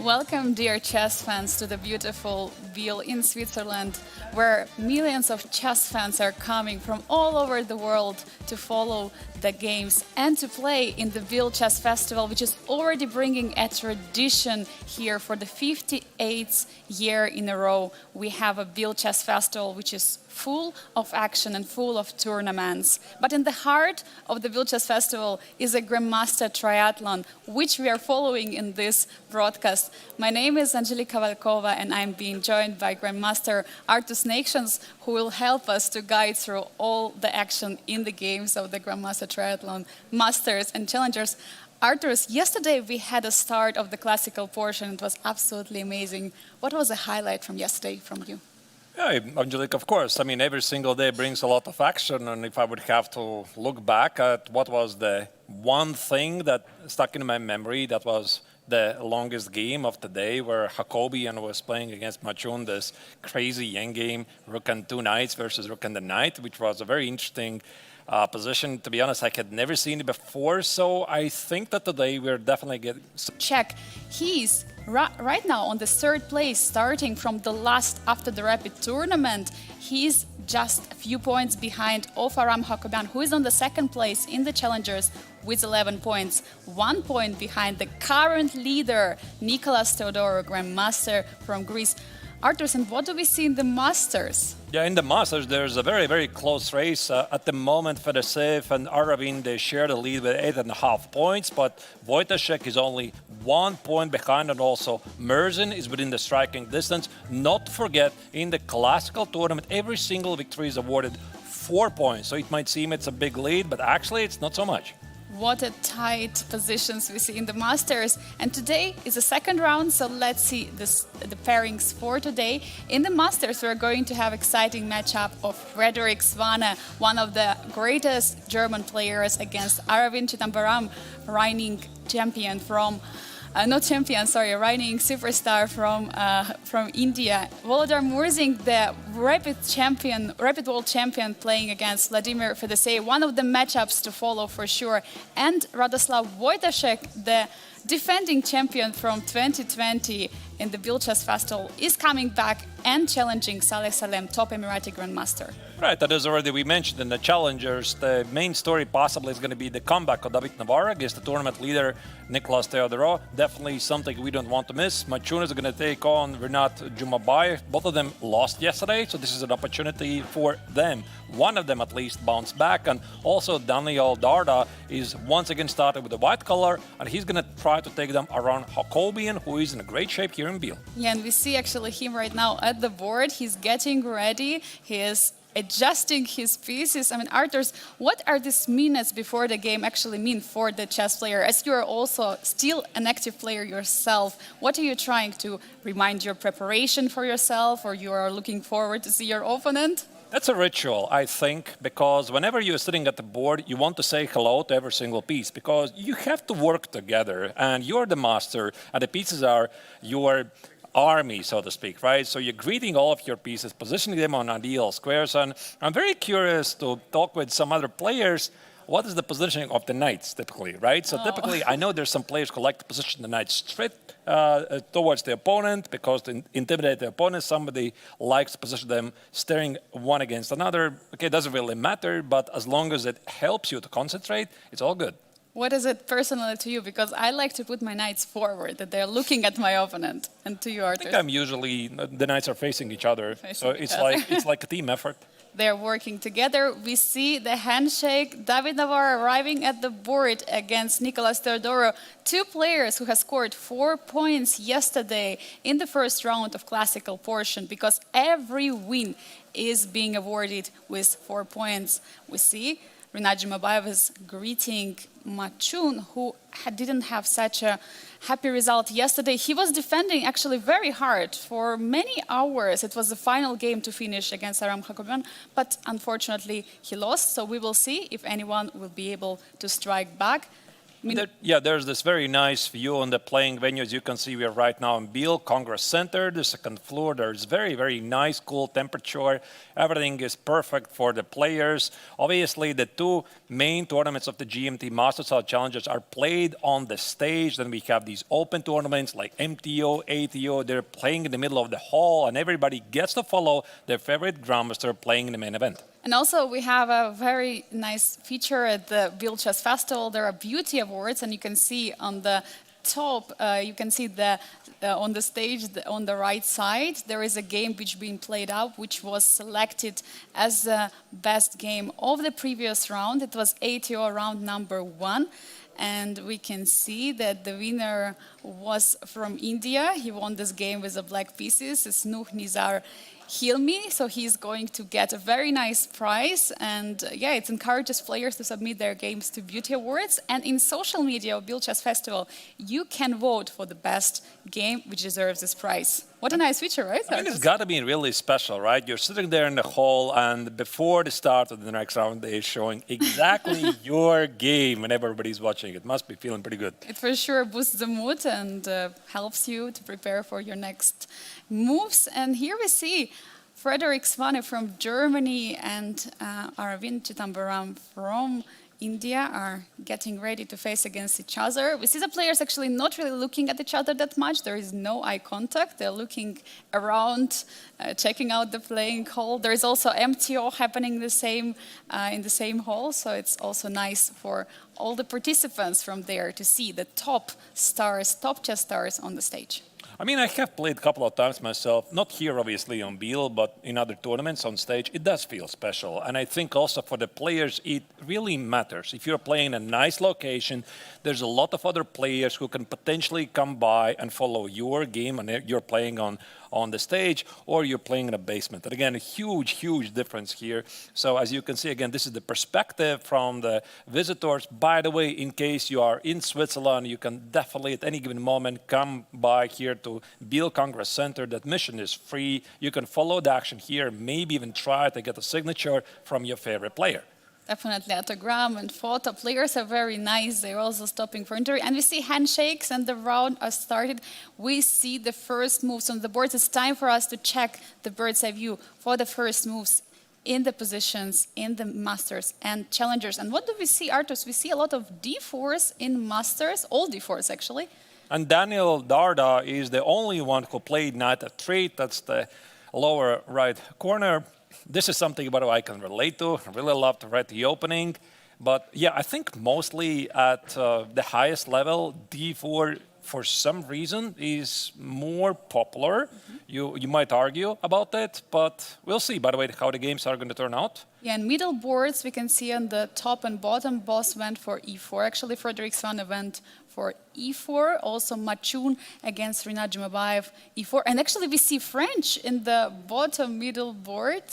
Welcome, dear chess fans, to the beautiful Biel in Switzerland, where millions of chess fans are coming from all over the world to follow the games and to play in the Biel Chess Festival, which is already bringing a tradition here for the 58th year in a row. We have a Biel Chess Festival, which is full of action and full of tournaments. But in the heart of the Biel Chess Festival is a Grandmaster Triathlon, which we are following in this broadcast. My name is Angelika Valkova, and I'm being joined by Grandmaster Arturs Neiksans, who will help us to guide through all the action in the games of the Grandmaster Triathlon, Masters and Challengers. Arturs, yesterday we had a start of the classical portion. It was absolutely amazing. What was a highlight from yesterday from you? Yeah, Angelique, of course. I mean, every single day brings a lot of action, and if I would have to look back at what was the one thing that stuck in my memory, that was the longest game of the day, where Jacobian was playing against Machun, this crazy endgame, rook and two knights versus rook and the knight, which was a very interesting position. To be honest, I had never seen it before, so I think that today we're definitely getting... Check. He's right now on the third place, starting from the last after the rapid tournament. He's just a few points behind of Aram Jacobian, who is on the second place in the Challengers with 11 points. 1 point behind the current leader, Nicolas Theodorou, Grandmaster from Greece. Arturs, and what do we see in the Masters? Yeah, in the Masters, there's a very, very close race. At the moment, Fedoseev and Aravin, they share the lead with 8.5 points, but Wojtaszek is only 1 point behind, and also Merzin is within the striking distance. Not to forget, in the classical tournament, every single victory is awarded 4 points. So it might seem it's a big lead, but actually it's not so much. What a tight positions we see in the Masters. And today is the second round, so let's see the pairings for today. In the Masters, we're going to have exciting matchup of Frederick Svane, one of the greatest German players, against Aravind Chidambaram, reigning champion from reigning superstar from India. Volodar Murzing, the rapid world champion, playing against Vladimir Fedoseev, one of the matchups to follow for sure. And Radoslav Wojtaszek, the defending champion from 2020 in the Biel Chess Festival, is coming back and challenging Saleh Salem, top Emirati Grandmaster. Right, that is already we mentioned in the Challengers. The main story possibly is going to be the comeback of David Navarra against the tournament leader Nicolas Theodorou. Definitely something we don't want to miss. Machun is going to take on Rinat Jumabayev. Both of them lost yesterday, so this is an opportunity for them. One of them at least bounced back, and also Daniel Darda is once again starting with the white color, and he's going to try to take them around Jacobian, who is in great shape here in Biel. Yeah, and we see actually him right now at the board. He's getting ready. He is adjusting his pieces. I mean, Arturs, what are these minutes before the game actually mean for the chess player? As you are also still an active player yourself, what are you trying to remind your preparation for yourself, or you are looking forward to see your opponent? That's a ritual, I think, because whenever you're sitting at the board, you want to say hello to every single piece, because you have to work together, and you're the master, and the pieces are your army, so to speak, right? So you're greeting all of your pieces, positioning them on ideal squares, and I'm very curious to talk with some other players. What is the positioning of the knights typically, right? So typically, I know there's some players who like to position the knights straight towards the opponent because to intimidate the opponent. Somebody likes to position them staring one against another. Okay, it doesn't really matter, but as long as it helps you to concentrate, it's all good. What is it personally to you? Because I like to put my knights forward, that they're looking at my opponent. And to you, Arturs? I think I'm usually, the knights are facing each other. So it's like a team effort. They're working together. We see the handshake. David Navarra arriving at the board against Nicolas Theodorou. Two players who have scored 4 points yesterday in the first round of classical portion, because every win is being awarded with 4 points. We see Rinat Jumabayev is greeting Machun, who didn't have such a happy result yesterday. He was defending actually very hard for many hours. It was the final game to finish against Aram Jacobian, but unfortunately he lost. So we will see if anyone will be able to strike back. There's this very nice view on the playing venue. As you can see, we are right now in Biel, Congress Center, the second floor. There's very, very nice, cool temperature. Everything is perfect for the players. Obviously, the two main tournaments of the GMT Masters Challenges are played on the stage. Then we have these open tournaments like MTO, ATO. They're playing in the middle of the hall, and everybody gets to follow their favorite Grandmaster playing in the main event. And also, we have a very nice feature at the Biel Chess Festival. There are beauty awards, and you can see on the top, you can see on the stage, on the right side, there is a game which being played out, which was selected as the best game of the previous round. It was ATO round number 1. And we can see that the winner was from India. He won this game with the black pieces. It's Nuh Nizar Hilmi, so he's going to get a very nice prize, and it encourages players to submit their games to Beauty Awards. And in social media of Biel Chess Festival, you can vote for the best game which deserves this prize. What a nice feature, right? I mean, it's got to be really special, right? You're sitting there in the hall, and before the start of the next round, they're showing exactly your game, and everybody's watching. It must be feeling pretty good. It for sure boosts the mood and helps you to prepare for your next moves. And here we see Frederick Svane from Germany and Aravind Chidambaram from India are getting ready to face against each other. We see the players actually not really looking at each other that much. There is no eye contact. They're looking around, checking out the playing hall. There is also MTO happening in the same hall, so it's also nice for all the participants from there to see the top stars, top chess stars on the stage. I mean, I have played a couple of times myself, not here obviously on Biel, but in other tournaments on stage. It does feel special. And I think also for the players, it really matters. If you're playing in a nice location, there's a lot of other players who can potentially come by and follow your game, and you're playing on the stage, or you're playing in a basement. And again, a huge, huge difference here. So as you can see, again, this is the perspective from the visitors. By the way, in case you are in Switzerland, you can definitely at any given moment come by here to Biel Congress Center. The admission is free. You can follow the action here, maybe even try to get a signature from your favorite player. Definitely autogram and photo. Players are very nice. They're also stopping for interview. And we see handshakes and the round are started. We see the first moves on the boards. It's time for us to check the bird's eye view for the first moves in the positions, in the Masters and Challengers. And what do we see, Arturs? We see a lot of D4s in Masters, all D4s actually. And Daniel Darda is the only one who played knight f3. That's the lower right corner. This is something, by the way, I can relate to. I really love to read the opening. But yeah, I think mostly at the highest level, D4, for some reason, is more popular. Mm-hmm. You might argue about that, but we'll see, by the way, how the games are going to turn out. Yeah, in middle boards, we can see on the top and bottom, Boss went for E4. Actually, Frederick Svane went for E4. Also, Machun against Rinat Jumabayev, E4. And actually, we see French in the bottom middle board,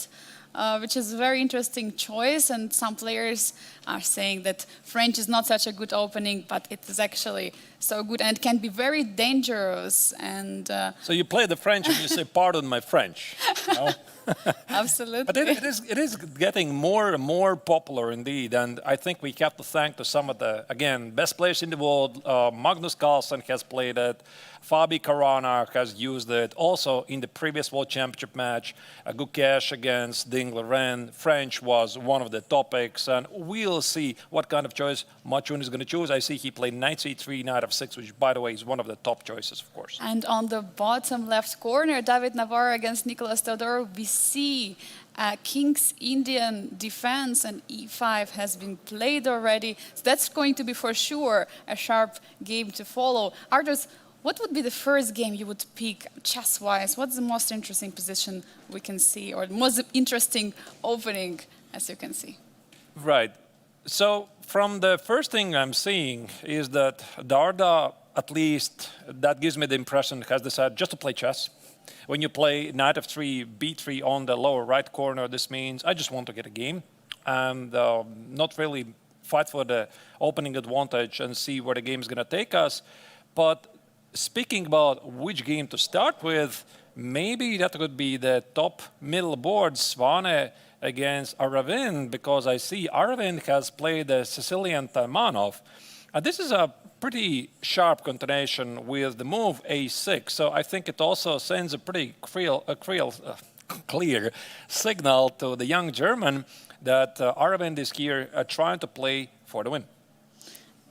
which is a very interesting choice. And some players are saying that French is not such a good opening, but it is actually so good. And it can be very dangerous. And so you play the French and you say, pardon my French. You know? Absolutely. But it is getting more and more popular indeed. And I think we have to thank to some of the, again, best players in the world. Magnus Carlsen has played it. Fabi Caruana has used it. Also in the previous World Championship match, Gukesh against Ding Liren. French was one of the topics. And we'll see what kind of choice Machun is going to choose. I see he played knight c3, knight f6, which, by the way, is one of the top choices, of course. And on the bottom left corner, David Navarro against Nicolas Teodoro, we see King's Indian defense, and e5 has been played already. So that's going to be for sure a sharp game to follow. Arturs, what would be the first game you would pick chess-wise? What's the most interesting position we can see, or the most interesting opening, as you can see? Right. So from the first thing I'm seeing is that Darda, at least that gives me the impression, has decided just to play chess. When you play knight f3, b3 on the lower right corner, this means I just want to get a game and not really fight for the opening advantage and see where the game is going to take us. But speaking about which game to start with, maybe that could be the top middle board, Svane against Aravind, because I see Aravind has played the Sicilian Taimanov. This is a pretty sharp continuation with the move a6. So I think it also sends a pretty clear signal to the young German that Aravind is here trying to play for the win.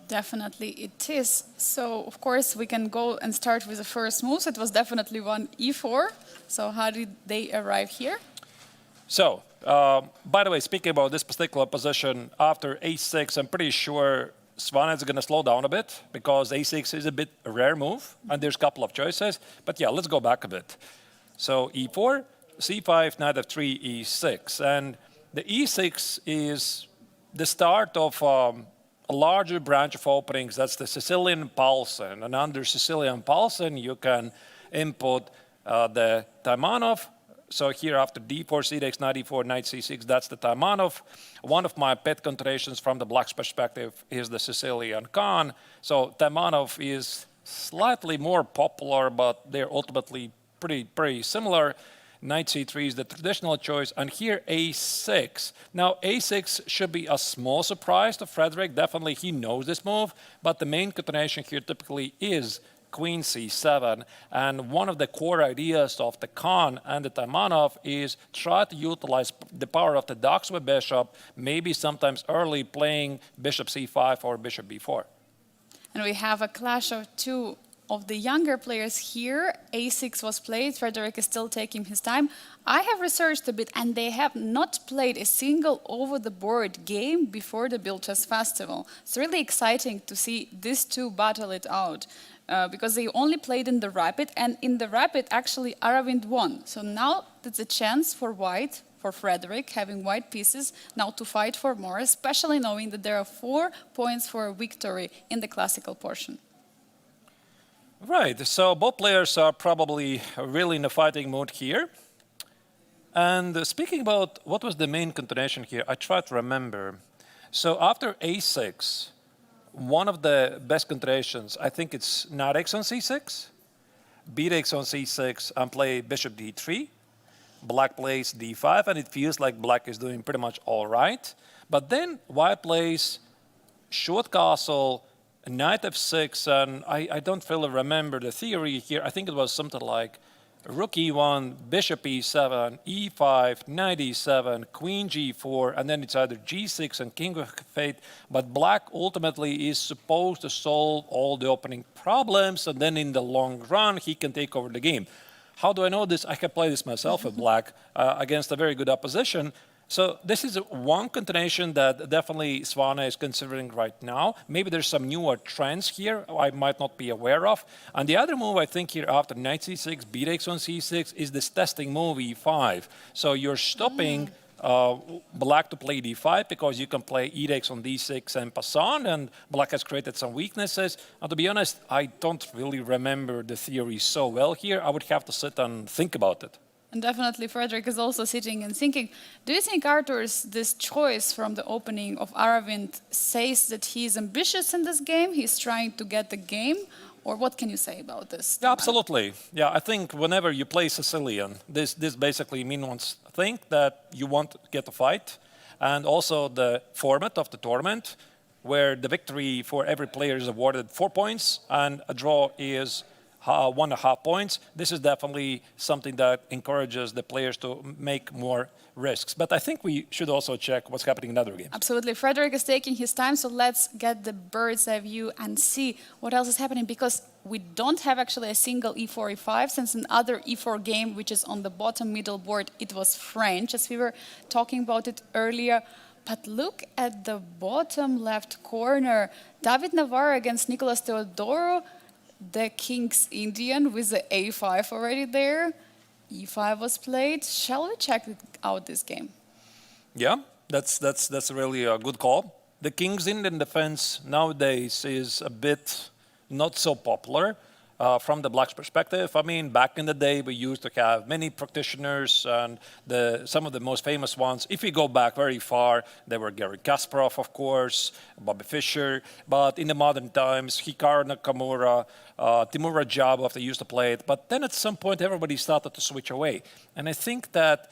Definitely it is. So, of course, we can go and start with the first moves. It was definitely one e4. So how did they arrive here? So, by the way, speaking about this particular position, after a6, I'm pretty sure Svane is going to slow down a bit because a6 is a bit a rare move, and there's a couple of choices. But yeah, let's go back a bit. So e4, c5, knight f3, e6. And the e6 is the start of a larger branch of openings. That's the Sicilian Paulsen. And under Sicilian Paulsen, you can input the Taimanov. So here after d4, c takes knight e4, knight c6, that's the Taimanov. One of my pet continuations from the black's perspective is the Sicilian Khan. So Taimanov is slightly more popular, but they're ultimately pretty similar. Knight c3 is the traditional choice, and here a6. Now a6 should be a small surprise to Frederick. Definitely he knows this move, but the main continuation here typically is Queen c7, and one of the core ideas of the Khan and the Taimanov is try to utilize the power of the Daxwe bishop, maybe sometimes early playing bishop c5 or bishop b4. And we have a clash of two of the younger players here. a6 was played. Frederick is still taking his time. I have researched a bit, and they have not played a single over-the-board game before the Biel Chess Festival. It's really exciting to see these two battle it out. Because they only played in the rapid, and in the rapid, actually, Aravind won. So now it's a chance for white, for Frederick, having white pieces, now to fight for more, especially knowing that there are 4 points for victory in the classical portion. Right, so both players are probably really in a fighting mood here. And speaking about what was the main continuation here, I try to remember. So after a6, one of the best continuations, I think it's Neiksans on c6, b takes on c6, and play bishop d3. Black plays d5, and it feels like black is doing pretty much all right. But then white plays short castle, knight f6, and I don't really remember the theory here. I think it was something like rook e1, bishop e7, e5, knight e7, queen g4, and then it's either g6 and king of fate. But black ultimately is supposed to solve all the opening problems, and then in the long run, he can take over the game. How do I know this? I can play this myself with black against a very good opposition. So this is one continuation that definitely Svane is considering right now. Maybe there's some newer trends here I might not be aware of. And the other move I think here after knight c6, b takes on c6 is this testing move e5. So you're stopping black to play d5 because you can play e takes on d6 and pass on, and black has created some weaknesses. And to be honest, I don't really remember the theory so well here. I would have to sit and think about it. And definitely Frederick is also sitting and thinking, do you think Arturs, this choice from the opening of Aravind says that he's ambitious in this game, he's trying to get the game? Or what can you say about this? Yeah, absolutely. Yeah, I think whenever you play Sicilian, this basically means one thing, that you want to get a fight, and also the format of the tournament, where the victory for every player is awarded 4 points, and a draw is 1.5 points. This is definitely something that encourages the players to make more risks. But I think we should also check what's happening in other games. Absolutely. Frederick is taking his time, so let's get the bird's eye view and see what else is happening, because we don't have actually a single e4, e5, since another e4 game, which is on the bottom middle board, it was French, as we were talking about it earlier. But look at the bottom left corner. David Navarro against Nicolas Teodoro. The King's Indian with the a5 already there. e5 was played. Shall we check out this game? Yeah, that's really a good call. The King's Indian defense nowadays is a bit not so popular from the Black's perspective. I mean, back in the day, we used to have many practitioners, and some of the most famous ones, if we go back very far, they were Garry Kasparov, of course, Bobby Fischer, but in the modern times, Hikaru Nakamura, Timur Rajabov, they used to play it. But then at some point, everybody started to switch away. And I think that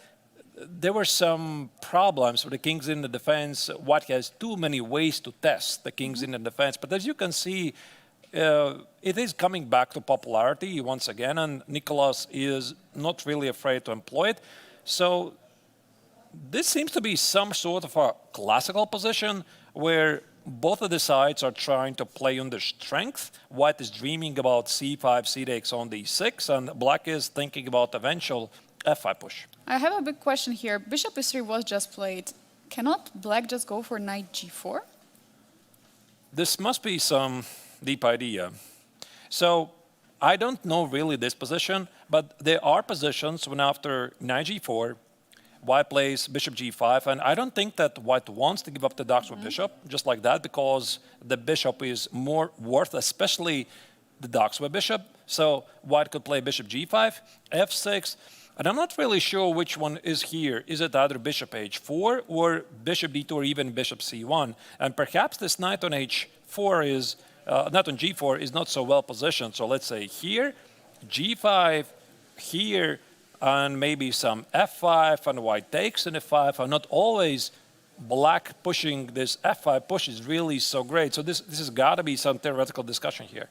there were some problems with the kings in the defense. White has too many ways to test the kings in the defense. But as you can see, it is coming back to popularity once again, and Nicholas is not really afraid to employ it. So this seems to be some sort of a classical position where both of the sides are trying to play under strength. White is dreaming about c5, c takes on d6, and Black is thinking about eventual f5 push. I have a big question here. Bishop e3 was just played. Cannot Black just go for knight g4? This must be some deep idea. So I don't know really this position, but there are positions when after knight g4, White plays bishop g5, and I don't think that White wants to give up the Darksware bishop just like that, because the bishop is more worth, especially the Darksware bishop. So White could play bishop g5, f6, and I'm not really sure which one is here. Is it either bishop h4 or bishop d2 or even bishop c1? And perhaps this knight on h4 is, knight on g4 is not so well positioned. So let's say here, g5, here, and maybe some f5, and White takes an f5, and not always Black pushing this f5 push is really so great. So this has got to be some theoretical discussion here.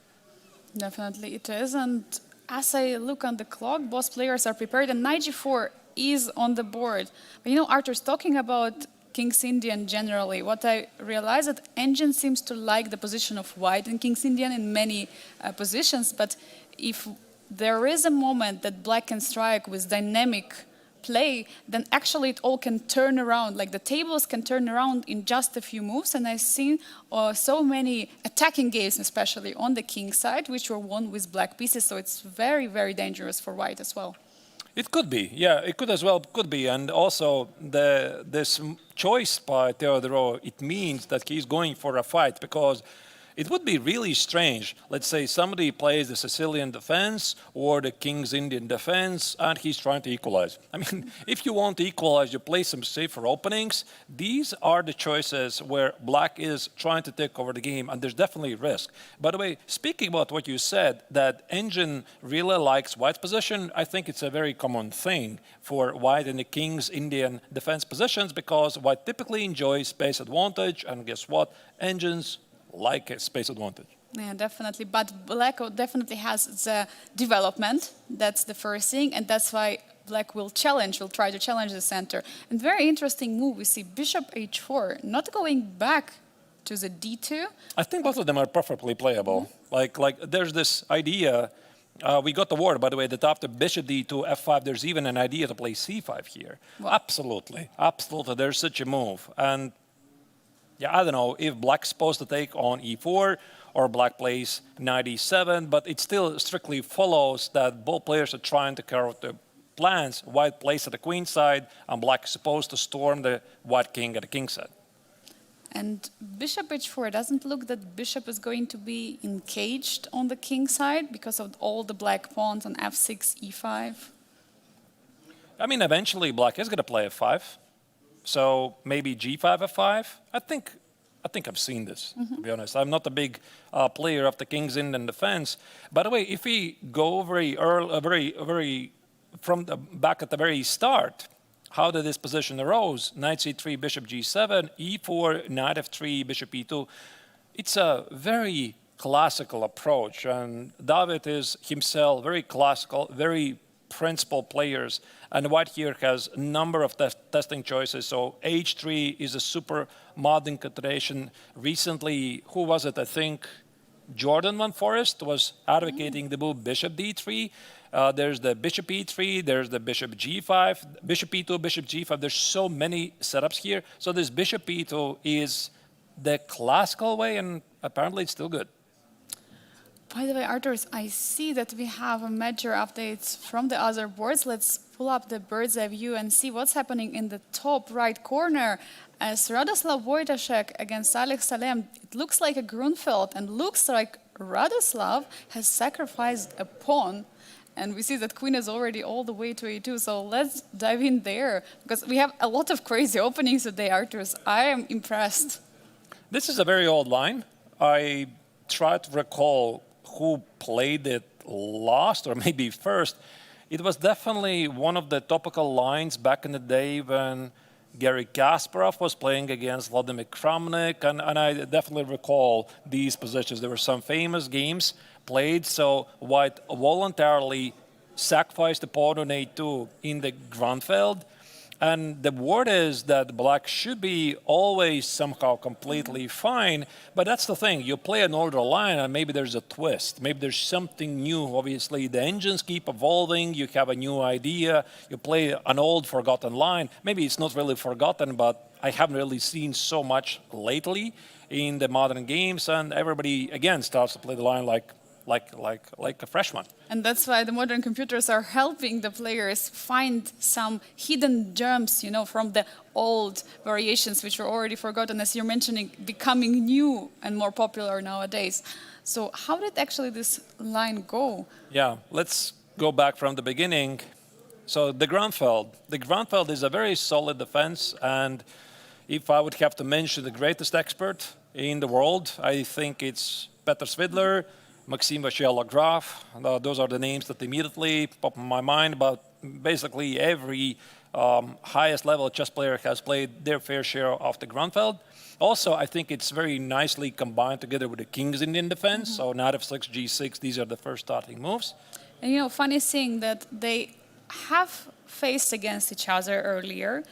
Definitely it is. And as I look on the clock, both players are prepared, and knight g4 is on the board. But you know, Arturs, talking about King's Indian generally, what I realized that Engine seems to like the position of White in King's Indian in many positions, but if there is a moment that Black can strike with dynamic play, then actually it all can turn around. Like the tables can turn around in just a few moves. And I've seen so many attacking games, especially on the king side, which were won with Black pieces. So it's very, very dangerous for White as well. It could be, yeah, it could as well, could be. And also this choice by Theodoro, it means that he's going for a fight, because it would be really strange. Let's say somebody plays the Sicilian defense or the King's Indian defense, and he's trying to equalize. I mean, if you want to equalize, you play some safer openings. These are the choices where Black is trying to take over the game, and there's definitely risk. By the way, speaking about what you said, that Engine really likes White's position, I think it's a very common thing for White in the King's Indian defense positions, because White typically enjoys space advantage, and guess what? Engines like a space advantage. Yeah, definitely. But Black definitely has the development. That's the first thing. And that's why Black will try to challenge the center. And very interesting move. We see bishop h4, not going back to the d2. I think both of them are perfectly playable. Like there's this idea, we got the word, by the way, that after bishop d2, f5, there's even an idea to play c5 here. Wow. Absolutely. Absolutely. There's such a move. And yeah, I don't know if Black's supposed to take on e4 or Black plays knight e7, but it still strictly follows that both players are trying to carry out the plans. White plays at the queen side, and Black is supposed to storm the White king at the king side. And bishop h4, doesn't look that bishop is going to be encaged on the king side because of all the Black pawns on f6, e5. I mean, eventually Black is going to play f5. So maybe g5, f5. I think I've seen this, to be honest. I'm not a big player of the King's Indian defense. By the way, if we go very early, from the back at the very start, how did this position arose? Knight c3, bishop g7, e4, knight f3, bishop e2. It's a very classical approach, and David is himself very classical, very principal players, and White here has a number of testing choices. So h3 is a super modern continuation. Recently, who was it? I think Jordan Van Forest was advocating the move bishop d3. There's the bishop e3, there's the bishop g5, bishop e2, bishop g5. There's so many setups here. So this bishop e2 is the classical way, and apparently it's still good. By the way, Arturs, I see that we have major updates from the other boards. Let's pull up the bird's eye view and see what's happening in the top right corner. As Radoslav Wojtaszek against Alex Salem, it looks like a Grunfeld, and looks like Radoslav has sacrificed a pawn. And we see that queen is already all the way to a2. So let's dive in there, because we have a lot of crazy openings today, Arturs. I am impressed. This is a very old line. I try to recall who played it last or maybe first. It was definitely one of the topical lines back in the day when Gary Kasparov was playing against Vladimir Kramnik, and I definitely recall these positions. There were some famous games played, so White voluntarily sacrificed the pawn on a2 in the Grunfeld. And the word is that black should be always somehow completely fine, but that's the thing. You play an older line and maybe there's a twist. Maybe there's something new. Obviously, the engines keep evolving. You have a new idea. You play an old forgotten line. Maybe it's not really forgotten, but I haven't really seen so much lately in the modern games. And everybody, again, starts to play the line like a fresh one. And that's why the modern computers are helping the players find some hidden gems, from the old variations which were already forgotten, as you're mentioning, becoming new and more popular nowadays. So how did actually this line go? Yeah, let's go back from the beginning. So the Grunfeld. The Grunfeld is a very solid defense, and if I would have to mention the greatest expert in the world, I think it's Petr Svidler, Maxim Vachier-Lagrave. Those are the names that immediately pop in my mind, but basically every highest level chess player has played their fair share of the Grunfeld. Also, I think it's very nicely combined together with the King's Indian defense. So knight f6, g6, these are the first starting moves. And funny thing that they have faced against each other earlier,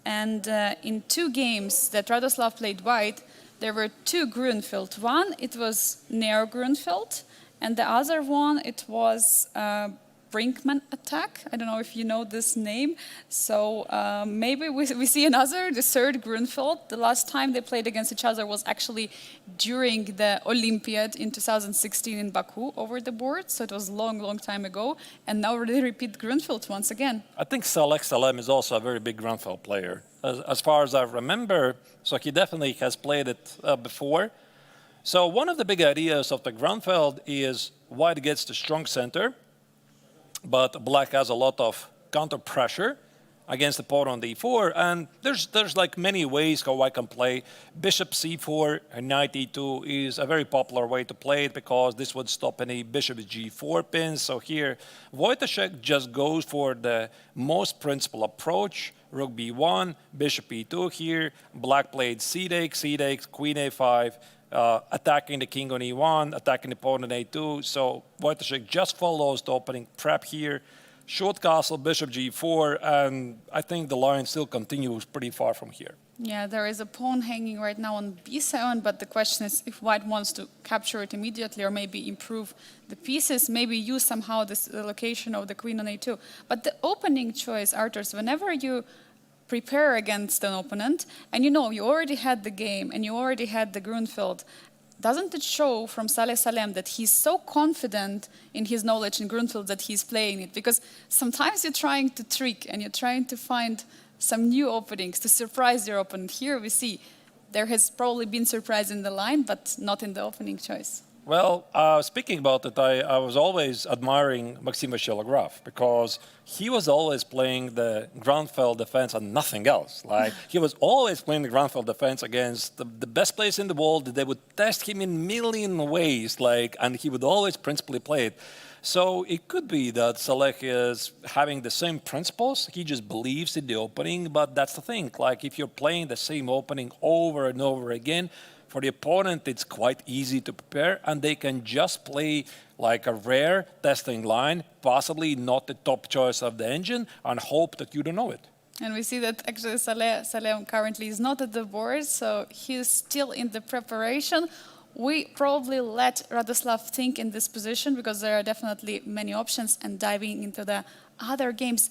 and in 2 games that Radoslav played white, there were 2 Grunfeld. One, it was Neo Grunfeld, and the other one, it was Brinkman attack. I don't know if you know this name. So maybe we see the 3rd Grunfeld. The last time they played against each other was actually during the Olympiad in 2016 in Baku over the board. So it was long time ago. And now they repeat Grunfeld once again. I think Salek Salem is also a very big Grunfeld player. As far as I remember, so he definitely has played it before. So one of the big ideas of the Grunfeld is white gets the strong center, but black has a lot of counter pressure against the pawn on d4, and there's like many ways how I can play. Bishop c4 and knight e2 is a very popular way to play it because this would stop any bishop g4 pins. So here, Wojciech just goes for the most principal approach. Rook b1, bishop e2 here. Black played c takes, queen a5, attacking the king on e1, attacking the pawn on a2. So Wojciech just follows the opening prep here. Short castle, bishop g4, and I think the line still continues pretty far from here. Yeah, there is a pawn hanging right now on b7, but the question is if white wants to capture it immediately or maybe improve the pieces, maybe use somehow this location of the queen on a2. But the opening choice, Arturs, whenever you prepare against an opponent, and you already had the game and you already had the Grunfeld, doesn't it show from Saleh Salem that he's so confident in his knowledge in Grunfeld that he's playing it? Because sometimes you're trying to trick and you're trying to find some new openings to surprise your opponent. Here we see there has probably been surprise in the line, but not in the opening choice. Well, speaking about it, I was always admiring Maxim Vachier-Lagrave because he was always playing the Grunfeld defense and nothing else. Like he was always playing the Grunfeld defense against the best players in the world. They would test him in million ways, and he would always principally play it. So it could be that Saleh is having the same principles. He just believes in the opening, but that's the thing. Like if you're playing the same opening over and over again, for the opponent, it's quite easy to prepare, and they can just play like a rare testing line, possibly not the top choice of the engine, and hope that you don't know it. And we see that actually Saleh currently is not at the board, so he's still in the preparation. We probably let Radoslav think in this position because there are definitely many options, and diving into the other games.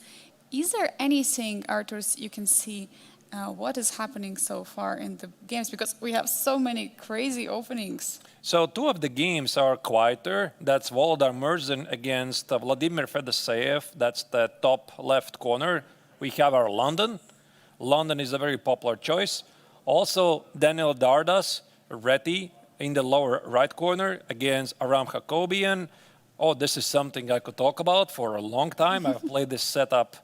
Is there anything, Arturs, you can see what is happening so far in the games? Because we have so many crazy openings. So 2 of the games are quieter. That's Volodar Murzin against Vladimir Fedoseev. That's the top left corner. We have our London. London is a very popular choice. Also, Daniel Dardas, Reti, in the lower right corner against Aram Jacobian. Oh, this is something I could talk about for a long time. I've played this setup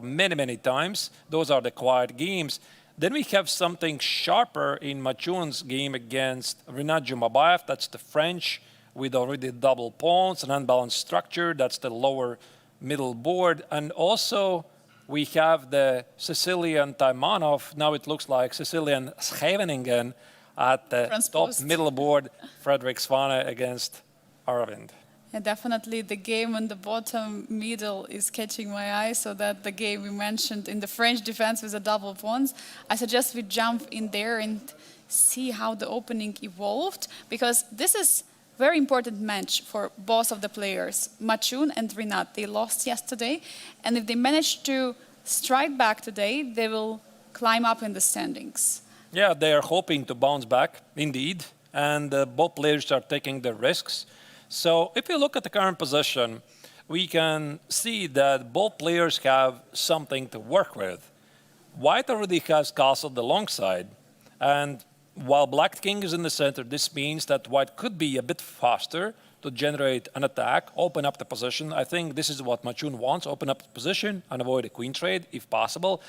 many times. Those are the quiet games. Then we have something sharper in Machun's game against Rinat Jumabayev. That's the French with already double pawns, an unbalanced structure. That's the lower middle board. And also, we have the Sicilian Taimanov. Now it looks like Sicilian Scheveningen at the Transposed. top middle board. Frederick Svane against Aravind. Yeah, definitely the game on the bottom middle is catching my eye, so that the game we mentioned in the French defense with the double pawns. I suggest we jump in there and see how the opening evolved, because this is very important match for both of the players. Maciun and Rinat, they lost yesterday, and if they manage to strike back today, they will climb up in the standings. Yeah, they are hoping to bounce back, indeed, and both players are taking the risks. So if you look at the current position, we can see that both players have something to work with. White already has castled the long side, and while Black King is in the center, this means that White could be a bit faster to generate an attack, open up the position. I think this is what Maciun wants, open up the position and avoid a queen trade if possible.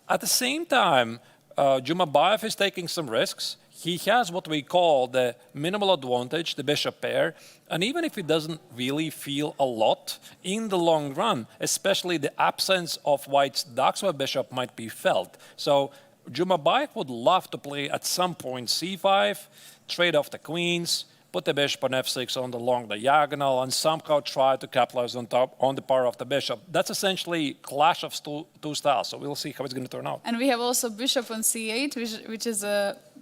At the same time, Jumabayev is taking some risks. He has what we call the minimal advantage, the bishop pair, and even if he doesn't really feel a lot, in the long run, especially the absence of White's Daxwa bishop might be felt. So Jumabayev would love to play at some point c5, trade off the queens, put the bishop on f6 on the long diagonal, and somehow try to capitalize on the power of the bishop. That's essentially clash of two styles, so we'll see how it's going to turn out. And we have also bishop on c8, which is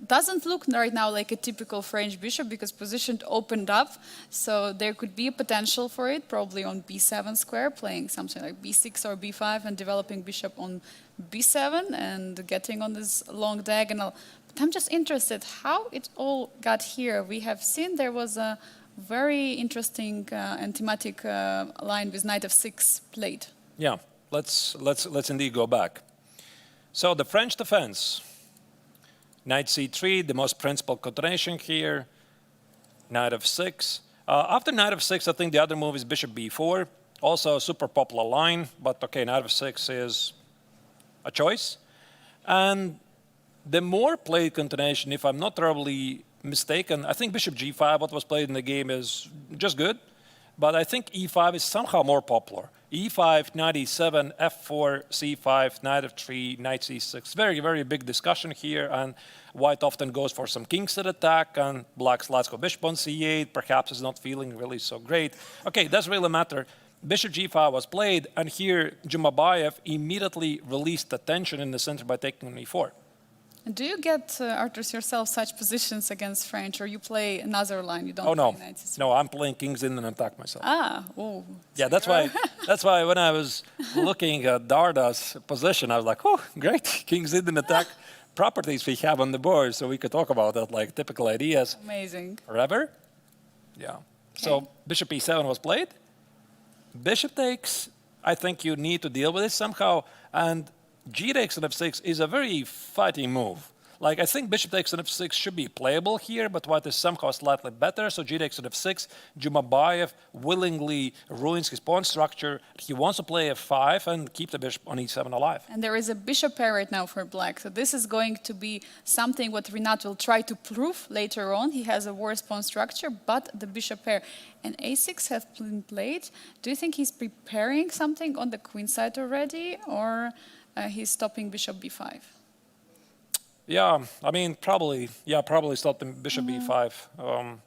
doesn't look right now like a typical French bishop, because positioned opened up, so there could be a potential for it, probably on b7 square, playing something like b6 or b5 and developing bishop on b7 and getting on this long diagonal. But I'm just interested how it all got here. We have seen there was a very interesting and thematic line with knight f6 played. Yeah, let's indeed go back. So the French defense. Knight c3, the most principal continuation here. Knight f6. After knight f6, I think the other move is bishop b4. Also a super popular line, but okay, knight f6 is a choice. And the more played continuation, if I'm not terribly mistaken, I think bishop g5, what was played in the game, is just good. But I think e5 is somehow more popular. e5, knight e7, f4, c5, knight f3, knight c6. Very, very big discussion here, and White often goes for some kingside attack, and Black slides for bishop on c8, perhaps is not feeling really so great. Okay, doesn't really matter. Bishop g5 was played, and here Jumabayev immediately released the tension in the center by taking on e4. Do you get, Arturs, yourself such positions against French, or you play another line? You don't Oh, no. play knight c3? No, I'm playing kings in and attack myself. Ah, oh. Yeah, that's why when I was looking at Darda's position, I was like, oh, great, kings in and attack properties we have on the board, so we could talk about that, like typical ideas. Amazing. Forever? Yeah. So bishop e7 was played. Bishop takes, I think you need to deal with it somehow, and g takes on f6 is a very fighting move. Like, I think bishop takes on f6 should be playable here, but White is somehow slightly better. So g takes on f6. Jumabayev willingly ruins his pawn structure. He wants to play f5 and keep the bishop on e7 alive. And there is a bishop pair right now for Black. So this is going to be something what Rinat will try to prove later on. He has a worse pawn structure, but the bishop pair and a6 have been played. Do you think he's preparing something on the queen side already, or he's stopping bishop b5? Yeah, I mean, probably stopping bishop b5.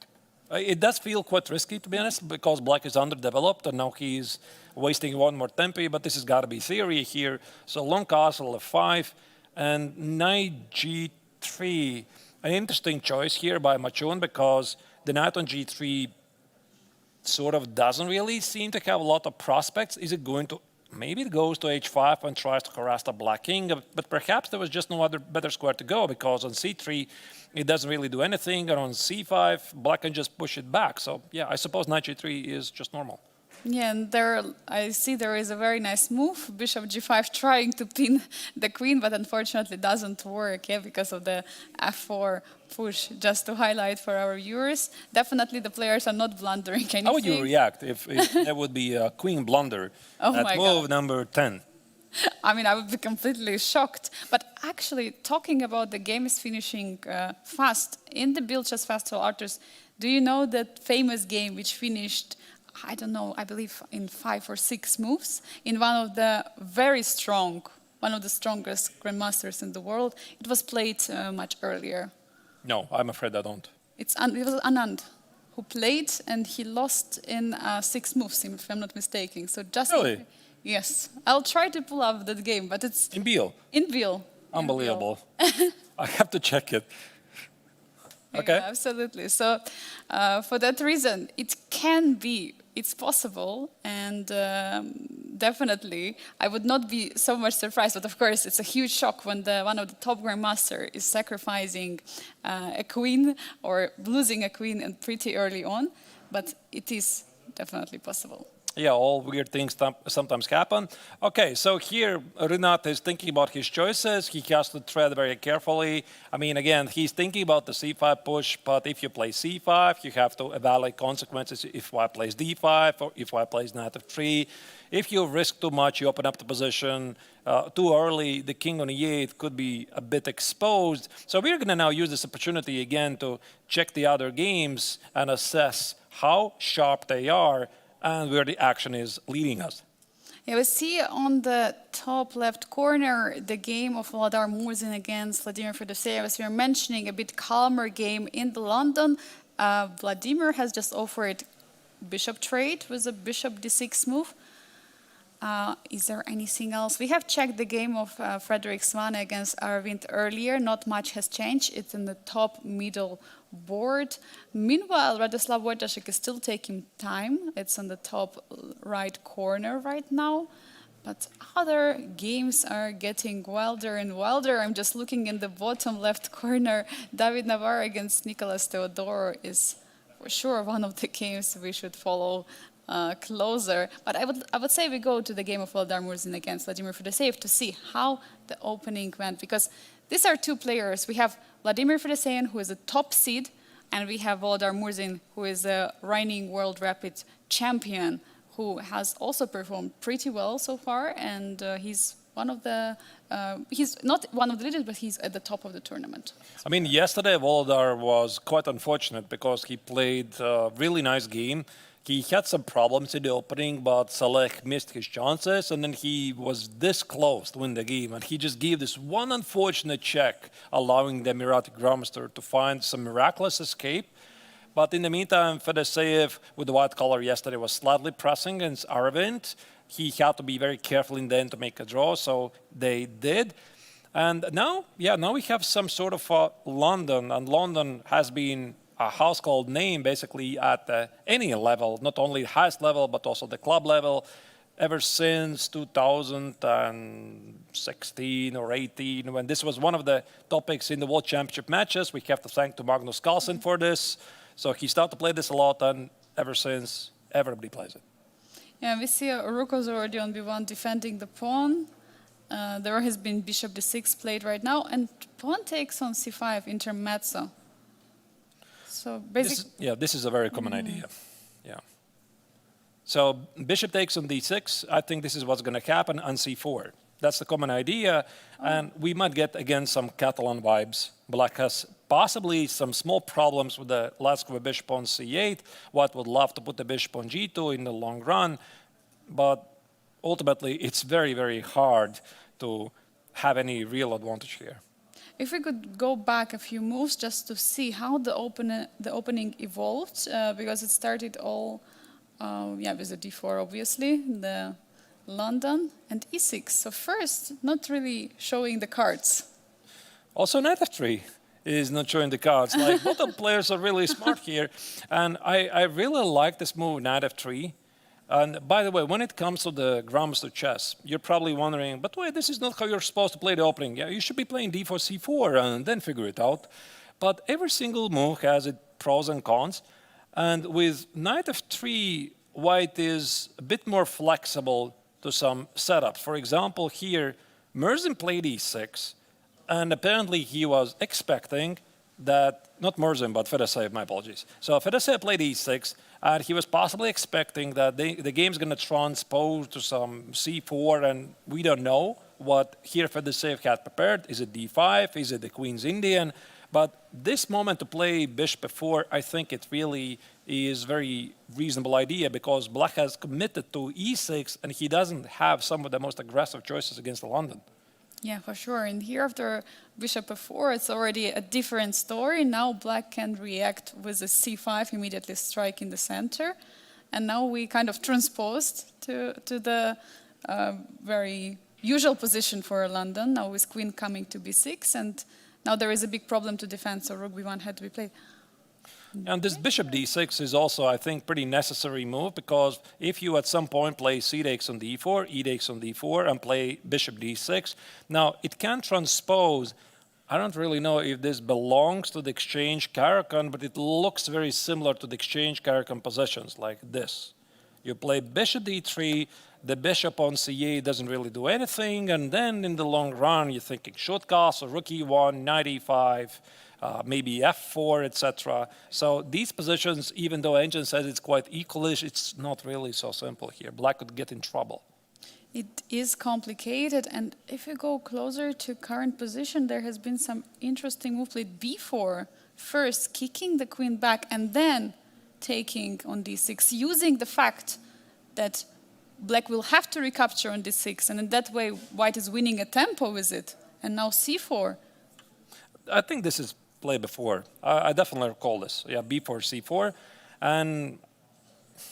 It does feel quite risky, to be honest, because Black is underdeveloped, and now he's wasting one more tempi, but this has got to be theory here. So long castle f5, and knight g3. An interesting choice here by Maciun, because the knight on g3 sort of doesn't really seem to have a lot of prospects. Is it going to... Maybe it goes to h5 and tries to harass the Black king, but perhaps there was just no other better square to go, because on c3 it doesn't really do anything, and on c5 Black can just push it back. So yeah, I suppose knight g3 is just normal. Yeah, and there I see there is a very nice move, bishop g5 trying to pin the queen, but unfortunately doesn't work, yeah, because of the f4 push. Just to highlight for our viewers, definitely the players are not blundering anything. How would you react if there would be a queen blunder at move number 10? I mean, I would be completely shocked. But actually, talking about the game is finishing fast. In the Biel Chess Festival, Arturs, do you know that famous game which finished I don't know, I believe in 5 or 6 moves in one of the strongest grandmasters in the world. It was played much earlier. No, I'm afraid I don't. It was Anand who played, and he lost in 6 moves, if I'm not mistaken. So just Really? yes, I'll try to pull up that game, but it's In Biel. in Biel. Unbelievable. I have to check it. Okay. Yeah, absolutely. So for that reason, it's possible, and definitely I would not be so much surprised. But of course, it's a huge shock when one of the top grandmaster is sacrificing a queen or losing a queen and pretty early on. But it is definitely possible. Yeah, all weird things sometimes happen. Okay, so here Renat is thinking about his choices. He has to tread very carefully. I mean, again, he's thinking about the c5 push, but if you play c5, you have to evaluate consequences if white plays d5 or if white plays knight f3. If you risk too much, you open up the position too early, the king on e8 could be a bit exposed. So we're going to now use this opportunity again to check the other games and assess how sharp they are and where the action is leading us. Yeah, we see on the top left corner the game of Vladimir Murzin against Vladimir Fedoseev. As we were mentioning, a bit calmer game in the London. Vladimir has just offered bishop trade with a bishop d6 move. Is there anything else? We have checked the game of Frederick Svane against Arvind earlier. Not much has changed. It's in the top middle board. Meanwhile, Radoslav Wojtaszek is still taking time. It's on the top right corner right now. But other games are getting wilder and wilder. I'm just looking in the bottom left corner. David Navarre against Nicolas Theodore is for sure one of the games we should follow closer. But I would say we go to the game of Vladimir Murzin against Vladimir Fedoseev to see how the opening went. Because these are 2 players. We have Vladimir Fedoseev, who is a top seed, and we have Vladimir Murzin, who is a reigning World Rapid champion, who has also performed pretty well so far. And he's not one of the leaders, but he's at the top of the tournament. I mean, yesterday Volodar was quite unfortunate because he played a really nice game. He had some problems in the opening, but Saleh missed his chances, and then he was this close to win the game. And he just gave this one unfortunate check, allowing the Emirati grandmaster to find some miraculous escape. But in the meantime, Fedoseev, with the white collar yesterday, was slightly pressing against Arvind. He had to be very careful in the end to make a draw, so they did. And now we have some sort of London, and London has been a household name basically at any level, not only the highest level, but also the club level, ever since 2016 or 18, when this was one of the topics in the World Championship matches. We have to thank to Magnus Carlsen for this. So he started to play this a lot, and ever since, everybody plays it. Yeah, we see Ruko's already on b1 defending the pawn. There has been bishop d6 played right now, and pawn takes on c5, intermezzo. So basically, this is a very common idea. Yeah. So bishop takes on d6. I think this is what's going to happen on c4. That's the common idea, and we might get again some Catalan vibes. Black has possibly some small problems with the last of a bishop on c8. White would love to put the bishop on g2 in the long run, but ultimately it's very, very hard to have any real advantage here. If we could go back a few moves just to see how the opening evolved, because it started all, with the d4 obviously, the London and e6. So first, not really showing the cards. Also, knight f3 is not showing the cards. Like, both the players are really smart here, and I really like this move, knight f3. And by the way, when it comes to the grandmaster chess, you're probably wondering, but wait, this is not how you're supposed to play the opening. Yeah, you should be playing d4, c4, and then figure it out. But every single move has its pros and cons. And with knight f3, white is a bit more flexible to some setups. For example, here, Murzin played e6, and apparently he was expecting that, not Murzin, but Fedoseev, my apologies. So Fedoseev played e6, and he was possibly expecting that the game's going to transpose to some c4, and we don't know what here Fedoseev had prepared. Is it d5? Is it the Queen's Indian? But this moment to play bishop f4, I think it really is very reasonable idea because black has committed to e6 and he doesn't have some of the most aggressive choices against London. Yeah, for sure. And here after bishop f4, it's already a different story. Now black can react with a c5, immediately strike in the center. And now we kind of transposed to the very usual position for London, now with queen coming to b6. And now there is a big problem to defend, so rook b1 had to be played. And this bishop d6 is also, I think, pretty necessary move because if you at some point play c takes on d4, e takes on d4, and play bishop d6, now it can transpose. I don't really know if this belongs to the exchange Caracan, but it looks very similar to the exchange Caracan positions like this. You play bishop d3, the bishop on c8 doesn't really do anything, and then in the long run you're thinking should castle, rook e1, knight e5, maybe f4, etc. So these positions, even though engine says it's quite equalish, it's not really so simple here. Black could get in trouble. It is complicated, and if you go closer to current position, there has been some interesting move played b4, first kicking the queen back and then taking on d6, using the fact that black will have to recapture on d6, and in that way white is winning a tempo with it. And now c4. I think this is played before. I definitely recall this. Yeah, b4, c4. And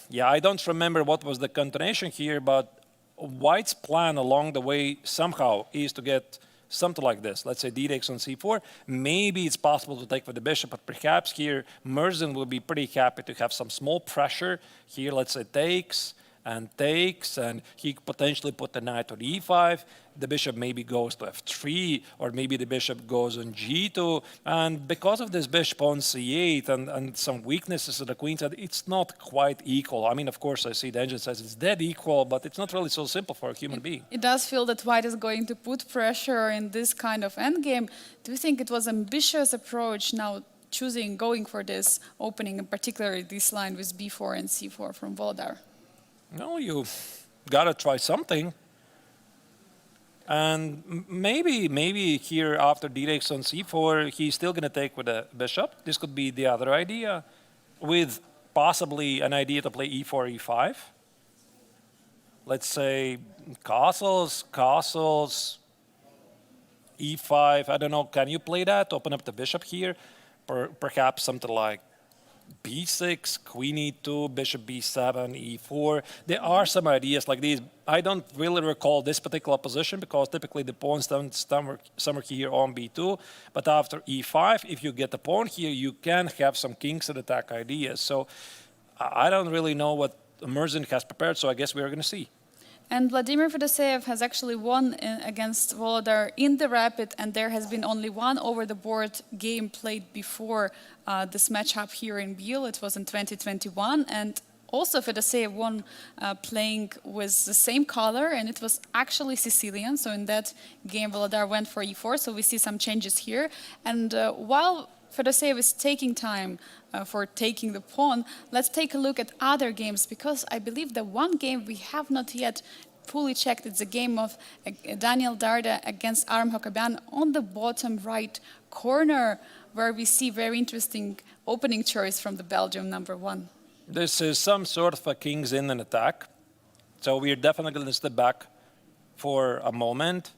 yeah, I don't remember what was the continuation here, but white's plan along the way somehow is to get something like this. Let's say d takes on c4. Maybe it's possible to take with the bishop, but perhaps here Merzin will be pretty happy to have some small pressure. Here, let's say takes, and he could potentially put the knight on e5. The bishop maybe goes to f3, or maybe the bishop goes on g2. And because of this bishop on c8 and some weaknesses of the queen side, it's not quite equal. I mean, of course, I see the engine says it's dead equal, but it's not really so simple for a human being. It does feel that white is going to put pressure in this kind of endgame. Do you think it was an ambitious approach now going for this opening, and particularly this line with b4 and c4 from Volodar? No, you gotta try something. And maybe here after d takes on c4, he's still gonna take with the bishop. This could be the other idea, with possibly an idea to play e4, e5. Let's say castles, e5. I don't know. Can you play that? Open up the bishop here. Perhaps something like b6, queen e2, bishop b7, e4. There are some ideas like these. I don't really recall this particular position because typically the pawns don't somewhere here on b2. But after e5, if you get the pawn here, you can have some kings at attack ideas. So I don't really know what Merzin has prepared, so I guess we are going to see. And Vladimir Fedoseev has actually won against Volodar in the rapid, and there has been only one over-the-board game played before this matchup here in Biel. It was in 2021, and also Fedoseev won playing with the same color, and it was actually Sicilian. So in that game, Volodar went for e4, so we see some changes here. And while Fedoseev is taking time for taking the pawn, let's take a look at other games, because I believe the one game we have not yet fully checked, it's a game of Daniel Darda against Aram Hakobian on the bottom right corner, where we see very interesting opening choice from the Belgium #1. This is some sort of a king's in an attack. So we're definitely going to step back for a moment.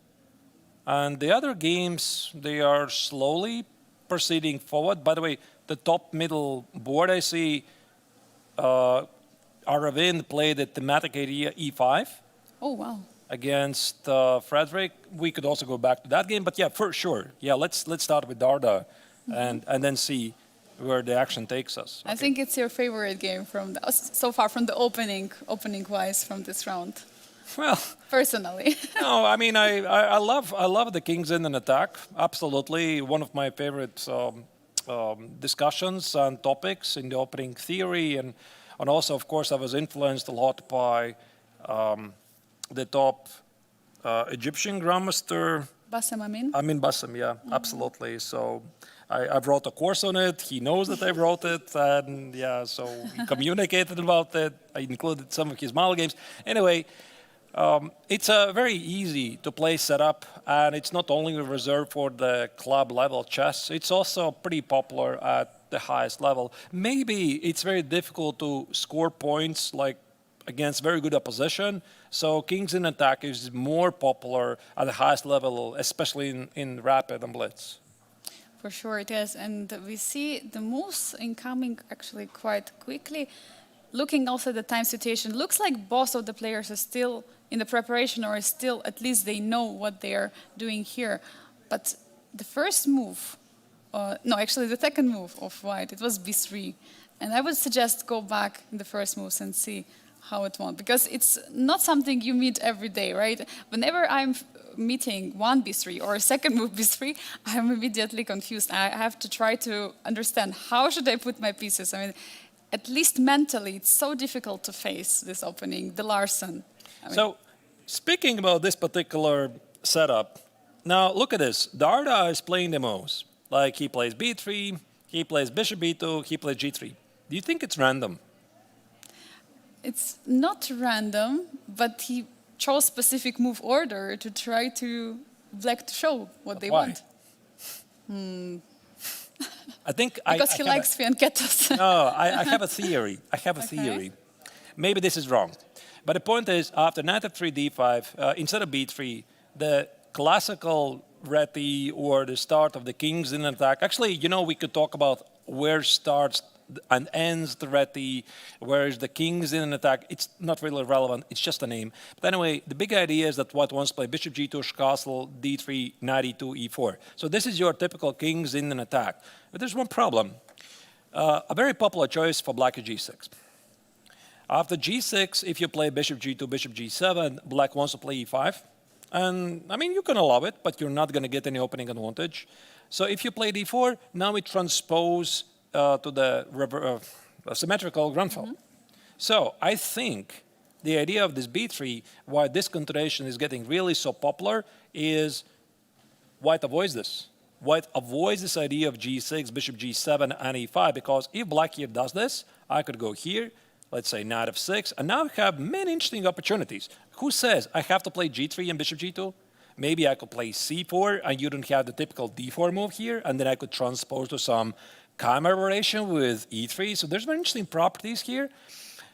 And the other games, they are slowly proceeding forward. By the way, the top middle board I see, Aravind played a thematic idea e5. Oh, wow. Against Frederick. We could also go back to that game, but yeah, for sure. Yeah, let's start with Darda and then see where the action takes us. Okay. I think it's your favorite game from so far from the opening wise from this round. Well, personally. No, I mean I love the king's in an attack. Absolutely, one of my favorite discussions and topics in the opening theory, and also of course I was influenced a lot by the top Egyptian grandmaster Bassem Amin. Amin Bassem, yeah, absolutely. So I wrote a course on it. He knows that I wrote it, and yeah, so we communicated about it. I included some of his model games. Anyway, It's a very easy to play setup, and it's not only reserved for the club level chess, it's also pretty popular at the highest level. Maybe it's very difficult to score points like against very good opposition, so kings in attack is more popular at the highest level, especially in rapid and blitz. For sure it is. And we see the moves incoming actually quite quickly. Looking also at the time situation, looks like both of the players are still in the preparation, or still at least they know what they are doing here. But the first move, no, actually the second move of white, it was b3. And I would suggest go back in the first moves and see how it went, because it's not something you meet every day, right? Whenever I'm meeting one b3 or a second move b3, I'm immediately confused. I have to try to understand how should I put my pieces. I mean, at least mentally, it's so difficult to face this opening, the Larsen. So, speaking about this particular setup, now look at this. Darda is playing the moves. Like he plays b3, he plays bishop b2, he plays g3. Do you think it's random? It's not random, but he chose specific move order to try to black to show what they Why? want. I think Because he likes fianchettos. No, I have a theory. I have a theory. Maybe this is wrong. But the point is, after knight f3, d5, instead of b3, the classical reti or the start of the kings in attack, actually, you know, we could talk about where starts and ends the reti, where is the kings in an attack. It's not really relevant. It's just a name. But anyway, the big idea is that white wants to play bishop g2, castle, d3, knight e2, e4. So this is your typical kings in an attack. But there's one problem. A very popular choice for black is g6. After g6, if you play bishop g2, bishop g7, black wants to play e5. And, I mean, you can allow it, but you're not going to get any opening advantage. So if you play d4, now we transpose to the symmetrical Grunfeld. So I think the idea of this b3, why this continuation is getting really so popular, is white avoids this. White avoids this idea of g6, bishop g7, and e5, because if black here does this, I could go here, let's say knight f6, and now I have many interesting opportunities. Who says I have to play g3 and bishop g2? Maybe I could play c4, and you don't have the typical d4 move here, and then I could transpose to some chimera variation with e3. So there's very interesting properties here.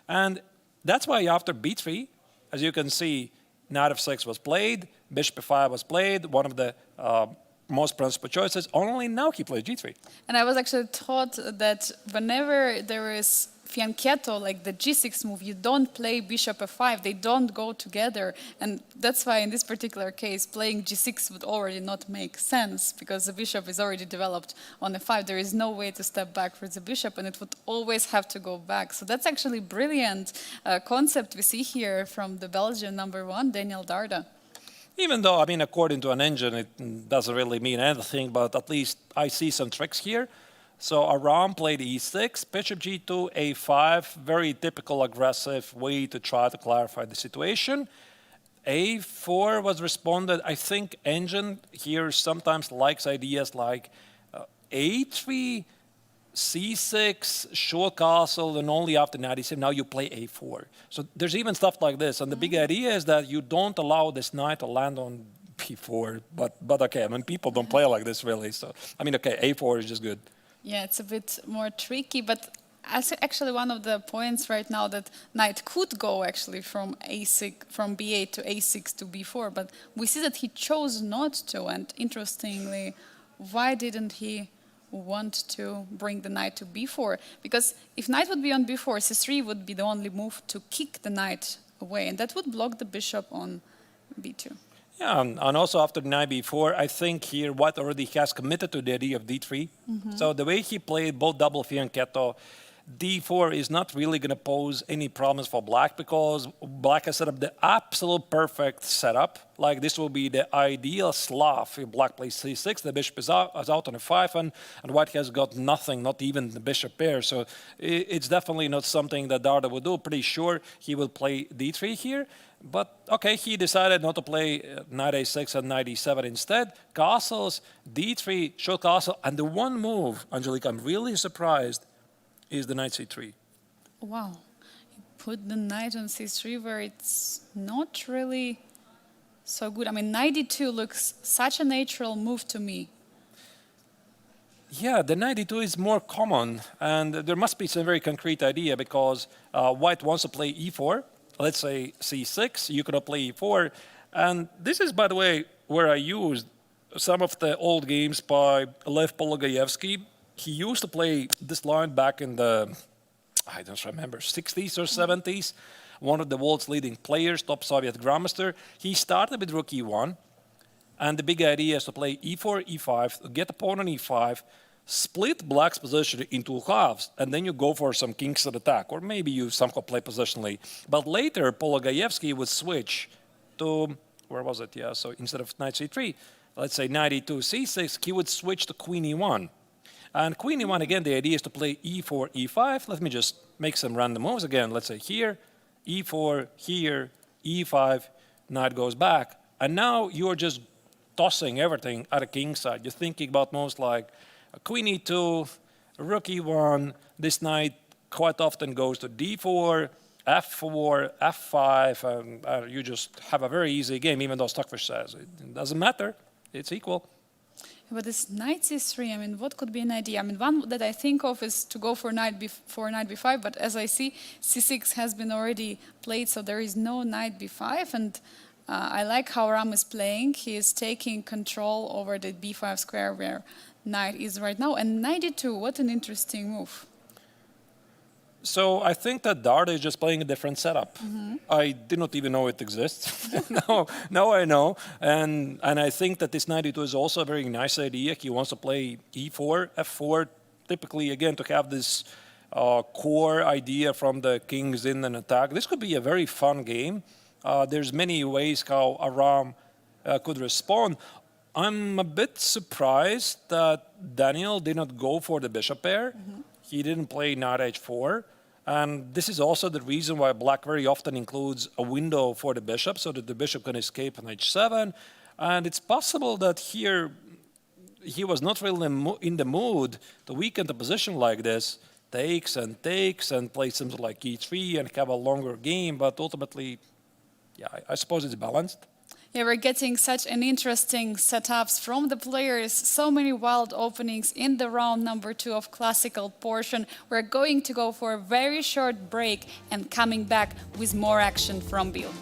And that's why after b3, as you can see, knight f6 was played, bishop f5 was played, one of the most principal choices. Only now he plays g3. And I was actually taught that whenever there is fianchetto, like the g6 move, you don't play bishop f5. They don't go together. And that's why in this particular case, playing g6 would already not make sense, because the bishop is already developed on f5. There is no way to step back for the bishop, and it would always have to go back. So that's actually brilliant concept we see here from the Belgian #1, Daniel Darda. Even though, I mean, according to an engine, it doesn't really mean anything, but at least I see some tricks here. So Aram played e6, bishop g2, a5, very typical aggressive way to try to clarify the situation. a4 was responded. I think engine here sometimes likes ideas like a3, c6, short castle, and only after knight e7, now you play a4. So there's even stuff like this. And the big idea is that you don't allow this knight to land on b4. But okay, I mean, people don't play like this really. So, I mean, okay, a4 is just good. Yeah, it's a bit more tricky, but actually one of the points right now that knight could go actually from a6, from b8 to a6 to b4, but we see that he chose not to. And interestingly, why didn't he want to bring the knight to b4? Because if knight would be on b4, c3 would be the only move to kick the knight away, and that would block the bishop on b2. Yeah, and also after knight b4, I think here white already has committed to the idea of d3. So the way he played both double fianchetto, d4 is not really going to pose any problems for black, because black has set up the absolute perfect setup. Like this will be the ideal Slav if black plays c6, the bishop is out on f5, and white has got nothing, not even the bishop pair. So it's definitely not something that Darda would do. Pretty sure he will play d3 here. But okay, he decided not to play knight a6 and knight e7 instead. Castles, d3, short castle, and the one move, Angelica, I'm really surprised, is the knight c3. Wow. He put the knight on c3 where it's not really so good. I mean, knight d2 looks such a natural move to me. Yeah, the 92 is more common, and there must be some very concrete idea because white wants to play e4, let's say c6, you could play e4, and this is, by the way, where I used some of the old games by Lev Pologayevsky. He used to play this line back in the, I don't remember, 60s or 70s, one of the world's leading players, top Soviet grandmaster. He started with rook e1, and the big idea is to play e4, e5, get the pawn on e5, split black's position into halves, and then you go for some kingside attack, or maybe you somehow play positionally. But later, Pologayevsky would switch to, where was it? Yeah, so instead of knight c3, let's say knight e2, c6, he would switch to queen e1. And queen e1, again, the idea is to play e4, e5. Let me just make some random moves again. Let's say here, e4, here, e5, knight goes back. And now you're just tossing everything at a king side. You're thinking about moves like queen e2, rook e1. This knight quite often goes to d4, f4, f5, and you just have a very easy game, even though Stockfish says it doesn't matter. It's equal. But this knight c3, I mean, what could be an idea? I mean, one that I think of is to go for knight b5, but as I see, c6 has been already played, so there is no knight b5, and I like how Ram is playing. He is taking control over the b5 square where knight is right now, and knight d2, what an interesting move. So I think that Dart is just playing a different setup. I did not even know it exists. now I know. And I think that this knight e2 is also a very nice idea. He wants to play e4, f4, typically, again, to have this core idea from the kings in an attack. This could be a very fun game. There's many ways how Aram could respond. I'm a bit surprised that Daniel did not go for the bishop pair. He didn't play knight h4. And this is also the reason why black very often includes a window for the bishop so that the bishop can escape on h7. And it's possible that here he was not really in the mood to weaken the position like this, takes and play something like e3 and have a longer game. But ultimately, yeah, I suppose it's balanced. Yeah, we're getting such an interesting setups from the players, so many wild openings in the round number 2 of classical portion. We're going to go for a very short break and coming back with more action from Biel.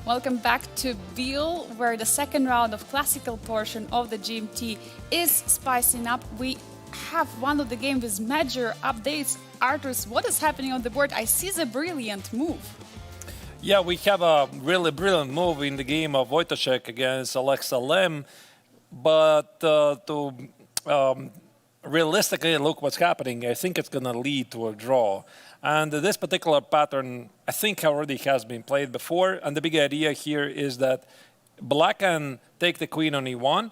Welcome back to Biel, where the second round of classical portion of the GMT is spicing up. We have one of the game with major updates. Arturs, what is happening on the board? I see the brilliant move. Yeah, we have a really brilliant move in the game of Wojciech against Alexa Lem, but to realistically look what's happening, I think it's going to lead to a draw. And this particular pattern, I think, already has been played before. And the big idea here is that black can take the queen on e1,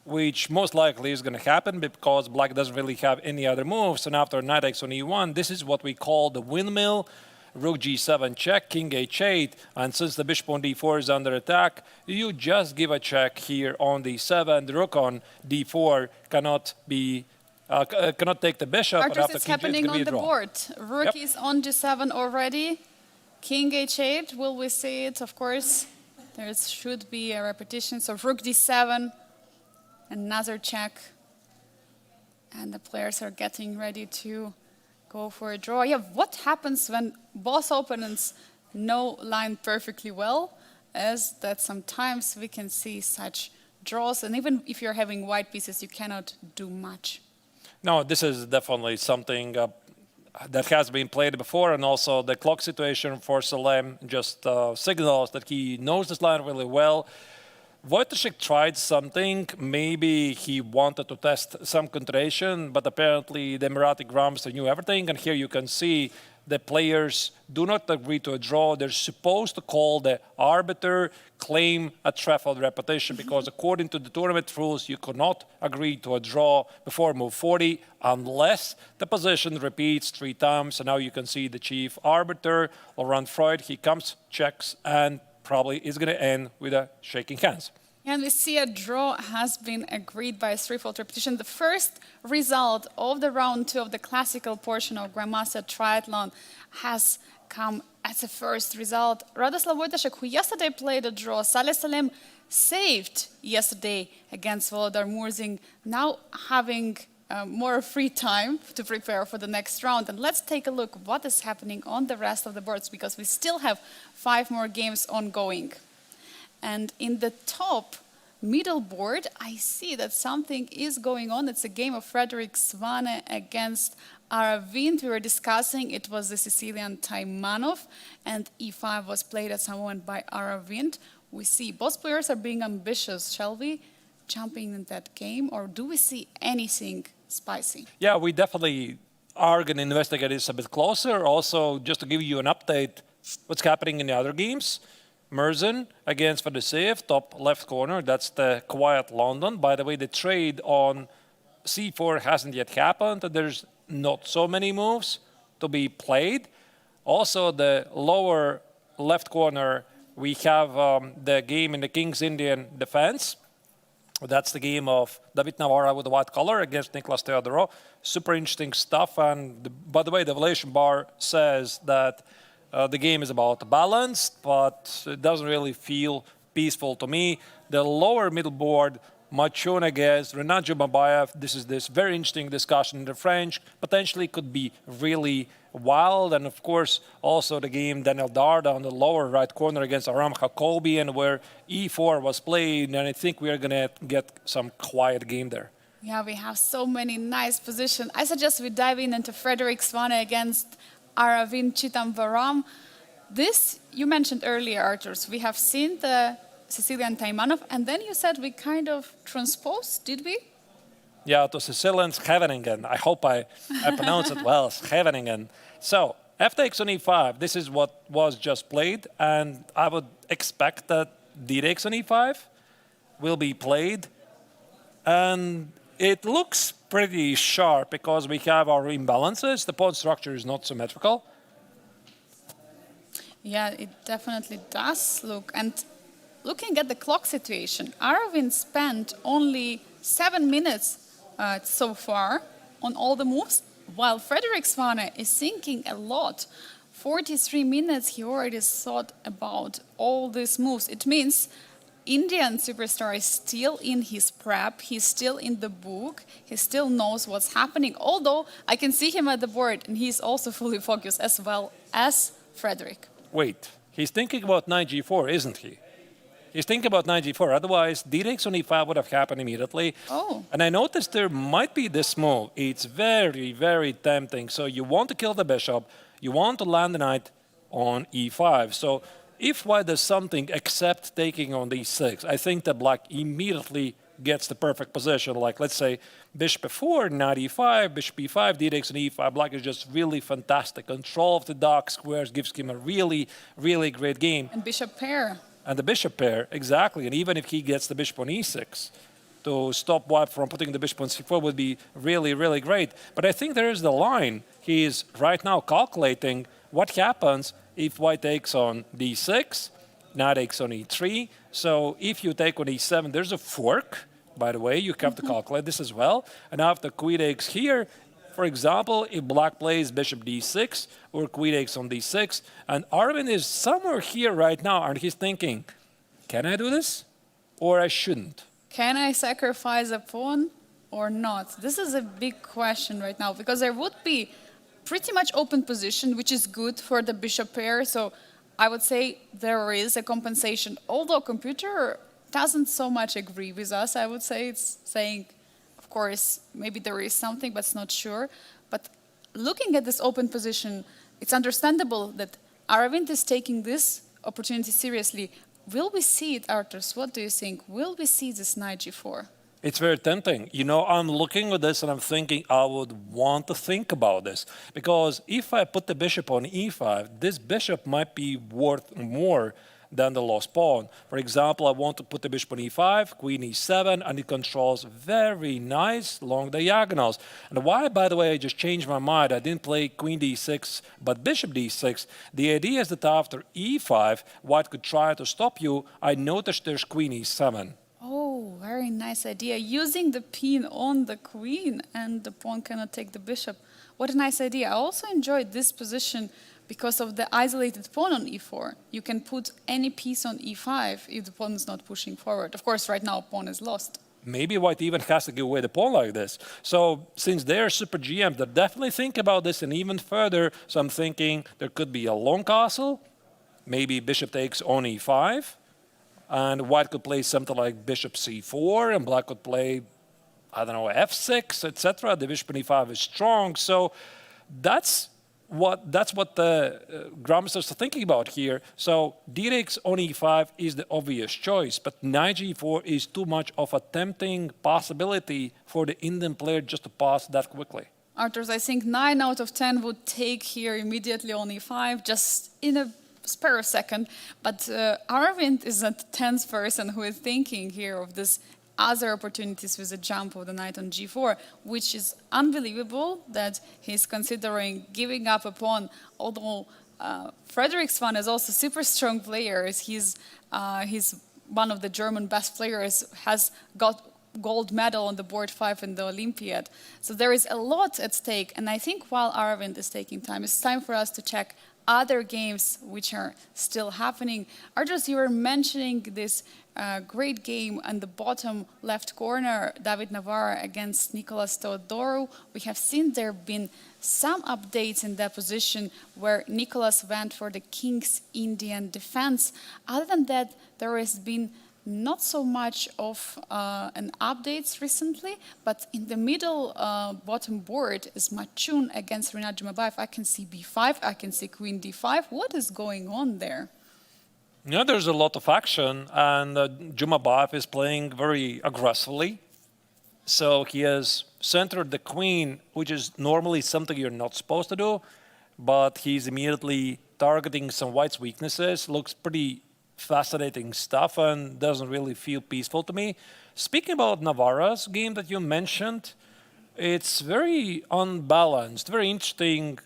which most likely is going to happen because black doesn't really have any other moves. And after knight takes on e1, this is what we call the windmill. Rook g7 check, king h8, and since the bishop on d4 is under attack, you just give a check here on d7. The rook on d4 cannot take the bishop. Arturs, it's happening on the board. Rook is on g7 already. King h8, will we see it? Of course, there should be a repetition. So rook d7, another check. And the players are getting ready to go for a draw. Yeah, what happens when both opponents know line perfectly well is that sometimes we can see such draws, and even if you're having white pieces, you cannot do much. No, this is definitely something that has been played before, and also the clock situation for Salem just signals that he knows this line really well. Wojciech tried something. Maybe he wanted to test some continuation, but apparently the Emirati Grandmaster knew everything. And here you can see the players do not agree to a draw. They're supposed to call the arbiter, claim a trefoil repetition, because according to the tournament rules, you could not agree to a draw before move 40 unless the position repeats 3 times. So now you can see the chief arbiter, Laurent Freud. He comes, checks, and probably is going to end with a shaking hands. And we see a draw has been agreed by a threefold repetition. The first result of the round 2 of the classical portion of Grandmaster Triathlon has come as a first result. Radoslav Wojciech, who yesterday played a draw, Saleh Salem saved yesterday against Volodar Murzin, now having more free time to prepare for the next round. And let's take a look what is happening on the rest of the boards, because we still have 5 more games ongoing. And in the top middle board, I see that something is going on. It's a game of Frederick Svane against Aravind. We were discussing, it was the Sicilian Taimanov, and e5 was played at some moment by Aravind. We see both players are being ambitious. Shall we jump in that game, or do we see anything spicy? Yeah, we definitely are going to investigate this a bit closer. Also, just to give you an update, what's happening in the other games. Murzin against Fedoshev, top left corner. That's the quiet London. By the way, the trade on c4 hasn't yet happened. There's not so many moves to be played. Also, the lower left corner, we have the game in the King's Indian defense. That's the game of David Navarra with the white collar against Niklas Theodorov. Super interesting stuff. And by the way, the evaluation bar says that the game is about balance, but it doesn't really feel peaceful to me. The lower middle board, Machon against Renat Jumabayev. This is this very interesting discussion in the French. Potentially could be really wild. And of course, also the game Daniel Darda on the lower right corner against Aram Hakobian, where e4 was played. And I think we are going to get some quiet game there. Yeah, we have so many nice positions. I suggest we dive into Frederick Svane against Aravind Chidambaram. This you mentioned earlier, Arturs. We have seen the Sicilian Taimanov, and then you said we kind of transposed, did we? Yeah, to Sicilian Scheveningen. I hope I pronounce it well, Scheveningen. So, f takes on e5. This is what was just played, and I would expect that d takes on e5 will be played. And it looks pretty sharp because we have our imbalances. The pawn structure is not symmetrical. Yeah, it definitely does look. And looking at the clock situation, Aravind spent only 7 minutes so far on all the moves, while Frederick Svane is thinking a lot. 43 minutes he already thought about all these moves. It means Indian superstar is still in his prep, he's still in the book, he still knows what's happening, although I can see him at the board and he's also fully focused as well as Frederick. Wait, He's thinking about knight g4, isn't he? He's thinking about knight g4. Otherwise, d takes on e5 would have happened immediately. Oh. And I noticed there might be this move. It's very, very tempting. So you want to kill the bishop. You want to land the knight on e5. So if white does something except taking on d6, I think that black immediately gets the perfect position. Like, let's say, bishop f4, knight e5, bishop e5, d takes on e5. Black is just really fantastic. Control of the dark squares gives him a really, really great game. And bishop pair. And the bishop pair, exactly. And even if he gets the bishop on e6, to stop white from putting the bishop on c4 would be really, really great. But I think there is the line. He is right now calculating what happens if white takes on d6, knight takes on e3. So if you take on e7, there's a fork. By the way, you have to calculate this as well. And after queen takes here, for example, if black plays bishop d6 or queen takes on d6, and Arvin is somewhere here right now, and he's thinking, can I do this or I shouldn't? Can I sacrifice a pawn or not? This is a big question right now because there would be pretty much open position, which is good for the bishop pair. So I would say there is a compensation, although computer doesn't so much agree with us. I would say it's saying, of course, maybe there is something, but it's not sure. But looking at this open position, it's understandable that Aravind is taking this opportunity seriously. Will we see it, Arturs? What do you think? Will we see this knight g4? It's very tempting. You know, I'm looking at this and I'm thinking I would want to think about this. Because if I put the bishop on e5, this bishop might be worth more than the lost pawn. For example, I want to put the bishop on e5, queen e7, and it controls very nice long diagonals. And why, by the way, I just changed my mind. I didn't play queen d6, but bishop d6. The idea is that after e5, white could try to stop you. I noticed there's queen e7. Oh, very nice idea. Using the pin on the queen and the pawn cannot take the bishop. What a nice idea. I also enjoyed this position because of the isolated pawn on e4. You can put any piece on e5 if the pawn is not pushing forward. Of course, right now, pawn is lost. Maybe white even has to give away the pawn like this. So since they're super GMs, they definitely think about this and even further. So I'm thinking there could be a long castle. Maybe bishop takes on e5. And white could play something like bishop c4, and black could play, I don't know, f6, etc. The bishop on e5 is strong. So that's what the grandmasters are thinking about here. So d takes on e5 is the obvious choice, but knight g4 is too much of a tempting possibility for the Indian player just to pass that quickly. Arturs, I think 9 out of 10 would take here immediately on e5, just in a spare of second. But Aravind is a tense person who is thinking here of this other opportunities with the jump of the knight on g4, which is unbelievable that he's considering giving up a pawn, although Frederick Svan is also a super strong player. He's one of the German best players, has got gold medal on the board 5 in the Olympiad. So there is a lot at stake, and I think while Aravind is taking time, it's time for us to check other games which are still happening. Arturs, you were mentioning this great game on the bottom left corner, David Navarre against Nicolas Teodorou. We have seen there have been some updates in that position where Nicolas went for the King's Indian defense. Other than that, there has been not so much of an updates recently, but in the middle bottom board is Machun against Rinat Jumabayev. I can see b5, I can see queen d5. What is going on there? Yeah, there's a lot of action, and Jumabayev is playing very aggressively. So he has centered the queen, which is normally something you're not supposed to do, but he's immediately targeting some white's weaknesses. Looks pretty fascinating stuff and doesn't really feel peaceful to me. Speaking about Navarra's game that you mentioned, it's very unbalanced, very interesting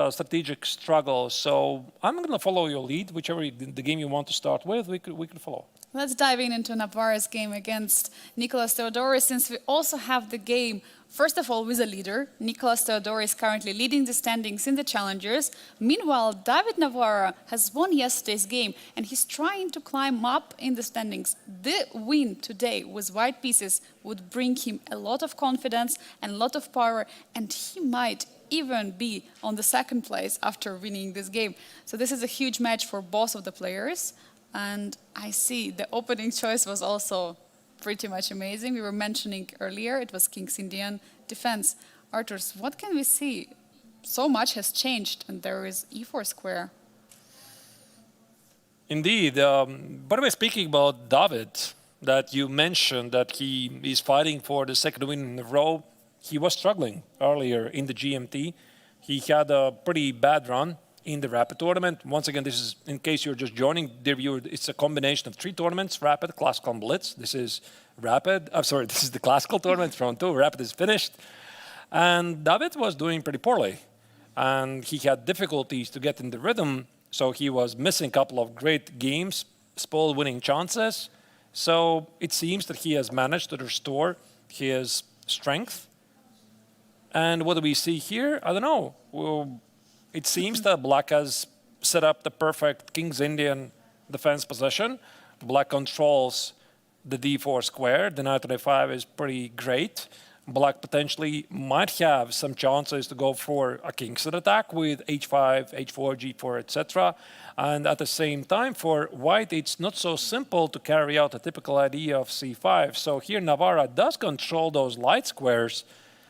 strategic struggle. So I'm going to follow your lead, whichever the game you want to start with, we could follow. Let's dive into Navarra's game against Nicolas Theodoris, since we also have the game, first of all, with a leader. Nicolas Theodoris is currently leading the standings in the challengers. Meanwhile, David Navarra has won yesterday's game, and he's trying to climb up in the standings. The win today with white pieces would bring him a lot of confidence and a lot of power, and he might even be on the second place after winning this game. So this is a huge match for both of the players. And I see the opening choice was also pretty much amazing. We were mentioning earlier, it was King's Indian defense. Arturs, what can we see? So much has changed, and there is e4 square. Indeed. By the way, speaking about David, that you mentioned that he is fighting for the second win in a row, he was struggling earlier in the GMT. He had a pretty bad run in the Rapid tournament. Once again, this is, in case you're just joining, it's a combination of 3 tournaments, Rapid, Classical, and Blitz. This is Rapid, this is the Classical tournament, round 2, Rapid is finished. And David was doing pretty poorly. And he had difficulties to get in the rhythm, so he was missing a couple of great games, spoil winning chances. So it seems that he has managed to restore his strength. And what do we see here? I don't know. Well, it seems that Black has set up the perfect King's Indian defense position. Black controls the d4 square. The knight on a5 is pretty great. Black potentially might have some chances to go for a Kingston attack with h5, h4, g4, etc. And at the same time, for White, it's not so simple to carry out a typical idea of c5. So here Navarra does control those light squares,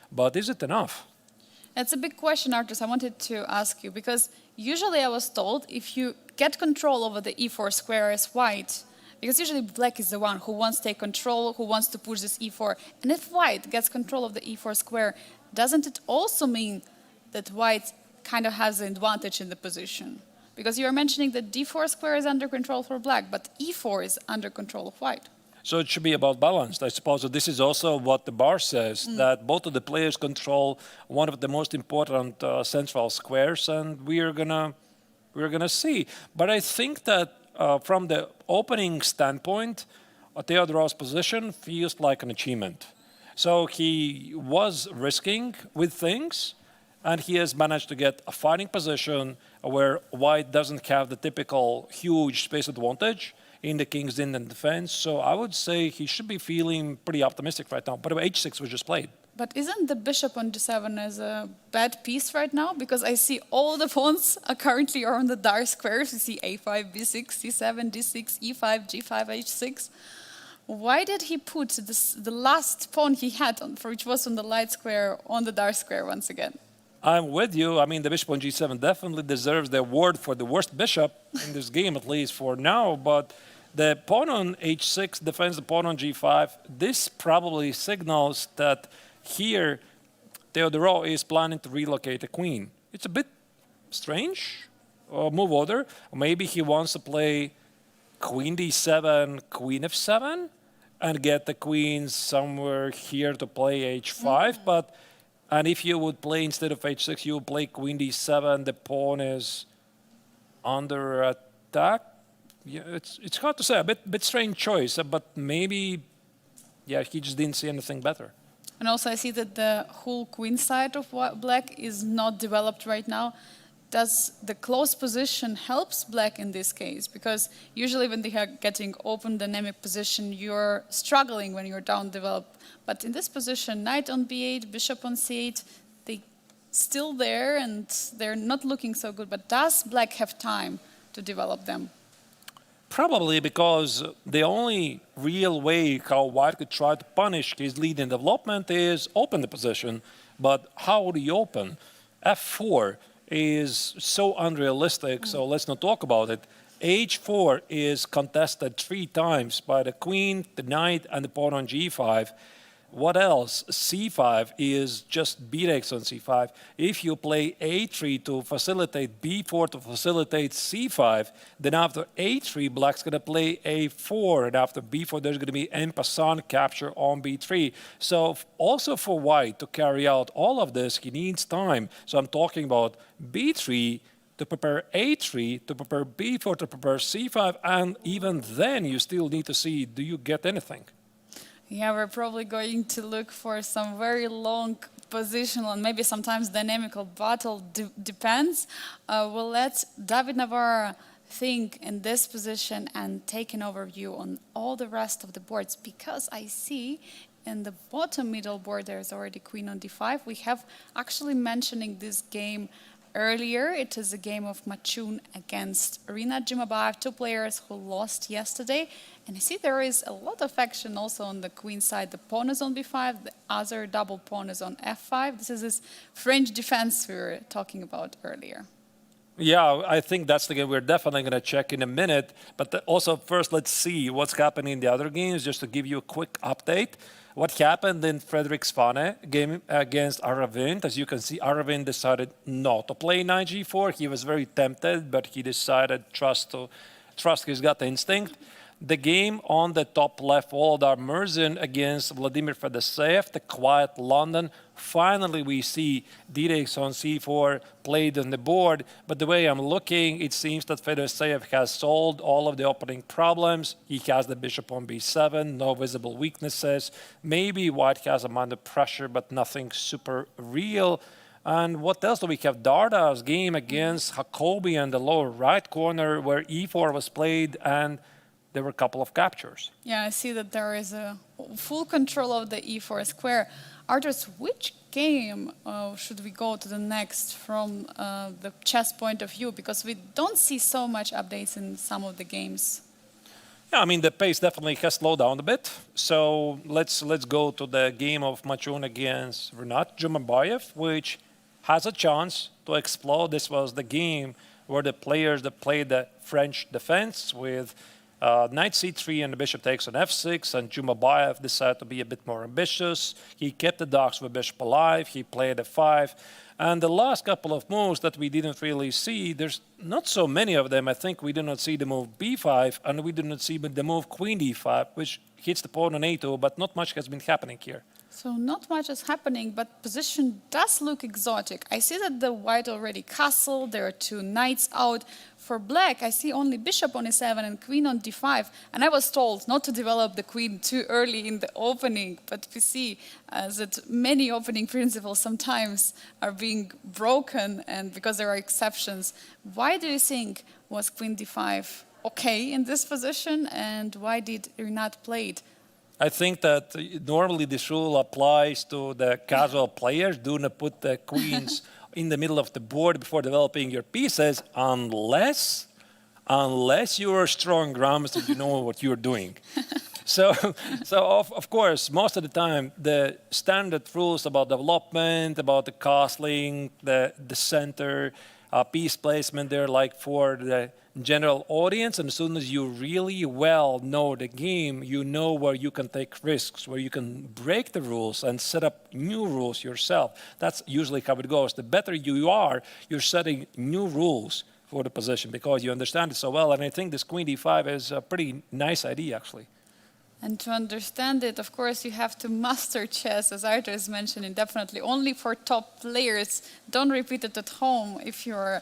but is it enough? It's a big question, Arturs. I wanted to ask you, because usually I was told if you get control over the e4 square as white, because usually black is the one who wants to take control, who wants to push this e4. And if white gets control of the e4 square, doesn't it also mean that white kind of has an advantage in the position? Because you are mentioning that d4 square is under control for black, but e4 is under control of white. So it should be about balanced. I suppose that this is also what the bar says, that both of the players control one of the most important central squares, and we're gonna see. But I think that from the opening standpoint, Theodoros' position feels like an achievement. So he was risking with things, and he has managed to get a fighting position where White doesn't have the typical huge space advantage in the King's Indian defense. So I would say he should be feeling pretty optimistic right now. By the way, h6 was just played. But isn't the bishop on d7 as a bad piece right now? Because I see all the pawns are currently on the dark squares. You see a5, b6, c7, d6, e5, g5, h6. Why did he put the last pawn he had, which was on the light square, on the dark square once again? I'm with you. I mean, the bishop on g7 definitely deserves the award for the worst bishop in this game, at least for now. But the pawn on h6 defends the pawn on g5. This probably signals that here Theodoros is planning to relocate a queen. It's a bit strange. Move order. Maybe he wants to play queen d7, queen f7, and get the queen somewhere here to play h5. And if you would play instead of h6, you would play queen d7. The pawn is under attack. Yeah, it's hard to say. A bit strange choice, but maybe, yeah, he just didn't see anything better. And also, I see that the whole queen side of black is not developed right now. Does the close position helps black in this case? Because usually when they are getting open dynamic position, you're struggling when you're down developed. But in this position, knight on b8, bishop on c8, they still there and they're not looking so good. But does black have time to develop them? Probably because the only real way how White could try to punish his lead in development is open the position. But how would he open? f4 is so unrealistic, so let's not talk about it. h4 is contested 3 times by the queen, the knight, and the pawn on g5. What else? c5 is just b-takes on c5. If you play a3 to facilitate b4 to facilitate c5, then after a3, black's going to play a4, and after b4, there's going to be en passant capture on b3. So also for White to carry out all of this, he needs time. So I'm talking about b3 to prepare a3, to prepare b4, to prepare c5, and even then you still need to see, do you get anything? Yeah, we're probably going to look for some very long positional and maybe sometimes dynamical battle. Depends. We'll let David Navarre think in this position and take an overview on all the rest of the boards, because I see in the bottom middle board there's already queen on d5. We have actually mentioning this game earlier. It is a game of Machun against Rinat Jumabayev, two players who lost yesterday. And I see there is a lot of action also on the queen side. The pawn is on b5, the other double pawn is on f5. This is this French defense we were talking about earlier. Yeah, I think that's the game we're definitely going to check in a minute. But also first, let's see what's happening in the other games, just to give you a quick update. What happened in Frederick Svane game against Aravind? As you can see, Aravind decided not to play knight g4. He was very tempted, but he decided trust his gut instinct. The game on the top left, Volodar Murzin against Vladimir Fedoseev, the quiet London. Finally, we see Neiksans c4 played on the board. But the way I'm looking, it seems that Fedoseev has solved all of the opening problems. He has the bishop on b7, no visible weaknesses. Maybe White has him under pressure, but nothing super real. And what else do we have? Darda's game against Jacobi in the lower right corner, where e4 was played, and there were a couple of captures. Yeah, I see that there is a full control of the e4 square. Arturs, which game should we go to the next from the chess point of view? Because we don't see so much updates in some of the games. Yeah, I mean, the pace definitely has slowed down a bit. So let's go to the game of Machun against Rinat Jumabayev, which has a chance to explode. This was the game where the players that played the French defense with knight c3 and the bishop takes on f6, and Jumabayev decided to be a bit more ambitious. He kept the dogs with bishop alive. He played f5. And the last couple of moves that we didn't really see, there's not so many of them. I think we did not see the move b5, and we did not see the move queen d5, which hits the pawn on a2, but not much has been happening here. So not much is happening, but position does look exotic. I see that the white already castled, there are two knights out. For black, I see only bishop on e7 and queen on d5. And I was told not to develop the queen too early in the opening, but we see that many opening principles sometimes are being broken, and because there are exceptions. Why do you think was queen d5 okay in this position, and why did Rinat play it? I think that normally this rule applies to the casual players. Do not put the queens in the middle of the board before developing your pieces, unless you're a strong grandmaster, you know what you're doing. So of course, most of the time, the standard rules about development, about the castling, the center, piece placement, they're like for the general audience. And as soon as you really well know the game, you know where you can take risks, where you can break the rules and set up new rules yourself. That's usually how it goes. The better you are, you're setting new rules for the position because you understand it so well. And I think this queen d5 is a pretty nice idea, actually. And to understand it, of course, you have to master chess, as Arturs mentioned, definitely only for top players. Don't repeat it at home if you're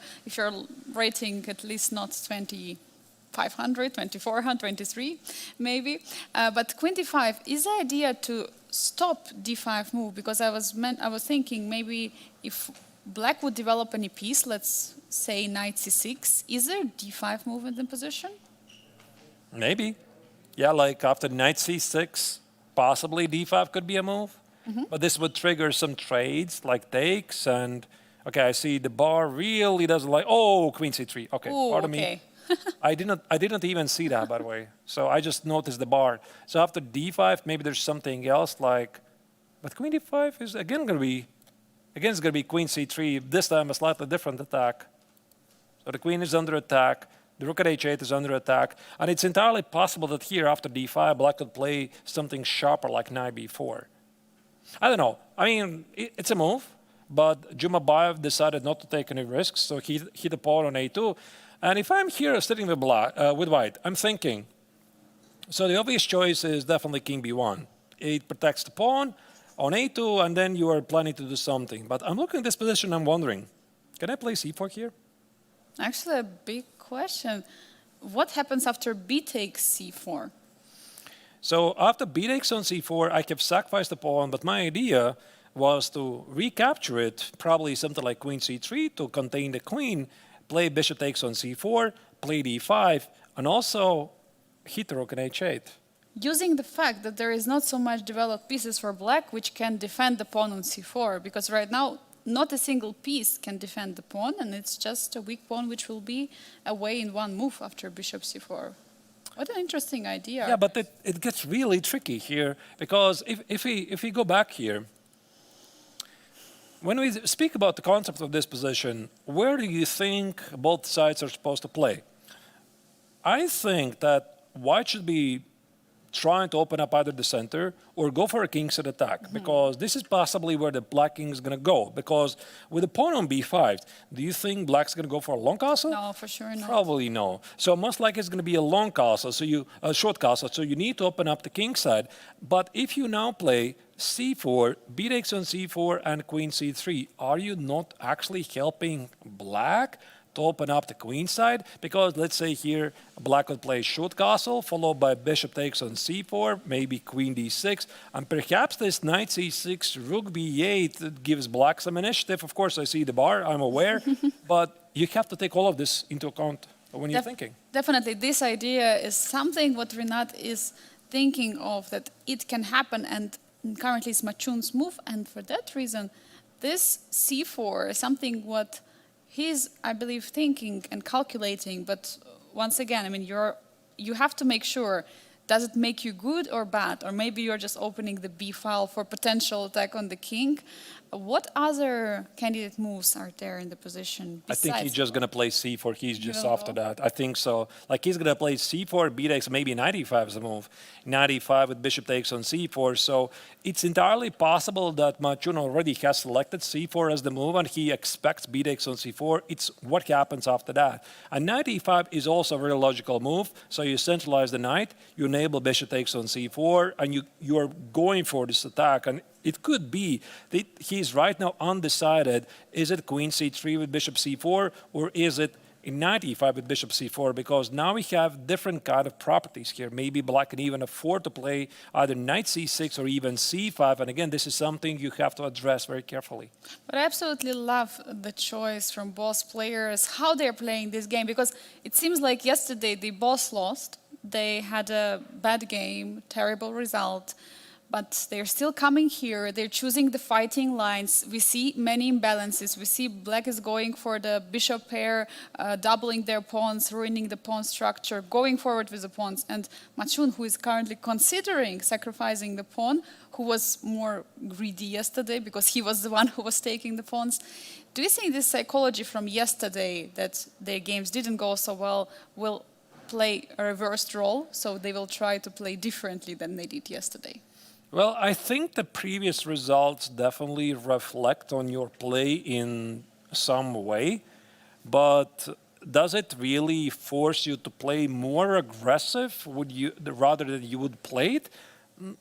rating at least not 2500, 2400, 23, maybe. But queen d5 is the idea to stop d5 move, because I was thinking maybe if black would develop any piece, let's say knight c6, is there d5 move in the position? Maybe. Yeah, like after knight c6, possibly d5 could be a move. Mm-hmm. But this would trigger some trades like takes and, okay, I see the bar really doesn't like, oh, queen c3. Okay, ooh, pardon okay. me. I didn't even see that, by the way. So I just noticed the bar. So after d5, maybe there's something else like, but queen d5 is again going to be queen c3, this time a slightly different attack. So the queen is under attack. The rook at h8 is under attack. And it's entirely possible that here, after d5, black could play something sharper like knight b4. I don't know. I mean, it's a move. But Jumabayev decided not to take any risks, so he hit a pawn on a2. And if I'm here sitting with white, I'm thinking, so the obvious choice is definitely king b1. It protects the pawn on a2, and then you are planning to do something. But I'm looking at this position, I'm wondering, can I play c4 here? Actually, a big question. What happens after b takes c4? So after b takes on c4, I can sacrifice the pawn, but my idea was to recapture it, probably something like queen c3 to contain the queen, play bishop takes on c4, play d5, and also hit the rook on h8. Using the fact that there is not so much developed pieces for black which can defend the pawn on c4, because right now not a single piece can defend the pawn, and it's just a weak pawn which will be away in one move after bishop c4. What an interesting idea. Yeah, but it gets really tricky here, because if we go back here, when we speak about the concept of this position, where do you think both sides are supposed to play? I think that white should be trying to open up either the center or go for a kingside attack, because this is possibly where the black king is going to go. Because with the pawn on b5, do you think black's going to go for a long castle? No, for sure not. Probably no. So most likely it's going to be a long castle, so a short castle. So you need to open up the king side. But if you now play c4, b takes on c4, and queen c3, are you not actually helping black to open up the queen side? Because let's say here black would play short castle followed by bishop takes on c4, maybe queen d6, and perhaps this knight c6, rook b8 gives black some initiative. Of course I see the bar, I'm aware, but you have to take all of this into account when you're thinking. Definitely, this idea is something what Renat is thinking of, that it can happen, and currently it's Maciun's move, and for that reason this c4 is something what he's, I believe, thinking and calculating. But once again, I mean, you have to make sure, does it make you good or bad? Or maybe you're just opening the B file for potential attack on the king. What other candidate moves are there in the position I think he's just going to play c4. He's just don't after know? that. I think so. Like he's going to play c4, b takes, maybe knight e5 is a move. Knight e5 with bishop takes on c4. So it's entirely possible that Maciun already has selected c4 as the move and he expects b takes on c4. It's what happens after that. And knight e5 is also a very logical move. So you centralize the knight, you enable bishop takes on c4, and you are going for this attack. And it could be that he's right now undecided. Is it queen c3 with bishop c4, or is it knight e5 with bishop c4? Because now we have different kind of properties here. Maybe black can even afford to play either knight c6 or even c5. And again, this is something you have to address very carefully. But I absolutely love the choice from both players, how they're playing this game, because it seems like yesterday they both lost. They had a bad game, terrible result. But they're still coming here. They're choosing the fighting lines. We see many imbalances. We see black is going for the bishop pair, doubling their pawns, ruining the pawn structure, going forward with the pawns. And Maciun, who is currently considering sacrificing the pawn, who was more greedy yesterday because he was the one who was taking the pawns. Do you think this psychology from yesterday, that their games didn't go so well, will play a reversed role? So they will try to play differently than they did yesterday? Well, I think the previous results definitely reflect on your play in some way, but does it really force you to play more aggressive rather than you would play it?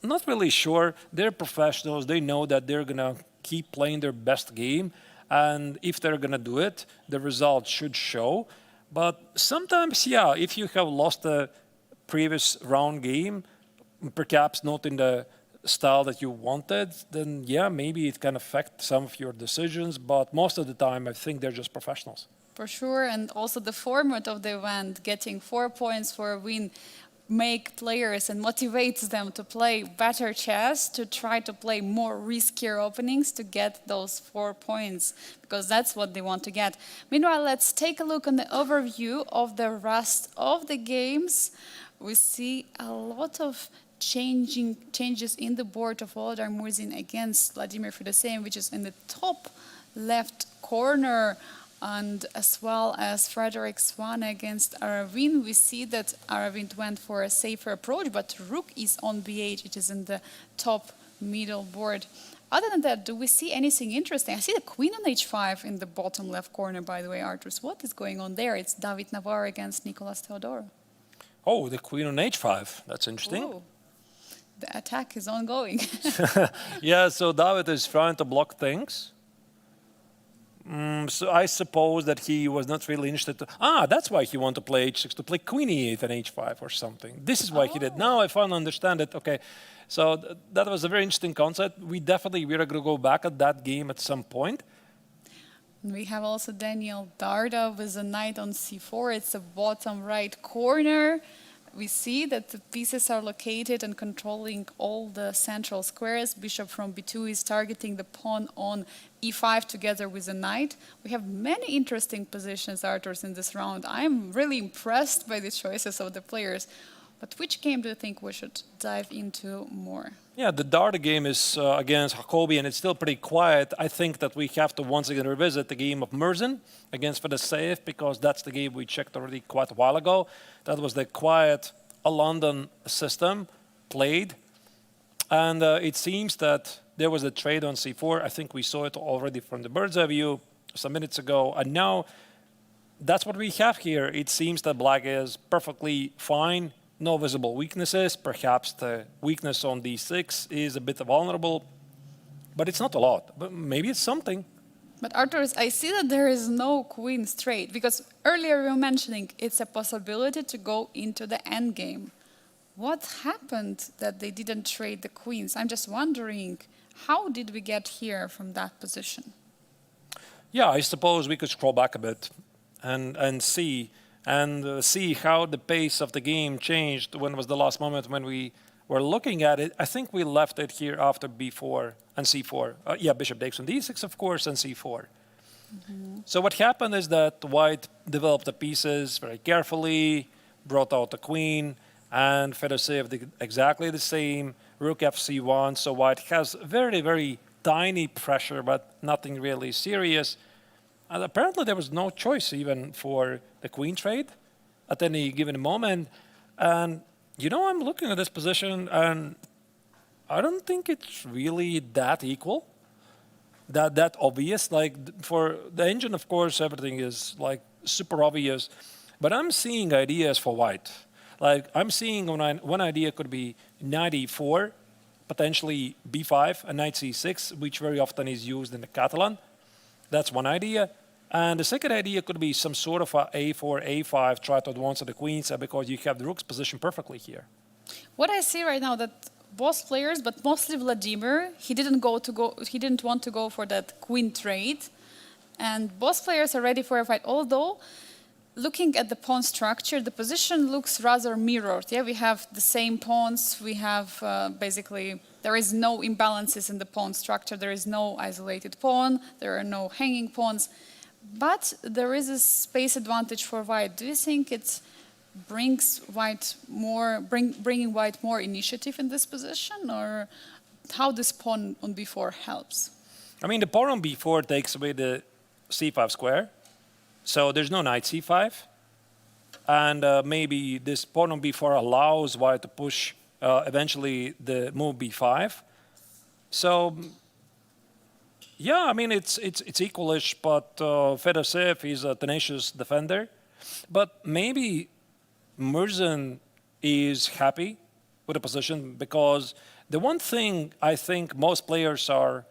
Not really sure. They're professionals. They know that they're going to keep playing their best game, and if they're going to do it, the results should show. But sometimes, yeah, if you have lost a previous round game, perhaps not in the style that you wanted, then yeah, maybe it can affect some of your decisions, but most of the time I think they're just professionals. For sure, and also the format of the event, getting 4 points for a win, make players and motivates them to play better chess, to try to play more riskier openings to get those 4 points, because that's what they want to get. Meanwhile, let's take a look on the overview of the rest of the games. We see a lot of changes in the board of Volodar Murzin against Vladimir Fedosеев, which is in the top left corner, and as well as Frederick Swan against Aravind. We see that Aravind went for a safer approach, but Rook is on b8, it is in the top middle board. Other than that, do we see anything interesting? I see the queen on h5 in the bottom left corner, by the way, Arturs. What is going on there? It's David Navarre against Nicolas Theodorou. Oh, the queen on h5. That's interesting. Ooh. The attack is ongoing. Yeah, so David is trying to block things. So I suppose that he was not really interested. That's why he wanted to play h6, to play queen e8 and h5 or something. This is why he did. Now I finally understand it. Okay, so that was a very interesting concept. We are going to go back at that game at some point. We have also Daniel Darda with a knight on c4. It's the bottom right corner. We see that the pieces are located and controlling all the central squares. Bishop from b2 is targeting the pawn on e5 together with the knight. We have many interesting positions, Arturs, in this round. I'm really impressed by the choices of the players. But which game do you think we should dive into more? Yeah, the Darda game is against Jacobi, and it's still pretty quiet. I think that we have to once again revisit the game of Merzen against Fedoseev, because that's the game we checked already quite a while ago. That was the quiet London system played. And it seems that there was a trade on c4. I think we saw it already from the bird's eye view some minutes ago. And now that's what we have here. It seems that black is perfectly fine. No visible weaknesses. Perhaps the weakness on d6 is a bit vulnerable, but it's not a lot. But maybe it's something. But Arturs, I see that there is no queen straight, because earlier we were mentioning it's a possibility to go into the endgame. What happened that they didn't trade the queens? I'm just wondering, how did we get here from that position? Yeah, I suppose we could scroll back a bit and see how the pace of the game changed. When was the last moment when we were looking at it? I think we left it here after b4 and c4. Yeah, bishop takes on d6, of course, and c4. So what happened is that white developed the pieces very carefully, brought out the queen, and Fedoseev did exactly the same. Rook fc1, so white has very, very tiny pressure, but nothing really serious. And apparently there was no choice even for the queen trade at any given moment. And, I'm looking at this position, and I don't think it's really that equal, that obvious. Like, for the engine, of course, everything is, like, super obvious. But I'm seeing ideas for white. Like, I'm seeing one idea could be knight e4, potentially b5, and knight c6, which very often is used in the Catalan. That's one idea. And the second idea could be some sort of a a4, a5, try to advance to the queen side, because you have the rook's position perfectly here. What I see right now, that both players, but mostly Vladimir, he didn't want to go for that queen trade, and both players are ready for a fight. Although, looking at the pawn structure, the position looks rather mirrored. Yeah, we have the same pawns. We have basically, there is no imbalances in the pawn structure. There is no isolated pawn. There are no hanging pawns. But there is a space advantage for white. Do you think it brings white more, bringing white more initiative in this position, or how this pawn on b4 helps? I mean, the pawn on b4 takes away the c5 square, so there's no knight c5, and maybe this pawn on b4 allows white to push eventually the move b5. So. Yeah, I mean, it's equalish, but Fedoseev is a tenacious defender. But maybe Merzen is happy with the position, because the one thing I think most players are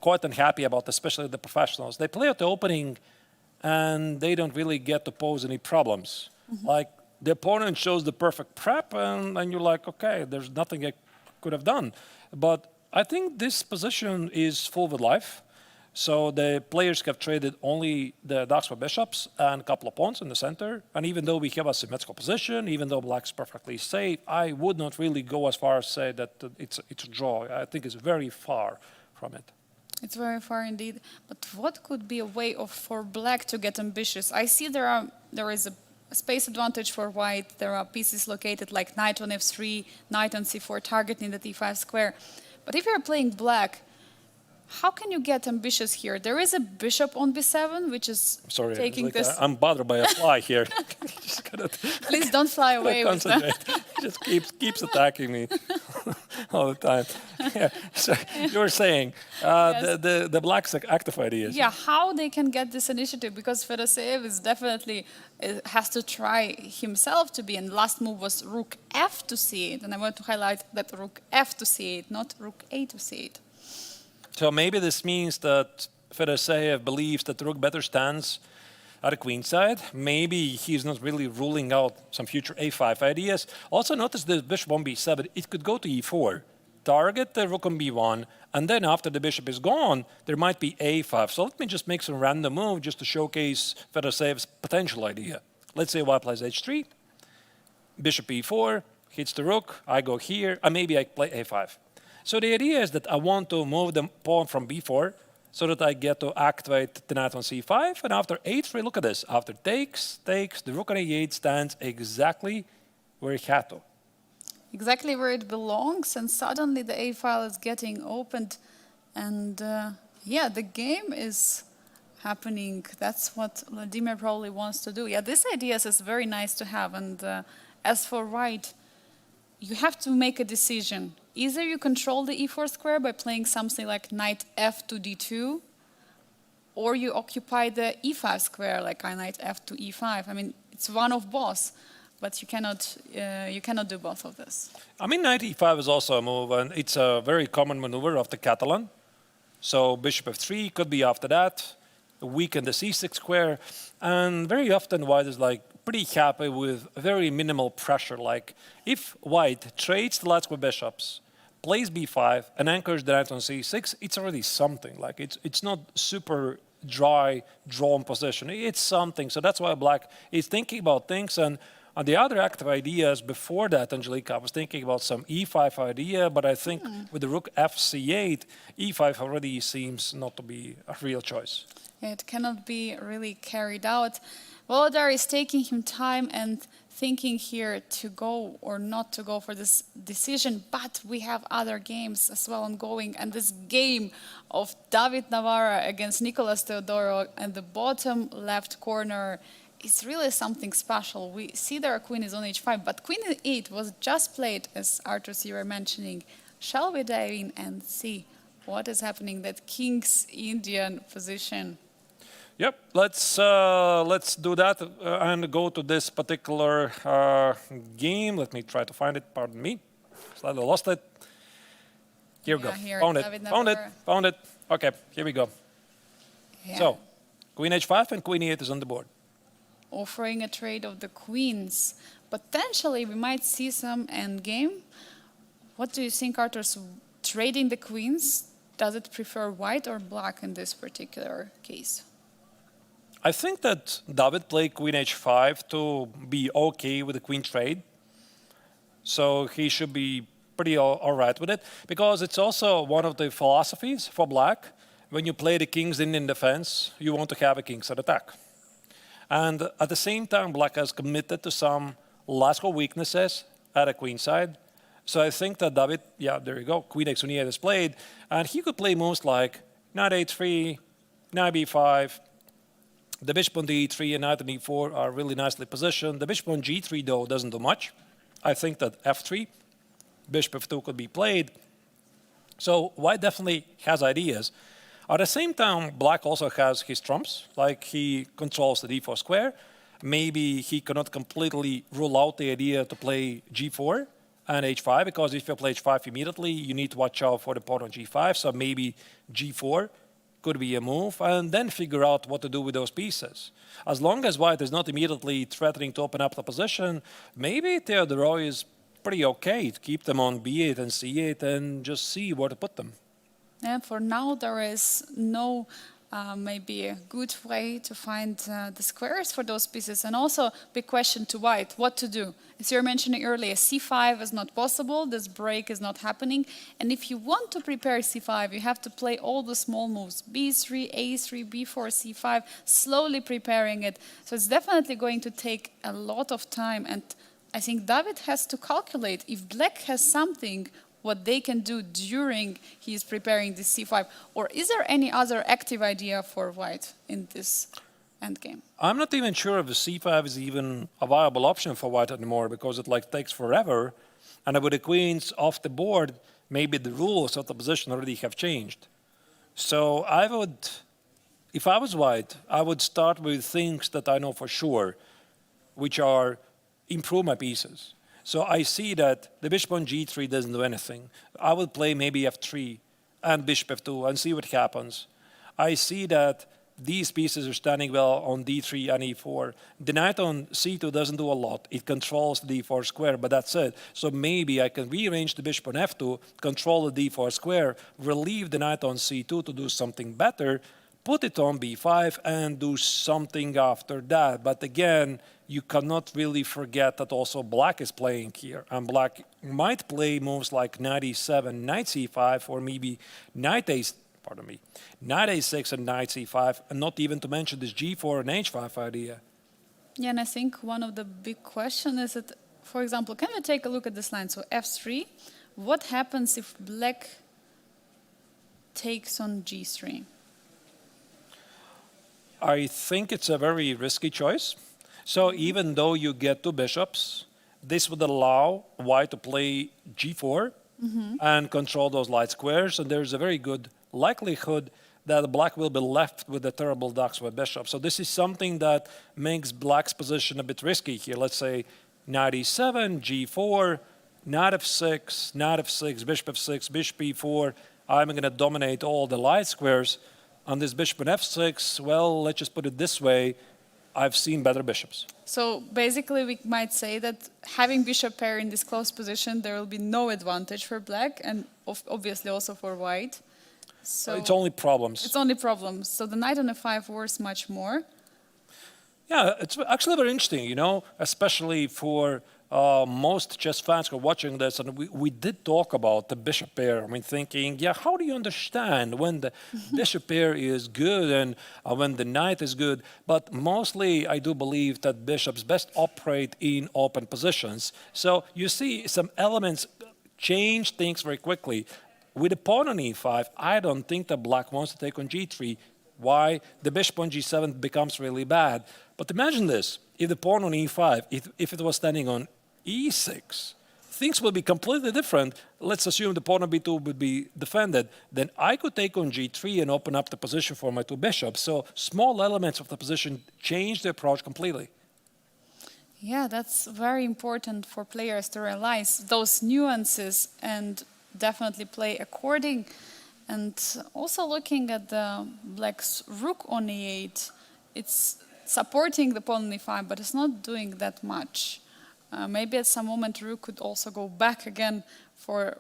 quite unhappy about, especially the professionals, they play at the opening and they don't really get to pose any problems. Like, the opponent shows the perfect prep, and you're like, okay, there's nothing I could have done. But I think this position is full with life. So the players have traded only the darks for bishops and a couple of pawns in the center. And even though we have a symmetrical position, even though black's perfectly safe, I would not really go as far as say that it's a draw. I think it's very far from it. It's very far indeed. But what could be a way for black to get ambitious? I see there is a space advantage for white. There are pieces located like knight on f3, knight on c4, targeting the d5 square. But if you're playing black, how can you get ambitious here? There is a bishop on b7, which is taking this. I'm bothered by a fly here. Please don't fly away with that. It just keeps attacking me all the time. Yeah. So you were saying Yes. the black's active ideas. Yeah, how they can get this initiative, because Fedoseev is definitely has to try himself to be. And last move was rook f to c8, and I want to highlight that rook f to c8, not rook a to c8. So maybe this means that Fedoseev believes that the rook better stands at the queen side. Maybe he's not really ruling out some future a5 ideas. Also notice the bishop on b7. It could go to e4, target the rook on b1, and then after the bishop is gone, there might be a5. So let me just make some random move just to showcase Fedoseev's potential idea. Let's say white plays h3, bishop e4, hits the rook, I go here, and maybe I play a5. So the idea is that I want to move the pawn from b4 so that I get to activate the knight on c5, and after a3, look at this, after takes, the rook on e8 stands exactly where it had to. Exactly where it belongs, and suddenly the A file is getting opened, and yeah, the game is happening. That's what Vladimir probably wants to do. Yeah, this idea is very nice to have, and as for white, you have to make a decision. Either you control the e4 square by playing something like knight f to d2, or you occupy the e5 square like knight f to e5. I mean, it's one of both. But you cannot do both of this. I mean, knight e5 is also a move, and it's a very common maneuver of the Catalan. So bishop f3 could be after that, weaken the c6 square, and very often white is like pretty happy with very minimal pressure. Like if white trades the light square bishops, plays b5, and anchors the knight on c6, it's already something. Like it's not super dry, drawn position. It's something. So that's why black is thinking about things. And on the other active ideas before that, Angelika, I was thinking about some e5 idea, but I think with the rook fc8, e5 already seems not to be a real choice. It cannot be really carried out. Volodar is taking him time and thinking here to go or not to go for this decision, but we have other games as well ongoing, and this game of David Navarra against Nicolas Teodoro and the bottom left corner, it's really something special. We see that our queen is on h5, but queen e8 was just played, as Arturs, you were mentioning. Shall we dive in and see what is happening, that king's Indian position? Yep, let's do that and go to this particular game. Let me try to find it, pardon me. Slightly lost it. Here we go, found it. Okay, here we go. Yeah. So, queen h5 and queen e8 is on the board. Offering a trade of the queens. Potentially, we might see some endgame. What do you think, Arturs? Trading the queens, does it prefer white or black in this particular case? I think that David played queen h5 to be okay with the queen trade. So he should be pretty all right with it, because it's also one of the philosophies for black. When you play the king's Indian defense, you want to have a king's attack. And at the same time, black has committed to some logical weaknesses at the queen side. So I think that David, yeah, there you go, queen x on e8 is played, and he could play moves like knight a3, knight b5, the bishop on d3 and knight on e4 are really nicely positioned. The bishop on g3, though, doesn't do much. I think that f3, bishop f2 could be played. So white definitely has ideas. At the same time, black also has his trumps, like he controls the d4 square. Maybe he cannot completely rule out the idea to play g4 and h5, because if you play h5 immediately, you need to watch out for the pawn on g5, so maybe g4 could be a move, and then figure out what to do with those pieces. As long as white is not immediately threatening to open up the position, maybe Teodoro is pretty okay to keep them on b8 and c8 and just see where to put them. And for now, there is no maybe a good way to find the squares for those pieces. And also, big question to white, what to do? As you were mentioning earlier, c5 is not possible, this break is not happening. And if you want to prepare c5, you have to play all the small moves, b3, a3, b4, c5, slowly preparing it. So it's definitely going to take a lot of time. And I think David has to calculate if black has something what they can do during he is preparing the c5, or is there any other active idea for white in this endgame? I'm not even sure if the c5 is even a viable option for white anymore, because it like takes forever, and with the queens off the board, maybe the rules of the position already have changed. So I would, if I was white, I would start with things that I know for sure, which are improve my pieces. So I see that the bishop on g3 doesn't do anything. I would play maybe f3 and bishop f2 and see what happens. I see that these pieces are standing well on d3 and e4. The knight on c2 doesn't do a lot. It controls the d4 square, but that's it. So maybe I can rearrange the bishop on f2, control the d4 square, relieve the knight on c2 to do something better, put it on b5 and do something after that. But again, you cannot really forget that also black is playing here. And black might play moves like knight e7, knight c5, or maybe knight knight a6 and knight c5, and not even to mention this g4 and h5 idea. Yeah, and I think one of the big questions is that, for example, can we take a look at this line? So f3, what happens if black takes on g3? I think it's a very risky choice. So even though you get two bishops, this would allow white to play g4 and control those light squares, and there's a very good likelihood that black will be left with a terrible ducks with bishop. So this is something that makes black's position a bit risky here. Let's say knight e7, g4, knight f6, bishop f6, bishop e4. I'm going to dominate all the light squares. On this bishop on f6, well, let's just put it this way, I've seen better bishops. So basically we might say that having bishop pair in this close position, there will be no advantage for black and obviously also for white. So it's only problems. It's only problems. So the knight on f5 works much more. Yeah, it's actually very interesting, you know, especially for most chess fans who are watching this, and we did talk about the bishop pair. I mean, thinking, yeah, how do you understand when the bishop pair is good and when the knight is good? But mostly, I do believe that bishops best operate in open positions. So you see some elements change things very quickly. With the pawn on e5, I don't think that black wants to take on g3. Why? The bishop on g7 becomes really bad. But imagine this, if the pawn on e5, if it was standing on e6, things will be completely different. Let's assume the pawn on b2 would be defended. Then I could take on g3 and open up the position for my two bishops. So small elements of the position change the approach completely. Yeah, that's very important for players to realize those nuances and definitely play according. And also looking at the black's rook on e8, it's supporting the pawn on e5, but it's not doing that much. Maybe at some moment rook could also go back again for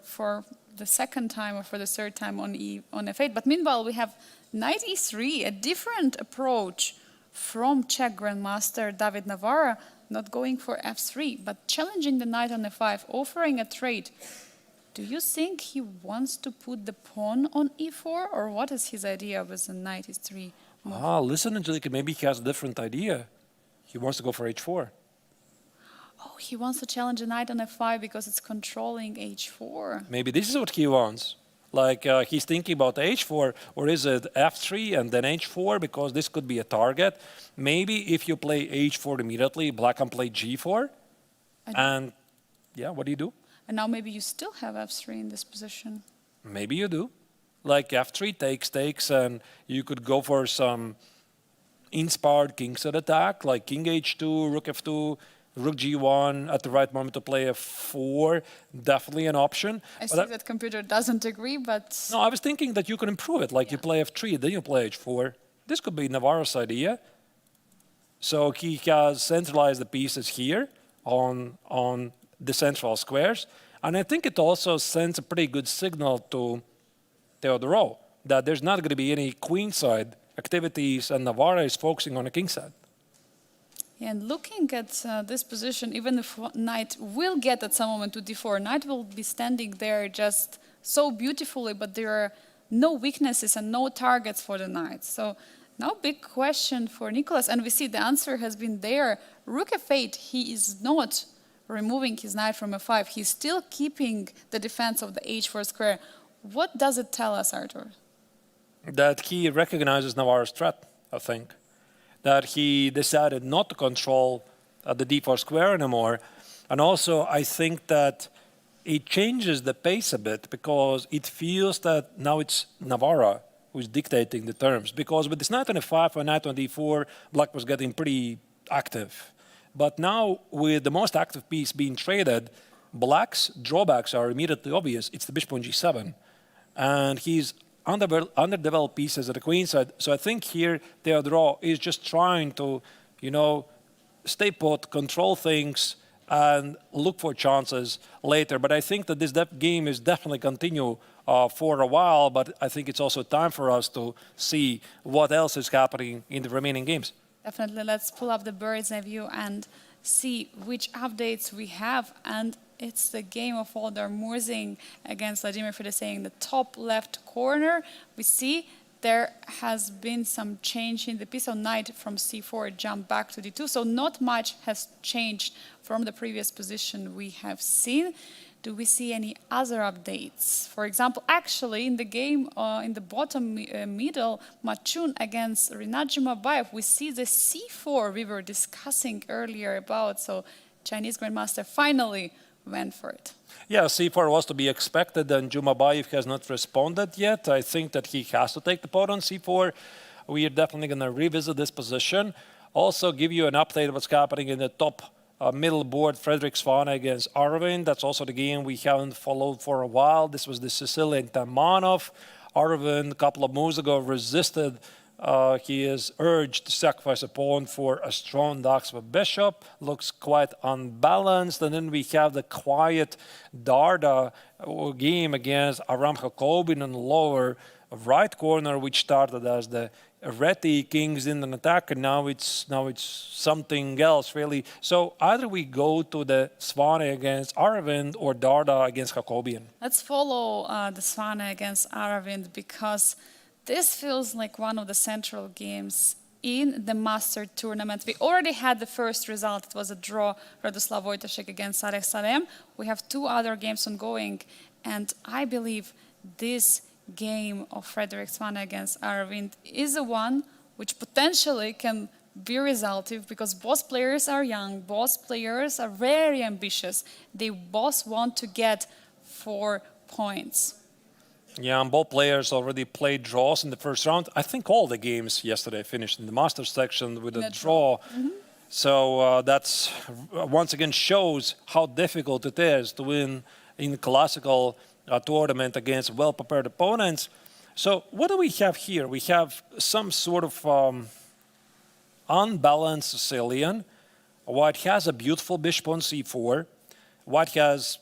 the second time or for the third time on f8. But meanwhile, we have knight e3, a different approach from Czech grandmaster David Navarra, not going for f3, but challenging the knight on f5, offering a trade. Do you think he wants to put the pawn on e4, or what is his idea with the knight e3 move? Listen, Angelica, maybe he has a different idea. He wants to go for h4. Oh, he wants to challenge the knight on f5 because it's controlling h4. Maybe this is what he wants. Like he's thinking about h4, or is it f3 and then h4, because this could be a target. Maybe if you play h4 immediately, black can play g4. And yeah, what do you do? And now maybe you still have f3 in this position. Maybe you do. Like f3 takes, and you could go for some inspired kingset attack, like king h2, rook f2, rook g1 at the right moment to play f4. Definitely an option. I see that computer doesn't agree, but... No, I was thinking that you can improve it. Like you play f3, then you play h4. This could be Navarro's idea. So he has centralized the pieces here on the central squares. And I think it also sends a pretty good signal to Teodoro that there's not going to be any queenside activities and Navarra is focusing on a kingside. And looking at this position, even if knight will get at some moment to d4, knight will be standing there just so beautifully, but there are no weaknesses and no targets for the knight. So now big question for Nicholas, and we see the answer has been there. Rook f8, he is not removing his knight from f5. He's still keeping the defense of the h4 square. What does it tell us, Artur? That he recognizes Navarro's threat, I think. That he decided not to control the d4 square anymore. And also, I think that it changes the pace a bit because it feels that now it's Navarra who's dictating the terms. Because with this knight on f5 and knight on d4, black was getting pretty active. But now, with the most active piece being traded, black's drawbacks are immediately obvious. It's the bishop on g7. And he's underdeveloped pieces at the queen side. So I think here their draw is just trying to, stay put, control things, and look for chances later. But I think that this game is definitely continue for a while, but I think it's also time for us to see what else is happening in the remaining games. Definitely, let's pull up the bird's eye view and see which updates we have. And it's the game of Oldar Murzing against Vladimir Fedosey in the top left corner. We see there has been some change in the piece. So knight from c4 jumped back to d2. So not much has changed from the previous position we have seen. Do we see any other updates? For example, actually in the game in the bottom middle, Machun against Rinat Jumabayev, we see the c4 we were discussing earlier about. So Chinese Grandmaster finally went for it. Yeah, c4 was to be expected, and Jumabayev has not responded yet. I think that he has to take the pawn on c4. We are definitely going to revisit this position. Also give you an update of what's happening in the top middle board, Frederick Svane against Arvind. That's also the game we haven't followed for a while. This was the Sicilian Tamanov. Arvind, a couple of moves ago, resisted. He is urged to sacrifice a pawn for a strong Daxva bishop. Looks quite unbalanced. And then we have the quiet Darda game against Aram Hakobin in the lower right corner, which started as the Reti kings in an attack, and now it's something else really. So either we go to the Svane against Aravind or Darda against Hakobian. Let's follow the Svane against Aravind, because this feels like one of the central games in the Master Tournament. We already had the first result. It was a draw, Radoslav Wojtaszek against Sarek Salem. We have two other games ongoing, and I believe this game of Frederick Svane against Aravind is the one which potentially can be resultive, because both players are young, both players are very ambitious. They both want to get 4 points. Yeah, and both players already played draws in the first round. I think all the games yesterday finished in the Masters section with a draw. Mm-hmm. So that's once again shows how difficult it is to win in classical tournament against well-prepared opponents. So what do we have here? We have some sort of unbalanced Sicilian. White has a beautiful bishop on c4. White has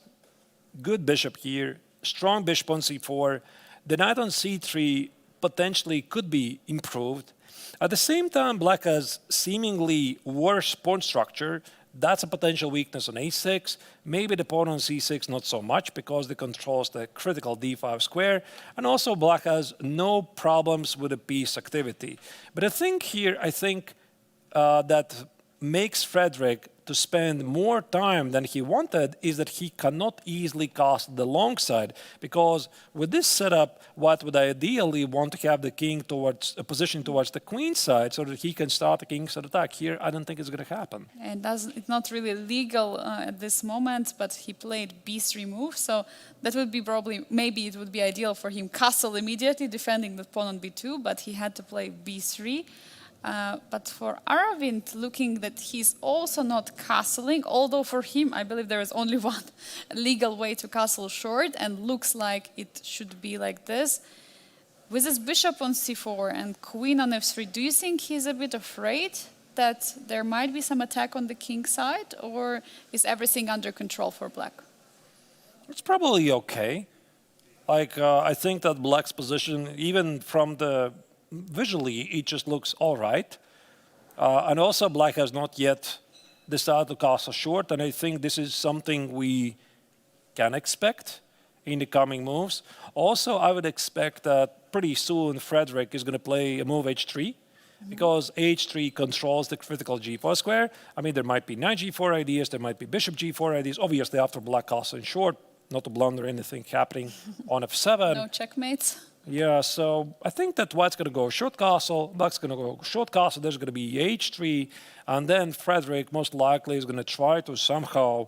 good bishop here, strong bishop on c4. The knight on c3 potentially could be improved. At the same time, black has seemingly worse pawn structure. That's a potential weakness on a6. Maybe the pawn on c6 not so much, because it controls the critical d5 square. And also black has no problems with the piece activity. But the thing here, I think, that makes Frederick to spend more time than he wanted is that he cannot easily cast the long side, because with this setup, White would ideally want to have the king towards a position towards the queen side so that he can start the king's attack. Here, I don't think it's going to happen. And it's not really legal at this moment, but he played b3 move, so that would be maybe it would be ideal for him castle immediately, defending the pawn on b2, but he had to play b3. But for Aravind, looking that he's also not castling, although for him, I believe there is only one legal way to castle short, and looks like it should be like this. With his bishop on c4 and queen on f3, do you think he's a bit afraid that there might be some attack on the king side, or is everything under control for black? It's probably okay. I think that black's position, even from the visually, it just looks all right. And also, black has not yet decided to castle short, and I think this is something we can expect in the coming moves. Also, I would expect that pretty soon Frederick is going to play a move h3, because h3 controls the critical g4 square. I mean, there might be knight g4 ideas, there might be bishop g4 ideas. Obviously, after black castling short, not to blunder anything happening on f7. No checkmates. Yeah, so I think that White's going to go short castle, Black's going to go short castle, there's going to be h3, and then Frederick most likely is going to try to somehow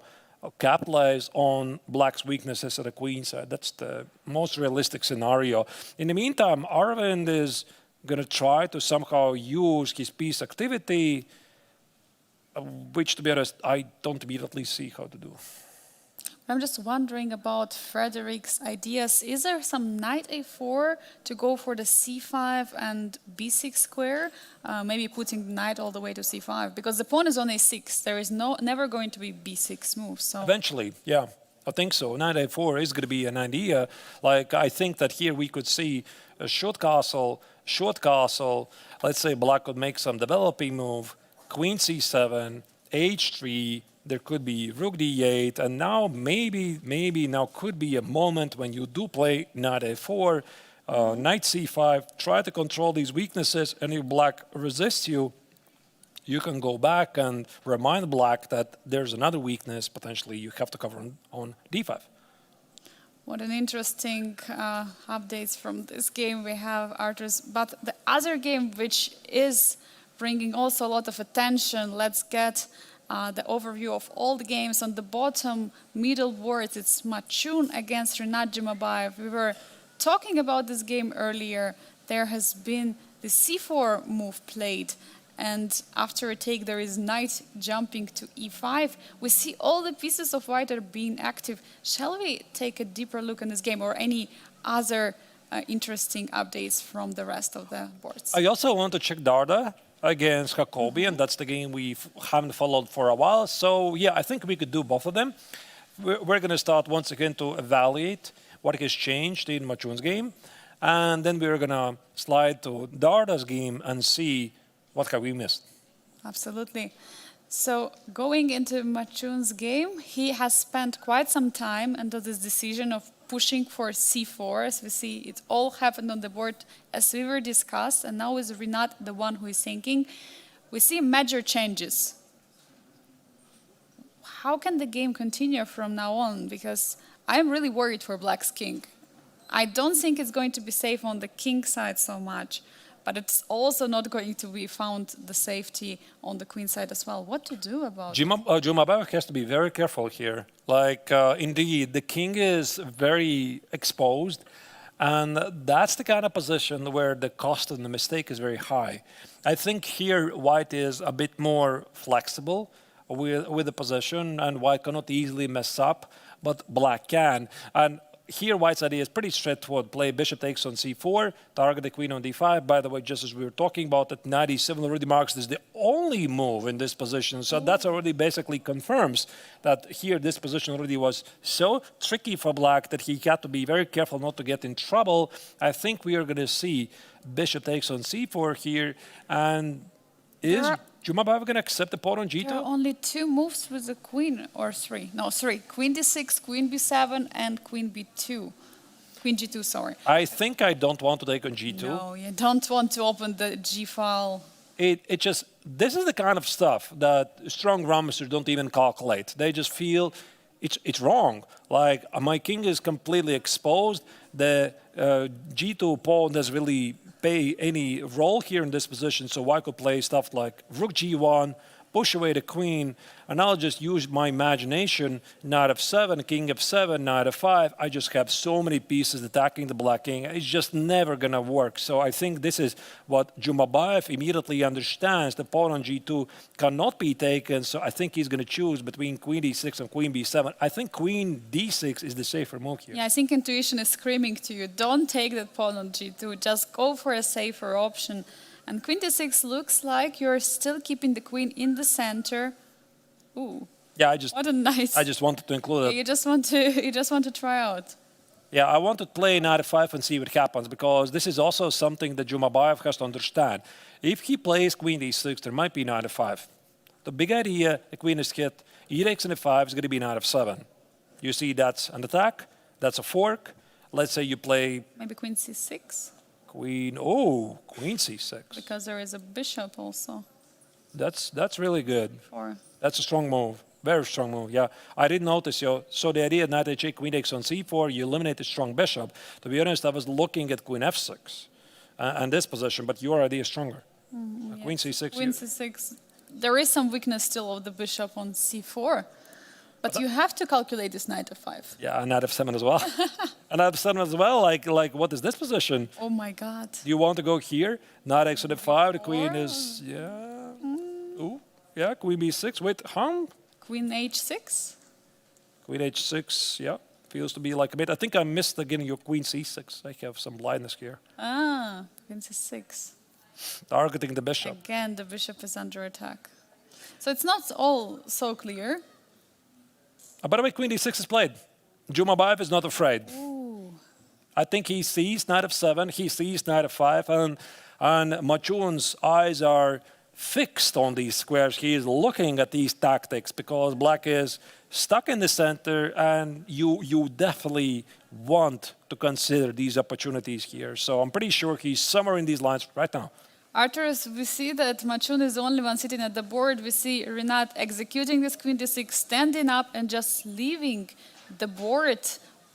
capitalize on Black's weaknesses at the queen side. That's the most realistic scenario. In the meantime, Aravind is going to try to somehow use his piece activity, which, to be honest, I don't immediately see how to do. I'm just wondering about Frederick's ideas. Is there some knight a4 to go for the c5 and b6 square? Maybe putting the knight all the way to c5, because the pawn is on a6. There is never going to be b6 move. So Eventually, yeah, I think so. Knight a4 is going to be an idea. Like, I think that here we could see a short castle. Let's say black could make some developing move, queen c7, h3. There could be rook d8, and now maybe now could be a moment when you do play knight a4, knight c5, try to control these weaknesses, and if black resists you, you can go back and remind black that there's another weakness potentially you have to cover on d5. what an interesting updates from this game we have, Arturs. But the other game, which is bringing also a lot of attention, let's get the overview of all the games. On the bottom middle board, it's Machun against Rinat Jumabayev. We were talking about this game earlier. There has been the c4 move played, and after a take there is knight jumping to e5. We see all the pieces of white are being active. Shall we take a deeper look in this game, or any other interesting updates from the rest of the boards? I also want to check Darda against Jacobi, and that's the game we haven't followed for a while. So yeah, I think we could do both of them. We're going to start once again to evaluate what has changed in Machun's game, and then we're going to slide to Darda's game and see what have we missed. Absolutely. So going into Machun's game, he has spent quite some time into this decision of pushing for c4. As we see, it all happened on the board as we were discussed, and now is Rinat the one who is thinking. We see major changes. How can the game continue from now on? Because I'm really worried for Black's king. I don't think it's going to be safe on the king side so much, but it's also not going to be found the safety on the queen side as well. What to do about it? Jumabayev has to be very careful here. Like, indeed, the king is very exposed, and that's the kind of position where the cost and the mistake is very high. I think here white is a bit more flexible with the position, and white cannot easily mess up, but black can. And here white's idea is pretty straightforward. Play bishop takes on c4, target the queen on d5. By the way, just as we were talking about it, knight e7 already marks this is the only move in this position. So that's already basically confirms that here this position already was so tricky for black that he had to be very careful not to get in trouble. I think we are going to see bishop takes on c4 here. And is Jumabayev going to accept the pawn on g2? There are only two moves with the queen, or three. No, three. Queen d6, queen b7, and queen b2. Queen g2, sorry. I think I don't want to take on g2. No, you don't want to open the g file. It just, this is the kind of stuff that strong grandmasters don't even calculate. They just feel it's wrong. Like, my king is completely exposed. The g2 pawn doesn't really play any role here in this position, so I could play stuff like rook g1, push away the queen, and I'll just use my imagination. Knight f7, king f7, knight f5. I just have so many pieces attacking the black king. It's just never going to work. So I think this is what Jumabayev immediately understands. The pawn on g2 cannot be taken, so I think he's going to choose between queen d6 and queen b7. I think queen d6 is the safer move here. Yeah, I think intuition is screaming to you, don't take that pawn on g2, just go for a safer option. And queen d6 looks like you're still keeping the queen in the center. Ooh. Yeah, what a nice. I just wanted to include it. You just want to try out. Yeah, I want to play knight f5 and see what happens, because this is also something that Jumabayev has to understand. If he plays queen d6, there might be knight f5. The big idea, the queen is hit, e takes on f5 is going to be knight f7. You see, that's an attack, that's a fork. Let's say you play maybe queen c6. Queen c6. Because there is a bishop also. That's really good. Or that's a strong move. Very strong move, yeah. I didn't notice, so the idea knight h8, queen takes on c4, you eliminate the strong bishop. To be honest, I was looking at queen f6 and this position, but your idea is stronger. Yes. Queen c6. Queen c6. There is some weakness still of the bishop on c4. But you have to calculate this knight f5. Yeah, and knight f7 as well. And knight f7 as well, like what is this position? Oh my God. Do you want to go here? Knight x on f5, the queen is, yeah. Ooh, yeah, queen b6, wait, Queen h6? Queen h6, yeah. Feels to be like a bit. I think I missed again your queen c6. I have some blindness here. Queen c6. Targeting the bishop. Again, the bishop is under attack. So it's not all so clear. By the way, queen d6 is played. Jumabayev is not afraid. Ooh. I think he sees knight f7, he sees knight f5, and Machun's eyes are fixed on these squares. He is looking at these tactics because black is stuck in the center, and you definitely want to consider these opportunities here. So I'm pretty sure he's somewhere in these lines right now. Arturs, we see that Machun is the only one sitting at the board. We see Renat executing this queen d6, standing up and just leaving the board.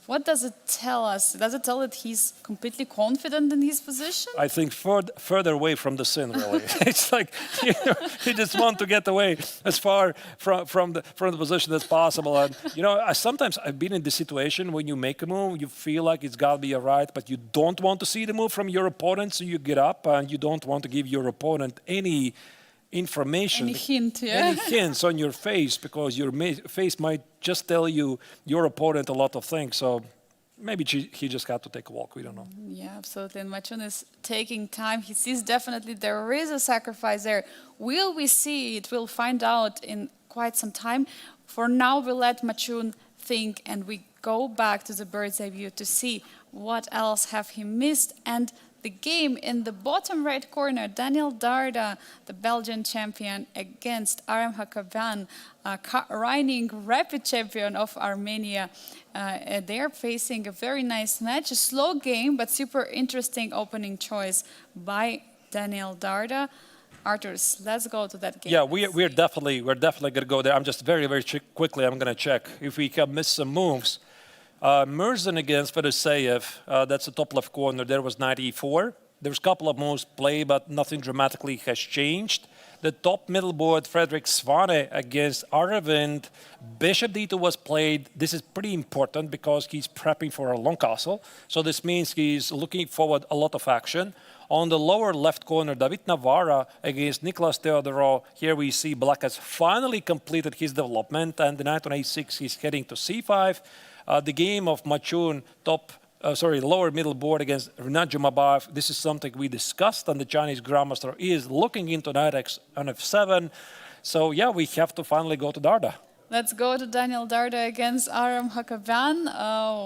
What does it tell us? Does it tell that he's completely confident in his position? I think further away from the sin, really. It's like you just want to get away as far from the position as possible. And sometimes I've been in this situation when you make a move, you feel like it's got to be right, but you don't want to see the move from your opponent, so you get up and you don't want to give your opponent any information, any hint, yeah? Any hints on your face, because your face might just tell you your opponent a lot of things. So maybe he just got to take a walk. We don't know. Yeah, absolutely. And Machun is taking time. He sees definitely there is a sacrifice there. Will we see it? We'll find out in quite some time. For now, we'll let Machun think, and we go back to the bird's eye view to see what else have he missed. And the game in the bottom right corner, Daniel Darda, the Belgian champion, against Aram Hakaban, reigning rapid champion of Armenia. They're facing a very nice match, a slow game, but super interesting opening choice by Daniel Darda. Arturs, let's go to that game. Yeah, we're definitely going to go there. I'm just very quickly, I'm going to check if we can miss some moves. Merzen against Fedoseev, that's the top left corner. There was knight e4. There's a couple of moves played, but nothing dramatically has changed. The top middle board, Frederick Svane against Aravind. Bishop d2 was played. This is pretty important because he's prepping for a long castle. So this means he's looking forward a lot of action. On the lower left corner, David Navara against Nicolas Theodorou. Here we see black has finally completed his development, and the knight on a6, he's heading to c5. The game of Machun, lower middle board against Renat Jumabayev. This is something we discussed, and the Chinese Grandmaster is looking into knight x on f7. So yeah, we have to finally go to Darda. Let's go to Daniel Darda against Aram Hakaban.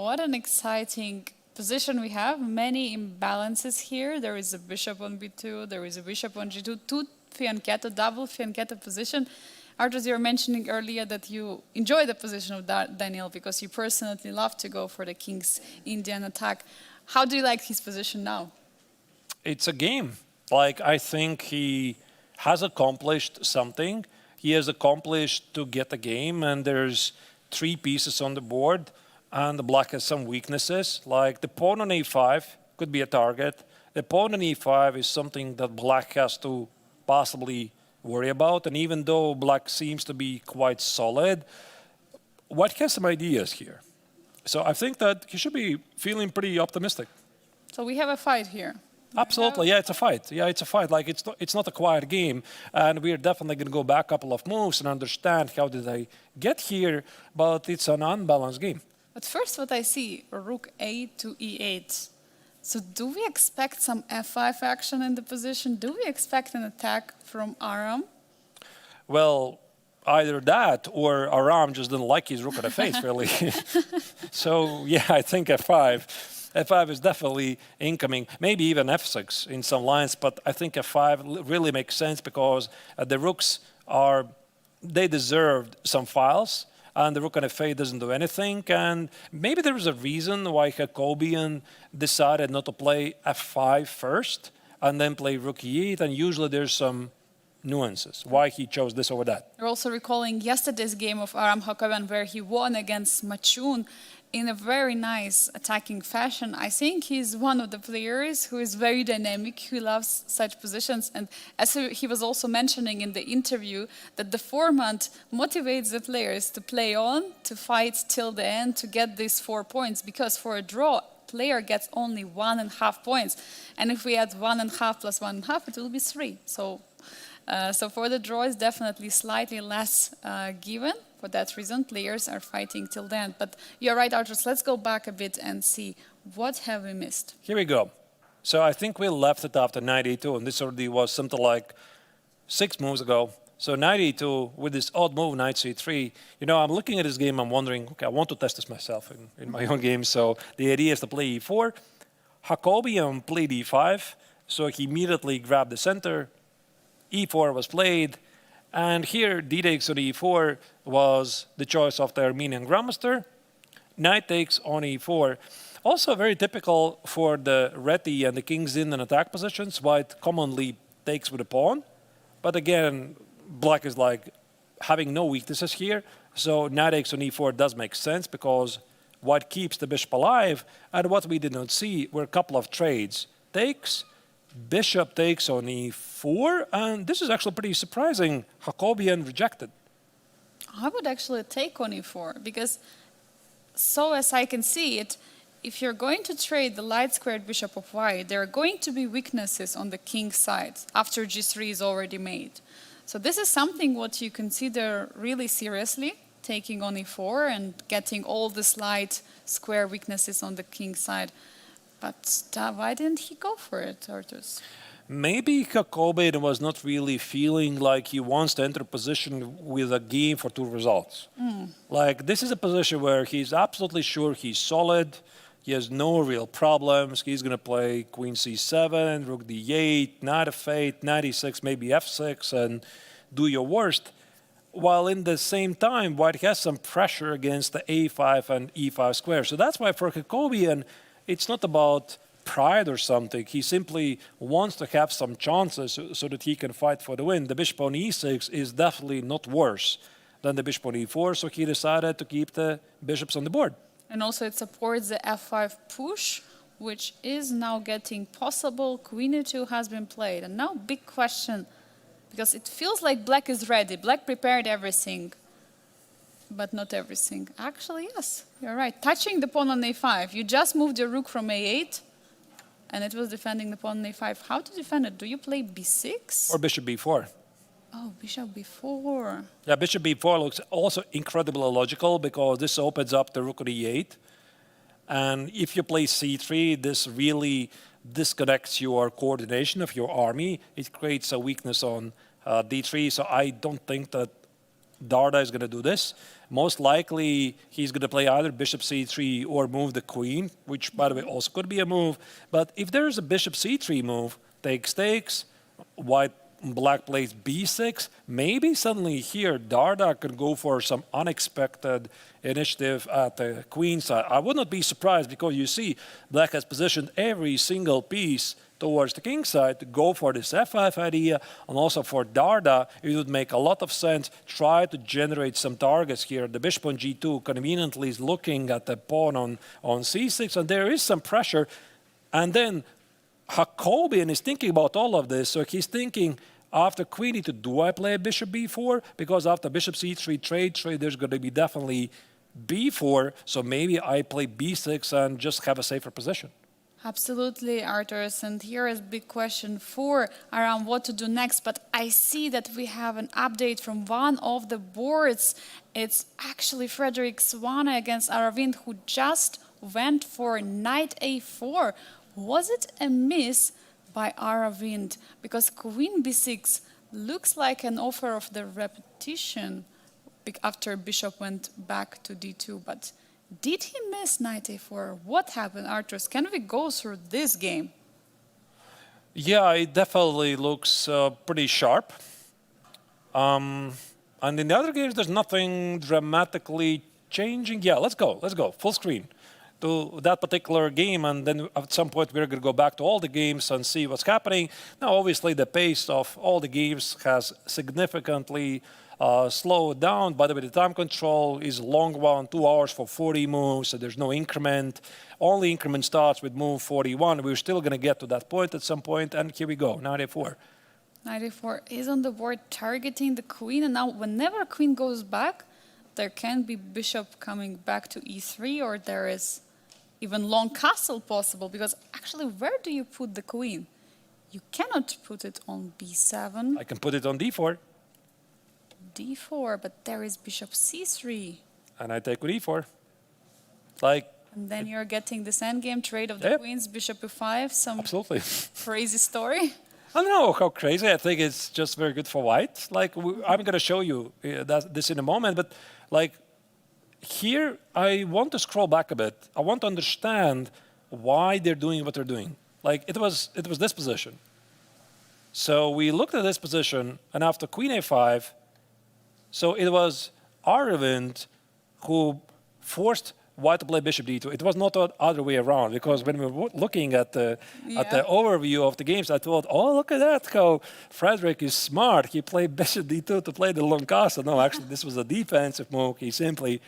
What an exciting position we have. Many imbalances here. There is a bishop on b2, there is a bishop on g2, two fianchetto, double fianchetto position. Arturs, you were mentioning earlier that you enjoy the position of Daniel because you personally love to go for the king's Indian attack. How do you like his position now? It's a game. I think he has accomplished something. He has accomplished to get the game, and there's 3 pieces on the board, and the black has some weaknesses. Like the pawn on a5 could be a target. The pawn on e5 is something that black has to possibly worry about, and even though black seems to be quite solid, white has some ideas here. So I think that he should be feeling pretty optimistic. So we have a fight here. Absolutely, yeah, it's a fight. Yeah, it's a fight. It's not a quiet game, and we're definitely going to go back a couple of moves and understand how did I get here, but it's an unbalanced game. But first what I see, rook a to e8. So do we expect some f5 action in the position? Do we expect an attack from Aram? Well, either that or Aram just didn't like his rook on the face, really. So, yeah, I think f5. f5 is definitely incoming, maybe even f6 in some lines, but I think f5 really makes sense because the rooks they deserved some files. And the rook on f8 doesn't do anything. And maybe there was a reason why Jacobian decided not to play f5 first and then play rook e8. And usually there's some nuances why he chose this over that. You're also recalling yesterday's game of Aram Hakaban where he won against Machun in a very nice attacking fashion. I think he's one of the players who is very dynamic, who loves such positions. And as he was also mentioning in the interview, that the format motivates the players to play on, to fight till the end, to get these 4 points. Because for a draw, player gets only 1.5 points. And if we add 1.5 plus 1.5, it will be 3. So for the draw, it's definitely slightly less given for that reason, players are fighting till the end. But you're right, Arturs, let's go back a bit and see what have we missed. Here we go. So I think we left it after knight e2, and this already was something like 6 moves ago. So knight e2 with this odd move, knight c3. You know, I'm looking at this game, I'm wondering, okay, I want to test this myself in my own game. So the idea is to play e4. Jacobian played e5, so he immediately grabbed the center. e4 was played, and here d takes on e4 was the choice of the Armenian grandmaster. Knight takes on e4. Also very typical for the reti and the kings in attack positions. White commonly takes with a pawn. But again, black is like having no weaknesses here. So knight takes on e4 does make sense because white keeps the bishop alive. And what we did not see were a couple of trades. Takes, bishop takes on e4. And this is actually pretty surprising. Jacobian rejected. I would actually take on e4 because, so as I can see it, if you're going to trade the light-squared bishop of white, there are going to be weaknesses on the king's side after g3 is already made. So this is something what you consider really seriously, taking on e4 and getting all these light square weaknesses on the king's side. But why didn't he go for it, Arturs? Maybe Jacobian was not really feeling like he wants to enter a position with a game for 2 results. Like, this is a position where he's absolutely sure he's solid. He has no real problems. He's going to play queen c7, rook d8, knight f8, knight e6, maybe f6, and do your worst. While in the same time, white has some pressure against the a5 and e5 square. So that's why for Jacobian, it's not about pride or something. He simply wants to have some chances so that he can fight for the win. The bishop on e6 is definitely not worse than the bishop on e4, so he decided to keep the bishops on the board. And also it supports the f5 push, which is now getting possible. Queen e2 has been played. And now big question, because it feels like black is ready. Black prepared everything, but not everything. Actually, yes, you're right. Touching the pawn on a5. You just moved your rook from a8, and it was defending the pawn on a5. How to defend it? Do you play b6? Or bishop b4. Oh, bishop b4. Yeah, bishop b4 looks also incredibly logical because this opens up the rook on e8. And if you play c3, this really disconnects your coordination of your army. It creates a weakness on d3. So I don't think that Darda is going to do this. Most likely, he's going to play either bishop c3 or move the queen, which, by the way, also could be a move. But if there's a bishop c3 move, takes, black plays b6, maybe suddenly here Darda can go for some unexpected initiative at the queen side. I would not be surprised because you see black has positioned every single piece towards the king side to go for this f5 idea, and also for Darda it would make a lot of sense try to generate some targets here. The bishop on g2 conveniently is looking at the pawn on c6, and there is some pressure. And then Jacobian is thinking about all of this, so he's thinking after queen e2, do I play bishop b4? Because after bishop c3 trade, there's going to be definitely b4, so maybe I play b6 and just have a safer position. Absolutely, Arturs. And here is a big question around what to do next. But I see that we have an update from one of the boards. It's actually Frederick Swane against Aravind, who just went for knight a4. Was it a miss by Aravind? Because queen b6 looks like an offer of the repetition after bishop went back to d2. But did he miss knight a4? What happened, Arturs? Can we go through this game? Yeah, it definitely looks pretty sharp. And in the other games, there's nothing dramatically changing. Yeah, let's go. Full screen to that particular game, and then at some point we're going to go back to all the games and see what's happening. Now, obviously, the pace of all the games has significantly slowed down. By the way, the time control is a long one, 2 hours for 40 moves, so there's no increment. Only increment starts with move 41. We're still going to get to that point at some point, and here we go, knight a4. Knight a4 is on the board targeting the queen, and now whenever queen goes back, there can be bishop coming back to e3, or there is even long castle possible, because actually, where do you put the queen? You cannot put it on b7. I can put it on d4. d4, but there is bishop c3. And I take with e4. Like, And then you're getting this endgame trade of the Yep. queens, bishop e5, some absolutely. crazy story. I don't know how crazy. I think it's just very good for white. Like, I'm going to show you this in a moment, but like here, I want to scroll back a bit. I want to understand why they're doing what they're doing. Like, it was this position. So we looked at this position, and after queen a5, so it was Arvind who forced white to play bishop d2. It was not the other way around, because when we were looking at the overview of the games, I thought, oh, look at that, how Frederick is smart. He played bishop d2 to play the long castle. No, actually, this was a defensive move. He simply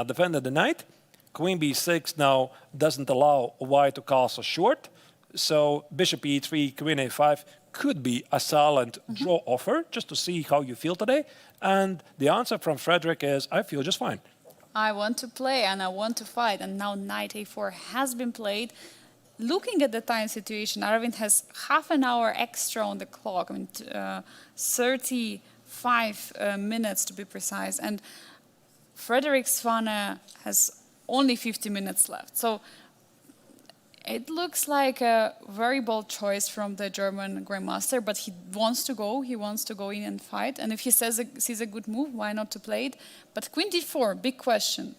defended the knight. Queen b6 now doesn't allow white to castle short. So bishop e3, queen a5 could be a silent draw offer, just to see how you feel today. And the answer from Frederick is, I feel just fine. I want to play and I want to fight, and now knight a4 has been played. Looking at the time situation, Arvind has half an hour extra on the clock, 35 minutes to be precise, and Frederick Svane has only 50 minutes left. So it looks like a very bold choice from the German Grandmaster, but he wants to go in and fight. And if he sees a good move, why not to play it? But queen d4, big question.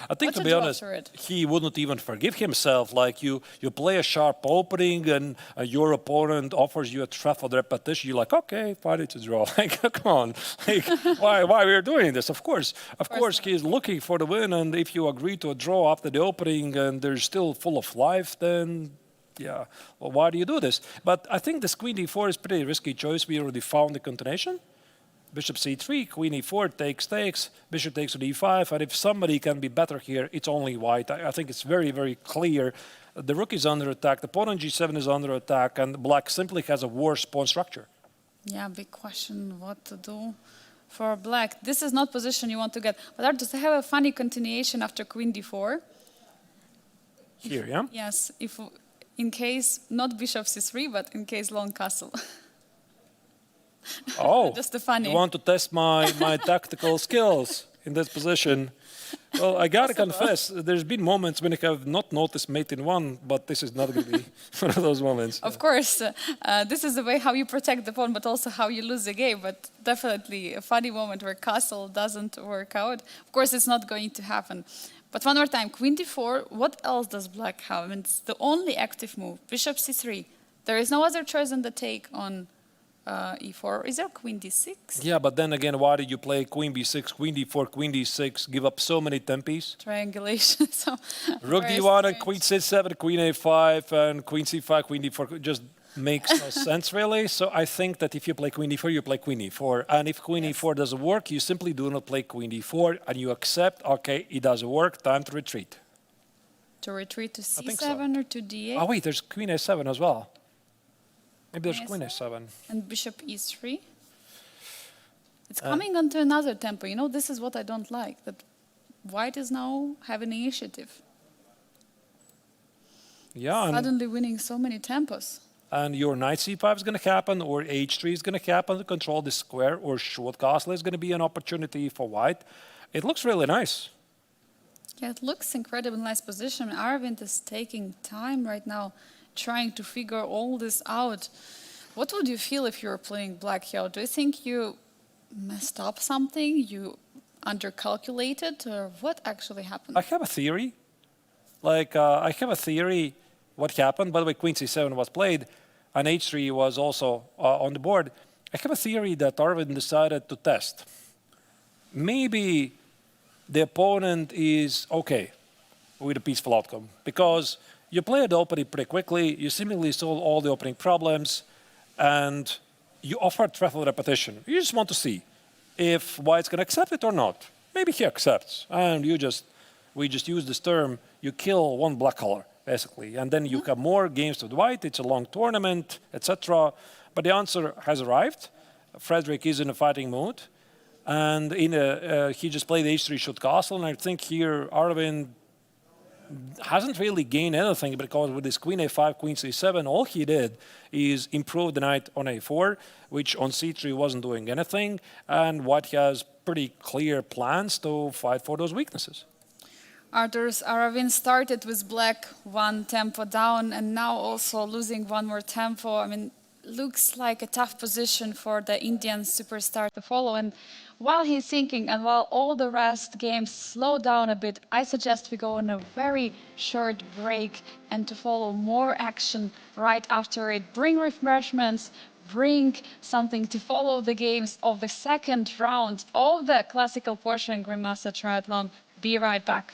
I think, What's to a be draw honest, for it? he wouldn't even forgive himself. Like, you play a sharp opening and your opponent offers you a truffled repetition. You're like, okay, fine, it's a draw. Like, come on. Like, why we're doing this? Of course, he's looking for the win. And if you agree to a draw after the opening and they're still full of life, then yeah, well, why do you do this? But I think this queen d4 is pretty risky choice. We already found the continuation. Bishop c3, queen e4 takes, bishop takes to d5, and if somebody can be better here, it's only white. I think it's very, very clear. The rook is under attack, the pawn on g7 is under attack, and black simply has a worse pawn structure. Yeah, big question what to do for black. This is not position you want to get. But Arturs, I have a funny continuation after queen d4. Here, yeah? Yes, if in case not bishop c3, but in case long castle. Oh, Just a funny. you want to test my tactical skills in this position? Well, I gotta confess, there's been moments when I have not noticed mate in one, but this is not going to be one of those moments. Of course, this is the way how you protect the pawn, but also how you lose the game. But definitely a funny moment where castle doesn't work out. Of course, it's not going to happen. But one more time, queen d4, what else does black have? I mean, it's the only active move. Bishop c3. There is no other choice than the take on e4. Is there queen d6? Yeah, but then again, why did you play queen b6, queen d4, queen d6, give up so many tempes? Triangulation. So Rook very d1 and strange. queen c7, queen a5, and queen c5, queen d4 just makes no sense, really. So I think that if you play queen d4, you play queen e4. And if queen e4 doesn't work, you simply do not play queen d4, and you accept, okay, it doesn't work, time to retreat. To retreat to think c7 so. or to d8? Oh, wait, there's queen a7 as well. Maybe there's Queen queen a7. And bishop e3. It's coming onto another tempo. You know, this is what I don't like, that white is now having initiative. Yeah, Suddenly winning so many tempos. and your knight c5 is going to happen, or h3 is going to happen to control this square, or short castle is going to be an opportunity for white. It looks really nice. Yeah, it looks incredibly nice position. Arvind is taking time right now, trying to figure all this out. What would you feel if you were playing black here? Do you think you messed up something? You undercalculated? Or what actually happened? I have a theory. I have a theory what happened. By the way, queen c7 was played, and h3 was also on the board. I have a theory that Arvind decided to test. Maybe the opponent is okay with a peaceful outcome, because you played the opening pretty quickly, you seemingly solved all the opening problems, and you offered truffle repetition. You just want to see if white's going to accept it or not. Maybe he accepts, and we just use this term, you kill one black color, basically, and then you have more games with white, it's a long tournament, etc. But the answer has arrived. Frederick is in a fighting mood, and he just played h3 short castle, and I think here Arvind hasn't really gained anything because with his queen a5, queen c7, all he did is improve the knight on a4, which on c3 wasn't doing anything, and white has pretty clear plans to fight for those weaknesses. Arturs, Aravin started with black one tempo down and now also losing one more tempo. I mean, looks like a tough position for the Indian superstar to follow. And while he's thinking and while all the rest games slow down a bit, I suggest we go on a very short break and to follow more action right after it. Bring refreshments, bring something to follow the games of the second round of the classical Porsche Grandmaster Triathlon. Be right back.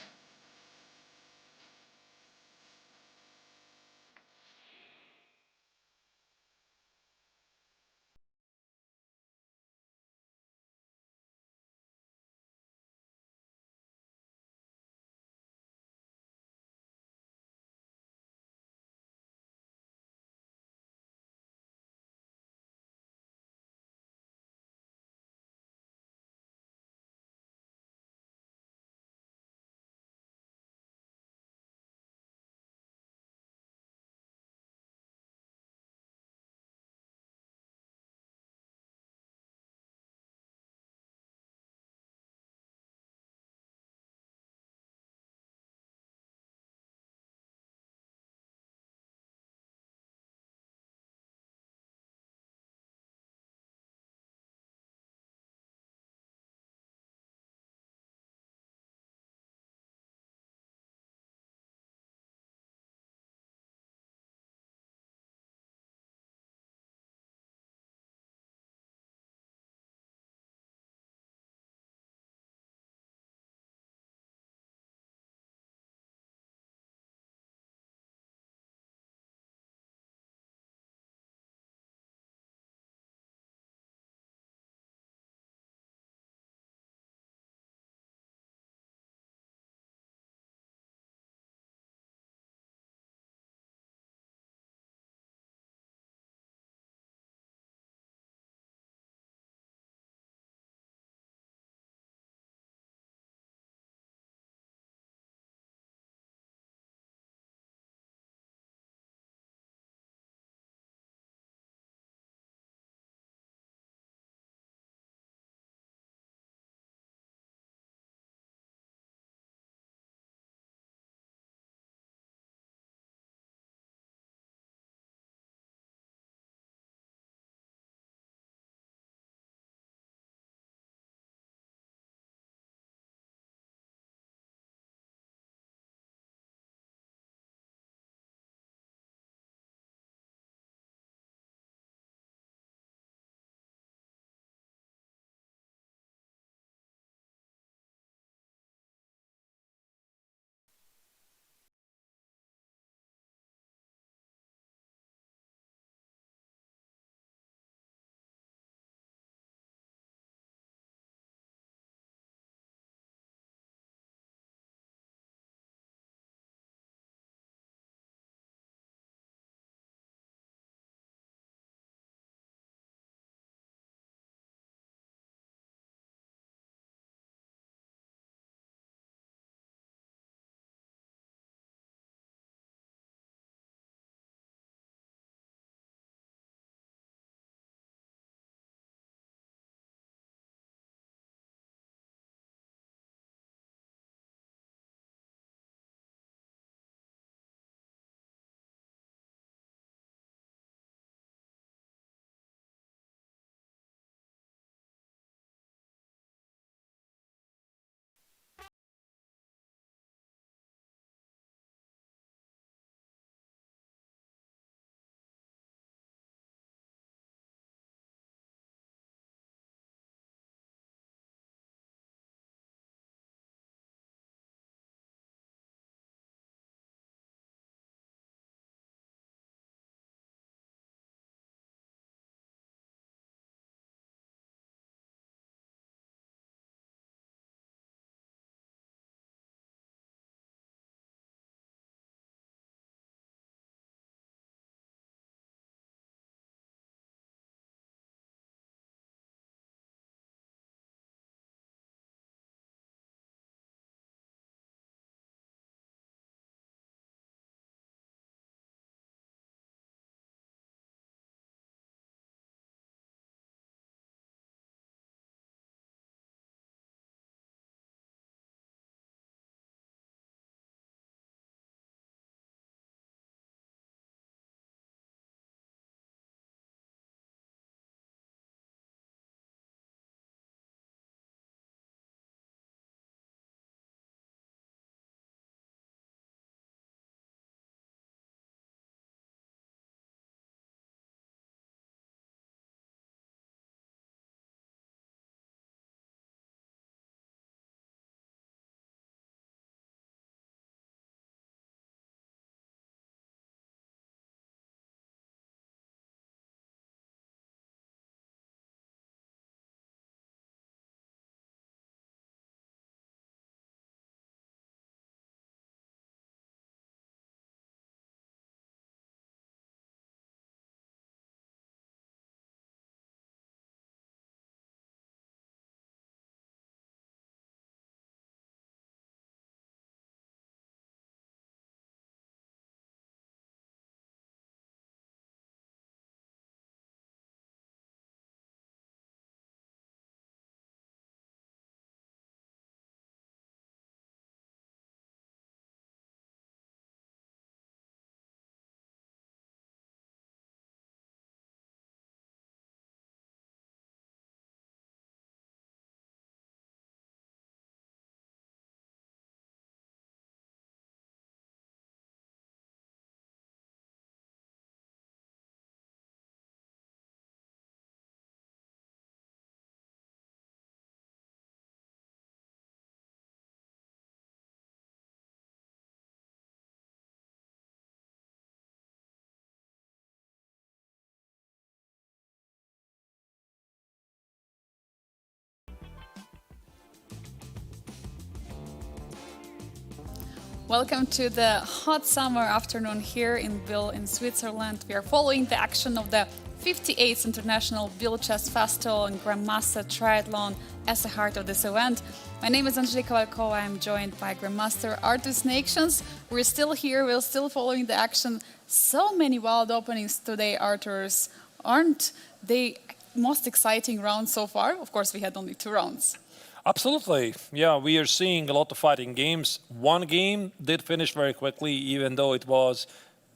Welcome to the hot summer afternoon here in Biel in Switzerland. We are following the action of the 58th International Biel Chess Festival and Grandmaster Triathlon as the heart of this event. My name is Angelika Valkova. I'm joined by Grandmaster Arturs Neiksans. We're still here, we're still following the action. So many wild openings today, Arturs. Aren't they most exciting rounds so far? Of course, we had only 2 rounds. Absolutely. Yeah, we are seeing a lot of fighting games. One game did finish very quickly, even though it was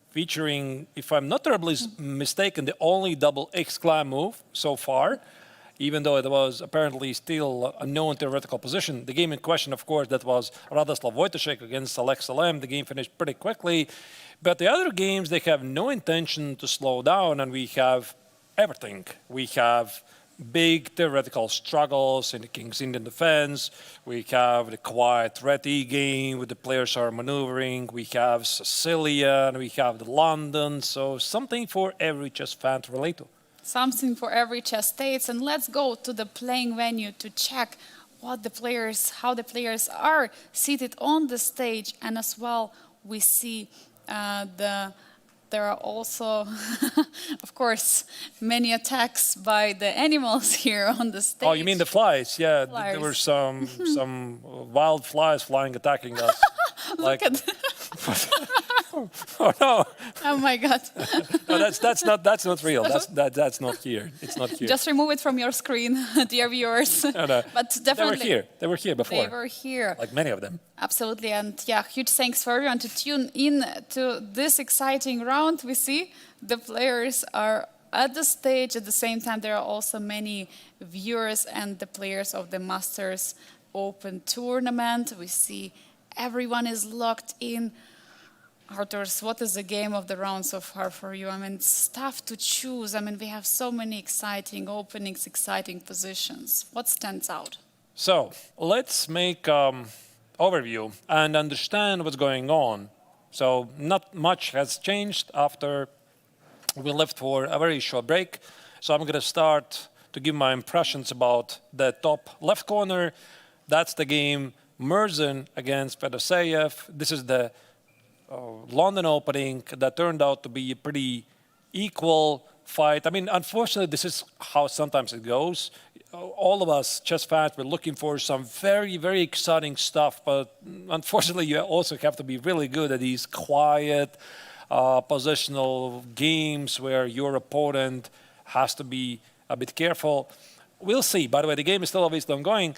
featuring, if I'm not terribly mistaken, the only double exclam move so far, even though it was apparently still a known theoretical position. The game in question, of course, that was Radoslav Wojtaszek against Alexa Lem. The game finished pretty quickly. But the other games, they have no intention to slow down, and we have everything. We have big theoretical struggles in the King's Indian defense. We have the quiet red E game where the players are maneuvering. We have Sicilia and we have the London. So something for every chess fan to relate to. Something for every chess states. And let's go to the playing venue to check how the players are seated on the stage. And as well, we see there are also, of course, many attacks by the animals here on the stage. Oh, you mean the flies? Yeah, Flies. there were some wild flies flying, attacking us. Look at Oh no! Oh my God! No, that's not real. That's not here. It's not here. Just remove it from your screen, dear viewers. No. But definitely, They were here before. They were here. Like many of them. Absolutely, and yeah, huge thanks for everyone to tune in to this exciting round. We see the players are at the stage. At the same time, there are also many viewers and the players of the Masters Open tournament. We see everyone is locked in. Arturs, what is the game of the round so far for you? I mean, it's tough to choose. I mean, we have so many exciting openings, exciting positions. What stands out? So let's make overview and understand what's going on. So not much has changed after we left for a very short break. So I'm going to start to give my impressions about the top left corner. That's the game Merzen against Fedoseev. This is the London opening that turned out to be a pretty equal fight. I mean, unfortunately, this is how sometimes it goes. All of us chess fans were looking for some very, very exciting stuff, but unfortunately, you also have to be really good at these quiet, positional games where your opponent has to be a bit careful. We'll see. By the way, the game is still obviously ongoing.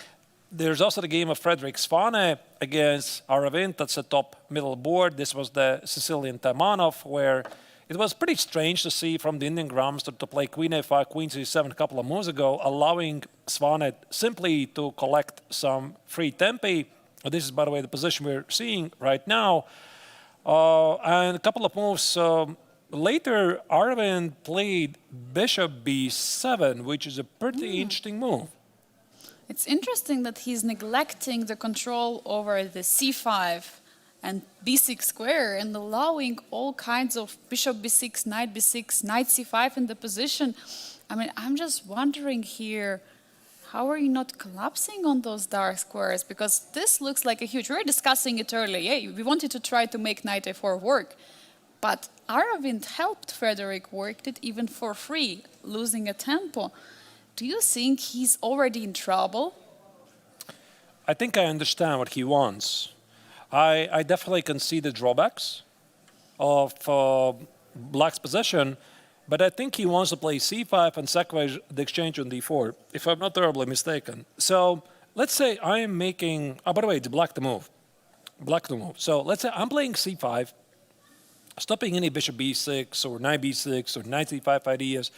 There's also the game of Frederick Svane against Aravind. That's the top middle board. This was the Sicilian Taimanov, where it was pretty strange to see from the Indian Grandmaster to play Queen A5, Queen C7 a couple of moves ago, allowing Svane simply to collect some free tempi. This is, by the way, the position we're seeing right now. And a couple of moves later, Aravind played Bishop B7, which is a pretty interesting move. It's interesting that he's neglecting the control over the c5 and b6 square and allowing all kinds of bishop b6, knight b6, knight c5 in the position. I mean, I'm just wondering here, how are you not collapsing on those dark squares? Because this looks like a huge... We were discussing it earlier. Yeah, we wanted to try to make knight a4 work. But Aravind helped Frederick work it even for free, losing a tempo. Do you think he's already in trouble? I think I understand what he wants. I definitely can see the drawbacks of Black's position, but I think he wants to play c5 and sacrifice the exchange on d4, if I'm not terribly mistaken. So let's say I am making... Oh, by the way, it's Black to move. Black to move. So let's say I'm playing c5, stopping any bishop b6 or knight b6 or knight c5 ideas.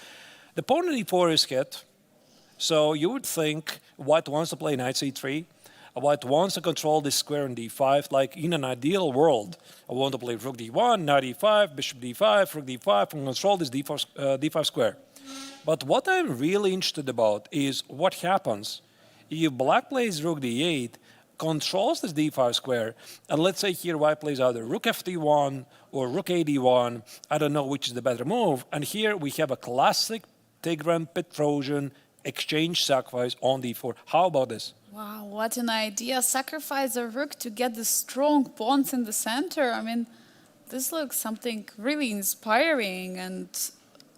The pawn on e4 is hit. So you would think White wants to play knight c3. White wants to control this square on d5. Like in an ideal world, I want to play rook d1, knight e5, bishop d5, rook d5, and control this d5 square. But what I'm really interested about is what happens if Black plays rook d8, controls this d5 square, and let's say here White plays either rook ft1 or rook ad1. I don't know which is the better move. And here we have a classic Tigran Petrosian exchange sacrifice on d4. How about this? Wow, what an idea. Sacrifice a rook to get the strong pawns in the center. I mean, this looks something really inspiring, and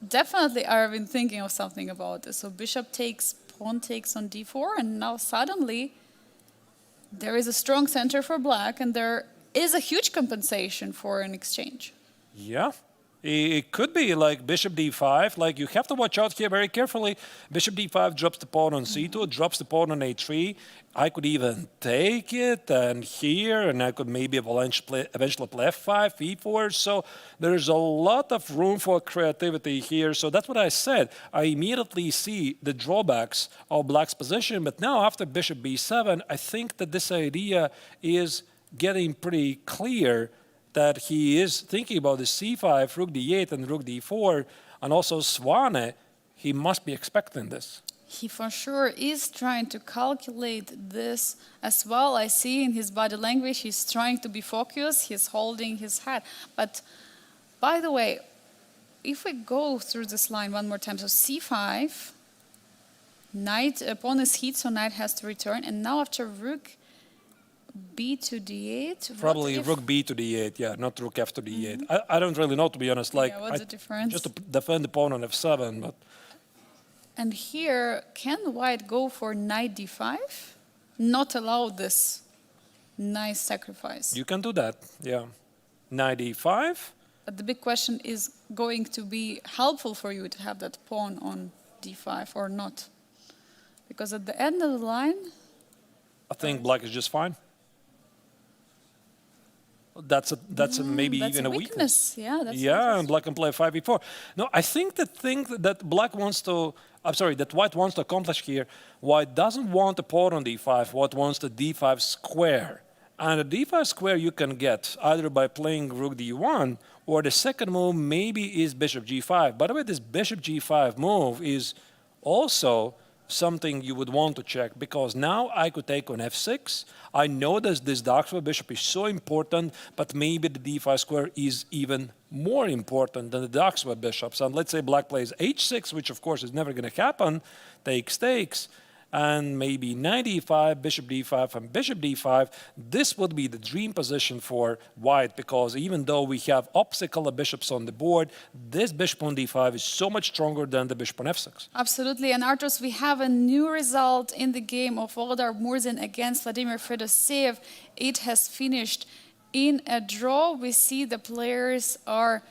definitely I've been thinking of something about this. So bishop takes, pawn takes on d4, and now suddenly there is a strong center for black, and there is a huge compensation for an exchange. Yeah. It could be like bishop d5. Like, you have to watch out here very carefully. Bishop d5 drops the pawn on c2, drops the pawn on a3. I could even take it and here, and I could maybe eventually play f5, e4. So there's a lot of room for creativity here. So that's what I said. I immediately see the drawbacks of black's position. But now after bishop b7, I think that this idea is getting pretty clear, that he is thinking about the c5, rook d8, and rook d4, and also Swane. He must be expecting this. He for sure is trying to calculate this as well. I see in his body language he's trying to be focused, he's holding his head. But by the way, if we go through this line one more time, so c5, knight, pawn is hit, so knight has to return, and now after rook b to d8. Probably rook b to d8, yeah, not rook f to d8. I don't really know, to be honest. Like, yeah, what's the difference? Just to defend the pawn on f7, but. And here, can white go for knight d5? Not allow this nice sacrifice. You can do that, yeah. Knight d5. But the big question is going to be helpful for you to have that pawn on d5 or not? Because at the end of the line, I think black is just fine. That's maybe that's even a weakness. Yeah, that's yeah, and black can play 5e4. No, I think the thing that white wants to accomplish here, white doesn't want the pawn on d5, white wants the d5 square. And the d5 square you can get either by playing rook d1, or the second move maybe is bishop g5. By the way, this bishop g5 move is also something you would want to check, because now I could take on f6. I know that this dark square bishop is so important, but maybe the d5 square is even more important than the dark square bishops. And let's say black plays h6, which of course is never going to happen, takes, and maybe knight e5, bishop d5, and bishop d5. This would be the dream position for white, because even though we have opposite color bishops on the board, this bishop on d5 is so much stronger than the bishop on f6. Absolutely. And Arturs, we have a new result in the game of Volodar Murzin against Vladimir Fedoseev. It has finished in a draw. We see the players are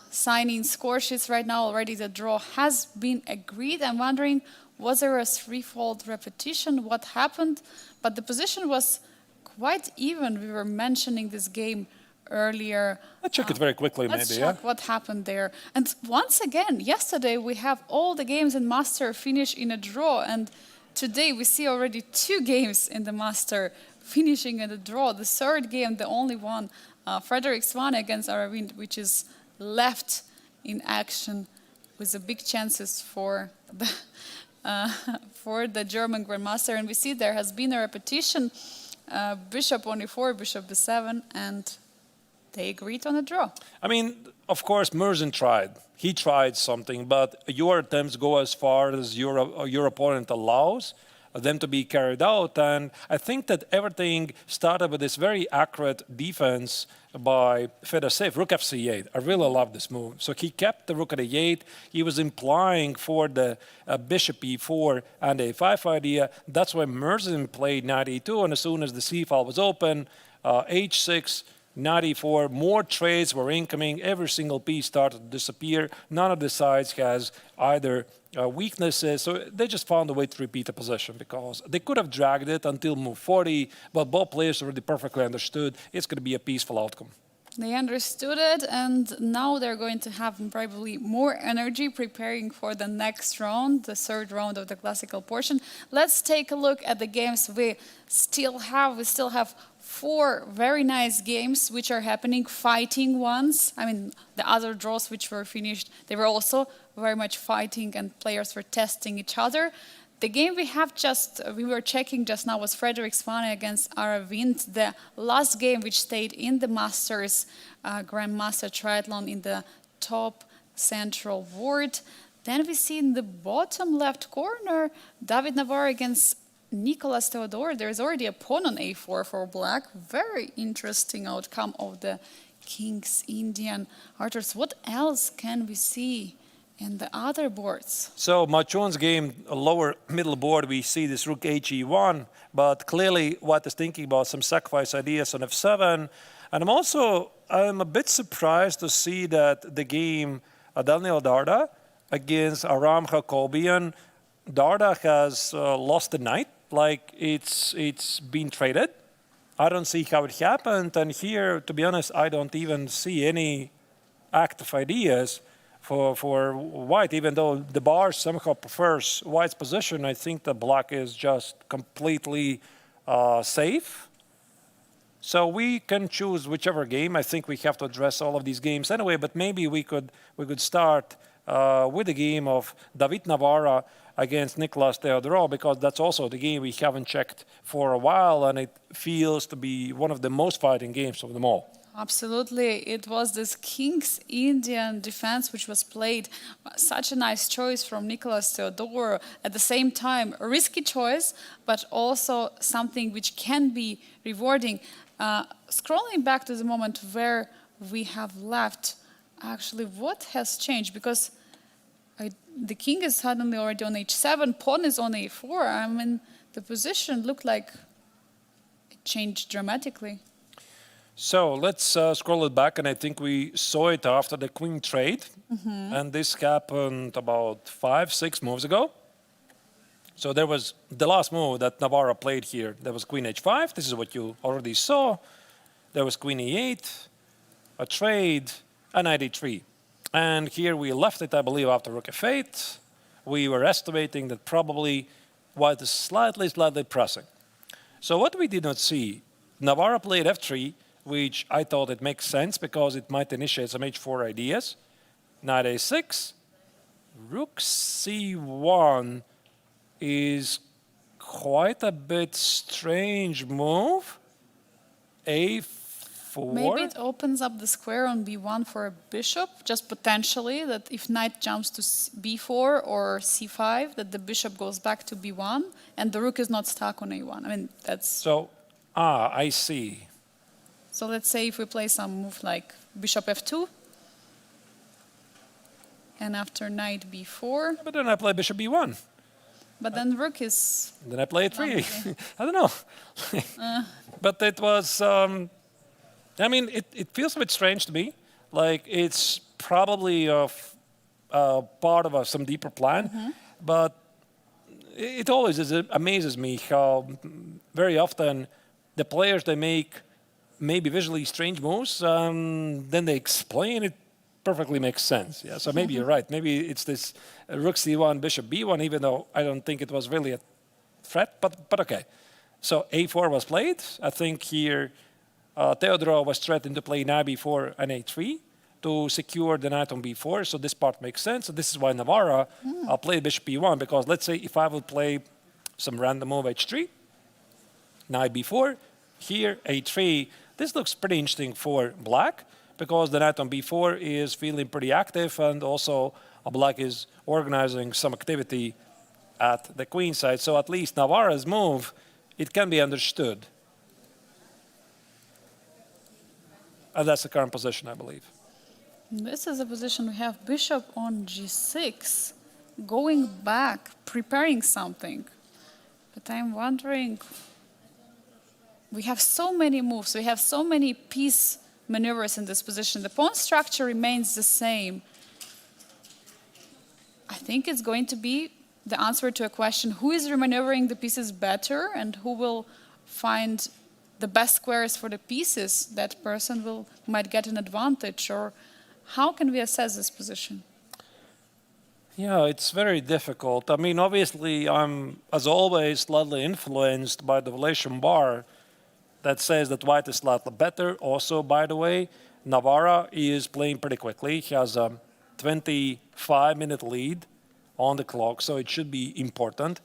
signing score sheets right now. Already the draw has been agreed. I'm wondering, was there a threefold repetition? What happened? But the position was quite even. We were mentioning this game earlier. Let's check it very quickly, Let's maybe. check what happened there. And once again, yesterday we have all the games in Master finish in a draw, and today we see already 2 games in the Master finishing in a draw. The third game, the only one, Frederick Swane against Aravind, which is left in action with the big chances for the German Grandmaster. And we see there has been a repetition, bishop on e4, bishop b7, and they agreed on a draw. I mean, of course, Murzin tried. He tried something, but your attempts go as far as your opponent allows them to be carried out. And I think that everything started with this very accurate defense by Fedoseev, rook fc8. I really love this move. So he kept the rook at a8. He was implying for the bishop e4 and a5 idea. That's why Murzin played knight e2, and as soon as the c file was open, h6, knight e4, more trades were incoming. Every single piece started to disappear. None of the sides has either weaknesses, so they just found a way to repeat the position, because they could have dragged it until move 40, but both players already perfectly understood it's going to be a peaceful outcome. They understood it, and now they're going to have probably more energy preparing for the next round, the third round of the classical portion. Let's take a look at the games we still have. We still have 4 very nice games which are happening, fighting ones. I mean, the other draws which were finished, they were also very much fighting, and players were testing each other. The game we were checking just now was Frederick Swane against Aravind, the last game which stayed in the Masters Grandmaster Triathlon in the top central ward. Then we see in the bottom left corner, David Navarre against Nicolas Theodore. There's already a pawn on a4 for black. Very interesting outcome of the King's Indian. Arturs, what else can we see in the other boards? So Machon's game, a lower middle board, we see this rook HE1, but clearly White is thinking about some sacrifice ideas on f7. And I'm a bit surprised to see that the game Daniel Darda against Aram Jacobian, Darda has lost the knight, like it's been traded. I don't see how it happened, and here, to be honest, I don't even see any active ideas for White, even though the bar somehow prefers White's position. I think that black is just completely safe. So we can choose whichever game. I think we have to address all of these games anyway, but maybe we could start with the game of David Navarra against Nicolas Theodore, because that's also the game we haven't checked for a while, and it feels to be one of the most fighting games of them all. Absolutely. It was this King's Indian defense which was played. Such a nice choice from Nicolas Theodore. At the same time, a risky choice, but also something which can be rewarding. Scrolling back to the moment where we have left, actually, what has changed? Because the king is suddenly already on h7, pawn is on a4. I mean, the position looked like it changed dramatically. So let's scroll it back, and I think we saw it after the queen trade. And this happened about 5-6 moves ago. So there was the last move that Navarra played here. There was queen h5. This is what you already saw. There was queen e8, a trade, and knight e3. And here we left it, I believe, after rook f8. We were estimating that probably White is slightly pressing. So what we did not see, Navarra played f3, which I thought it makes sense because it might initiate some h4 ideas. Knight a6, rook c1 is quite a bit strange move. a4. Maybe it opens up the square on b1 for a bishop, just potentially, that if knight jumps to b4 or c5, that the bishop goes back to b1 and the rook is not stuck on a1. I mean, that's... So, I see. So let's say if we play some move like bishop f2, and after knight b4. But then I play bishop b1. But then rook is... Then I play a3. I don't know. But it was... I mean, it feels a bit strange to me. Like it's probably part of some deeper plan. But it always amazes me how very often the players, they make maybe visually strange moves, then they explain it perfectly makes sense. Yeah, so maybe you're right. Maybe it's this rook c1, bishop b1, even though I don't think it was really a threat, but okay. So a4 was played. I think here Theodore was threatened to play knight b4 and a3 to secure the knight on b4, so this part makes sense. So this is why Navarra played bishop b1, because let's say if I would play some random move h3, knight b4, here a3, this looks pretty interesting for black, because the knight on b4 is feeling pretty active, and also black is organizing some activity at the queen side. So at least Navarra's move, it can be understood. And that's the current position, I believe. This is a position we have bishop on g6, going back, preparing something. But I'm wondering, we have so many moves, we have so many piece maneuvers in this position. The pawn structure remains the same. I think it's going to be the answer to a question, who is remaneuvering the pieces better and who will find the best squares for the pieces. That person might get an advantage. Or how can we assess this position? Yeah, it's very difficult. I mean, obviously, I'm, as always, slightly influenced by the relation bar that says that white is slightly better. Also, by the way, Navarra is playing pretty quickly. He has a 25-minute lead on the clock, so it should be important.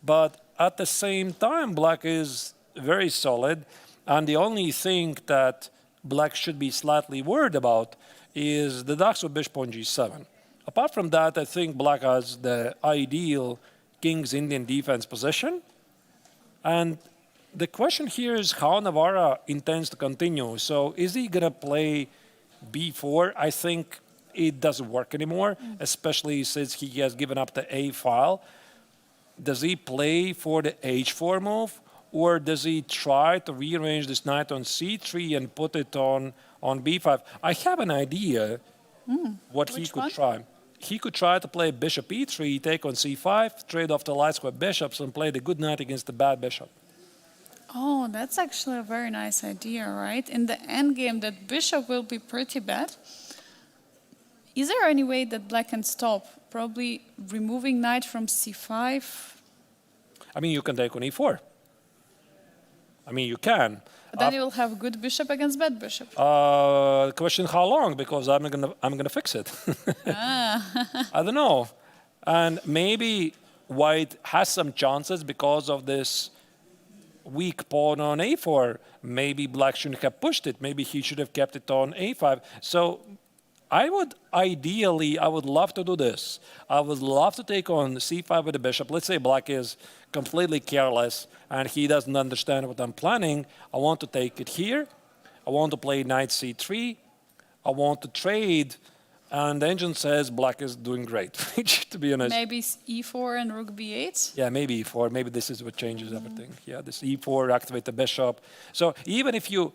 But at the same time, black is very solid. And the only thing that black should be slightly worried about is the Daxo bishop on g7. Apart from that, I think black has the ideal king's Indian defense position. And the question here is how Navarra intends to continue. So is he going to play b4? I think it doesn't work anymore, especially since he has given up the a file. Does he play for the h4 move? Or does he try to rearrange this knight on c3 and put it on b5? I have an idea what he Which could one? try. He could try to play bishop e3, take on c5, trade off the light square bishops, and play the good knight against the bad bishop. Oh, that's actually a very nice idea, right? In the endgame, that bishop will be pretty bad. Is there any way that black can stop? Probably removing knight from c5. I mean, you can take on e4. I mean, you can. But then you will have good bishop against bad bishop. Question how long? Because I'm gonna fix it. I don't know. And maybe white has some chances because of this weak pawn on a4. Maybe black shouldn't have pushed it. Maybe he should have kept it on a5. So I would love to do this. I would love to take on c5 with the bishop. Let's say black is completely careless and he doesn't understand what I'm planning. I want to take it here. I want to play knight c3. I want to trade. And the engine says black is doing great, to be honest. Maybe e4 and rook b8. Yeah, maybe e4. Maybe this is what changes everything. Yeah, this e4 activate the bishop. So even if you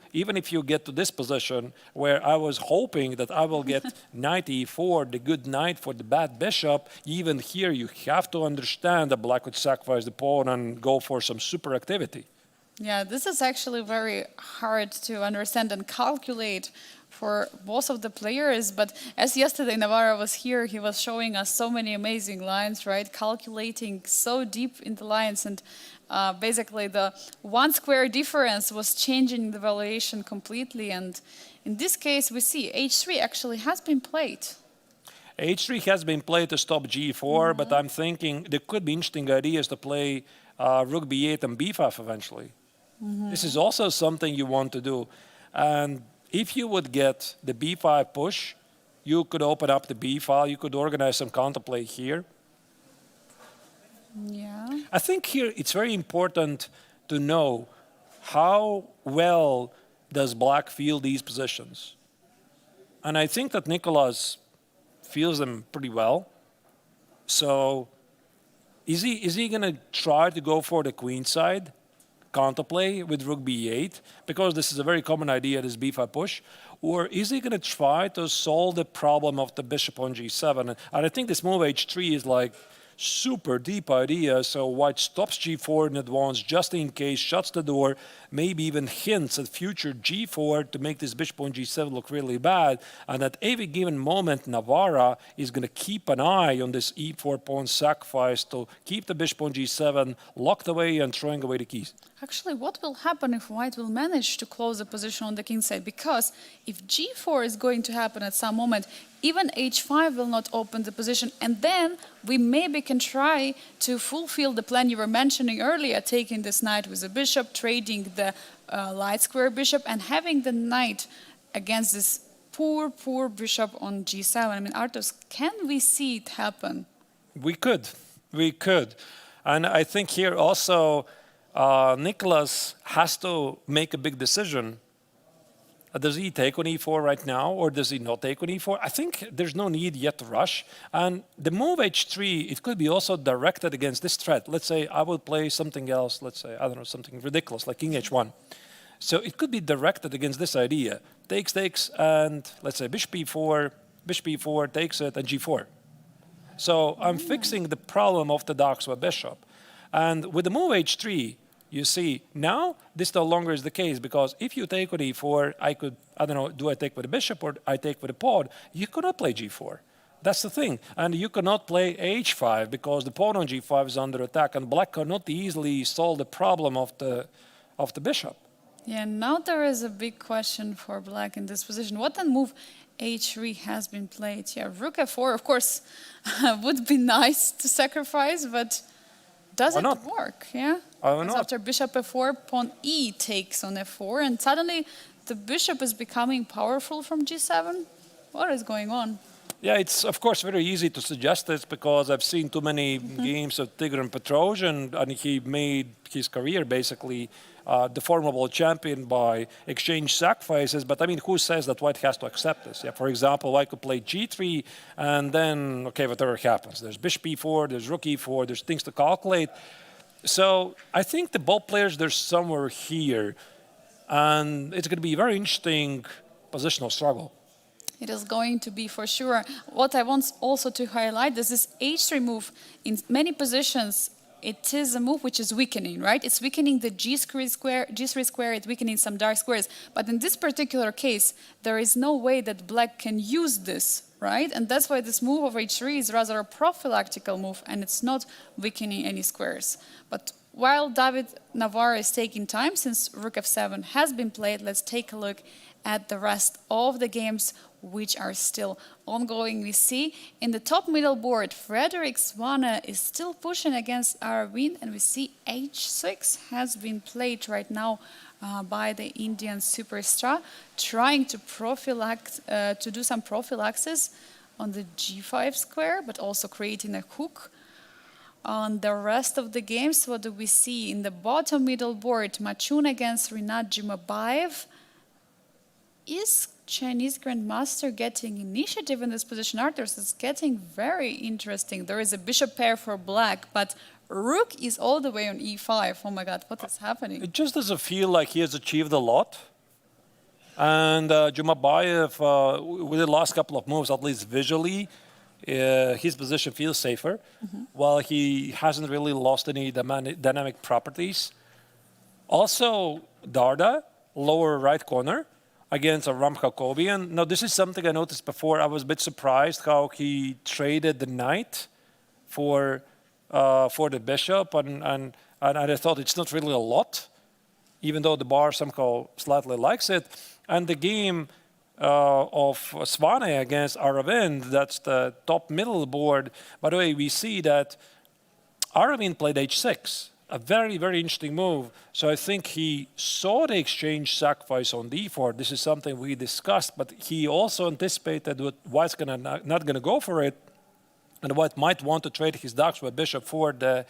get to this position where I was hoping that I will get knight e4, the good knight for the bad bishop, even here you have to understand that black would sacrifice the pawn and go for some super activity. Yeah, this is actually very hard to understand and calculate for both of the players. But as yesterday Navarra was here, he was showing us so many amazing lines, right? Calculating so deep in the lines, and basically the one square difference was changing the valuation completely. And in this case, we see h3 actually has been played. h3 has been played to stop g4, but I'm thinking there could be interesting ideas to play rook b8 and b5 eventually. This is also something you want to do. And if you would get the b5 push, you could open up the b file, you could organize some counterplay here. Yeah. I think here it's very important to know how well does black feel these positions. And I think that Nicolas feels them pretty well. So is he going to try to go for the queen side? Counterplay with rook b8, because this is a very common idea, this b5 push, or is he going to try to solve the problem of the bishop on g7? And I think this move h3 is like super deep idea, so white stops g4 in advance just in case, shuts the door, maybe even hints at future g4 to make this bishop on g7 look really bad, and at every given moment Navarra is going to keep an eye on this e4 pawn sacrifice to keep the bishop on g7 locked away and throwing away the keys. Actually, what will happen if white will manage to close the position on the king side? Because if g4 is going to happen at some moment, even h5 will not open the position. And then we maybe can try to fulfill the plan you were mentioning earlier, taking this knight with the bishop, trading the light square bishop, and having the knight against this poor bishop on g7. I mean, Arturs, can we see it happen? We could. And I think here also Nicolas has to make a big decision. Does he take on e4 right now, or does he not take on e4? I think there's no need yet to rush. And the move h3, it could be also directed against this threat. Let's say I will play something else, let's say, I don't know, something ridiculous, like king h1. So it could be directed against this idea. Takes, and let's say bishop e4 takes it, and g4. So I'm fixing the problem of the dark square bishop. And with the move h3, you see, now this no longer is the case, because if you take with e4, I don't know, do I take with the bishop or I take with the pawn? You cannot play g4. That's the thing. And you cannot play h5 because the pawn on g5 is under attack, and black cannot easily solve the problem of the bishop. Yeah, now there is a big question for black in this position. What then move h3 has been played? Yeah, rook f4, of course, would be nice to sacrifice, but does it work? Yeah. After bishop f4, pawn e takes on f4, and suddenly the bishop is becoming powerful from g7. What is going on? Yeah, it's of course very easy to suggest this because I've seen too many games of Tigran Petrosian, and he made his career basically the formidable champion by exchange sacrifices. But I mean, who says that White has to accept this? Yeah, for example, White could play G3, and then okay, whatever happens. There's Bishop E4, there's Rook E4, there's things to calculate. So I think the both players, they're somewhere here, and it's going to be a very interesting positional struggle. It is going to be for sure. What I want also to highlight is this H3 move. In many positions, it is a move which is weakening, right? It's weakening the G3 square, it's weakening some dark squares. But in this particular case, there is no way that black can use this, right? And that's why this move of H3 is rather a prophylactical move, and it's not weakening any squares. But while David Navarro is taking time, since Rook F7 has been played, let's take a look at the rest of the games which are still ongoing. We see in the top middle board, Frederick Swane is still pushing against Aravind, and we see H6 has been played right now by the Indian superstar, trying to do some prophylaxis on the G5 square, but also creating a hook. On the rest of the games, what do we see? In the bottom middle board, Machun against Rinat Jimabayev. Is Chinese Grandmaster getting initiative in this position? Arturs, is getting very interesting. There is a bishop pair for black, but Rook is all the way on E5. Oh my God, what is happening? It just doesn't feel like he has achieved a lot. And Jumabayev, with the last couple of moves, at least visually, his position feels safer, while he hasn't really lost any dynamic properties. Also, Darda, lower right corner, against a Ram Jacobian. Now, this is something I noticed before. I was a bit surprised how he traded the knight for the bishop, and I thought it's not really a lot, even though the bar somehow slightly likes it. And the game of Swane against Aravind, that's the top middle board. By the way, we see that Aravind played H6. A very, very interesting move. So I think he saw the exchange sacrifice on d4. This is something we discussed, but he also anticipated that White's not going to go for it, and White might want to trade his darks with bishop for the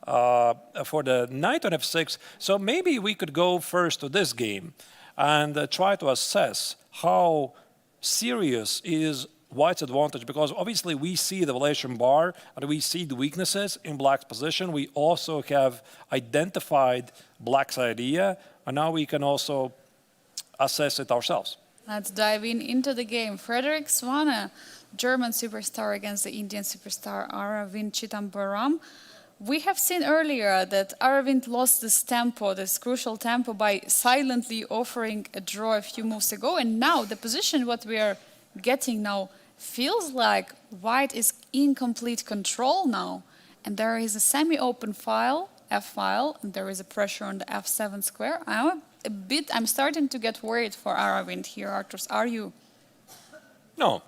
knight on f6. So maybe we could go first to this game and try to assess how serious is White's advantage, because obviously we see the valuation bar and we see the weaknesses in Black's position. We also have identified Black's idea, and now we can also assess it ourselves. Let's dive into the game. Frederick Swane, German superstar against the Indian superstar Aravind Chidambaram. We have seen earlier that Aravind lost this tempo, this crucial tempo, by silently offering a draw a few moves ago, and now the position what we are getting now feels like White is in complete control now, and there is a semi-open file, F file, and there is a pressure on the F7 square. I'm starting to get worried for Aravind here. Arturs, are you? No.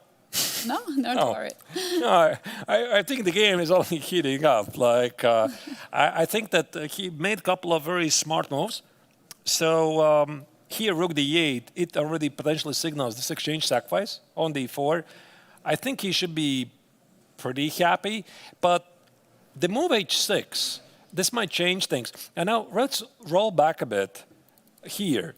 No, not worried. No, I think the game is only heating up. Like I think that he made a couple of very smart moves. So here, Rook D8, it already potentially signals this exchange sacrifice on D4. I think he should be pretty happy, but the move H6, this might change things. And now let's roll back a bit here.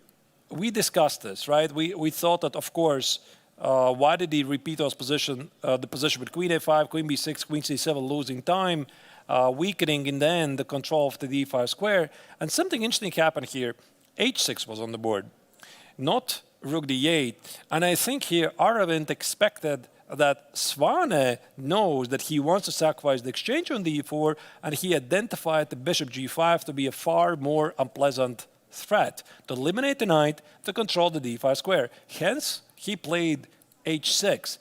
We discussed this, right? We thought that, of course, why did he repeat the position with Queen A5, Queen B6, Queen C7, losing time, weakening in the end the control of the D5 square. And something interesting happened here. H6 was on the board, not Rook D8. And I think here Aravind expected that Swane knows that he wants to sacrifice the exchange on D4, and he identified the bishop G5 to be a far more unpleasant threat, to eliminate the knight, to control the D5 square. Hence, he played H6.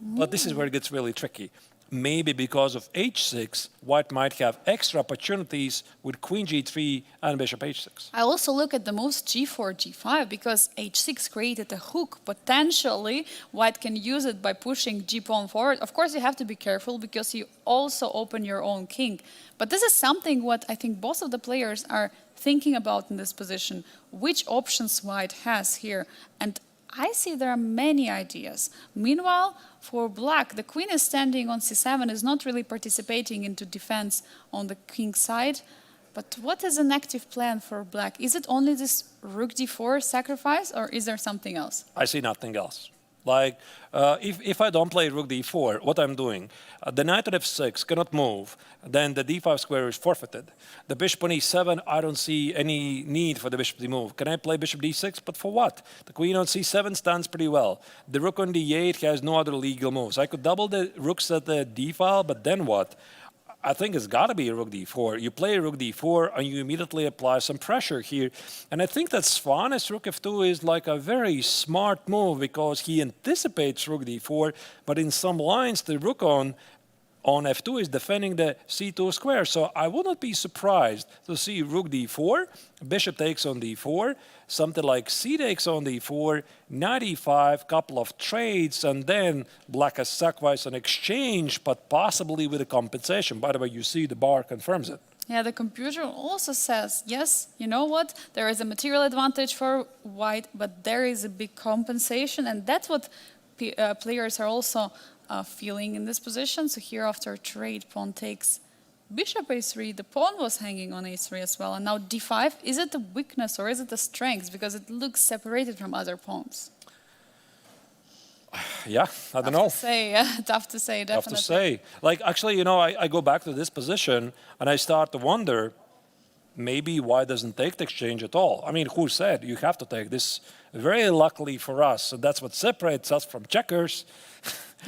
But this is where it gets really tricky. Maybe because of H6, White might have extra opportunities with Queen G3 and Bishop H6. I also look at the moves G4, G5, because H6 created a hook. Potentially, White can use it by pushing G pawn forward. Of course, you have to be careful because you also open your own king. But this is something what I think both of the players are thinking about in this position. Which options White has here, and I see there are many ideas. Meanwhile, for black, the queen is standing on c7, is not really participating into defense on the king's side. But what is an active plan for black? Is it only this rook d4 sacrifice, or is there something else? I see nothing else. Like, if I don't play rook d4, what I'm doing, the knight on f6 cannot move, then the d5 square is forfeited. The bishop on e7, I don't see any need for the bishop to move. Can I play bishop d6? But for what? The queen on c7 stands pretty well. The rook on d8 has no other legal moves. I could double the rooks at the d file, but then what? I think it's got to be a rook d4. You play rook d4 and you immediately apply some pressure here. And I think that Svane's rook f2 is like a very smart move because he anticipates rook d4, but in some lines the rook on f2 is defending the c2 square. So I would not be surprised to see rook d4, bishop takes on d4, something like c takes on d4, knight e5, couple of trades, and then black has sacrificed an exchange, but possibly with a compensation. By the way, you see the bar confirms it. Yeah, the computer also says, yes, you know what, there is a material advantage for white, but there is a big compensation, and that's what players are also feeling in this position. So here after trade, pawn takes bishop a3, the pawn was hanging on a3 as well, and now d5. Is it a weakness or is it a strength? Because it looks separated from other pawns. Yeah, I don't know. Tough to say, definitely. Tough to say. Like, actually, you know, I go back to this position and I start to wonder, maybe white doesn't take the exchange at all. I mean, who said you have to take this? Very luckily for us, and that's what separates us from checkers,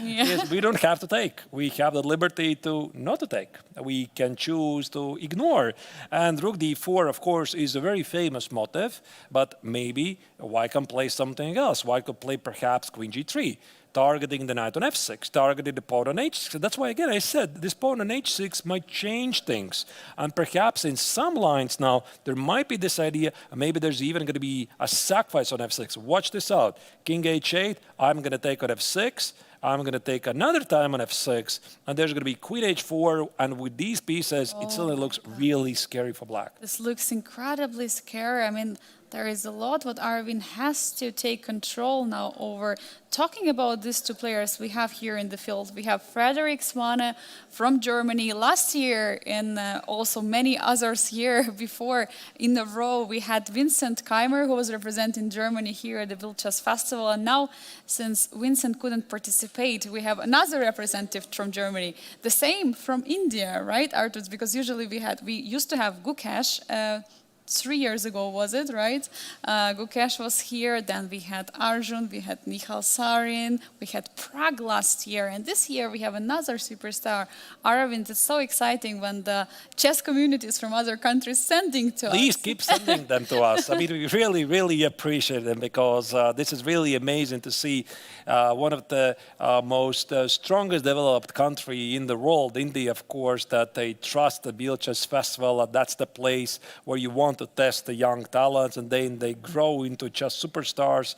is we don't have to take. We have the liberty to not to take. We can choose to ignore. And rook d4, of course, is a very famous motive, but maybe white can play something else. White could play perhaps queen g3, targeting the knight on f6, targeting the pawn on h6. That's why, again, I said this pawn on h6 might change things. And perhaps in some lines now, there might be this idea, maybe there's even going to be a sacrifice on f6. Watch this out. King h8, I'm going to take on f6. I'm going to take another time on f6, and there's going to be queen h4, and with these pieces, it suddenly looks really scary for black. This looks incredibly scary. I mean, there is a lot what Arvin has to take control now over. Talking about these two players we have here in the field, we have Frederick Svane from Germany. Last year, and also many others here before in a row, we had Vincent Keimer, who was representing Germany here at the Biel Chess Festival. And now, since Vincent couldn't participate, we have another representative from Germany. The same from India, right, Arturs? Because usually we used to have Gukesh. 3 years ago, was it, right? Gukesh was here, then we had Arjun, we had Nihal Sarin, we had Prague last year, and this year we have another superstar, Aravind. It's so exciting when the chess communities from other countries sending to us. Please keep sending them to us. I mean, we really, really appreciate them because this is really amazing to see one of the most strongest developed country in the world, India, of course, that they trust the Biel Chess Festival. That's the place where you want to test the young talents, and then they grow into chess superstars.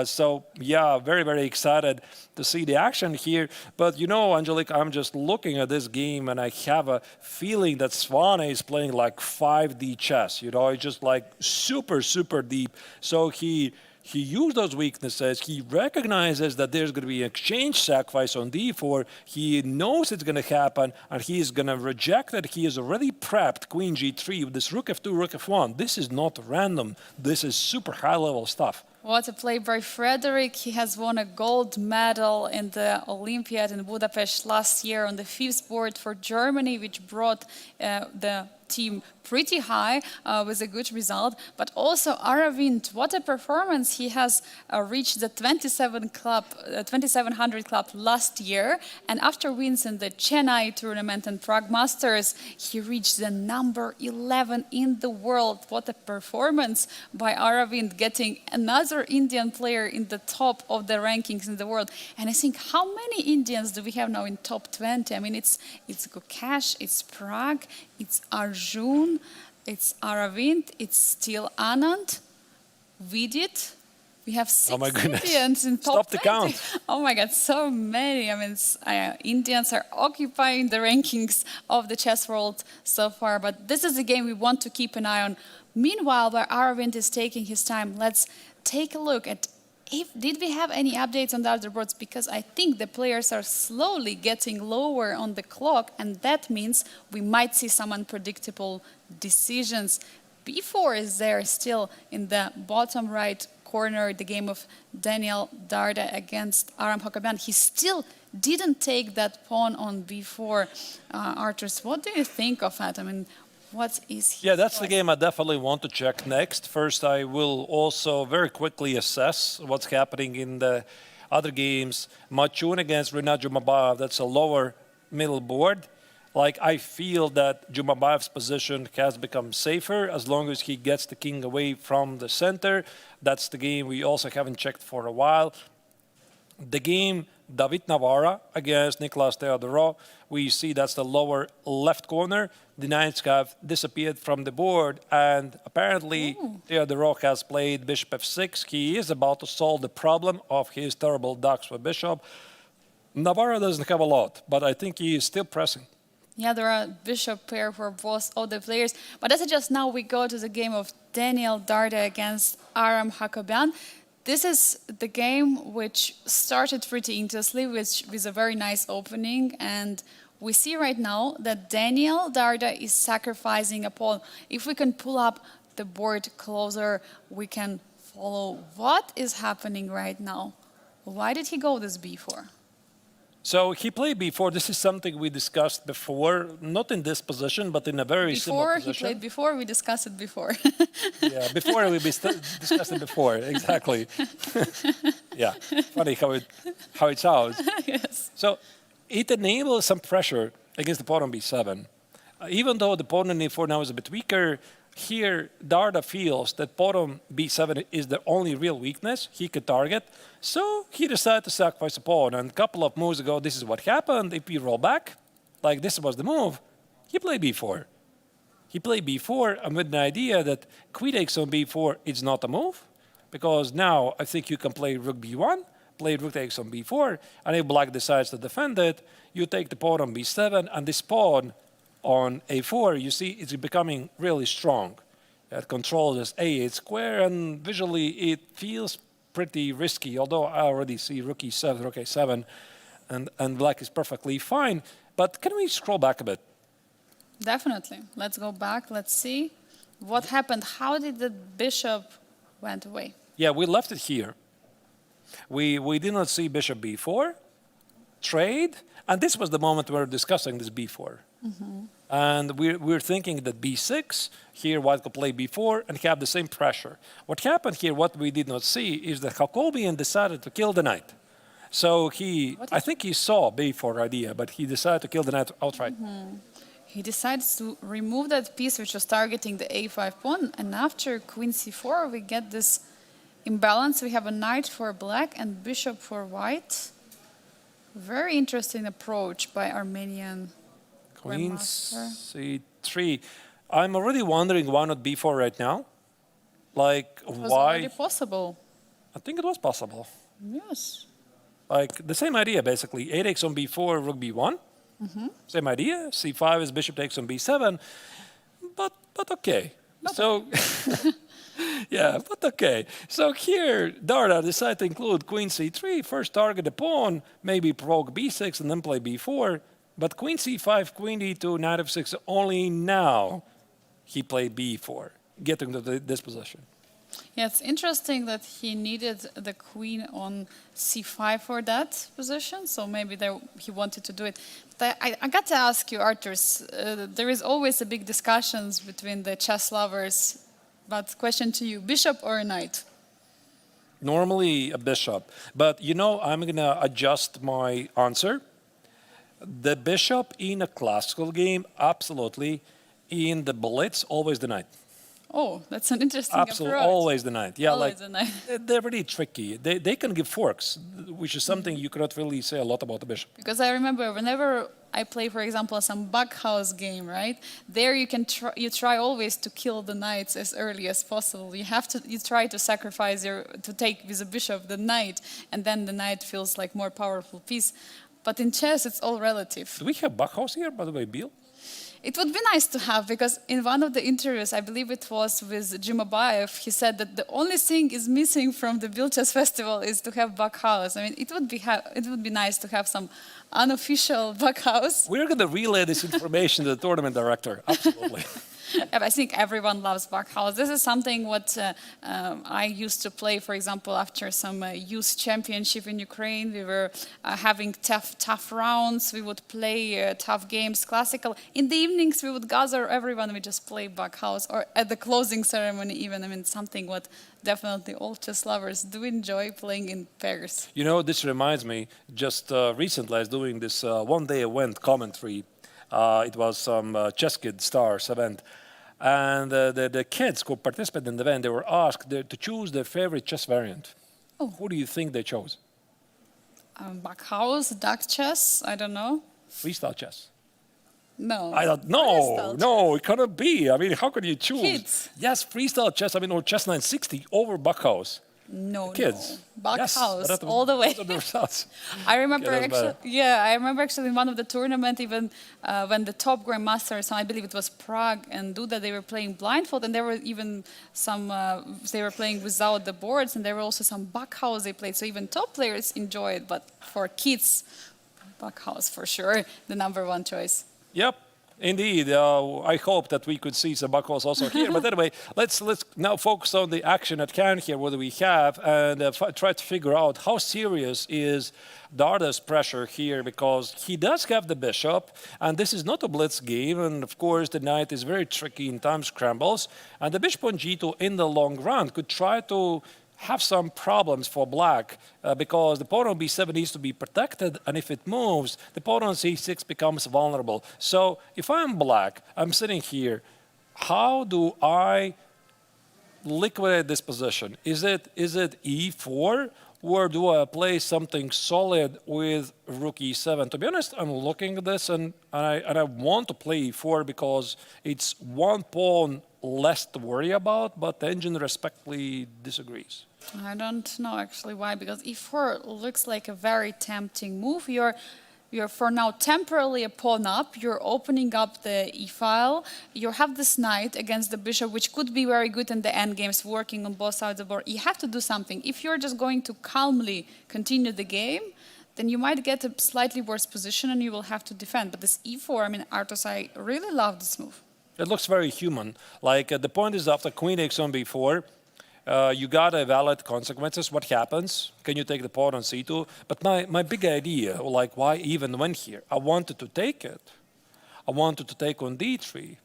So, yeah, very, very excited to see the action here. But, you know, Angelique, I'm just looking at this game, and I have a feeling that Svane is playing like 5D chess. You know, it's just like super, super deep. So he used those weaknesses. He recognizes that there's going to be an exchange sacrifice on d4. He knows it's going to happen, and he is going to reject that. He has already prepped queen g3 with this rook f2, rook f1. This is not random. This is super high-level stuff. What a play by Frederick. He has won a gold medal in the Olympiad in Budapest last year on the fifth board for Germany, which brought the team pretty high with a good result. But also Aravind, what a performance. He has reached the 2700 club last year, and after wins in the Chennai tournament and Prague Masters, he reached the number 11 in the world. What a performance by Aravind, getting another Indian player in the top of the rankings in the world. And I think, how many Indians do we have now in top 20? I mean, it's Gukesh, it's Prague, it's Arjun, it's Aravind, it's still Anand, Vidit. We have 6 Indians in top Stop the 20. count. Oh my God, so many. I mean, Indians are occupying the rankings of the chess world so far. But this is a game we want to keep an eye on. Meanwhile, while Aravind is taking his time, let's take a look at Did we have any updates on the other boards? Because I think the players are slowly getting lower on the clock, and that means we might see some unpredictable decisions. B4 is there still in the bottom right corner, the game of Daniel Darda against Aram Hakobian. He still didn't take that pawn on B4. Arturs, what do you think of that? I mean, what is his Yeah, that's the choice? game I definitely want to check next. First, I will also very quickly assess what's happening in the other games. Machun against Rinat Jumabayev, that's a lower middle board. Like, I feel that Jumabayev's position has become safer as long as he gets the king away from the center. That's the game we also haven't checked for a while. The game David Navarra against Nicolas Theodorou, we see that's the lower left corner. The knights have disappeared from the board, and apparently Theodorou has played bishop f6. He is about to solve the problem of his terrible ducks for bishop. Navarra doesn't have a lot, but I think he is still pressing. Yeah, there are bishop pair for both of the players. But as of just now, we go to the game of Daniel Darda against Aram Hakobian. This is the game which started pretty intensely with a very nice opening. And we see right now that Daniel Darda is sacrificing a pawn. If we can pull up the board closer, we can follow what is happening right now. Why did he go this b4? So he played before. This is something we discussed before, not in this position, but in a very similar Before, he position. played before, we discussed it before. Yeah, before we discussed it before, exactly. Yeah, funny how it sounds. Yes. So it enables some pressure against the pawn on b7. Even though the pawn on e4 now is a bit weaker, here Darda feels that pawn on b7 is the only real weakness he could target. So he decided to sacrifice a pawn. And a couple of moves ago, this is what happened. If we roll back, like this was the move, he played b4. He played b4 and with the idea that queen takes on b4 is not a move, because now I think you can play rook b1, play rook takes on b4, and if black decides to defend it, you take the pawn on b7, and this pawn on a4, you see it's becoming really strong. It controls this a8 square, and visually it feels pretty risky, although I already see rook e7, rook a7, and black is perfectly fine. But can we scroll back a bit? Definitely. Let's go back. Let's see what happened. How did the bishop went away? Yeah, we left it here. We did not see bishop b4, trade, and this was the moment we were discussing this b4. And we're thinking that b6, here white could play b4 and have the same pressure. What happened here, what we did not see, is that Hakobian decided to kill the knight. So I think he saw b4 idea, but he decided to kill the knight outright. He decides to remove that piece which was targeting the a5 pawn, and after queen c4 we get this imbalance. We have a knight for black and bishop for white. Very interesting approach by Armenian Queen grandmaster. c3. I'm already wondering why not b4 right now. Like, It was why? already possible. I think it was possible. Yes. Like, the same idea, basically. A takes on b4, rook b1. Same idea. c5 is bishop takes on b7. But okay. So, yeah, but okay. So here, Darda decided to include queen c3. First target the pawn, maybe provoke b6, and then play b4. But queen c5, queen d2, knight f6, only now he played b4, getting to this position. Yeah, it's interesting that he needed the queen on c5 for that position, so maybe he wanted to do it. But I got to ask you, Arturs, there is always a big discussions between the chess lovers, but question to you, bishop or a knight? Normally a bishop, but I'm going to adjust my answer. The bishop in a classical game, absolutely. In the blitz, always the knight. Oh, that's an interesting Absolutely, approach. always the knight. Yeah, Always like the knight. they're really tricky. They can give forks, which is something you cannot really say a lot about the bishop. Because I remember whenever I play, for example, some Backhouse game, right? There you try always to kill the knights as early as possible. You try to sacrifice to take with the bishop the knight, and then the knight feels like more powerful piece. But in chess, it's all relative. Do we have Bachhaus here, by the way, Biel? It would be nice to have, because in one of the interviews, I believe it was with Jim Abayev, he said that the only thing is missing from the Biel Chess Festival is to have Backhouse. I mean, it would be nice to have some unofficial Backhouse. We're going to relay this information to the tournament director. Absolutely. I think everyone loves Backhouse. This is something what I used to play, for example, after some youth championship in Ukraine. We were having tough rounds. We would play tough games, classical. In the evenings, we would gather everyone. We just play Backhouse, or at the closing ceremony even. I mean, something what definitely all chess lovers do enjoy playing in pairs. You know, this reminds me, just recently I was doing this one-day event commentary. It was some Chess Kid Stars event. And the kids who participated in the event, they were asked to choose their favorite chess variant. Oh. Who do you think they chose? Backhouse, duck chess, I don't know. Freestyle chess. No. I don't know. No, it cannot be. I mean, how could you choose? Kids. Yes, freestyle chess, I mean, or chess 960 over Backhouse. No, Kids. no. Backhouse, yes, all the way. I remember I remember actually in one of the tournament, even when the top grandmasters, I believe it was Prague and Duda, they were playing blindfold, and there were even some, they were playing without the boards, and there were also some Backhouse they played, so even top players enjoy it, but for kids, Backhouse for sure, the #1 choice. Yep. Indeed, I hope that we could see some Backhouse also here. But anyway, let's now focus on the action at hand here, what do we have, and try to figure out how serious is Darda's pressure here, because he does have the bishop, and this is not a blitz game, and of course the knight is very tricky in time scrambles, and the bishop on g2 in the long run could try to have some problems for black because the pawn on b7 needs to be protected, and if it moves, the pawn on c6 becomes vulnerable. So if I'm black, I'm sitting here, how do I liquidate this position? Is it e4, or do I play something solid with rook e7? To be honest, I'm looking at this and I want to play e4 because it's one pawn less to worry about, but the engine respectfully disagrees. I don't know actually why, because e4 looks like a very tempting move. You're for now temporarily a pawn up, you're opening up the e-file, you have this knight against the bishop, which could be very good in the endgames, working on both sides of the board. You have to do something. If you're just going to calmly continue the game, then you might get a slightly worse position and you will have to defend. But this e4, I mean, Arturs, I really love this move. It looks very human. Like the point is after queen takes on b4, you got to evaluate consequences. What happens? Can you take the pawn on c2? But my big idea, like why even went here, I wanted to take it. I wanted to take on d3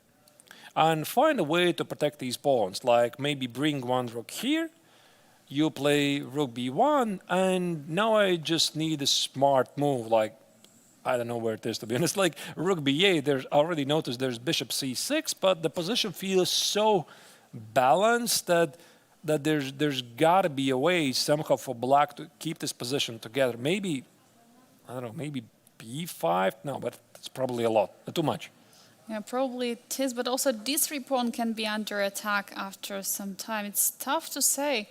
and find a way to protect these pawns, like maybe bring one rook here, you play rook b1, and now I just need a smart move, like I don't know where it is, to be honest. Like rook b8, there's already noticed there's bishop c6, but the position feels so balanced that there's got to be a way somehow for black to keep this position together. Maybe, I don't know, maybe b5? No, but it's probably a lot, too much. Yeah, probably it is, but also d3 pawn can be under attack after some time. It's tough to say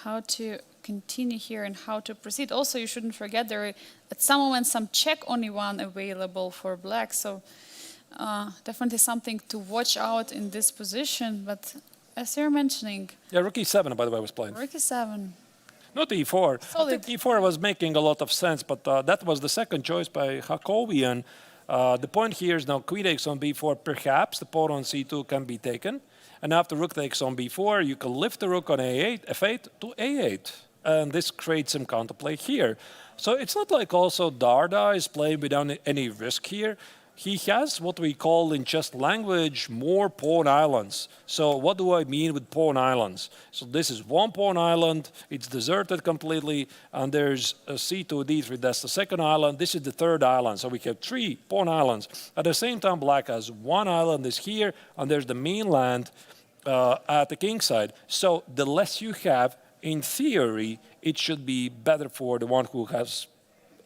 how to continue here and how to proceed. Also, you shouldn't forget there are at some moment some check only one available for black, so definitely something to watch out in this position. But as you're mentioning, yeah, rook e7, by the way, was played. Rook e7. Not e4. Solid. I think e4 was making a lot of sense, but that was the second choice by Hakovian. The point here is now queen takes on b4. Perhaps the pawn on c2 can be taken. And after rook takes on b4, you can lift the rook on a8, f8 to a8. And this creates some counterplay here. So it's not like also Darda is playing without any risk here. He has what we call in chess language more pawn islands. So what do I mean with pawn islands? So this is one pawn island, it's deserted completely, and there's a c2, d3, that's the second island, this is the third island. So we have 3 pawn islands. At the same time, black has one island is here, and there's the mainland at the king side. So the less you have, in theory, it should be better for the one who has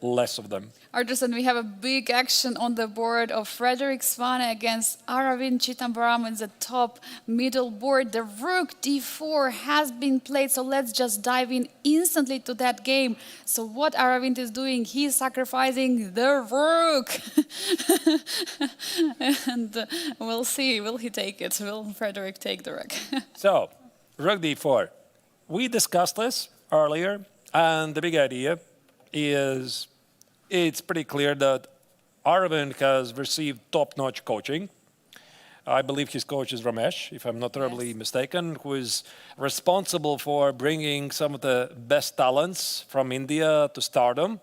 less of them. Arturs, and we have a big action on the board of Frederick Svane against Aravind Chittambaram in the top middle board. The rook d4 has been played, so let's just dive in instantly to that game. So what Aravind is doing, he's sacrificing the rook. And we'll see, will he take it? Will Frederick take the rook? So, rook d4. We discussed this earlier, and the big idea is it's pretty clear that Aravind has received top-notch coaching. I believe his coach is Ramesh, if I'm not terribly mistaken, who is responsible for bringing some of the best talents from India to stardom.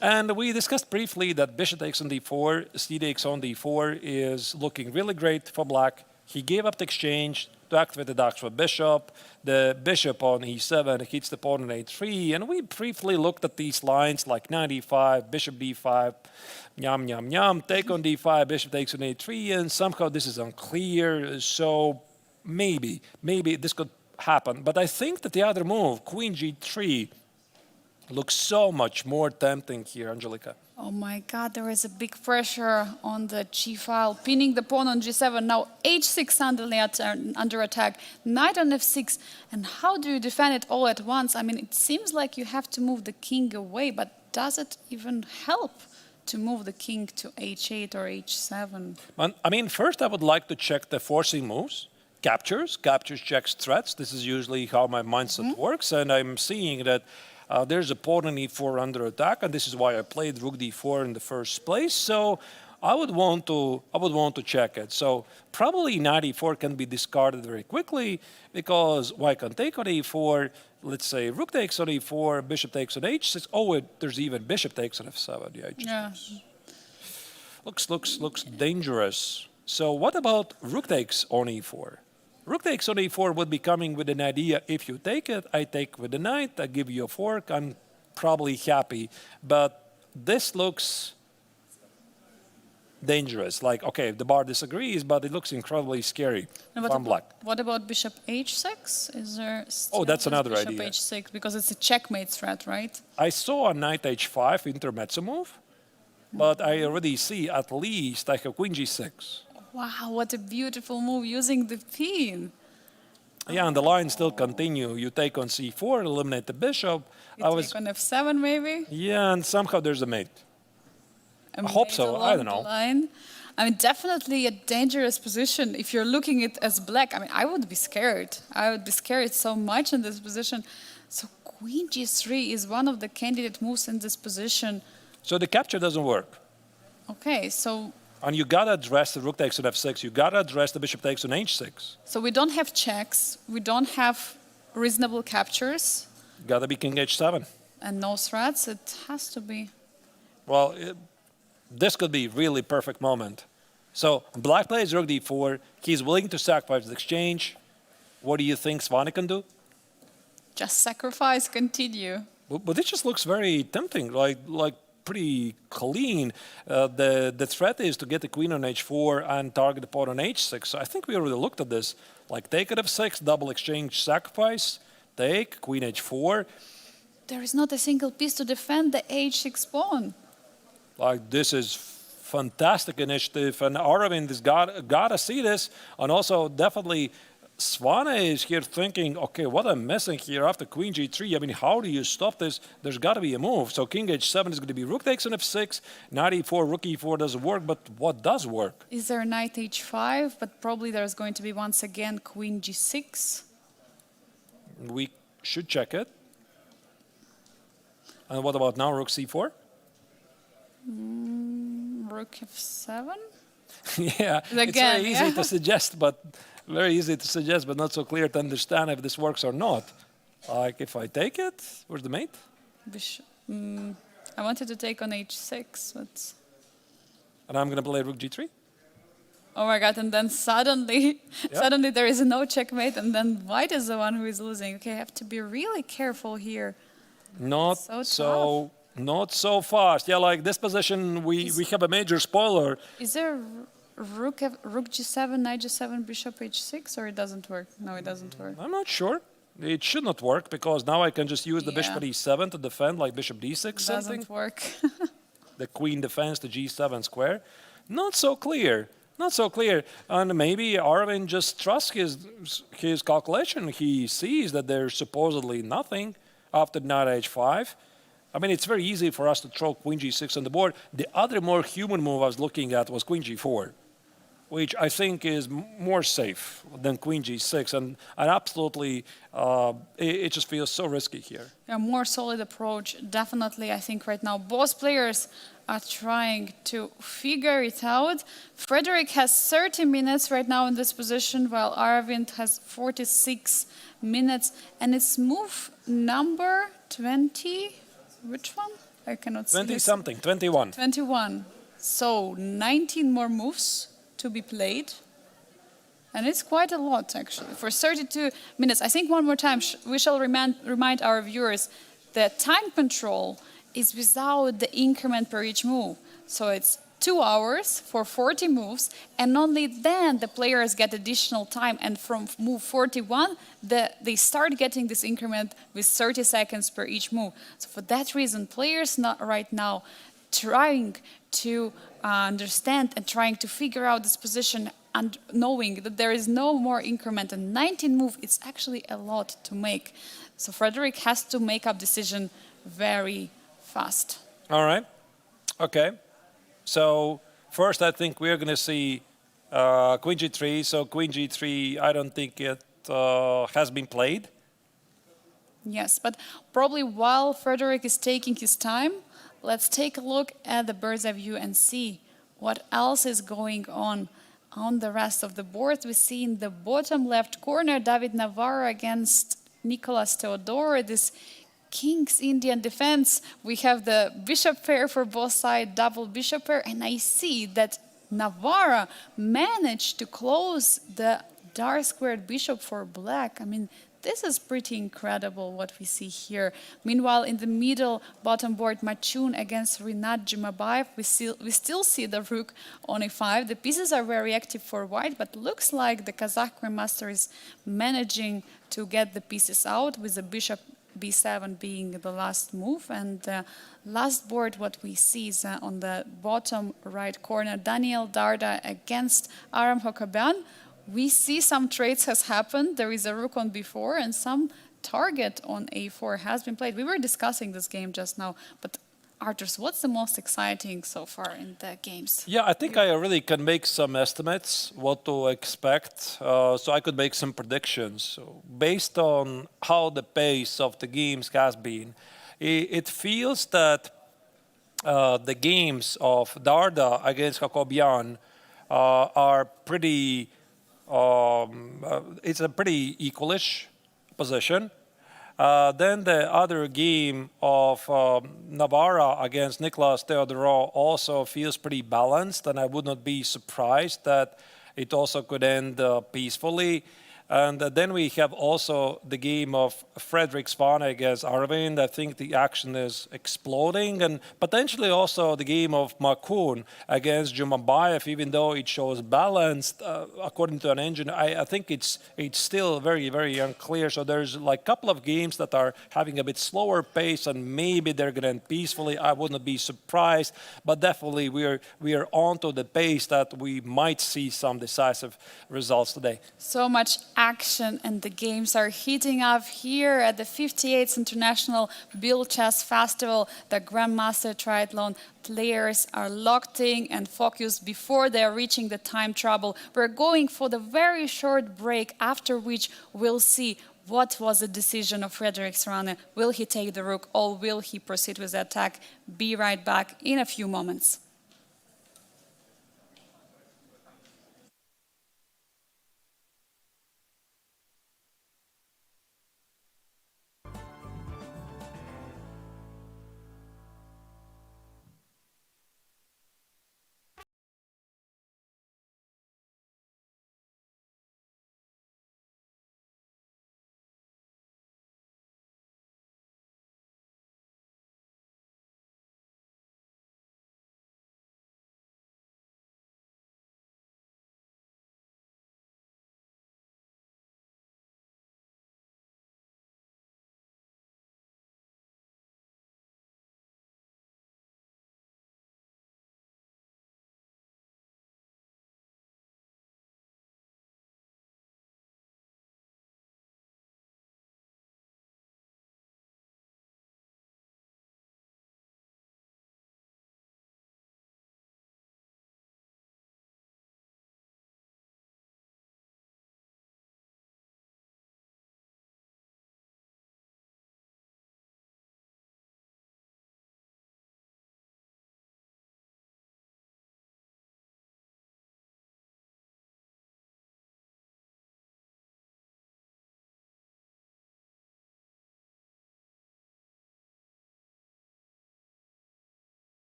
And we discussed briefly that bishop takes on d4, c takes on d4 is looking really great for black. He gave up the exchange to activate the Daksha bishop. The bishop on e7 hits the pawn on a3, and we briefly looked at these lines like knight e5, bishop d5, yum, yum, yum, take on d5, bishop takes on a3, and somehow this is unclear, so maybe this could happen. But I think that the other move, queen g3, looks so much more tempting here, Angelika. Oh my God, there is a big pressure on the g file, pinning the pawn on g7. Now h6 suddenly under attack, knight on f6. And how do you defend it all at once? I mean, it seems like you have to move the king away, but does it even help to move the king to h8 or h7? I mean, first I would like to check the forcing moves. Captures checks threats. This is usually how my mindset works, and I'm seeing that there's a pawn on e4 under attack, and this is why I played rook d4 in the first place. So I would want to check it. So probably knight e4 can be discarded very quickly because white can take on e4. Let's say rook takes on e4, bishop takes on h6. Oh, there's even bishop takes on f7. Yeah. Looks dangerous. So what about rook takes on e4? Rook takes on e4 would be coming with an idea, if you take it, I take with the knight, I give you a fork, I'm probably happy. But this looks dangerous. Like, okay, the bar disagrees, but it looks incredibly scary if I'm black. What about bishop h6? Is there still that's another bishop idea. h6? Because it's a checkmate threat, right? I saw a knight h5 intermezzo move, but I already see at least I have queen g6. Wow, what a beautiful move using the pin. Yeah, and the lines still continue. You take on c4, eliminate the bishop. You take on f7 maybe? Yeah, and somehow there's a mate. I hope so, I don't know. Line. I mean, definitely a dangerous position. If you're looking at it as black, I mean, I would be scared. I would be scared so much in this position. So queen g3 is one of the candidate moves in this position. So the capture doesn't work. Okay, so... And you gotta address the rook takes on f6. You gotta address the bishop takes on h6. So we don't have checks. We don't have reasonable captures. Gotta be king h7. And no threats. It has to be. Well, this could be really perfect moment. So black plays rook d4. He's willing to sacrifice the exchange. What do you think Svane can do? Just sacrifice, continue. But it just looks very tempting. Like pretty clean. The threat is to get the queen on h4 and target the pawn on h6. So I think we already looked at this. Like take at f6, double exchange, sacrifice, take, queen h4. There is not a single piece to defend the h6 pawn. Like this is fantastic initiative, and Aravind has gotta see this. And also definitely Svane is here thinking, okay, what I'm missing here after queen g3, I mean, how do you stop this? There's got to be a move. So king h7 is going to be rook takes on f6, knight e4, rook e4 doesn't work, but what does work? Is there knight h5? But probably there's going to be once again queen g6. We should check it. And what about now rook c4? Rook f7? Yeah, it's very easy to suggest, but not so clear to understand if this works or not. Like if I take it, where's the mate? I wanted to take on h6, but... And I'm going to play rook g3? Oh my God, and then suddenly there is no checkmate, and then white is the one who is losing. Okay, I have to be really careful here. Not so fast. Yeah, like this position, we have a major spoiler. Is there rook g7, knight g7, bishop h6, or it doesn't work? No, it doesn't work. I'm not sure. It should not work because now I can just use the bishop Yeah. at e7 to defend like bishop d6 something. Doesn't work. The queen defends the g7 square. Not so clear. Not so clear. And maybe Arvin just trusts his calculation. He sees that there's supposedly nothing after knight h5. I mean, it's very easy for us to throw queen g6 on the board. The other more human move I was looking at was queen g4, which I think is more safe than queen g6. And absolutely, it just feels so risky here. A more solid approach, definitely. I think right now both players are trying to figure it out. Frederick has 30 minutes right now in this position, while Arvind has 46 minutes. And it's move number 20. Which one? I cannot see. 20 something, 21. 21. So 19 more moves to be played. And it's quite a lot, actually, for 32 minutes. I think one more time, we shall remind our viewers that time control is without the increment per each move. So it's 2 hours for 40 moves, and only then the players get additional time. And from move 41, they start getting this increment with 30 seconds per each move. So for that reason, players not right now trying to understand and trying to figure out this position and knowing that there is no more increment. And 19 move, it's actually a lot to make. So Frederick has to make up decision very fast. All right. Okay. So first, I think we're going to see queen g3. So queen g3, I don't think it has been played. Yes, but probably while Frederick is taking his time, let's take a look at the bird's eye view and see what else is going on the rest of the board. We see in the bottom left corner David Navarro against Nicolas Theodore, this King's Indian defense. We have the bishop pair for both sides, double bishop pair, and I see that Navarro managed to close the dark squared bishop for black. I mean, this is pretty incredible what we see here. Meanwhile, in the middle bottom board, Machun against Rinat Jimabayev, we still see the rook on e5. The pieces are very active for white, but looks like the Kazakh grandmaster is managing to get the pieces out, with the bishop b7 being the last move. And last board, what we see is on the bottom right corner, Daniel Darda against Aram Hokabian. We see some trades has happened. There is a rook on b4 and some target on a4 has been played. We were discussing this game just now, but Arturs, what's the most exciting so far in the games? Yeah, I think I really can make some estimates what to expect. So I could make some predictions. So based on how the pace of the games has been, it feels that the games of Darda against Hakobian are pretty. It's a pretty equalish position. Then the other game of Navarra against Nicolas Theodorou also feels pretty balanced, and I would not be surprised that it also could end peacefully. And then we have also the game of Frederick Spana against Arvind. I think the action is exploding. And potentially also the game of Makun against Jumabayev, even though it shows balanced according to an engine, I think it's still very, very unclear. So there's like a couple of games that are having a bit slower pace, and maybe they're going to end peacefully. I would not be surprised. But definitely we are onto the pace that we might see some decisive results today. So much action, and the games are heating up here at the 58th International Biel Chess Festival. The Grandmaster Triathlon players are locked in and focused before they are reaching the time trouble. We're going for the very short break, after which we'll see what was the decision of Frederick Serrano. Will he take the rook, or will he proceed with the attack? Be right back in a few moments.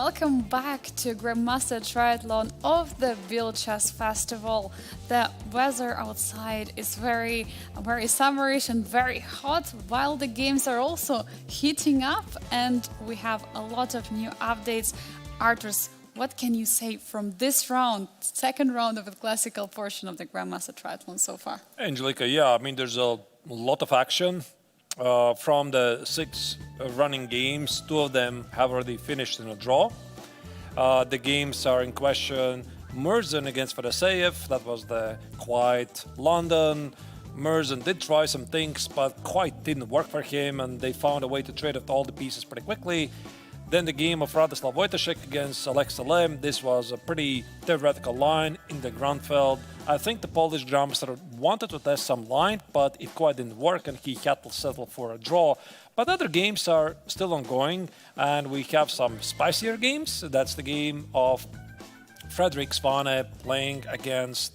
Welcome back to Grandmaster Triathlon of the Biel Chess Festival. The weather outside is very summerish and very hot, while the games are also heating up, and we have a lot of new updates. Arturs, what can you say from this round, second round of the classical portion of the Grandmaster Triathlon so far? Angelica, yeah, I mean, there's a lot of action. From the 6 running games, 2 of them have already finished in a draw. The games are in question Merzen against Fedosseev. That was the quiet London. Merzen did try some things, but quite didn't work for him, and they found a way to trade out all the pieces pretty quickly. Then the game of Radoslav Wojtaszek against Alexa Lem. This was a pretty theoretical line in the Grunfeld. I think the Polish Grandmaster wanted to test some line, but it quite didn't work, and he had to settle for a draw. But other games are still ongoing, and we have some spicier games. That's the game of Fredrik Svane playing against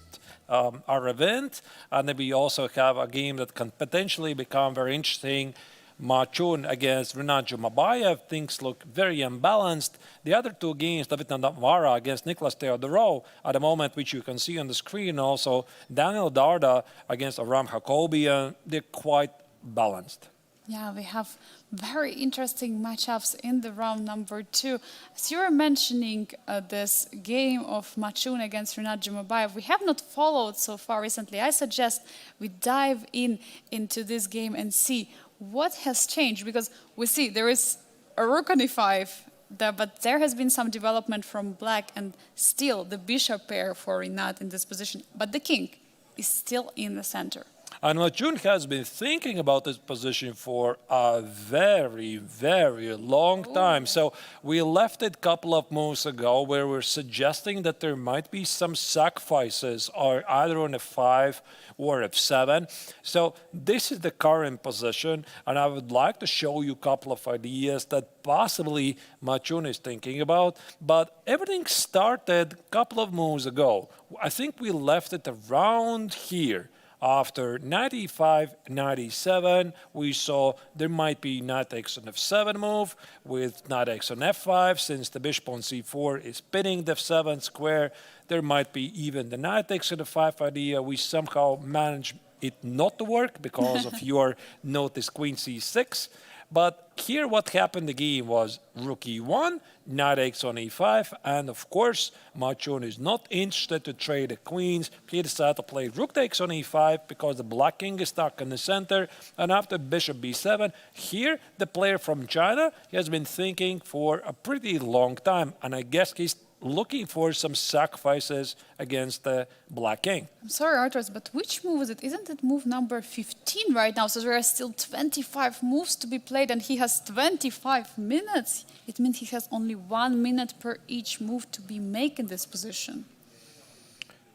Arvind, and then we also have a game that can potentially become very interesting. Machun against Rinat Jumabayev. Things look very unbalanced. The other 2 games, David Navara against Niklas Theodorov, at the moment, which you can see on the screen, also Daniel Darda against Aram Jacobi, they're quite balanced. Yeah, we have very interesting matchups in the round number 2. As you were mentioning this game of Machun against Rinat Jumabayev, we have not followed so far recently. I suggest we dive into this game and see what has changed, because we see there is a rook on e5, but there has been some development from black, and still the bishop pair for Rinat in this position, but the king is still in the center. And Machun has been thinking about this position for a very, very long time. So we left it a couple of moves ago where we're suggesting that there might be some sacrifices or either on f5 or f7. So this is the current position, and I would like to show you a couple of ideas that possibly Machun is thinking about. But everything started a couple of moves ago. I think we left it around here. After knight e5, knight e7, we saw there might be knight takes on f7 move with knight takes on f5. Since the bishop on c4 is pinning the f7 square, there might be even the knight takes on f5 idea. We somehow managed it not to work because of your notice queen c6. But here what happened in the game was rook e1, knight takes on e5, and of course Machun is not interested to trade the queens. He decided to play rook takes on e5 because the black king is stuck in the center, and after bishop b7, here the player from China has been thinking for a pretty long time, and I guess he's looking for some sacrifices against the black king. I'm sorry, Arturs, but which move is it? Isn't it move number 15 right now? So there are still 25 moves to be played, and he has 25 minutes. It means he has only 1 minute per each move to be made in this position.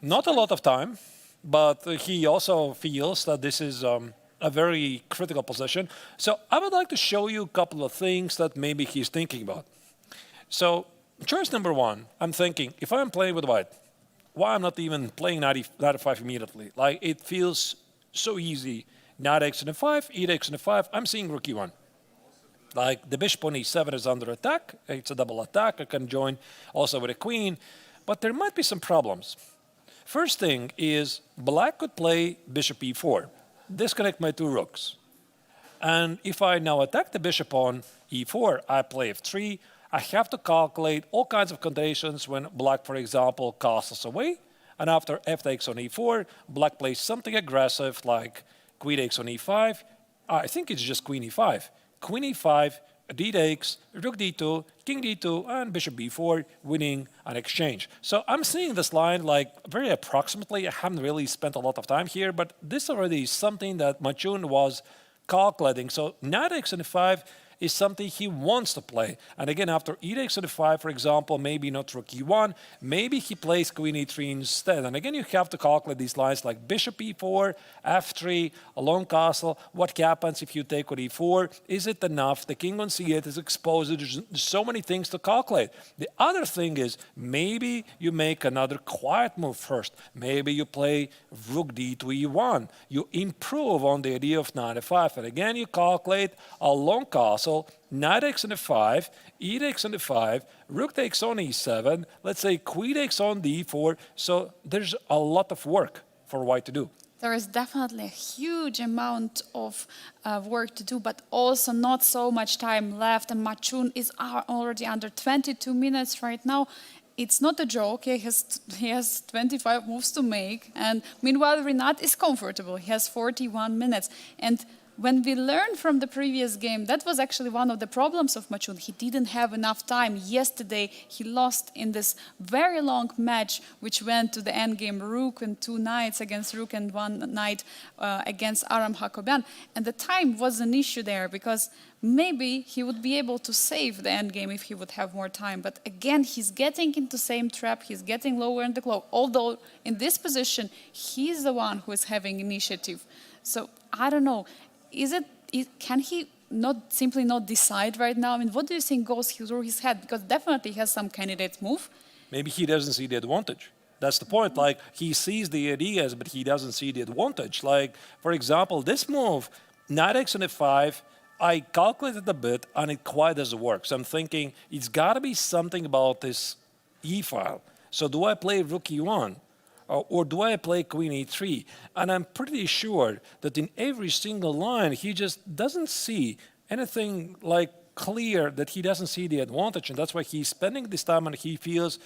Not a lot of time, but he also feels that this is a very critical position. So I would like to show you a couple of things that maybe he's thinking about. So choice number 1, I'm thinking, if I'm playing with white, why I'm not even playing knight e5 immediately? Like, it feels so easy. Knight takes on f5, e takes on f5, I'm seeing rook e1. Like, the bishop on e7 is under attack. It's a double attack. I can join also with a queen. But there might be some problems. First thing is, black could play bishop e4, disconnect my 2 rooks. And if I now attack the bishop on e4, I play f3, I have to calculate all kinds of conditions when black, for example, castles away. And after f takes on e4, black plays something aggressive like queen takes on e5. I think it's just queen e5. Queen e5, d takes, rook d2, king d2, and bishop b4, winning an exchange. So I'm seeing this line like very approximately. I haven't really spent a lot of time here, but this already is something that Machun was calculating. So knight takes on e5 is something he wants to play. And again, after e takes on e5, for example, maybe not rook e1, maybe he plays queen e3 instead. And again, you have to calculate these lines like bishop e4, f3, a long castle. What happens if you take on e4? Is it enough? The king on c8 is exposed. There's so many things to calculate. The other thing is maybe you make another quiet move first. Maybe you play rook d to e1. You improve on the idea of knight f5. And again, you calculate a long castle castle, knight takes on f5, e takes on f5, rook takes on e7, let's say queen takes on d4. So there's a lot of work for white to do. There is definitely a huge amount of work to do, but also not so much time left. And Machun is already under 22 minutes right now. It's not a joke. He has 25 moves to make. And meanwhile, Rinat is comfortable. He has 41 minutes. And when we learned from the previous game, that was actually one of the problems of Machun. He didn't have enough time. Yesterday, he lost in this very long match, which went to the endgame rook and 2 knights against rook and 1 knight against Aram Hakobian. And the time was an issue there because maybe he would be able to save the endgame if he would have more time. But again, he's getting into the same trap. He's getting lower in the clock. Although in this position, he's the one who is having initiative. So I don't know. Can he simply not decide right now? I mean, what do you think goes through his head? Because definitely he has some candidates move. Maybe he doesn't see the advantage. That's the point. Like, he sees the ideas, but he doesn't see the advantage. Like, for example, this move, knight takes on f5, I calculated a bit, and it quite doesn't work. So I'm thinking, it's got to be something about this e-file. So do I play rook e1? Or do I play queen e3? And I'm pretty sure that in every single line, he just doesn't see anything like clear, that he doesn't see the advantage. And that's why he's spending this time and he feels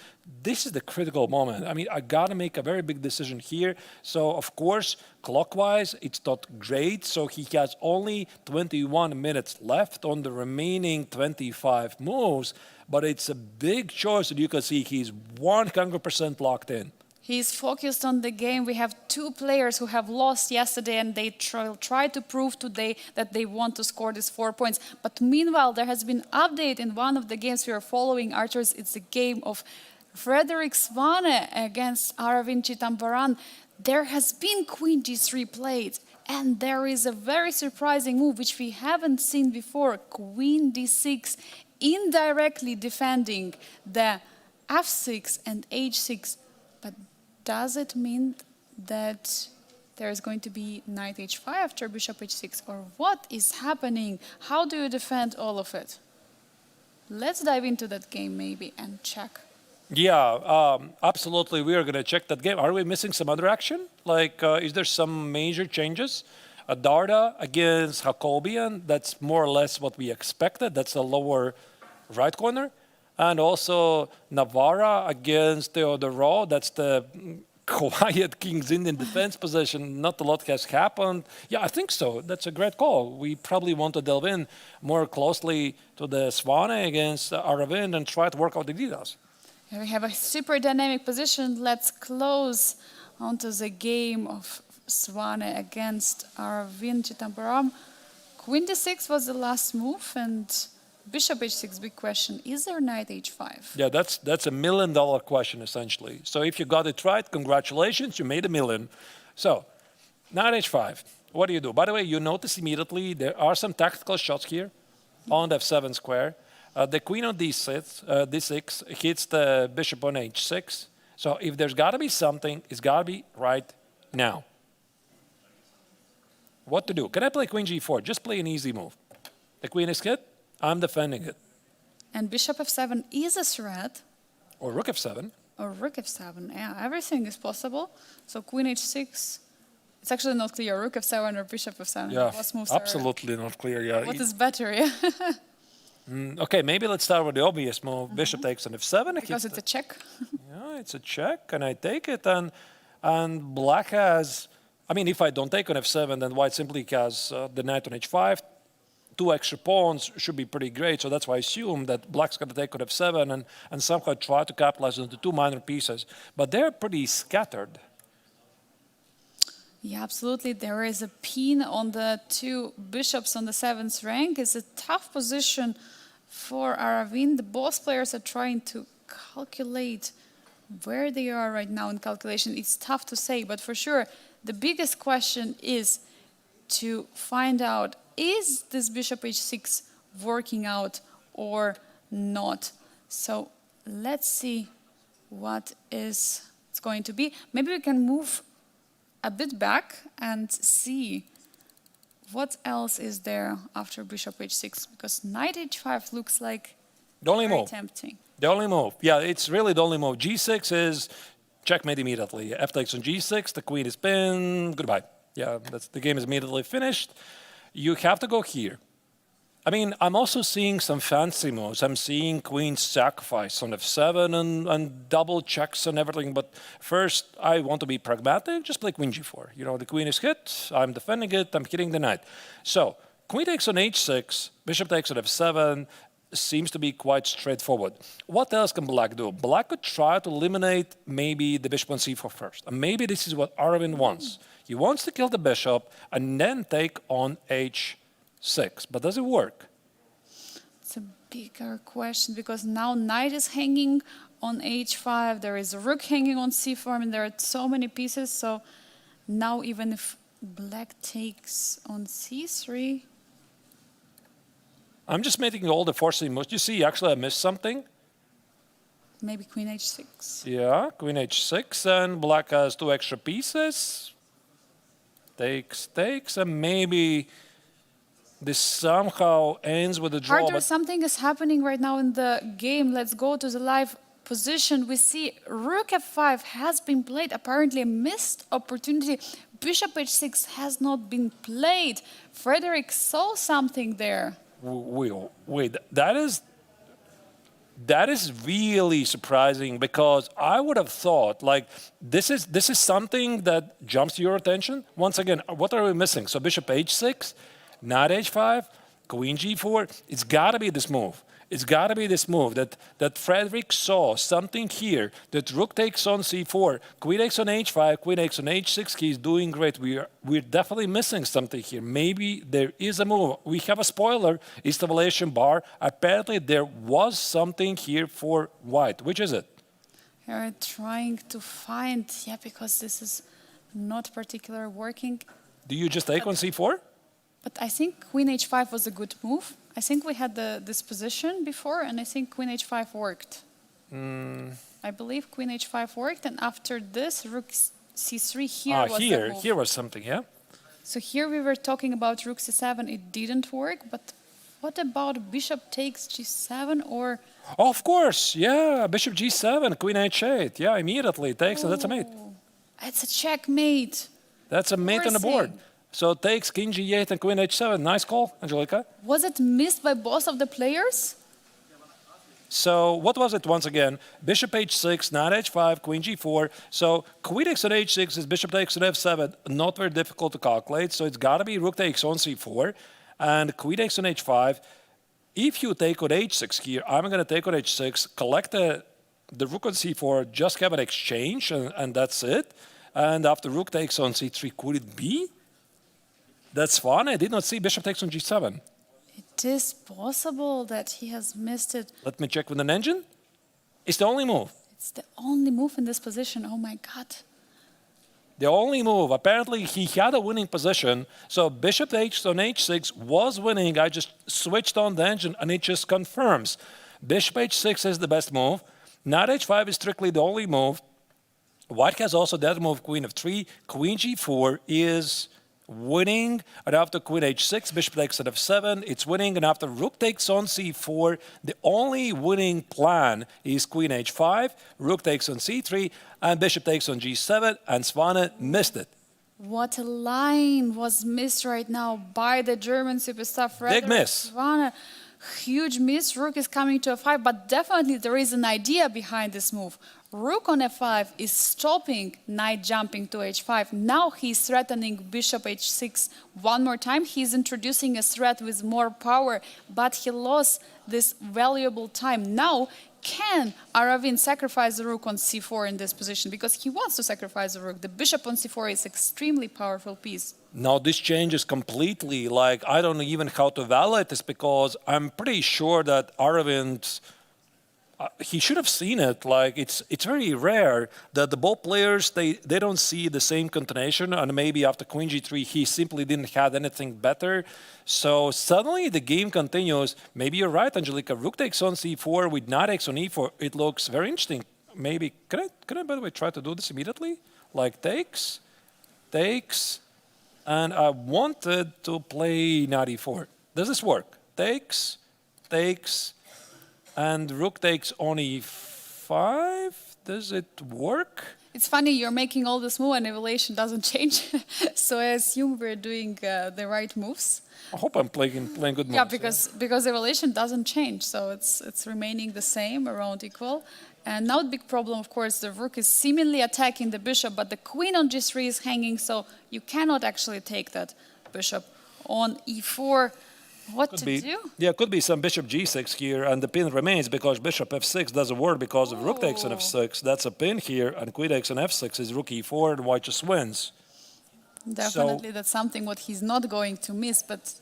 this is the critical moment. I mean, I got to make a very big decision here. So, of course, clockwise, it's not great. So he has only 21 minutes left on the remaining 25 moves. But it's a big choice that you can see he's 100% locked in. He's focused on the game. We have 2 players who have lost yesterday, and they try to prove today that they want to score these 4 points. But meanwhile, there has been an update in one of the games we are following, Arturs. It's the game of Frederick Svane against Aravind Chitambaran. There has been queen g3 played, and there is a very surprising move which we haven't seen before, queen d6, indirectly defending the f6 and h6. But does it mean that there is going to be knight h5 after bishop h6? Or what is happening? How do you defend all of it? Let's dive into that game maybe and check. Yeah, absolutely. We are going to check that game. Are we missing some other action? Like, is there some major changes? Darda against Hakobian, that's more or less what we expected. That's the lower right corner. And also Navarra against Theodoro, that's the quiet King's Indian defense position. Not a lot has happened. Yeah, I think so. That's a great call. We probably want to delve in more closely to the Svane against Aravind and try to work out the details. Here we have a super dynamic position. Let's close onto the game of Svane against Aravind Chitambaram. Queen d6 was the last move, and bishop h6, big question. Is there knight h5? Yeah, that's $1 million question, essentially. So if you got it right, congratulations, you made $1 million. So, knight h5, what do you do? By the way, you notice immediately there are some tactical shots here on the f7 square. The queen on d6 hits the bishop on h6. So if there's got to be something, it's got to be right now. What to do? Can I play queen g4? Just play an easy move. The queen is hit. I'm defending it. And bishop f7 is a threat. Or rook f7. Or rook f7, yeah, everything is possible. So queen h6, it's actually not clear, rook f7 or bishop f7. Yeah, Both moves absolutely not clear. Yeah. What is better, yeah? Okay, maybe let's start with the obvious move. Bishop takes on f7. Because it's a check. Yeah, it's a check, and I take it. And black has, I mean, if I don't take on f7, then white simply has the knight on h5. 2 extra pawns should be pretty great. So that's why I assume that black's going to take on f7 and somehow try to capitalize on the 2 minor pieces. But they're pretty scattered. Yeah, absolutely. There is a pin on the 2 bishops on the 7th rank. It's a tough position for Aravind. Both players are trying to calculate where they are right now in calculation. It's tough to say, but for sure, the biggest question is to find out, is this bishop h6 working out or not? So let's see what it's going to be. Maybe we can move a bit back and see What else is there after bishop h6? Because knight h5 looks like The only very move. tempting. The only move. Yeah, it's really the only move. G6 is checkmate immediately. F takes on G6, the queen is pinned, goodbye. Yeah, the game is immediately finished. You have to go here. I mean, I'm also seeing some fancy moves. I'm seeing queen sacrifice on f7 and double checks and everything. But first, I want to be pragmatic. Just play queen g4. You know, the queen is hit. I'm defending it. I'm hitting the knight. So queen takes on h6. Bishop takes on f7. Seems to be quite straightforward. What else can black do? Black could try to eliminate maybe the bishop on c4 first. And maybe this is what Arvin wants. He wants to kill the bishop and then take on h6. But does it work? It's a bigger question because now knight is hanging on h5. There is a rook hanging on c4. I mean, there are so many pieces. So now even if black takes on c3... I'm just making all the forcing moves. You see, actually, I missed something. Maybe queen h6. Yeah, queen h6, and black has 2 extra pieces. Takes, and maybe this somehow ends with a draw. Arturs, something is happening right now in the game. Let's go to the live position. We see rook f5 has been played. Apparently a missed opportunity. Bishop h6 has not been played. Frederick saw something there. Wait, that is really surprising because I would have thought like this is something that jumps to your attention. Once again, what are we missing? So bishop h6, knight h5, queen g4. It's got to be this move. It's got to be this move that Frederick saw something here, that rook takes on c4, queen takes on h5, queen takes on h6. He's doing great. We're definitely missing something here. Maybe there is a move. We have a spoiler. It's the evaluation bar. Apparently there was something here for white. Which is it? We're trying to find, because this is not particularly working. Do you just take on c4? But I think queen h5 was a good move. I think we had this position before, and I think queen h5 worked. I believe queen h5 worked, and after this, rook c3 here was the move. Here was something, yeah? So here we were talking about rook c7. It didn't work, but what about bishop takes g7 or... Oh, of course, yeah, bishop g7, queen h8. Yeah, immediately it takes, and that's a mate. It's a checkmate. That's a mate on the board. So it takes king g8 and queen h7. Nice call, Angelika. Was it missed by both of the players? So what was it once again? Bishop h6, knight h5, queen g4. So queen takes on h6 is bishop takes on f7. Not very difficult to calculate. So it's got to be rook takes on c4 and queen takes on h5. If you take on h6 here, I'm going to take on h6, collect the rook on c4, just have an exchange, and that's it. And after rook takes on c3, could it be? That's fun. I did not see bishop takes on g7. It is possible that he has missed it. Let me check with an engine. It's the only move. It's the only move in this position. Oh my God. The only move. Apparently, he had a winning position. So bishop takes on h6 was winning. I just switched on the engine, and it just confirms. Bishop h6 is the best move. Knight h5 is strictly the only move. White has also that move, queen f3. Queen g4 is winning, and after queen h6, bishop takes on f7, it's winning, and after rook takes on c4, the only winning plan is queen h5, rook takes on c3, and bishop takes on g7, and Svane missed it. What a line was missed right now by the German superstar Frederick Big miss. Svane. Huge miss. Rook is coming to f5, but definitely there is an idea behind this move. Rook on f5 is stopping knight jumping to h5. Now he's threatening bishop h6 one more time. He's introducing a threat with more power, but he lost this valuable time. Now, can Aravin sacrifice the rook on c4 in this position? Because he wants to sacrifice the rook. The bishop on c4 is extremely powerful piece. Now this changes completely. Like, I don't know even how to evaluate this because I'm pretty sure that Aravind, he should have seen it. Like, it's very rare that the both players, they don't see the same continuation, and maybe after queen g3 he simply didn't have anything better. So suddenly the game continues. Maybe you're right, Angelika. Rook takes on c4 with knight takes on e4. It looks very interesting. Maybe can I by the way try to do this immediately? Like takes, and I wanted to play knight e4. Does this work? Takes, takes, and rook takes on e5. Does it work? It's funny, you're making all this move and evaluation doesn't change. So I assume we're doing the right moves. I hope I'm playing good moves. Yeah, because evaluation doesn't change, so it's remaining the same, around equal. And now the big problem, of course, the rook is seemingly attacking the bishop, but the queen on g3 is hanging, so you cannot actually take that bishop on e4. What to do? Yeah, could be some bishop g6 here, and the pin remains because bishop f6 doesn't work because of rook takes on f6. That's a pin here, and queen takes on f6 is rook e4, and white just wins. Definitely, that's something what he's not going to miss. But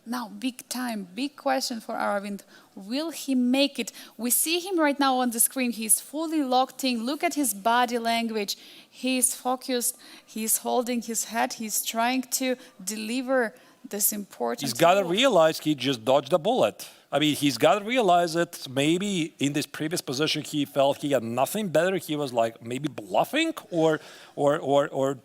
now, big time, big question for Aravind. Will he make it? We see him right now on the screen. He's fully locked in. Look at his body language. He's focused. He's holding his head. He's trying to deliver this important He's got to move. realize he just dodged a bullet. I mean, he's got to realize that maybe in this previous position he felt he had nothing better. He was like maybe bluffing or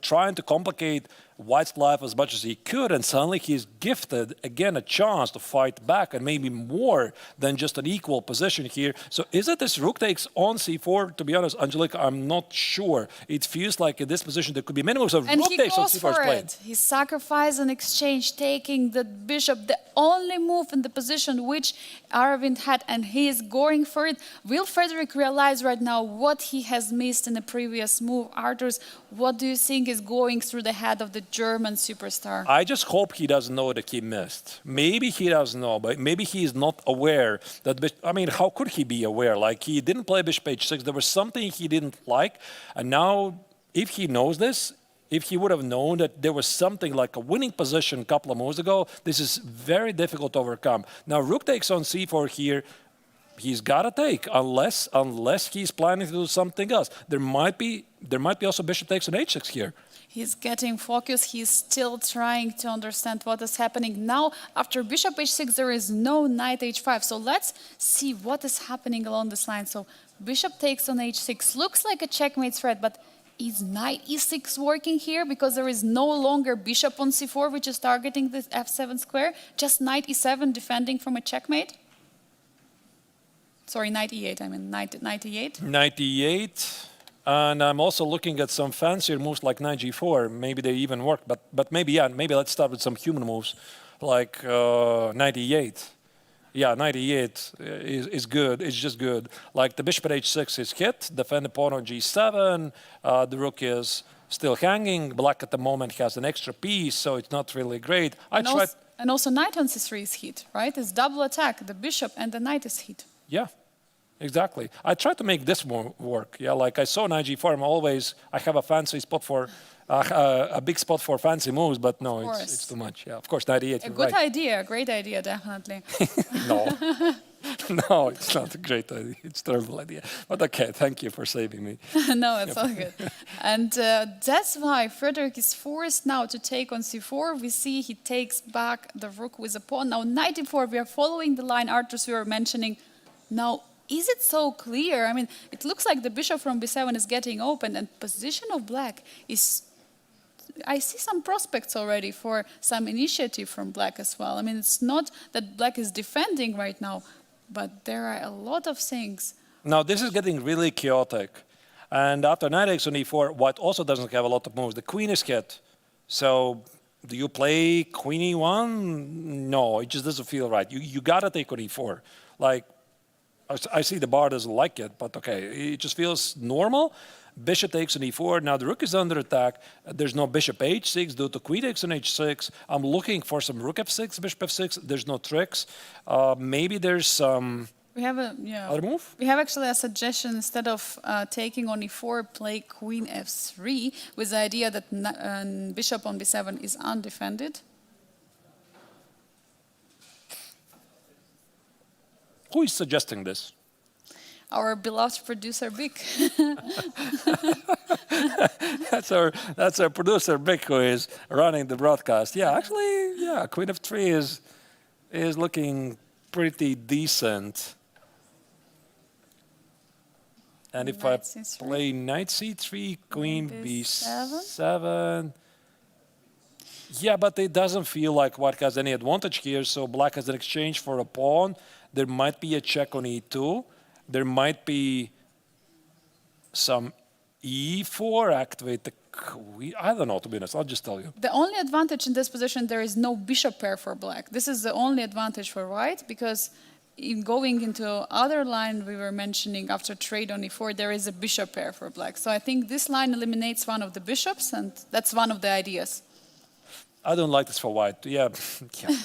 trying to complicate White's life as much as he could, and suddenly he's gifted again a chance to fight back and maybe more than just an equal position here. So is it this rook takes on c4? To be honest, Angelica, I'm not sure. It feels like in this position there could be many moves of And rook he takes on goes c4 for is played. it. He sacrificed an exchange, taking the bishop, the only move in the position which Aravind had, and he is going for it. Will Frederick realize right now what he has missed in the previous move? Arturs, what do you think is going through the head of the German superstar? I just hope he doesn't know that he missed. Maybe he doesn't know, but maybe he is not aware that. I mean, how could he be aware? Like, he didn't play bishop h6. There was something he didn't like, and now, if he knows this, if he would have known that there was something like a winning position a couple of moves ago, this is very difficult to overcome. Now, rook takes on c4 here. He's got to take, unless he's planning to do something else. There might be also bishop takes on h6 here. He's getting focused. He's still trying to understand what is happening. Now, after bishop h6, there is no knight h5. So let's see what is happening along this line. So bishop takes on h6. Looks like a checkmate threat, but is knight e6 working here? Because there is no longer bishop on c4, which is targeting this f7 square. Just knight e7 defending from a checkmate. Sorry, knight e8, I mean knight e8. Knight e8, and I'm also looking at some fancier moves like knight g4. Maybe they even work, but maybe let's start with some human moves like knight e8. Yeah, knight e8 is good. It's just good. Like the bishop at h6 is hit, defend the pawn on g7, the rook is still hanging. Black at the moment has an extra piece, so it's not really great. And also knight on c3 is hit, right? It's double attack. The bishop and the knight is hit. Yeah, exactly. I try to make this more work. Yeah, like I saw knight g4. I have a fancy spot for a big spot for fancy moves, but no, it's too much. Yeah, of course, knight e8. A good idea, a great idea, definitely. No, no, it's not a great idea. It's a terrible idea. But okay, thank you for saving me. No, it's all good. And that's why Frederick is forced now to take on c4. We see he takes back the rook with a pawn. Now, knight e4, we are following the line, Arturs, we were mentioning. Now, is it so clear? I mean, it looks like the bishop from b7 is getting open, and position of black is... I see some prospects already for some initiative from black as well. I mean, it's not that black is defending right now, but there are a lot of things. Now, this is getting really chaotic. And after knight takes on e4, white also doesn't have a lot of moves. The queen is hit. So, do you play queen e1? No, it just doesn't feel right. You got to take on e4. Like, I see the bar doesn't like it, but okay, it just feels normal. Bishop takes on e4. Now the rook is under attack. There's no bishop h6 due to queen takes on h6. I'm looking for some rook f6, bishop f6. There's no tricks. Maybe there's some other move. We have actually a suggestion. Instead of taking on e4, play queen f3 with the idea that bishop on b7 is undefended. Who is suggesting this? Our beloved producer, Bic. That's our producer, Bic, who is running the broadcast. Yeah, actually, yeah, queen f3 is looking pretty decent. And if I play knight c3, queen b7. Yeah, but it doesn't feel like white has any advantage here. So black has an exchange for a pawn. There might be a check on e2. There might be some e4, activate the queen. I don't know, to be honest. I'll just tell you. The only advantage in this position, there is no bishop pair for black. This is the only advantage for white, because in going into other line we were mentioning after trade on e4, there is a bishop pair for black. So I think this line eliminates one of the bishops, and that's one of the ideas. I don't like this for white. Yeah,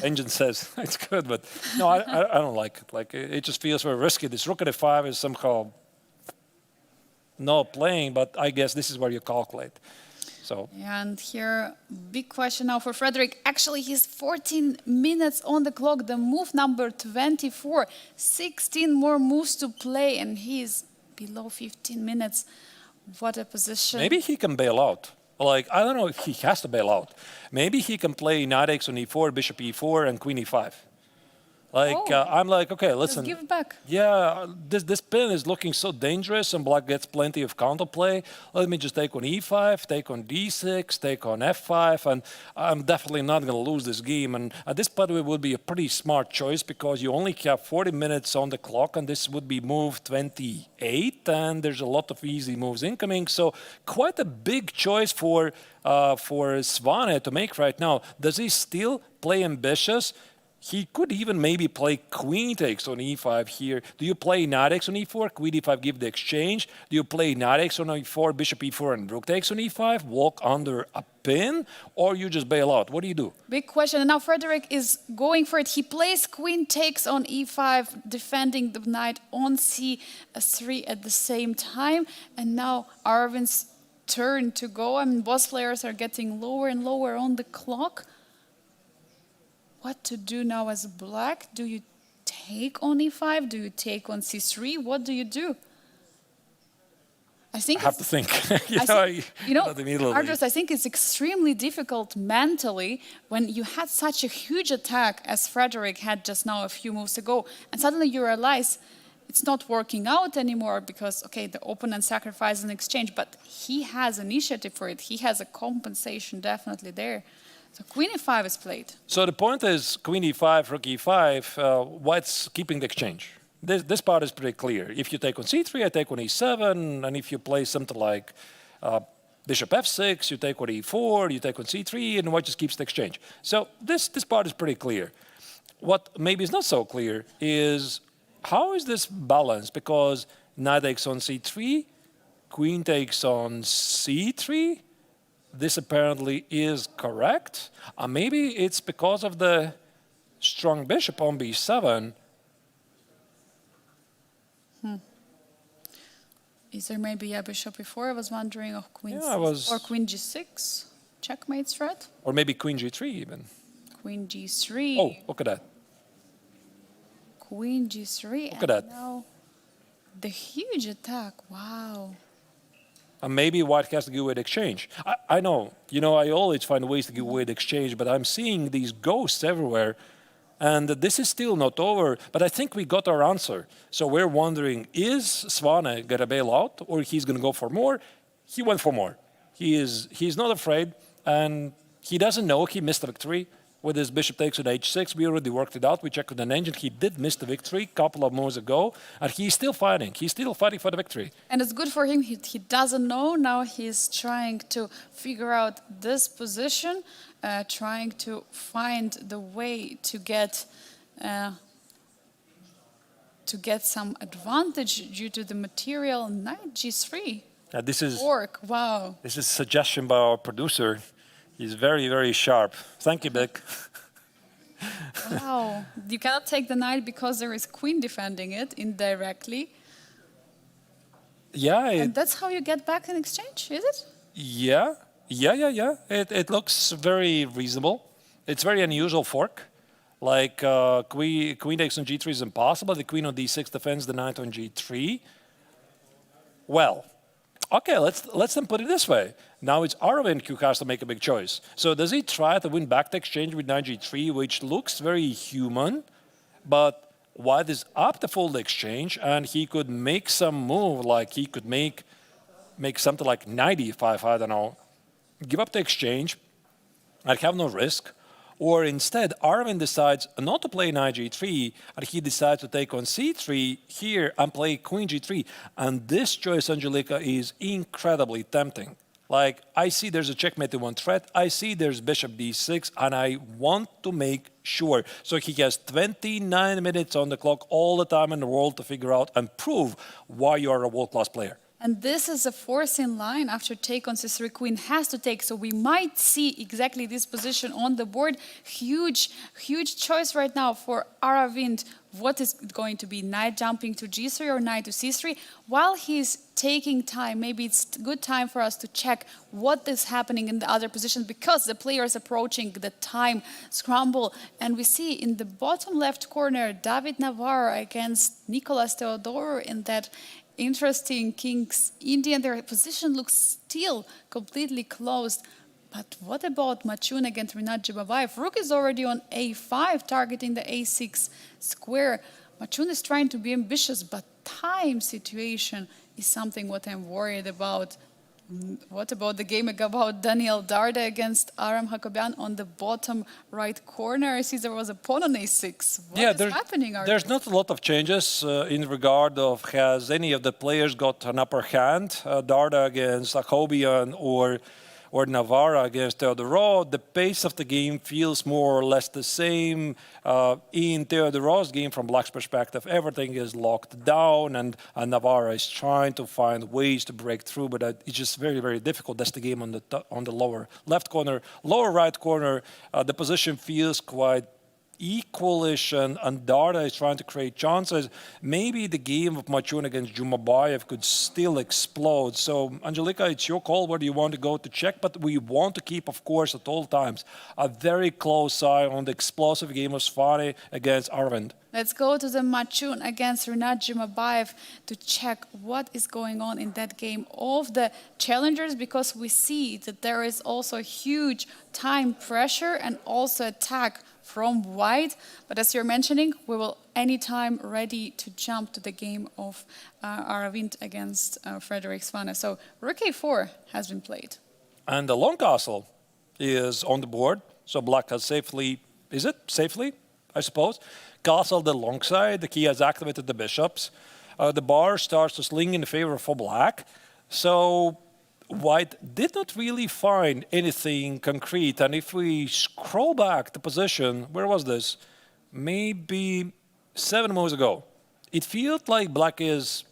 engine says it's good, but no, I don't like it. Like, it just feels very risky. This rook at f5 is somehow not playing, but I guess this is where you calculate. So. And here, big question now for Frederick. Actually, he's 14 minutes on the clock. The move number 24, 16 more moves to play, and he's below 15 minutes. What a position. Maybe he can bail out. Like, I don't know if he has to bail out. Maybe he can play knight x on e4, bishop e4, and queen e5. Like, I'm like, okay, listen. Just give it back. Yeah, this pin is looking so dangerous, and black gets plenty of counterplay. Let me just take on e5, take on d6, take on f5, and I'm definitely not going to lose this game. And at this point, it would be a pretty smart choice, because you only have 40 minutes on the clock, and this would be move 28, and there's a lot of easy moves incoming. So quite a big choice for Svane to make right now. Does he still play ambitious? He could even maybe play queen takes on e5 here. Do you play knight x on e4, queen e5, give the exchange? Do you play knight x on e4, bishop e4, and rook takes on e5, walk under a pin? Or you just bail out? What do you do? Big question. And now Frederick is going for it. He plays queen takes on e5, defending the knight on c3 at the same time. And now Arvin's turn to go. I mean, both players are getting lower and lower on the clock. What to do now as black? Do you take on e5? Do you take on c3? What do you do? I have to think. Arturs, I think it's extremely difficult mentally when you had such a huge attack as Frederick had just now a few moves ago, and suddenly you realize it's not working out anymore because, okay, the opponent sacrificed an exchange, but he has initiative for it. He has a compensation definitely there. So queen e5 is played. So the point is queen e5, rook e5, white's keeping the exchange. This part is pretty clear. If you take on c3, I take on e7, and if you play something like bishop f6, you take on e4, you take on c3, and white just keeps the exchange. So this part is pretty clear. What maybe is not so clear is how is this balanced? Because knight takes on c3, queen takes on c3, this apparently is correct. Maybe it's because of the strong bishop on b7. Is there maybe a bishop before? I was wondering of queen or queen g6, checkmate threat. Or maybe queen g3 even. Queen g3. Oh, look at that. Queen g3. Look at that. Now the huge attack. Wow. And maybe white has to give away the exchange. I know, I always find ways to give away the exchange, but I'm seeing these ghosts everywhere. And this is still not over, but I think we got our answer. So we're wondering, is Svane going to bail out or he's going to go for more? He went for more. He's not afraid, and he doesn't know he missed a victory. With his bishop takes on h6, we already worked it out. We checked with an engine. He did miss the victory a couple of moves ago, and he's still fighting. He's still fighting for the victory. And it's good for him. He doesn't know. Now he's trying to figure out this position, trying to find the way to get some advantage due to the material knight g3. This is Fork. Wow. This is a suggestion by our producer. He's very, very sharp. Thank you, Beck. Wow. You cannot take the knight because there is queen defending it indirectly. Yeah. And that's how you get back in exchange, is it? Yeah. It looks very reasonable. It's very unusual fork. Like queen takes on g3 is impossible. The queen on d6 defends the knight on g3. Well, okay, let's then put it this way. Now it's Arvind who has to make a big choice. So does he try to win back the exchange with knight g3, which looks very human, but white is up to fold the exchange, and he could make some move, like he could make something like knight e5, I don't know, give up the exchange, and have no risk. Or instead, Arvin decides not to play knight g3, and he decides to take on c3 here and play queen g3. And this choice, Angelica, is incredibly tempting. Like, I see there's a checkmate in one threat, I see there's bishop d6, and I want to make sure. So he has 29 minutes on the clock, all the time in the world, to figure out and prove why you are a world-class player. And this is a fourth in line after take on c3, queen has to take. So we might see exactly this position on the board. Huge choice right now for Aravind. What is it going to be? Knight jumping to g3 or knight to c3? While he's taking time, maybe it's good time for us to check what is happening in the other positions, because the player is approaching the time scramble. And we see in the bottom left corner, David Navarro against Nicolas Theodorou in that interesting King's Indian. Their position looks still completely closed. But what about Machun against Rinat Jibabayev? Rook is already on a5, targeting the a6 square. Machun is trying to be ambitious, but time situation is something what I'm worried about. What about the game about Daniel Darda against Aram Hakobian on the bottom right corner? I see there was a pawn on a6. What is happening? Arturs? There's not a lot of changes in regard of has any of the players got an upper hand. Darda against Hakobian or Navarra against Theodorou. The pace of the game feels more or less the same. In Theodorou's game, from Black's perspective, everything is locked down, and Navarra is trying to find ways to break through, but it's just very, very difficult. That's the game on the lower left corner. Lower right corner, the position feels quite equalish, and Darda is trying to create chances. Maybe the game of Machun against Jumabayev could still explode. So, Angelica, it's your call whether you want to go to check, but we want to keep, of course, at all times, a very close eye on the explosive game of Svane against Arvind. Let's go to the Machun against Rinat Jimabayev to check what is going on in that game of the challengers, because we see that there is also huge time pressure and also attack from white. But as you're mentioning, we will anytime ready to jump to the game of Aravind against Frederick Svane. So Rook a4 has been played. And the long castle is on the board. So Black has safely, is it? Safely, I suppose. Castle the long side. The key has activated the bishops. The bar starts to sling in favor for Black. So White did not really find anything concrete. And if we scroll back the position, where was this? Maybe 7 moves ago. It feels like Black is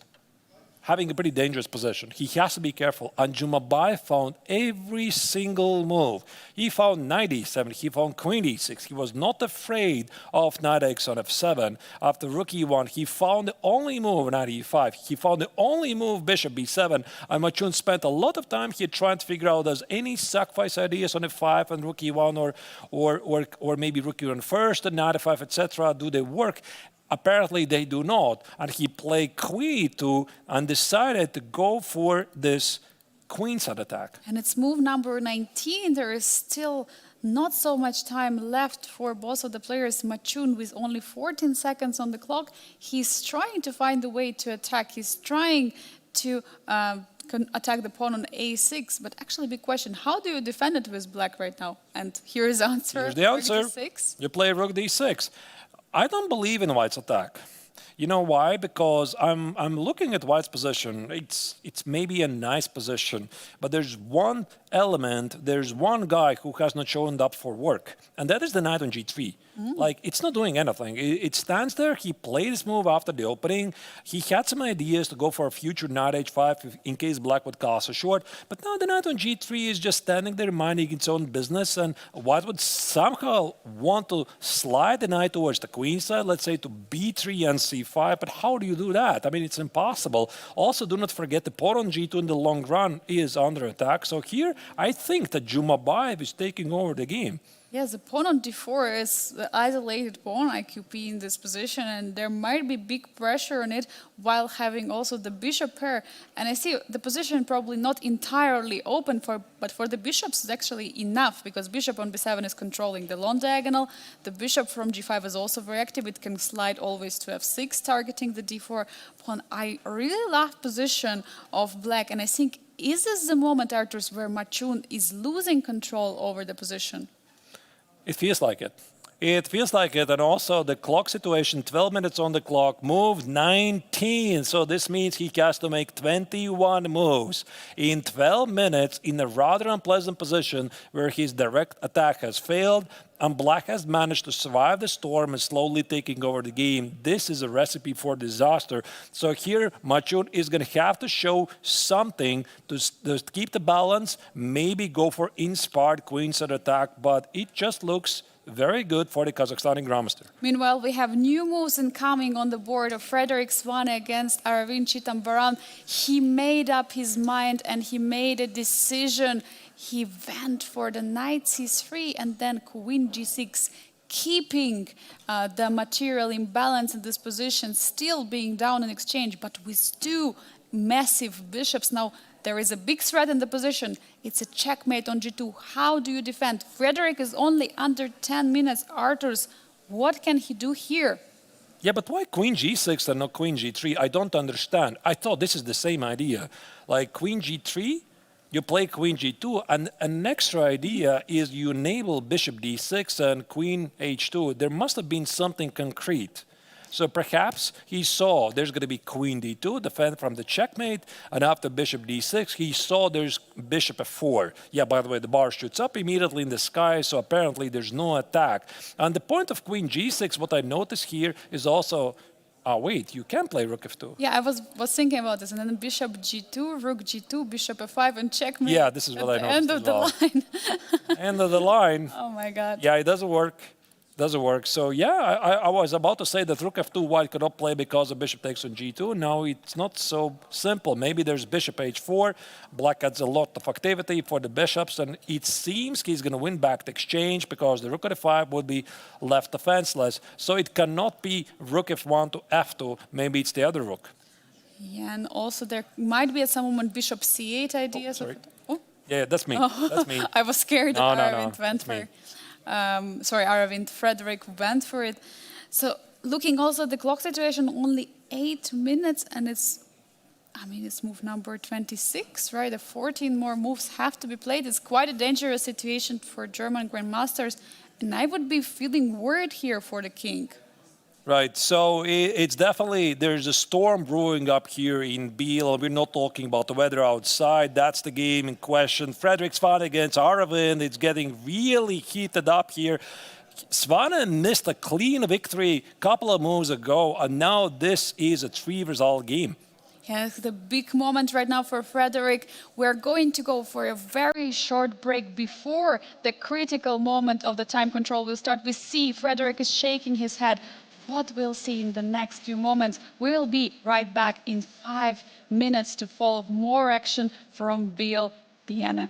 having a pretty dangerous position. He has to be careful. And Jumabayev found every single move. He found knight e7, he found queen e6. He was not afraid of knight x on f7. After rook e1, he found the only move knight e5. He found the only move bishop b7. And Machun spent a lot of time here trying to figure out does any sacrifice ideas on f5 and rook e1 or maybe rook e1 first and knight f5, etc. Do they work? Apparently they do not, and he played queen e2 and decided to go for this queenside attack. And it's move number 19. There is still not so much time left for both of the players. Machun, with only 14 seconds on the clock, he's trying to find a way to attack. He's trying to attack the pawn on a6, but actually big question, how do you defend it with Black right now? And here's the answer. Here's the answer. Rook d6. You play rook d6. I don't believe in White's attack. You know why? Because I'm looking at White's position. It's maybe a nice position, but there's one element, there's one guy who has not shown up for work, and that is the knight on g3. Like, it's not doing anything. It stands there. He played his move after the opening. He had some ideas to go for a future knight h5 in case Black would castle short, but now the knight on g3 is just standing there minding its own business, and White would somehow want to slide the knight towards the queen side, let's say to b3 and c5, but how do you do that? I mean, it's impossible. Also, do not forget the pawn on g2 in the long run is under attack. So here, I think that Jumabayev is taking over the game. Yes, the pawn on d4 is the isolated pawn IQP in this position, and there might be big pressure on it while having also the bishop pair. And I see the position probably not entirely open, but for the bishops it's actually enough, because bishop on b7 is controlling the long diagonal. The bishop from g5 is also very active. It can slide always to f6, targeting the d4 pawn. I really love position of Black, and I think, is this the moment, Arturs, where Machun is losing control over the position? It feels like it. It feels like it, and also the clock situation, 12 minutes on the clock, moved 19. So this means he has to make 21 moves in 12 minutes in a rather unpleasant position where his direct attack has failed, and Black has managed to survive the storm and slowly taking over the game. This is a recipe for disaster. So here, Machun is going to have to show something to keep the balance, maybe go for inspired queenside attack, but it just looks very good for the Kazakhstani Grandmaster. Meanwhile, we have new moves incoming on the board of Frederick Svane against Aravind Chitambaram. He made up his mind and he made a decision. He went for the knight c3 and then queen g6, keeping the material imbalance in this position, still being down in exchange, but with two massive bishops. Now, there is a big threat in the position. It's a checkmate on g2. How do you defend? Frederick is only under 10 minutes. Arturs, what can he do here? Yeah, but why queen g6 and not queen g3? I don't understand. I thought this is the same idea. Like queen g3, you play queen g2, and an extra idea is you enable bishop d6 and queen h2. There must have been something concrete. So perhaps he saw there's going to be queen d2, defend from the checkmate, and after bishop d6, he saw there's bishop f4. Yeah, by the way, the bar shoots up immediately in the sky, so apparently there's no attack. And the point of queen g6, what I notice here is also, wait, you can play rook f2. Yeah, I was thinking about this. And then bishop g2, rook g2, bishop f5, and checkmate. Yeah, this is what I noticed end of the line. End of the line. Oh my God. Yeah, it doesn't work. Doesn't work. So yeah, I was about to say that rook f2 white cannot play because the bishop takes on g2. Now it's not so simple. Maybe there's bishop h4. Black adds a lot of activity for the bishops, and it seems he's going to win back the exchange because the rook at f5 would be left defenseless. So it cannot be rook f1 to f2. Maybe it's the other rook. Yeah, and also there might be at some moment bishop c8 ideas. Sorry. Oh. Yeah, that's me. Oh. That's me. I was scared that Aravind went that's for me. Aravind, Frederick went for it. So looking also at the clock situation, only 8 minutes, and it's move number 26, right? The 14 more moves have to be played. It's quite a dangerous situation for German grandmasters, and I would be feeling worried here for the king. Right, so it's definitely, there's a storm brewing up here in Biel. We're not talking about the weather outside. That's the game in question. Frederick Svane against Aravind. It's getting really heated up here. Svane missed a clean victory a couple of moves ago, and now this is a 3-result game. Yeah, it's the big moment right now for Frederick. We're going to go for a very short break before the critical moment of the time control will start. We see Frederick is shaking his head. What we'll see in the next few moments, we'll be right back in 5 minutes to follow more action from Biel, Vienna.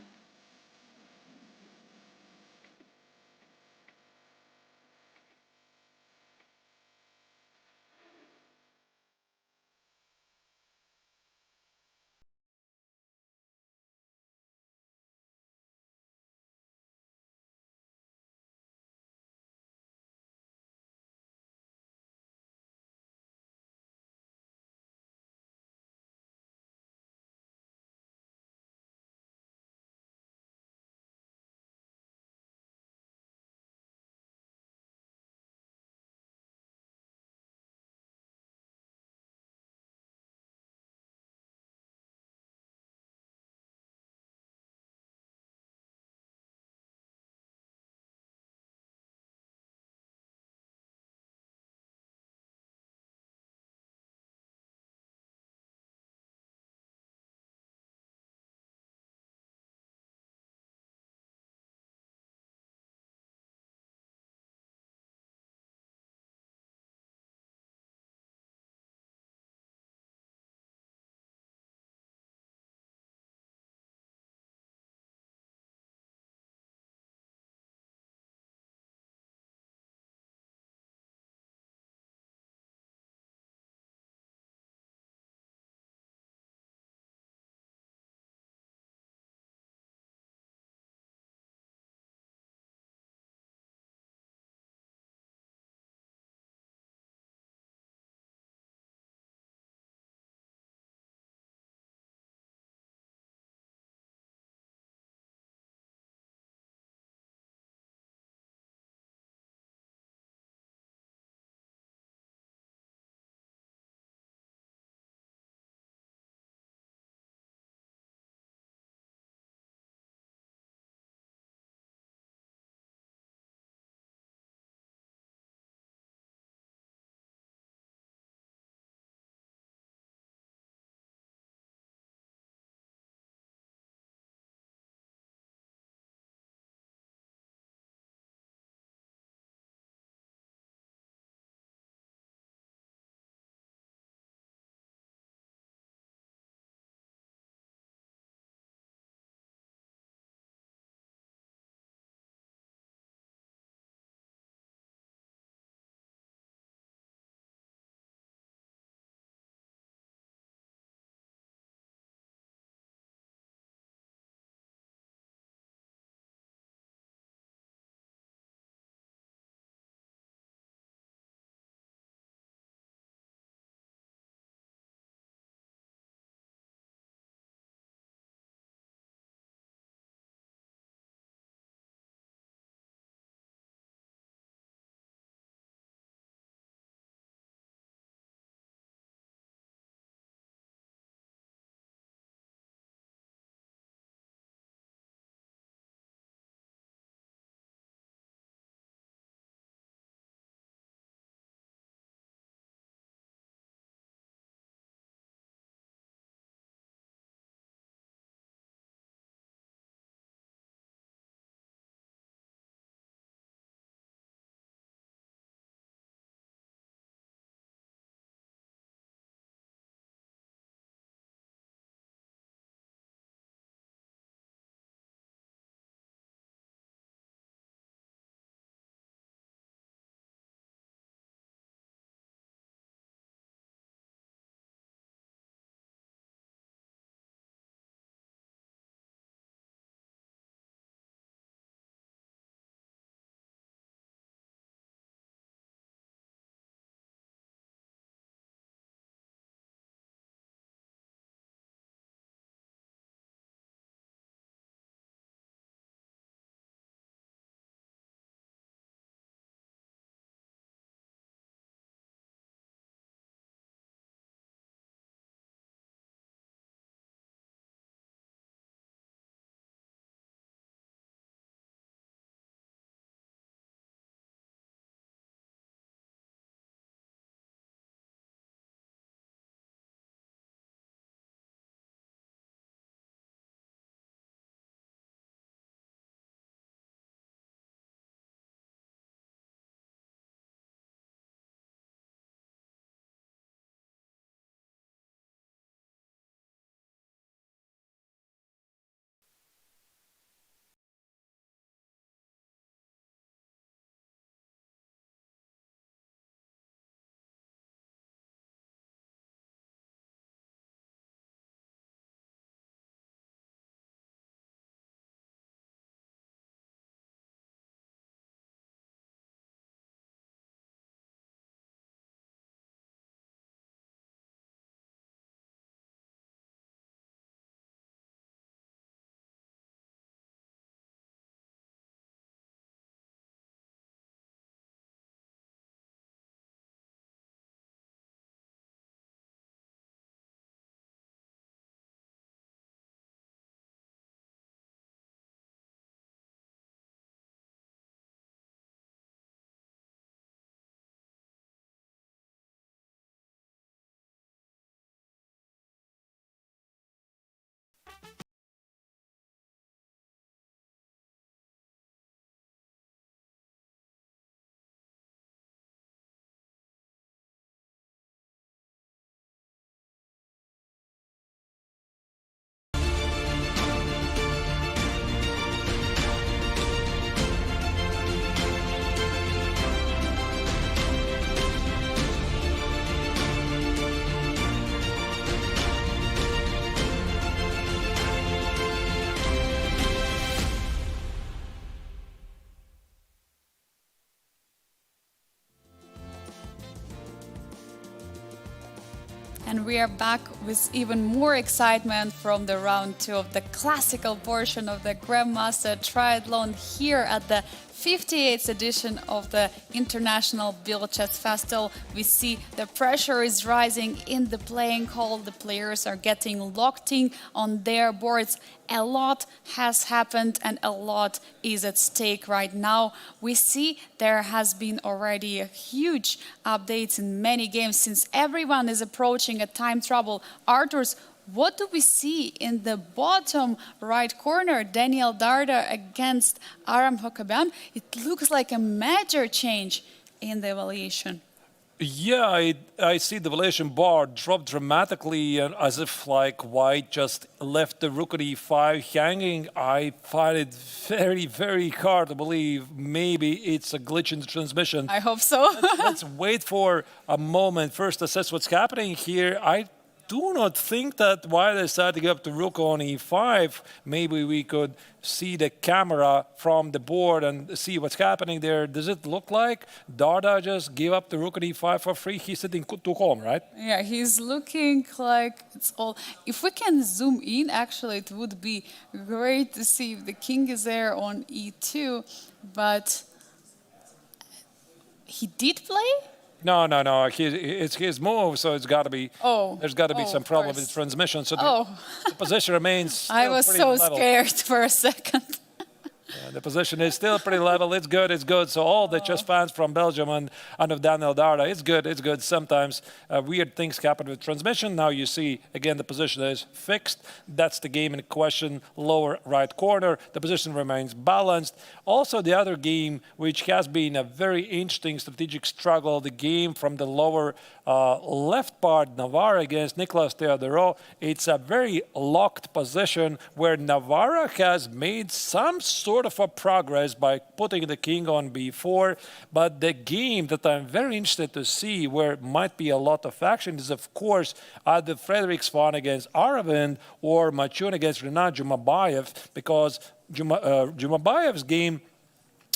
and we are back with even more excitement from the round 2 of the classical portion of the Grandmaster Triathlon here at the 58th edition of the International Biel Chess Festival. We see the pressure is rising in the playing hall. The players are getting locked in on their boards. A lot has happened and a lot is at stake right now. We see there has been already a huge updates in many games since everyone is approaching a time trouble. Arturs, what do we see in the bottom right corner? Daniel Darda against Aram Hokaban. It looks like a major change in the evaluation. Yeah, I see the valuation bar drop dramatically, as if like White just left the rook at e5 hanging. I find it very, very hard to believe maybe it's a glitch in the transmission. I hope so. Let's wait for a moment. First, assess what's happening here. I do not think that White decided to give up the rook on e5. Maybe we could see the camera from the board and see what's happening there. Does it look like Darda just gave up the rook on e5 for free? He's sitting too calm, right? Yeah, he's looking like it's all... If we can zoom in, actually, it would be great to see if the king is there on e2, but he did play? No. It's his move, so it's got to be. There's got to be some problem with the transmission. So the position remains. Still I was so level. scared for a second. The position is still pretty level. It's good. So all the chess fans from Belgium and of Daniel Darda, it's good. Sometimes weird things happen with transmission. Now you see, again, the position is fixed. That's the game in question, lower right corner. The position remains balanced. Also, the other game, which has been a very interesting strategic struggle, the game from the lower left part, Navarra against Nicolas Theodorou. It's a very locked position where Navarra has made some sort of a progress by putting the king on b4, but the game that I'm very interested to see where might be a lot of action is, of course, either Frederick Svan against Aravind or Machun against Rinat Jumabayev, because Jumabayev's game,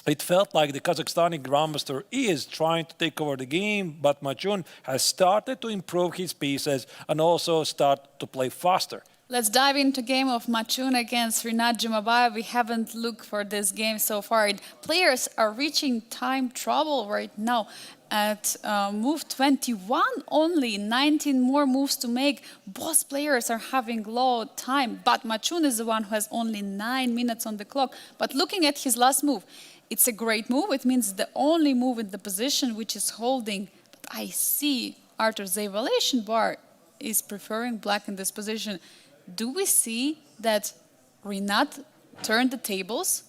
it felt like the Kazakhstani Grandmaster is trying to take over the game, but Machun has started to improve his pieces and also start to play faster. Let's dive into game of Machun against Rinat Jumabayev. We haven't looked for this game so far. Players are reaching time trouble right now. At move 21 only, 19 more moves to make. Both players are having low time, but Machun is the one who has only 9 minutes on the clock. But looking at his last move, it's a great move. It means the only move in the position which is holding. But I see Arturs' the evaluation bar is preferring black in this position. Do we see that Rinat turned the tables?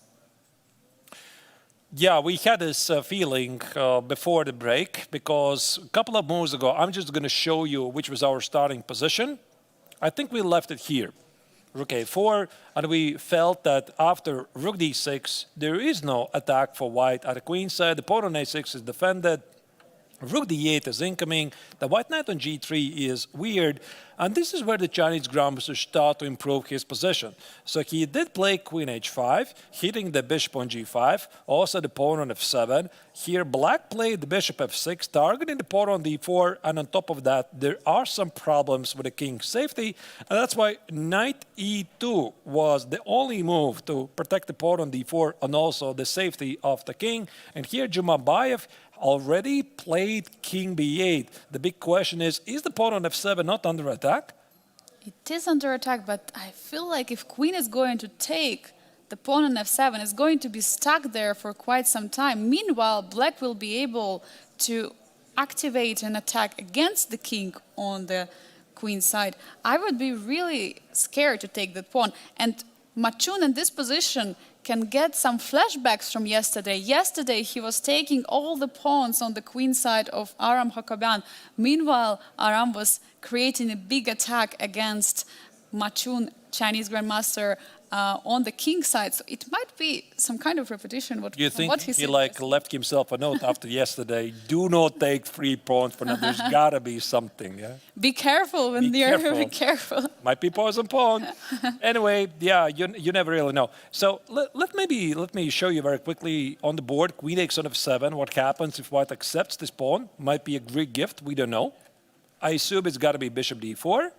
Yeah, we had this feeling before the break, because a couple of moves ago, I'm just going to show you which was our starting position. I think we left it here. Rook a4, and we felt that after rook d6, there is no attack for white at the queen side. The pawn on a6 is defended. Rook d8 is incoming. The white knight on g3 is weird. And this is where the Chinese Grandmaster start to improve his position. So he did play queen h5, hitting the bishop on g5, also the pawn on f7. Here black played the bishop f6, targeting the pawn on d4. And on top of that, there are some problems with the king's safety. And that's why knight e2 was the only move to protect the pawn on d4 and also the safety of the king. And here Jumabayev already played king b8. The big question is the pawn on f7 not under attack? It is under attack, but I feel like if queen is going to take the pawn on f7, it's going to be stuck there for quite some time. Meanwhile, black will be able to activate an attack against the king on the queen side. I would be really scared to take that pawn. And Machun in this position can get some flashbacks from yesterday. Yesterday, he was taking all the pawns on the queen side of Aram Hokaban. Meanwhile, Aram was creating a big attack against Machun, Chinese Grandmaster, on the king side. So it might be some kind of repetition. What you think what he left himself a note after yesterday? Do not take 3 pawns for now. There's got to be something. Yeah. Be careful when you're be careful. Might be poison pawn. Anyway, yeah, you never really know. So let me show you very quickly on the board. Queen takes on f7. What happens if white accepts this pawn? Might be a Greek gift. We don't know. I assume it's got to be bishop d4,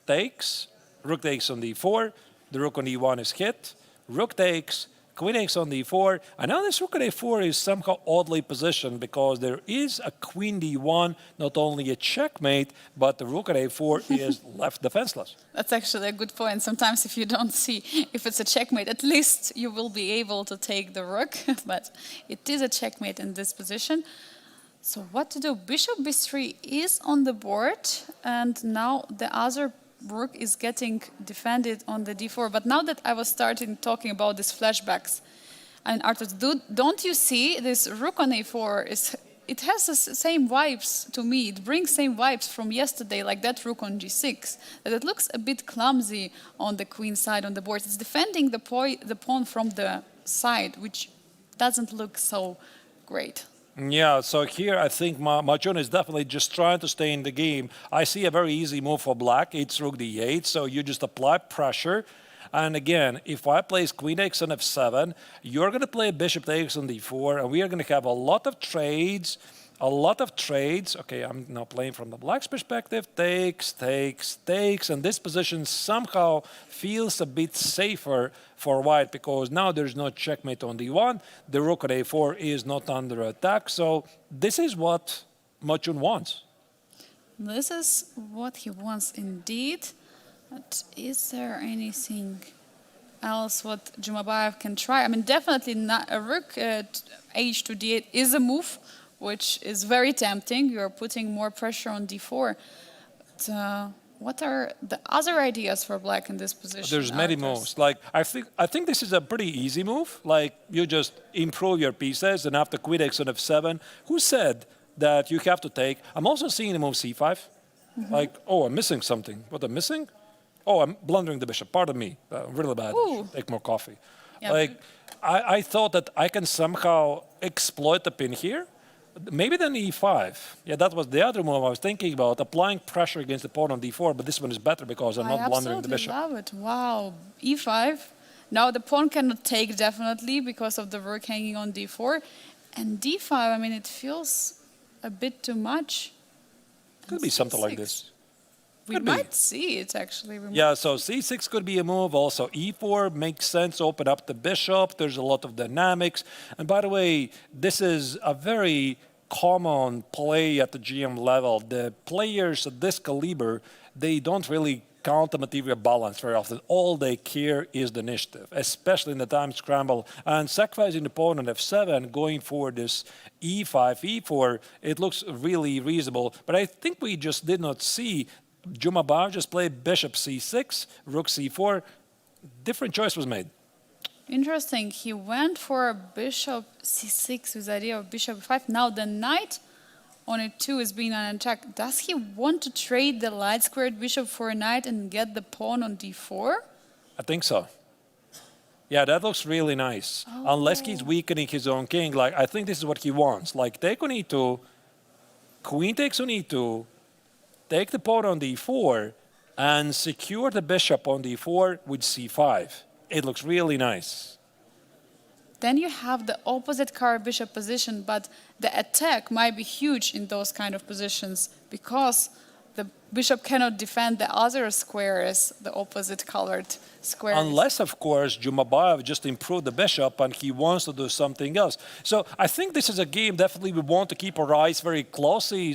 takes, rook takes on d4, the rook on d1 is hit, rook takes, queen takes on d4, and now this rook on a4 is somehow oddly positioned because there is a queen d1, not only a checkmate, but the rook on a4 is left defenseless. That's actually a good point. Sometimes if you don't see if it's a checkmate, at least you will be able to take the rook, but it is a checkmate in this position. So what to do? Bishop b3 is on the board, and now the other rook is getting defended on the d4. But now that I was starting talking about these flashbacks, and Arturs, don't you see this rook on a4 it has the same vibes to me. It brings same vibes from yesterday, like that rook on g6. That it looks a bit clumsy on the queen side on the board. It's defending the pawn from the side, which doesn't look so great. Yeah, so here I think Machun is definitely just trying to stay in the game. I see a very easy move for black. It's rook d8, so you just apply pressure. And again, if I place queen takes on f7, you're going to play bishop takes on d4, and we are going to have a lot of trades. Okay, I'm now playing from the black's perspective. Takes, takes, takes, and this position somehow feels a bit safer for white because now there's no checkmate on d1. The rook at a4 is not under attack, so this is what Machun wants. This is what he wants indeed. But is there anything else what Jumabayev can try? I mean, definitely not a rook at h to d8 is a move, which is very tempting. You're putting more pressure on d4. But, what are the other ideas for black in this position? There's many moves. Like I think this is a pretty easy move. Like you just improve your pieces, and after queen takes on f7, who said that you have to take? I'm also seeing the move c5. Like, oh, I'm missing something. What I'm missing? Oh, I'm blundering the bishop. Pardon me. Really bad. Take more coffee. Yeah. Like, I thought that I can somehow exploit the pin here. Maybe then e5. Yeah, that was the other move I was thinking about, applying pressure against the pawn on d4, but this one is better because I'm not blundering the bishop. I absolutely love it. Wow. e5. Now the pawn cannot take definitely because of the rook hanging on d4. And d5, I mean, it feels a bit too much. Could be something like this. We might see it, actually. Yeah, so c6 could be a move. Also, e4 makes sense. Open up the bishop. There's a lot of dynamics. And by the way, this is a very common play at the GM level. The players at this caliber, they don't really count the material balance very often. All they care is the initiative, especially in the time scramble. And sacrificing the pawn on f7, going for this e5, e4, it looks really reasonable. But I think we just did not see Jumabayev just played bishop c6, rook c4. Different choice was made. Interesting. He went for bishop c6 with the idea of bishop e5. Now the knight on e2 is being on attack. Does he want to trade the light squared bishop for a knight and get the pawn on d4? I think so. Yeah, that looks really nice. Unless he's weakening his own king. Like, I think this is what he wants. Like, take on e2, queen takes on e2, take the pawn on d4, and secure the bishop on d4 with c5. It looks really nice. Then you have the opposite card bishop position, but the attack might be huge in those kind of positions because the bishop cannot defend the other squares, the opposite colored squares. Unless, of course, Jumabayev just improved the bishop and he wants to do something else. So I think this is a game definitely we want to keep our eyes very closely.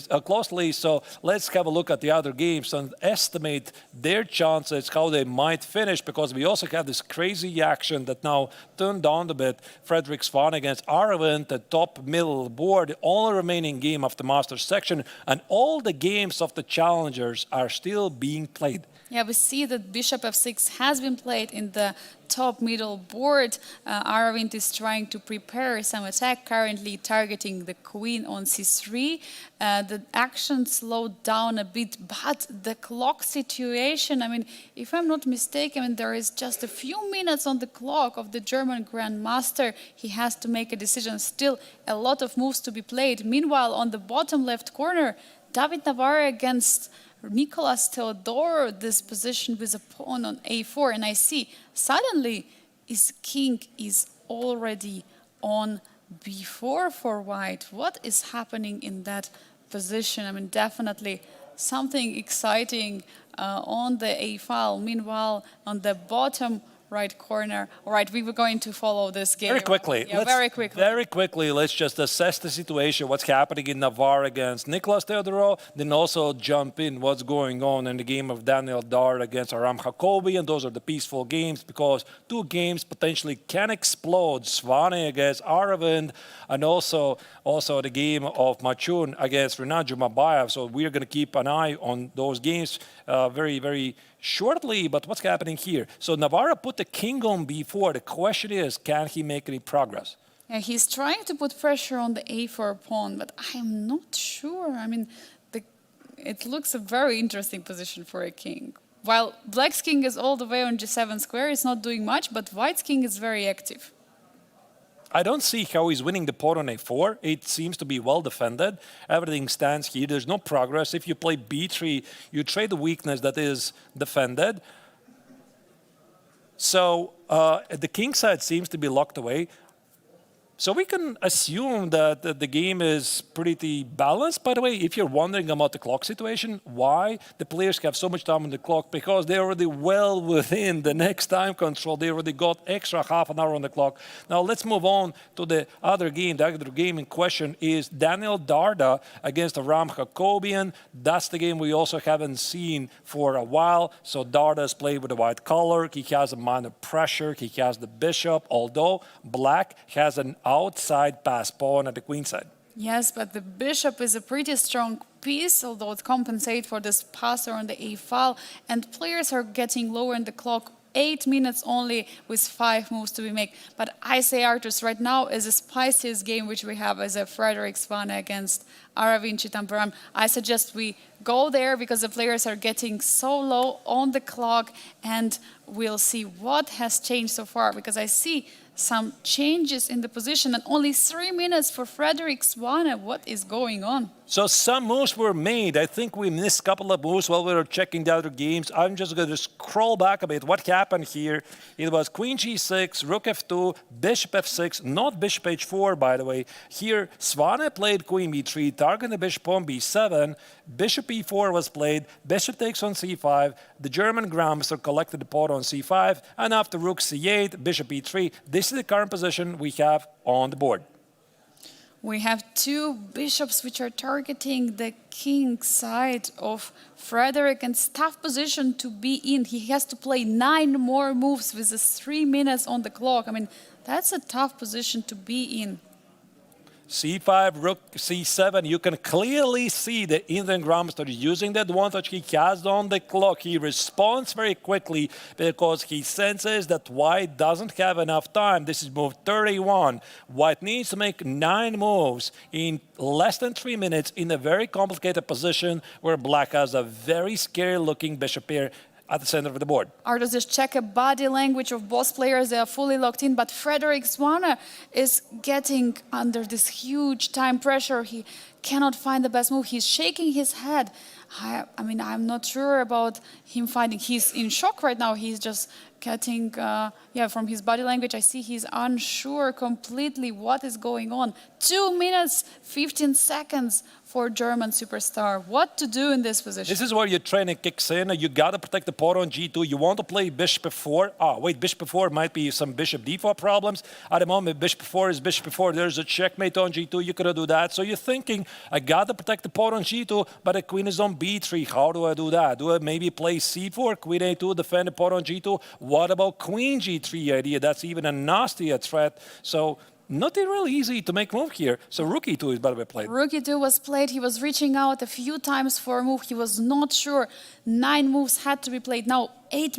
So let's have a look at the other games and estimate their chances, how they might finish, because we also have this crazy action that now turned down a bit. Frederick Svan against Aravind, the top middle board, the only remaining game of the Masters section, and all the games of the challengers are still being played. Yeah, we see that bishop f6 has been played in the top middle board. Aravind is trying to prepare some attack, currently targeting the queen on c3. The action slowed down a bit, but the clock situation, I mean, if I'm not mistaken, I mean, there is just a few minutes on the clock of the German Grandmaster. He has to make a decision. Still a lot of moves to be played. Meanwhile, on the bottom left corner, David Navarre against Nicolas Theodore, this position with a pawn on a4, and I see suddenly his king is already on b4 for white. What is happening in that position? I mean, definitely something exciting on the A file. Meanwhile, on the bottom right corner, all right, we were going to follow this game. Very quickly. Yeah, very quickly. Very quickly, let's just assess the situation, what's happening in Navarre against Nicolas Teodoro, then also jump in what's going on in the game of Daniel Dard against Aram Jacobi, and those are the peaceful games because two games potentially can explode. Svane against Aravind, and also the game of Machun against Renat Jumabayev. So we're going to keep an eye on those games very, very shortly, but what's happening here? So Navarre put the king on b4. The question is, can he make any progress? Yeah, he's trying to put pressure on the a4 pawn, but I'm not sure. I mean, it looks a very interesting position for a king. While black's king is all the way on g7 square, it's not doing much, but white's king is very active. I don't see how he's winning the pawn on a4. It seems to be well defended. Everything stands here. There's no progress. If you play b3, you trade the weakness that is defended. So the king side seems to be locked away. So we can assume that the game is pretty balanced. By the way, if you're wondering about the clock situation, why the players have so much time on the clock? Because they're already well within the next time control. They already got extra half an hour on the clock. Now let's move on to the other game. The other game in question is Daniel Darda against Aram Jacobian. That's the game we also haven't seen for a while. So Darda's played with the white color. He has a minor pressure. He has the bishop, although black has an outside pass pawn at the queen side. Yes, but the bishop is a pretty strong piece, although it compensates for this passer on the a file, and players are getting lower in the clock. 8 minutes only with 5 moves to be made. But I say Arturs right now is the spiciest game which we have as a Frederick Svane against Aravind Chidambaram. I suggest we go there because the players are getting so low on the clock, and we'll see what has changed so far, because I see some changes in the position and only 3 minutes for Frederick Svane. What is going on? So some moves were made. I think we missed a couple of moves while we were checking the other games. I'm just going to scroll back a bit. What happened here? It was queen g6, rook f2, bishop f6, not bishop h4, by the way. Here, Svane played queen b3, targeting the bishop on b7. Bishop e4 was played, bishop takes on c5. The German grandmaster collected the pawn on c5, and after rook c8, bishop e3. This is the current position we have on the board. We have two bishops which are targeting the king side of Frederick, and it's tough position to be in. He has to play 9 more moves with the 3 minutes on the clock. I mean, that's a tough position to be in. c5, rook c7, you can clearly see the Indian grandmaster using the advantage he has on the clock. He responds very quickly because he senses that white doesn't have enough time. This is move 31. White needs to make 9 moves in less than 3 minutes in a very complicated position where black has a very scary looking bishop here at the center of the board. Arturs just check a body language of both players. They are fully locked in, but Frederick Svane is getting under this huge time pressure. He cannot find the best move. He's shaking his head. I mean, I'm not sure about him finding. He's in shock right now. He's just getting, from his body language, I see he's unsure completely what is going on. 2 minutes, 15 seconds for German superstar. What to do in this position? This is where your training kicks in. You got to protect the pawn on g2. You want to play bishop f4. Bishop f4 might be some bishop d4 problems. At the moment, bishop f4 is bishop f4. There's a checkmate on g2. You could do that. So you're thinking, I got to protect the pawn on g2, but the queen is on b3. How do I do that? Do I maybe play c4, queen a2, defend the pawn on g2? What about queen g3 idea? That's even a nastier threat. So not really easy to make move here. So rook e2 is by the way played. Rook e2 was played. He was reaching out a few times for a move. He was not sure. 9 moves had to be played. Now 8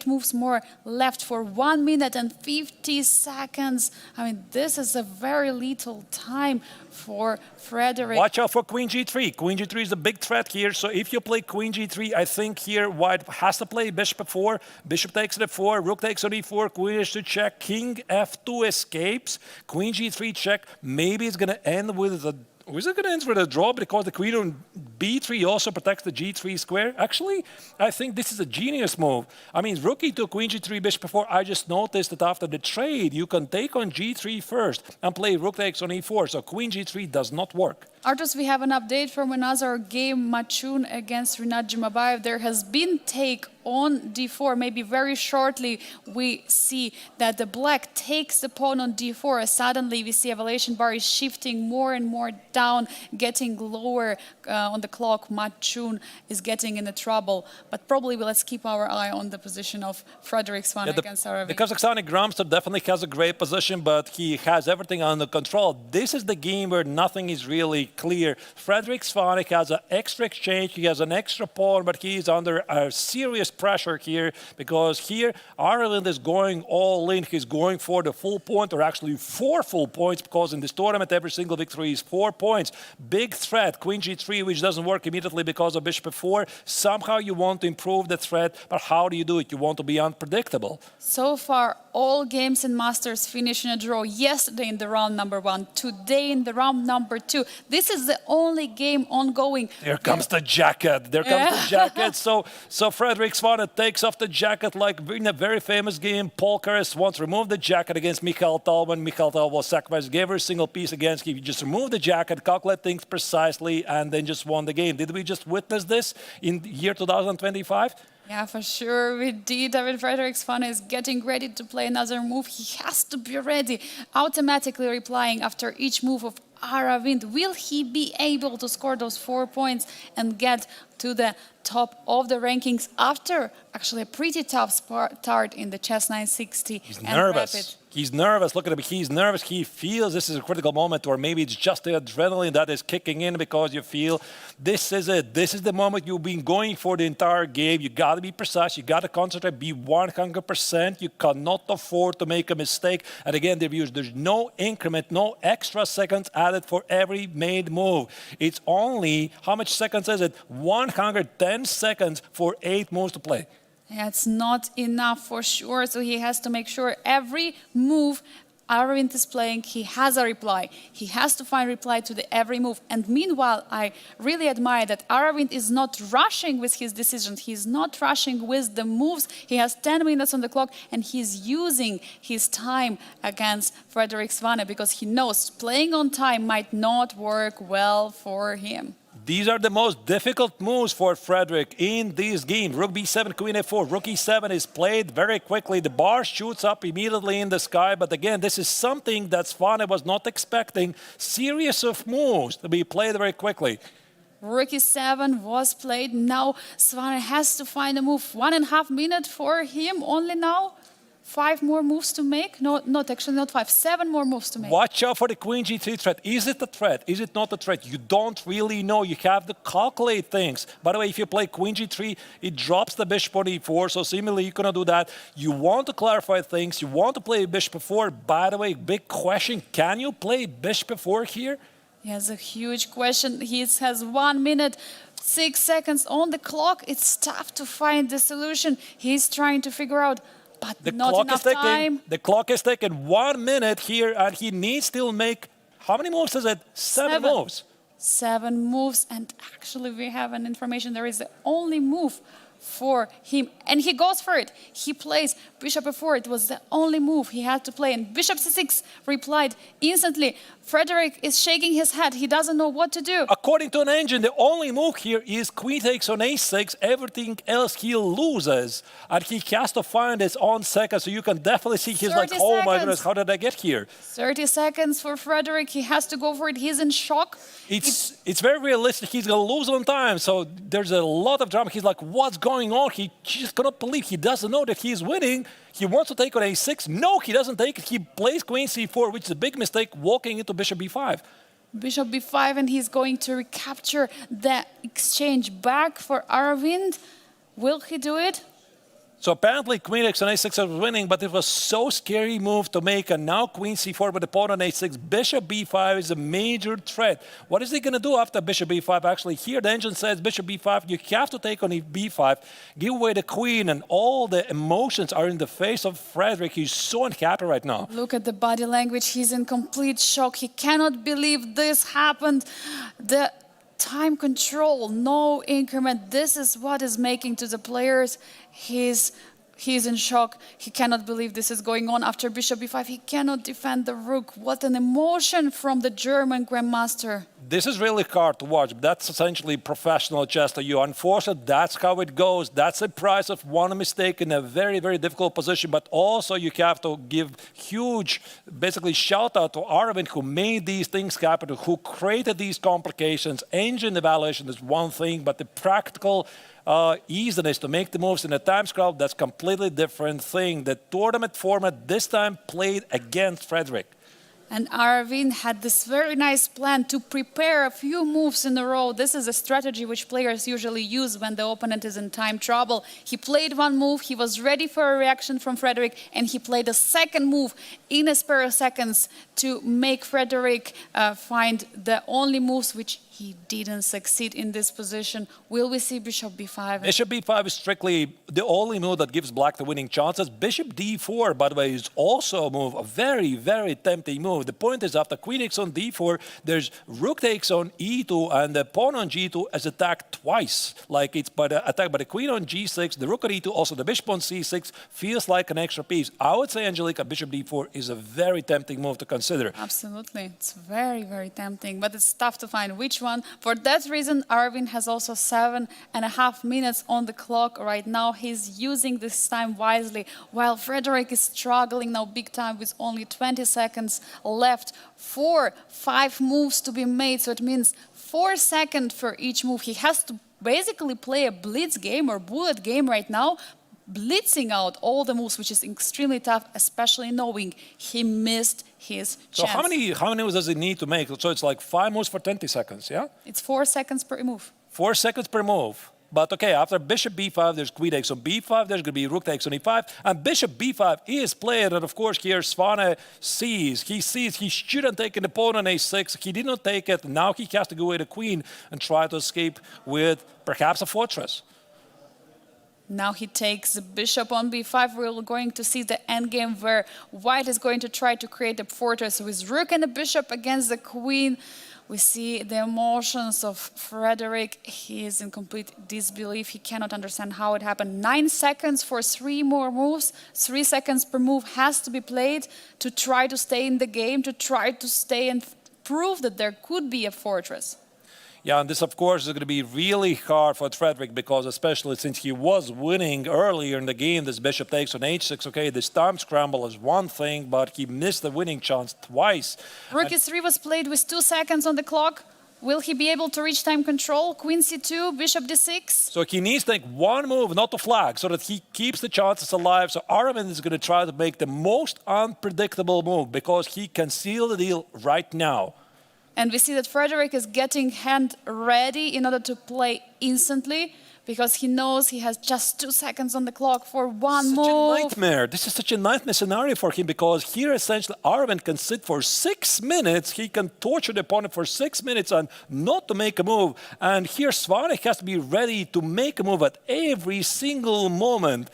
moves more left for 1 minute and 50 seconds. I mean, this is a very little time for Frederick. Watch out for queen g3. Queen g3 is a big threat here. So if you play queen g3, I think here white has to play bishop f4. Bishop takes on f4. Rook takes on e4. Queen is to check. King f2 escapes. Queen g3 check. Maybe it's going to end with a... Is it going to end with a draw because the queen on b3 also protects the g3 square. Actually, I think this is a genius move. I mean, rook e2, queen g3, bishop e4. I just noticed that after the trade, you can take on g3 first and play rook takes on e4. So queen g3 does not work. Arturs, we have an update from another game, Machun against Rinat Jimabayev. There has been take on d4. Maybe very shortly we see that the black takes the pawn on d4. Suddenly we see evaluation bar is shifting more and more down, getting lower on the clock. Machun is getting into trouble. But probably let's keep our eye on the position of Frederick Svan against Aravind. The Kazakhstani Grunfeld definitely has a great position, but he has everything under control. This is the game where nothing is really clear. Frederick Svan has an extra exchange, he has an extra pawn, but he is under a serious pressure here because here Aravind is going all in. He's going for the full point, or actually 4 full points, because in this tournament every single victory is 4 points. Big threat, queen g3, which doesn't work immediately because of bishop f4. Somehow you want to improve the threat, but how do you do it? You want to be unpredictable. So far, all games in Masters finish in a draw. Yesterday in the round number 1, today in the round number 2. This is the only game ongoing. There comes the jacket. There comes the jacket. So Frederick Svan takes off the jacket like in a very famous game. Paul Keres once removed the jacket against Mikhail Tal when Mikhail Tal was sacrificed, gave her a single piece against him. He just removed the jacket, calculated things precisely, and then just won the game. Did we just witness this in the year 2025? Yeah, for sure we did. David Frederick Svan is getting ready to play another move. He has to be ready, automatically replying after each move of Aravind. Will he be able to score those 4 points and get to the top of the rankings after actually a pretty tough start in the chess 960? He's nervous. Rapid. He's nervous. Look at him. He's nervous. He feels this is a critical moment, or maybe it's just the adrenaline that is kicking in because you feel this is it. This is the moment you've been going for the entire game. You got to be precise. You got to concentrate. Be 100%. You cannot afford to make a mistake. And again, there's no increment, no extra seconds added for every made move. It's only, how much seconds is it? 110 seconds for 8 moves to play. Yeah, it's not enough for sure, so he has to make sure every move Aravind is playing, he has a reply. He has to find reply to every move. And meanwhile, I really admire that Aravind is not rushing with his decisions. He's not rushing with the moves. He has 10 minutes on the clock, and he's using his time against Frederick Svan because he knows playing on time might not work well for him. These are the most difficult moves for Frederick in this game. Rook b7, queen a4. Rook e7 is played very quickly. The bar shoots up immediately in the sky. But again, this is something that Svan was not expecting. Series of moves to be played very quickly. Rook e7 was played. Now Svan has to find a move. 1.5 minutes for him only now. 5 more moves to make? No, not 5. 7 more moves to make. Watch out for the queen g3 threat. Is it a threat? Is it not a threat? You don't really know. You have to calculate things. By the way, if you play queen g3, it drops the bishop on e4. So similarly, you cannot do that. You want to clarify things. You want to play bishop e4. By the way, big question. Can you play bishop e4 here? Yes, a huge question. He has 1 minute, 6 seconds on the clock. It's tough to find the solution. He's trying to figure out. But The not clock enough is ticking. time. The clock is ticking. 1 minute here, and he needs to make, how many moves is it? 7 moves. 7 moves, and actually we have an information. There is the only move for him, and he goes for it. He plays bishop e4. It was the only move he had to play, and bishop c6 replied instantly. Frederick is shaking his head. He doesn't know what to do. According to an engine, the only move here is queen takes on a6. Everything else he loses, and he has to find his own second. So you can definitely see he's like, oh my goodness, how did I get here? 30 seconds for Frederick. He has to go for it. He's in shock. It's very realistic. He's going to lose on time. So there's a lot of drama. He's like, what's going on? He just cannot believe. He doesn't know that he's winning. He wants to take on a6. No, he doesn't take it. He plays queen c4, which is a big mistake, walking into bishop b5. Bishop b5, and he's going to recapture the exchange back for Aravind. Will he do it? So apparently queen x on a6 was winning, but it was so scary move to make, and now queen c4 with the pawn on a6. Bishop b5 is a major threat. What is he going to do after bishop b5? Actually, here the engine says bishop b5, you have to take on b5, give away the queen, and all the emotions are in the face of Frederick. He's so unhappy right now. Look at the body language. He's in complete shock. He cannot believe this happened. The time control, no increment. This is what is making to the players. He's in shock. He cannot believe this is going on. After bishop b5, he cannot defend the rook. What an emotion from the German grandmaster. This is really hard to watch. That's essentially professional chess to you. Unfortunately, that's how it goes. That's the price of one mistake in a very, very difficult position. But also you have to give huge, basically, shout out to Arvind, who made these things happen, who created these complications. Engine evaluation is one thing, but the practical easiness to make the moves in a time scale, that's completely different thing. The tournament format this time played against Frederick. And Arvind had this very nice plan to prepare a few moves in a row. This is a strategy which players usually use when the opponent is in time trouble. He played one move, he was ready for a reaction from Frederick, and he played a second move in a spare of seconds to make Frederick find the only moves which he didn't succeed in this position. Will we see bishop b5? Bishop b5 is strictly the only move that gives black the winning chances. Bishop d4, by the way, is also a move, a very, very tempting move. The point is, after queen takes on d4, there's rook takes on e2, and the pawn on g2 is attacked twice. Like it's attacked by the queen on g6, the rook on e2, also the bishop on c6, feels like an extra piece. I would say, Angelika, bishop d4 is a very tempting move to consider. Absolutely. It's very, very tempting, but it's tough to find which one. For that reason, Arvind has also 7.5 minutes on the clock right now. He's using this time wisely, while Frederick is struggling now big time with only 20 seconds left. 5 moves to be made, so it means 4 seconds for each move. He has to basically play a blitz game or bullet game right now, blitzing out all the moves, which is extremely tough, especially knowing he missed his chance. So how many moves does he need to make? So it's like 5 moves for 20 seconds, yeah? It's 4 seconds per move. 4 seconds per move. But okay, after bishop b5, there's queen takes on b5, there's going to be rook takes on e5, and bishop b5 is played, and of course here Svane sees he shouldn't take an pawn on a6, he did not take it, now he has to go with a queen and try to escape with perhaps a fortress. Now he takes the bishop on b5. We're going to see the endgame where white is going to try to create a fortress with rook and a bishop against the queen. We see the emotions of Frederick. He is in complete disbelief. He cannot understand how it happened. 9 seconds for 3 more moves. 3 seconds per move has to be played to try to stay in the game, to try to stay and prove that there could be a fortress. Yeah, and this, of course, is going to be really hard for Frederick because especially since he was winning earlier in the game, this bishop takes on h6. Okay, this time scramble is one thing, but he missed the winning chance twice. Rook e3 was played with 2 seconds on the clock. Will he be able to reach time control? Queen c2, bishop d6. So he needs to take one move, not to flag, so that he keeps the chances alive. So Arvind is going to try to make the most unpredictable move because he can seal the deal right now. And we see that Frederick is getting hand ready in order to play instantly because he knows he has just 2 seconds on the clock for one move. Such a nightmare. This is such a nightmare scenario for him because here essentially Arvind can sit for 6 minutes. He can torture the opponent for 6 minutes and not to make a move. And here Svane has to be ready to make a move at every single moment.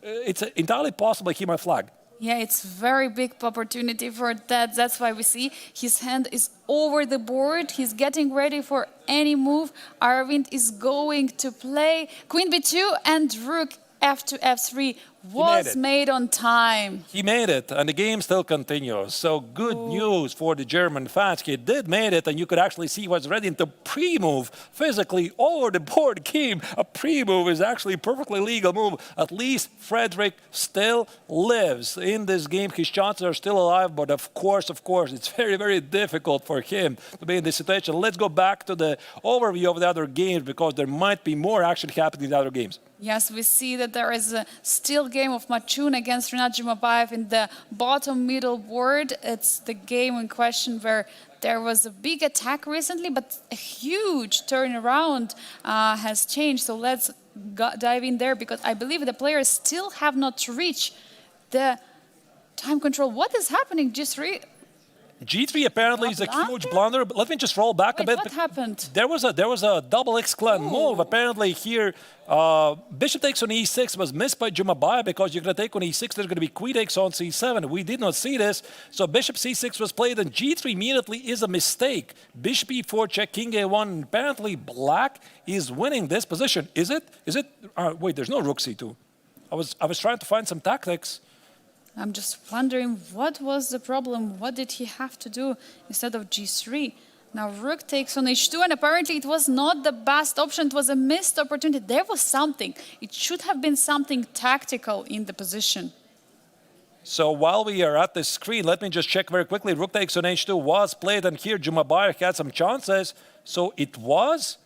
It's entirely possible he might flag. Yeah, it's very big opportunity for that. That's why we see his hand is over the board. He's getting ready for any move. Arvind is going to play queen b2 and rook f2, f3 was made on time. He made it, and the game still continues. So good news for the German fans. He did made it, and you could actually see what's ready into pre-move. Physically, over the board game, a pre-move is actually a perfectly legal move. At least Frederick still lives in this game. His chances are still alive, but of course, it's very, very difficult for him to be in this situation. Let's go back to the overview of the other games, because there might be more action happening in the other games. Yes, we see that there is a still game of Machun against Rinat Jumabayev in the bottom middle board. It's the game in question where there was a big attack recently, but a huge turnaround has changed. So let's dive in there, because I believe the players still have not reached the time control. What is happening? G3 apparently is a huge blunder. But let me just roll back a bit. What happened? There was a double exclamation move. Apparently here, bishop takes on e6 was missed by Jumabai because you're going to take on e6. There's going to be queen takes on c7. We did not see this. So bishop c6 was played, and g3 immediately is a mistake. Bishop e4 check, king a1. And apparently black is winning this position. Is it? Is it? Wait, there's no rook c2. I was trying to find some tactics. I'm just wondering, what was the problem? What did he have to do instead of g3? Now rook takes on h2, and apparently it was not the best option. It was a missed opportunity. There was something. It should have been something tactical in the position. So while we are at the screen, let me just check very quickly. Rook takes on h2 was played, and here Jumabai had some chances. So it was...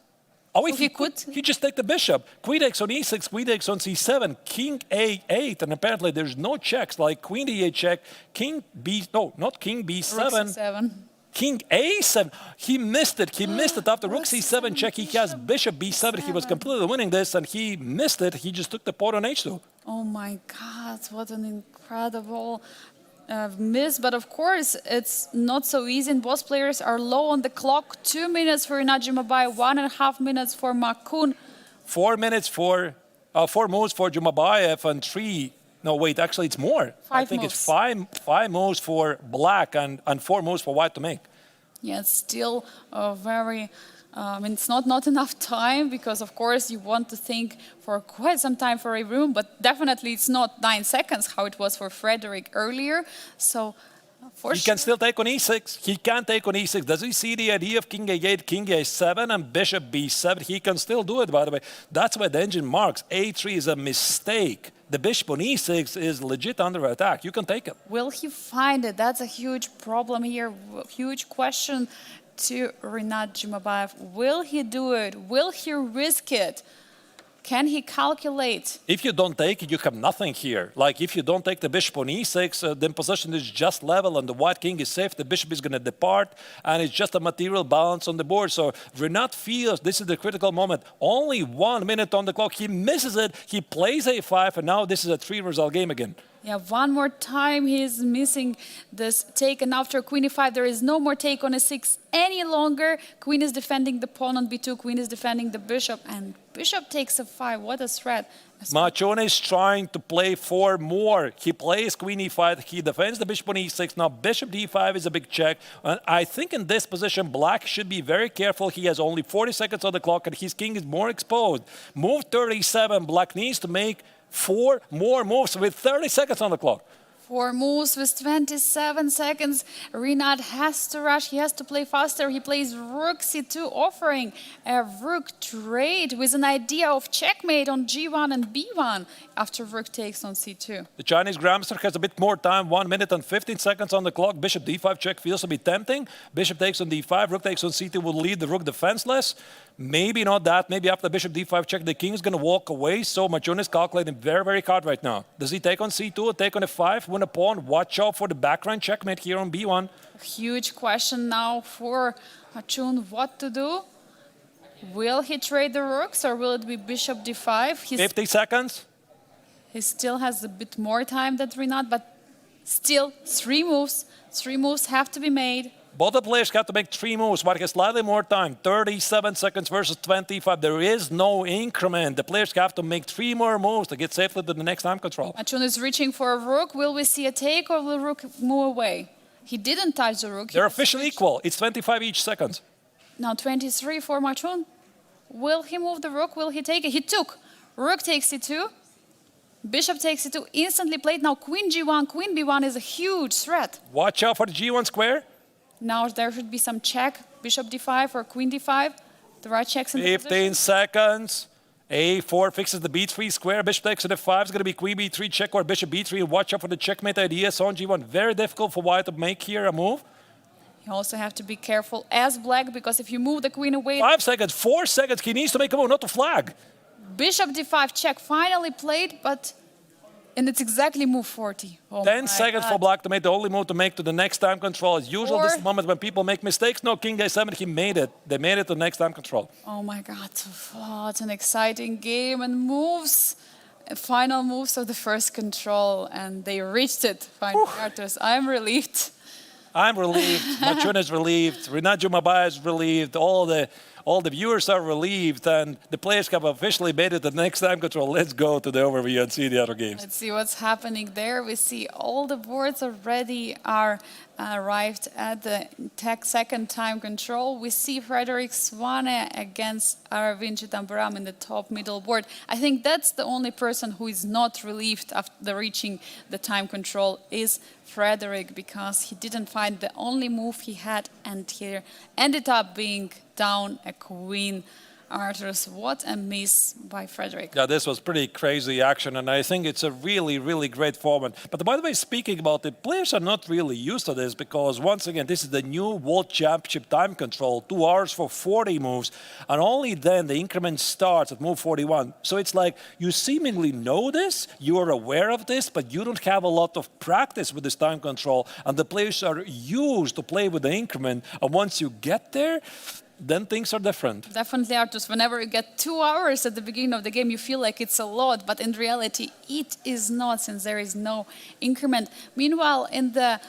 Oh, wait, he just take the bishop. Queen takes on e6, queen takes on c7, king a8, and apparently there's no checks like queen d8 check, king b, no, not king b7. Rook c7. King a7. He missed it. He missed it after rook c7 check. He has bishop b7. He was completely winning this, and he missed it. He just took the pawn on h2. Oh my God, what an incredible miss. But of course, it's not so easy, and both players are low on the clock. 2 minutes for Rinat Jumabai, 1.5 minutes for Makun. 4 minutes for, 4 moves for Jumabayev, and 3, no wait, actually it's more. I think moves. it's five moves for black and 4 moves for white to make. Yeah, it's still very... it's not enough time, because of course you want to think for quite some time for a room, but definitely it's not 9 seconds how it was for Frederick earlier. So he can still take on e6. He can take on e6. Does he see the idea of king a8, king a7, and bishop b7? He can still do it, by the way. That's why the engine marks a3 is a mistake. The bishop on e6 is legit under attack. You can take it. Will he find it? That's a huge problem here, huge question to Rinat Jumabayev. Will he do it? Will he risk it? Can he calculate? If you don't take it, you have nothing here. Like if you don't take the bishop on e6, then position is just level and the white king is safe. The bishop is going to depart, and it's just a material balance on the board. So Rinat feels this is the critical moment. Only 1 minute on the clock. He misses it. He plays a5, and now this is a 3-result game again. Yeah, one more time he's missing this take, and after queen e5 there is no more take on a6 any longer. Queen is defending the pawn on b2, queen is defending the bishop, and bishop takes a5. What a threat. Machone is trying to play 4 more. He plays queen e5, he defends the bishop on e6. Now bishop d5 is a big check. And I think in this position black should be very careful. He has only 40 seconds on the clock and his king is more exposed. Move 37, black needs to make 4 more moves with 30 seconds on the clock. 4 moves with 27 seconds. Rinat has to rush. He has to play faster. He plays rook c2, offering a rook trade with an idea of checkmate on g1 and b1 after rook takes on c2. The Chinese grandmaster has a bit more time, 1 minute and 15 seconds on the clock. Bishop d5 check feels to be tempting. Bishop takes on d5, rook takes on c2 will leave the rook defenseless. Maybe not that. Maybe after bishop d5 check, the king is going to walk away. So Machone is calculating very, very hard right now. Does he take on c2 or take on f5? Win a pawn. Watch out for the background checkmate here on b1. Huge question now for Machone. What to do? Will he trade the rooks or will it be bishop d5? 50 seconds. He still has a bit more time than Rinat, but still 3 moves. 3 moves have to be made. Both the players have to make 3 moves, but has slightly more time. 37 seconds versus 25. There is no increment. The players have to make 3 more moves to get safely to the next time control. Machone is reaching for a rook. Will we see a take or will rook move away? He didn't touch the rook. They're officially equal. It's 25 each seconds. Now 23 for Machone. Will he move the rook? Will he take it? He took. Rook takes c2. Bishop takes c2. Instantly played. Now queen g1, queen b1 is a huge threat. Watch out for the g1 square. Now there should be some check. Bishop d5 or queen d5. The right checks in the 15 position. seconds. a4 fixes the b3 square. Bishop takes to f5 is going to be queen b3 check or bishop b3. Watch out for the checkmate ideas on g1. Very difficult for white to make here a move. You also have to be careful as black, because if you move the queen away... 5 seconds, 4 seconds. He needs to make a move, not to flag. Bishop d5 check finally played, but... And it's exactly move 40. Oh 10 seconds for black to make the only move to make to the next time control. As usual, this is the moment when people make mistakes. No, king a7, he made it. They made it to the next time control. Oh my God, what an exciting game, and moves, final moves of the first control, and they reached it finally, Arturs. I'm relieved. I'm relieved. Machun is relieved. Renat Jumabay is relieved. All the viewers are relieved, and the players have officially made it to the next time control. Let's go to the overview and see the other games. Let's see what's happening there. We see all the boards already are arrived at the second time control. We see Frederick Swane against Aravinci Tamburam in the top middle board. I think that's the only person who is not relieved after reaching the time control is Frederick, because he didn't find the only move he had, and he ended up being down a queen. Arturs, what a miss by Frederick. Yeah, this was pretty crazy action, and I think it's a really, really great format. But by the way, speaking about it, players are not really used to this because, once again, this is the new World Championship time control, 2 hours for 40 moves, and only then the increment starts at move 41. So it's like you seemingly know this, you are aware of this, but you don't have a lot of practice with this time control, and the players are used to play with the increment, and once you get there, then things are different. Definitely, Arturs. Whenever you get 2 hours at the beginning of the game, you feel like it's a lot, but in reality, it is not, since there is no increment. Meanwhile, in the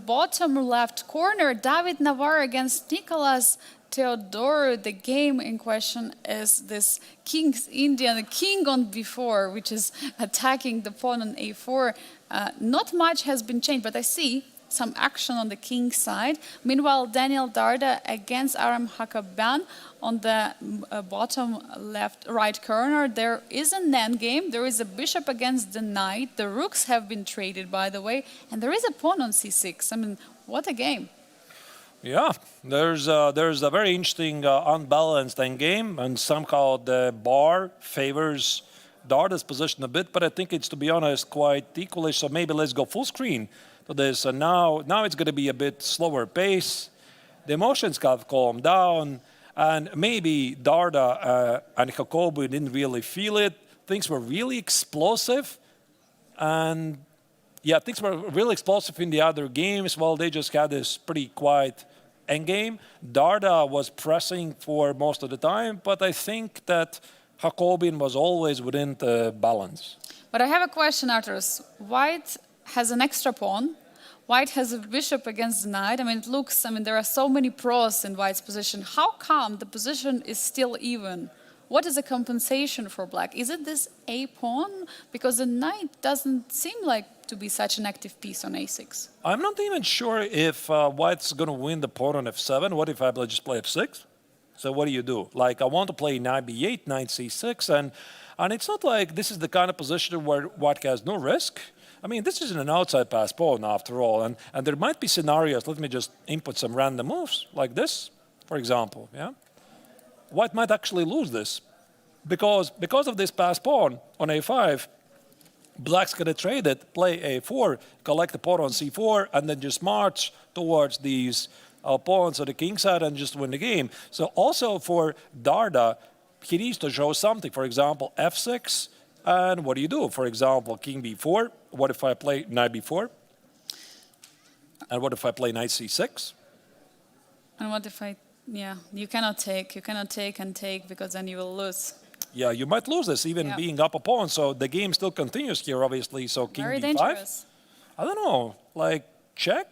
bottom left corner, David Navarre against Nicolas Theodorou. The game in question is this King's Indian, king on b4, which is attacking the pawn on a4. Not much has been changed, but I see some action on the king side. Meanwhile, Daniel Darda against Aram Hakaban on the bottom right corner. There is an endgame. There is a bishop against the knight. The rooks have been traded, by the way, and there is a pawn on c6. I mean, what a game. Yeah, there's a very interesting unbalanced endgame, and somehow the bar favors Darda's position a bit, but I think it's, to be honest, quite equalish. So maybe let's go full screen to this. And now it's going to be a bit slower pace. The emotions have calmed down, and maybe Darda and Jacobi didn't really feel it. Things were really explosive, and yeah, things were really explosive in the other games. Well, they just had this pretty quiet endgame. Darda was pressing for most of the time, but I think that Jacobin was always within the balance. But I have a question, Arturs. White has an extra pawn. White has a bishop against the knight. I mean, there are so many pros in White's position. How come the position is still even? What is the compensation for Black? Is it this a pawn? Because the knight doesn't seem like to be such an active piece on a6. I'm not even sure if White's going to win the pawn on f7. What if I just play f6? So what do? Like, I want to play knight b8, knight c6, and it's not like this is the kind of position where White has no risk. I mean, this isn't an outside pass pawn after all, and there might be scenarios. Let me just input some random moves, like this, for example, yeah? White might actually lose this, because of this pass pawn on a5, Black's going to trade it, play a4, collect the pawn on c4, and then just march towards these pawns on the king side and just win the game. So also for Darda, he needs to show something. For example, f6, and what do? For example, king b4. What if I play knight b4? And what if I play knight c6? And what if you cannot take and take, because then you will lose. Yeah, you might lose this even being up a pawn. So the game still continues here, obviously. So king Very b5. dangerous. I don't know, like check.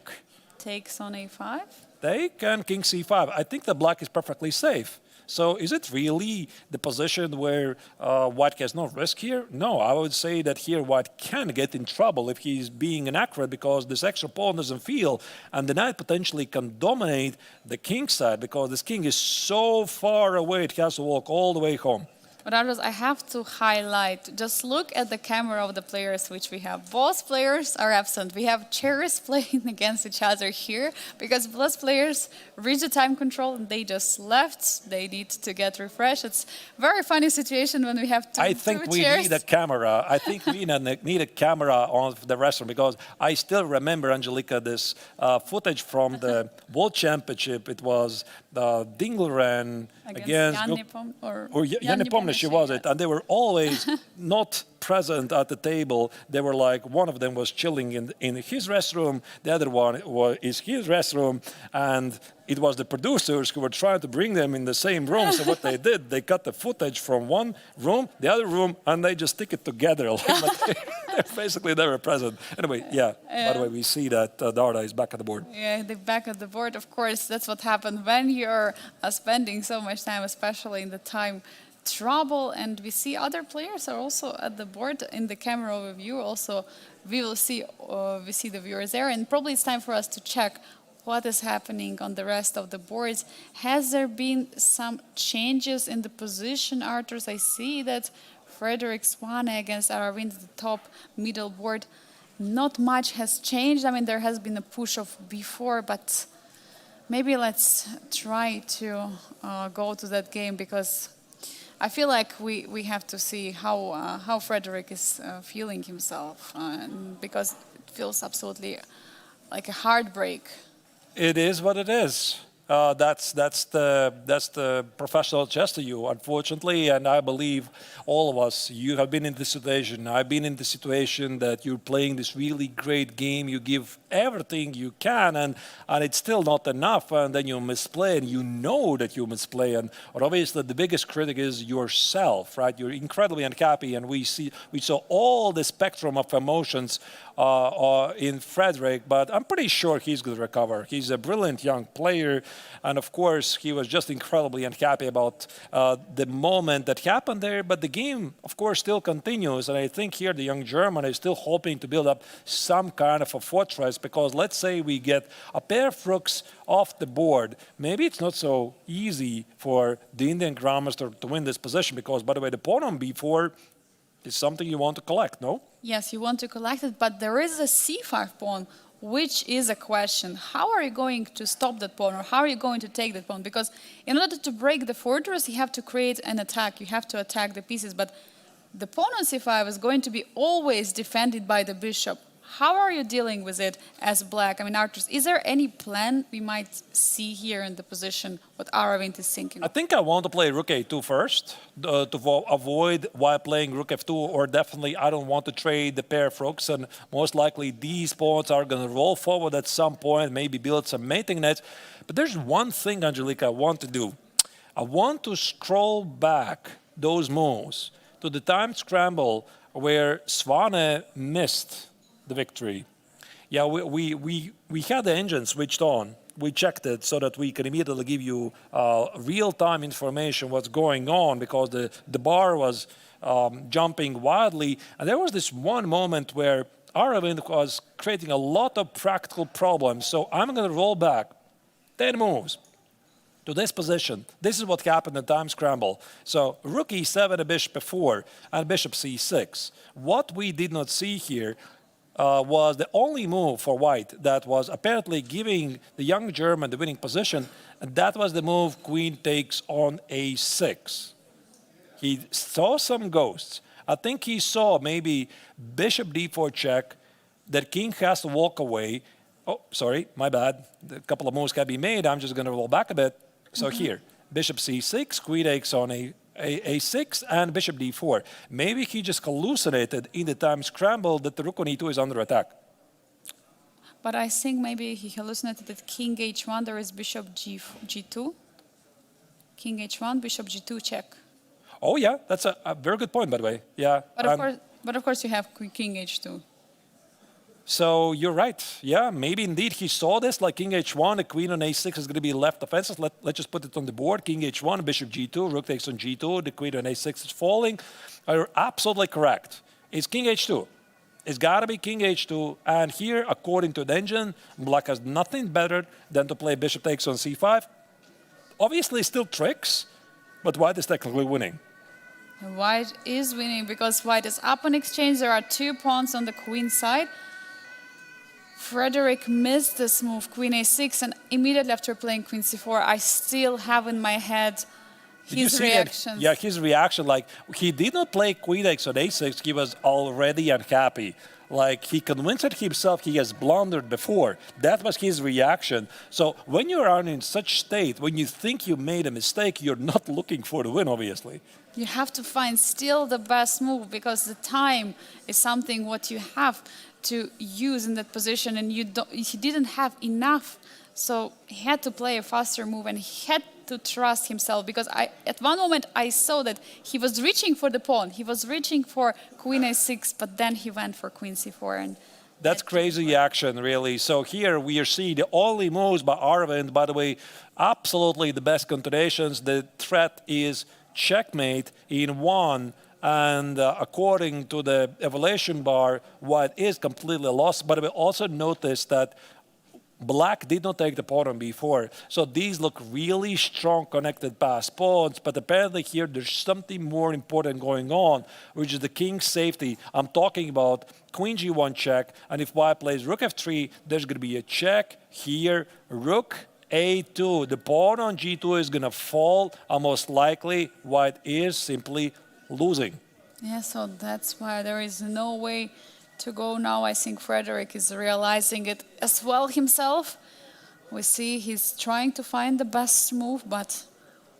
Takes on a5. Take and king c5. I think that Black is perfectly safe. So is it really the position where White has no risk here? No, I would say that here White can get in trouble if he's being inaccurate, because this extra pawn doesn't feel, and the knight potentially can dominate the king side, because this king is so far away it has to walk all the way home. But Arturs, I have to highlight, just look at the camera of the players which we have. Both players are absent. We have chairs playing against each other here, because both players reached the time control and they just left. They need to get refreshed. It's a very funny situation when we have two chairs. I think we need a camera. I think we need a camera on the restaurant, because I still remember, Angelika, this footage from the World Championship. It was Dingleran against Janne Pomnish, was it? And they were always not present at the table. They were like, one of them was chilling in his restroom, the other one is his restroom, and it was the producers who were trying to bring them in the same room. So what they did, they cut the footage from one room, the other room, and they just stick it together. They're basically never present. Anyway, yeah. By the way, we see that Darda is back at the board. Yeah, the back of the board, of course, that's what happened when you're spending so much time, especially in the time trouble. And we see other players are also at the board in the camera overview. Also, we see the viewers there, and probably it's time for us to check what is happening on the rest of the boards. Has there been some changes in the position, Arturs? I see that Frederick Swane against Aravind at the top middle board. Not much has changed. I mean, there has been a push of before, but maybe let's try to go to that game, because I feel like we have to see how Frederick is feeling himself, because it feels absolutely like a heartbreak. It is what it is. That's the professional chess to you, unfortunately, and I believe all of us. You have been in this situation. I've been in the situation that you're playing this really great game. You give everything you can, and it's still not enough. And then you misplay, and you know that you misplay. And obviously, the biggest critic is yourself, right? You're incredibly unhappy, and we saw all the spectrum of emotions in Frederick, but I'm pretty sure he's going to recover. He's a brilliant young player, and of course, he was just incredibly unhappy about the moment that happened there, but the game, of course, still continues, and I think here the young German is still hoping to build up some kind of a fortress, because let's say we get a pair of rooks off the board. Maybe it's not so easy for the Indian Grandmaster to win this position, because, by the way, the pawn on b4 is something you want to collect, no? Yes, you want to collect it, but there is a c5 pawn, which is a question. How are you going to stop that pawn, or how are you going to take that pawn? Because in order to break the fortress, you have to create an attack. You have to attack the pieces, but the pawn on c5 is going to be always defended by the bishop. How are you dealing with it as black? I mean, Arturs, is there any plan we might see here in the position what Aravind is thinking? I think I want to play rook a2 first to avoid while playing rook f2, or definitely I don't want to trade the pair of rooks, and most likely these pawns are going to roll forward at some point, maybe build some mating nets. But there's one thing, Angelika, I want to do. I want to scroll back those moves to the time scramble where Swane missed the victory. Yeah, we had the engine switched on. We checked it so that we can immediately give you real-time information what's going on, because the bar was jumping wildly. And there was this one moment where Aravind was creating a lot of practical problems. So I'm going to roll back 10 moves to this position. This is what happened in time scramble. So rook e7, a bishop f4, and bishop c6. What we did not see here was the only move for white that was apparently giving the young German the winning position, and that was the move queen takes on a6. He saw some ghosts. I think he saw maybe bishop d4 check, that king has to walk away. Oh, sorry, my bad. A couple of moves can be made. I'm just going to roll back a bit. So here, bishop c6, queen takes on a6, and bishop d4. Maybe he just hallucinated in the time scramble that the rook on e2 is under attack. But I think maybe he hallucinated that king h1, there is bishop g2. King h1, bishop g2 check. Oh yeah, that's a very good point, by the way. Yeah. But of course you have king h2. So you're right. Yeah, maybe indeed he saw this, like king h1, the queen on a6 is going to be left defenseless. Let's just put it on the board. King h1, bishop g2, rook takes on g2, the queen on a6 is falling. You're absolutely correct. It's king h2. It's got to be king h2. And here, according to the engine, black has nothing better than to play bishop takes on c5. Obviously, still tricks, but white is technically winning. White is winning because white is up on exchange. There are 2 pawns on the queen side. Frederick missed this move, queen a6, and immediately after playing queen c4, I still have in my head his reaction. Yeah, his reaction, like, he did not play queen x on a6, he was already unhappy. Like, he convinced himself he has blundered before. That was his reaction. So when you are in such state, when you think you made a mistake, you're not looking for the win, obviously. You have to find still the best move, because the time is something what you have to use in that position, and he didn't have enough. So he had to play a faster move, and he had to trust himself, because at one moment I saw that he was reaching for the pawn, he was reaching for queen a6, but then he went for queen c4. And that's crazy action, really. So here we are seeing the only moves by Arvind. By the way, absolutely the best continuations. The threat is checkmate in one. And according to the evaluation bar, white is completely lost. But we also noticed that Black did not take the pawn on b4. So these look really strong connected past pawns, but apparently here there's something more important going on, which is the king's safety. I'm talking about queen g1 check, and if white plays rook f3, there's going to be a check here, rook a2. The pawn on g2 is going to fall, and most likely white is simply losing. Yeah, so that's why there is no way to go now. I think Frederick is realizing it as well himself. We see he's trying to find the best move, but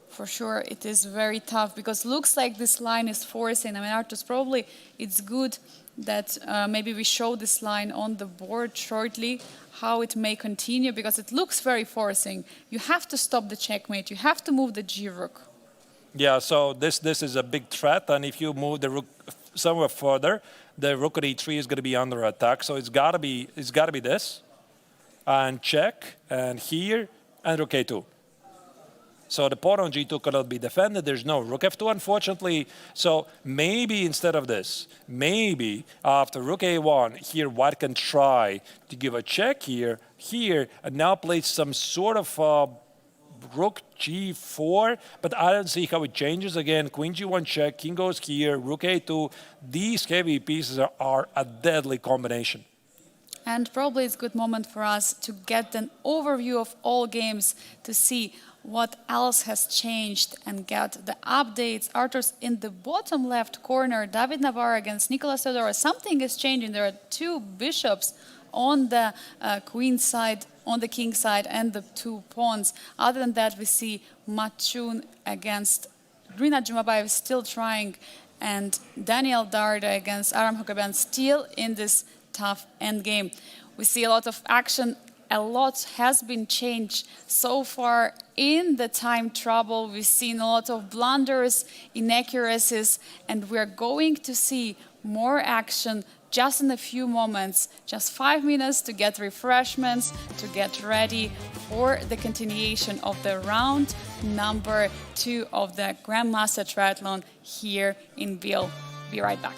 for sure it is very tough, because looks like this line is forcing. I mean, Arturs, probably it's good that maybe we show this line on the board shortly, how it may continue, because it looks very forcing. You have to stop the checkmate, you have to move the g-rook. Yeah, so this is a big threat, and if you move the rook somewhere further, the rook at e3 is going to be under attack. So it's got to be this, and check, and here, and rook a2. So the pawn on g2 cannot be defended. There's no rook f2, unfortunately. So maybe instead of this, maybe after rook a1, here white can try to give a check here, and now play some sort of rook g4, but I don't see how it changes. Again, queen g1 check, king goes here, rook a2. These heavy pieces are a deadly combination. And probably it's a good moment for us to get an overview of all games, to see what else has changed and get the updates. Arturs, in the bottom left corner, David Navarre against Nicolas Theodorou. Something is changing. There are two bishops on the queen side, on the king side, and the two pawns. Other than that, we see Matchun against Rinat Jumabayev still trying, and Daniel Darda against Aram Hakobian still in this tough endgame. We see a lot of action. A lot has been changed so far in the time trouble. We've seen a lot of blunders, inaccuracies, and we're going to see more action just in a few moments, just 5 minutes to get refreshments, to get ready for the continuation of the round number 2 of the Grandmaster Triathlon here in Biel. Be right back.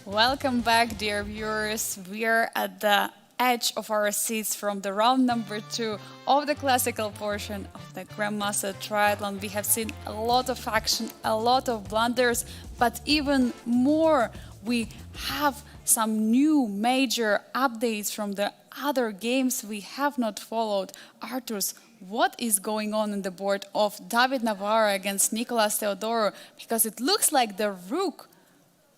Welcome back, dear viewers. We're at the edge of our seats from the round number 2 of the classical portion of the Grandmaster Triathlon. We have seen a lot of action, a lot of blunders, but even more, we have some new major updates from the other games we have not followed. Arturs, what is going on in the board of David Navarra against Nicolas Theodorou? Because it looks like the rook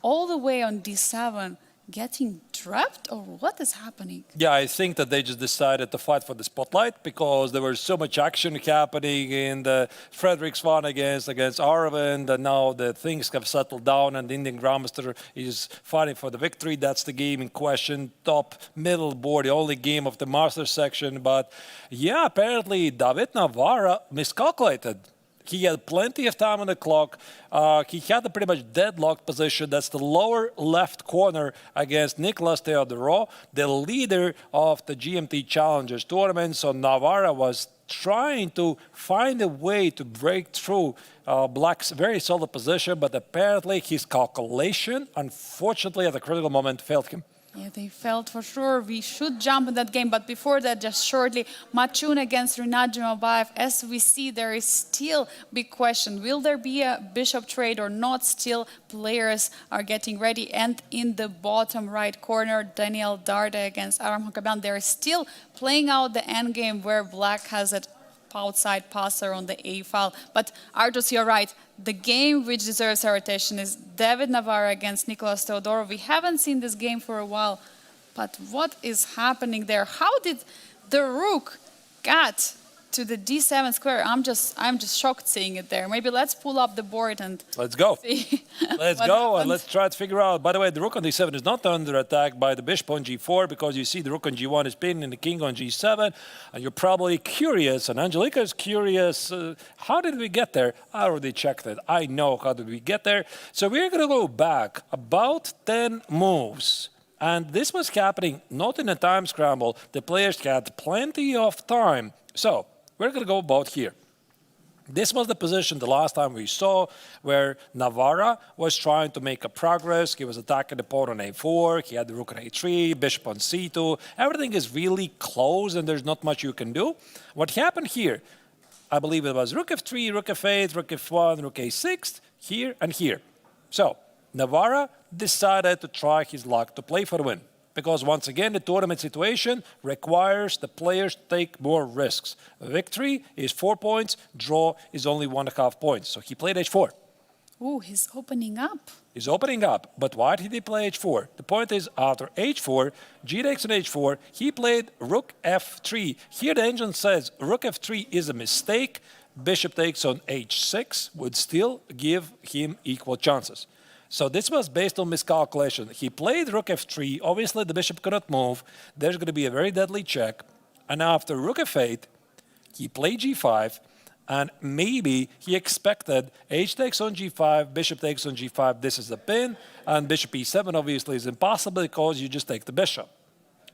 all the way on d7 getting trapped, or what is happening? Yeah, I think that they just decided to fight for the spotlight because there was so much action happening in the Frederiksson against Arvind, and now the things have settled down and the Indian Grandmaster is fighting for the victory. That's the game in question, top middle board, the only game of the master section. But yeah, apparently David Navarra miscalculated. He had plenty of time on the clock. He had a pretty much deadlocked position. That's the lower left corner against Nicolas Theodorou, the leader of the GMT Challengers tournament. So Navarra was trying to find a way to break through Black's very solid position, but apparently his calculation, unfortunately, at the critical moment, failed him. Yeah, they felt for sure we should jump in that game. But before that, just shortly, Machun against Rinat Jumabayev. As we see, there is still big question. Will there be a bishop trade or not? Still, players are getting ready. And in the bottom right corner, Daniel Darde against Aram Hakabian. They're still playing out the endgame where Black has it outside passer on the A file. But Arturs, you're right. The game which deserves our attention is David Navarra against Nicolas Theodorou. We haven't seen this game for a while, but what is happening there? How did the rook get to the d7 square? I'm just shocked seeing it there. Maybe let's pull up the board and let's go. See let's go and let's try to figure out. By the way, the rook on d7 is not under attack by the bishop on g4 because you see the rook on g1 is pinned and the king on g7. And you're probably curious, and Angelica is curious, how did we get there? I already checked it. I know how did we get there. So we're going to go back about 10 moves. And this was happening not in a time scramble. The players had plenty of time. So we're going to go about here. This was the position the last time we saw where Navarra was trying to make a progress. He was attacking the pawn on a4. He had the rook on a3, bishop on c2. Everything is really close and there's not much you can do. What happened here, I believe it was rook f3, rook f8, rook f1, rook a6, here and here. So Navarra decided to try his luck to play for the win. Because once again, the tournament situation requires the players to take more risks. Victory is 4 points, draw is only 1.5 points. So he played h4. Oh, he's opening up. He's opening up, but why did he play h4? The point is, after h4, g takes on h4, he played rook f3. Here the engine says rook f3 is a mistake. Bishop takes on h6 would still give him equal chances. So this was based on miscalculation. He played rook f3. Obviously, the bishop cannot move. There's going to be a very deadly check. And after rook f8, he played g5. And maybe he expected h takes on g5, bishop takes on g5. This is the pin. And bishop e7 obviously is impossible because you just take the bishop.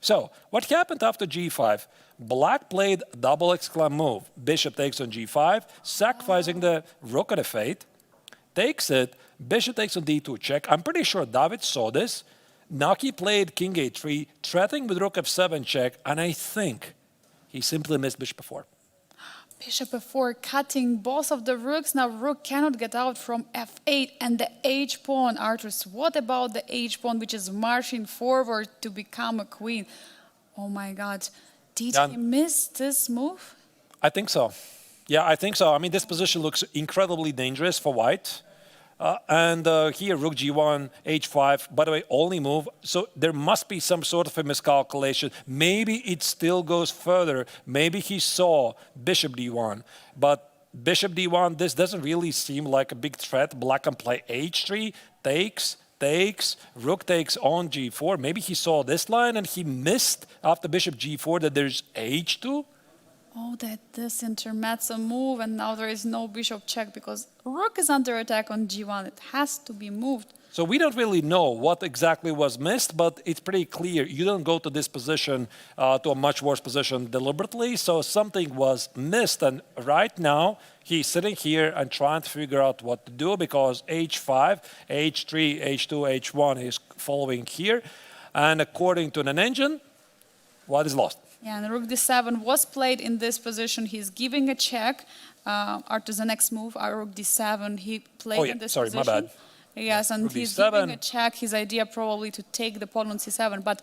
So what happened after g5? Black played double exclam move. Bishop takes on g5, sacrificing the rook at f8. Takes it, bishop takes on d2 check. I'm pretty sure David saw this. Now he played king a3, threatening with rook f7 check, and I think he simply missed bishop f4. Bishop f4 cutting both of the rooks. Now rook cannot get out from f8 and the h-pawn. Arturs, what about the h-pawn which is marching forward to become a queen? Oh my God, did he miss this move? I think so. Yeah, I think so. I mean, this position looks incredibly dangerous for white. Here, rook g1, h5, by the way, only move. So there must be some sort of a miscalculation. Maybe it still goes further. Maybe he saw bishop d1. But bishop d1, this doesn't really seem like a big threat. Black can play h3, takes, rook takes on g4. Maybe he saw this line and he missed after bishop g4 that there's h2. Oh, that this intermezzo move, and now there is no bishop check because rook is under attack on g1. It has to be moved. So we don't really know what exactly was missed, but it's pretty clear. You don't go to this position, to a much worse position deliberately. So something was missed. And right now, he's sitting here and trying to figure out what to do because H5, H3, H2, H1 is following here. And according to an engine, what is lost? Yeah, and Rook D7 was played in this position. He's giving a check. Arturs, the next move, Rook D7, he played in this position. My bad. Yes, and Rook he's D7. giving a check. His idea probably to take the pawn on C7. But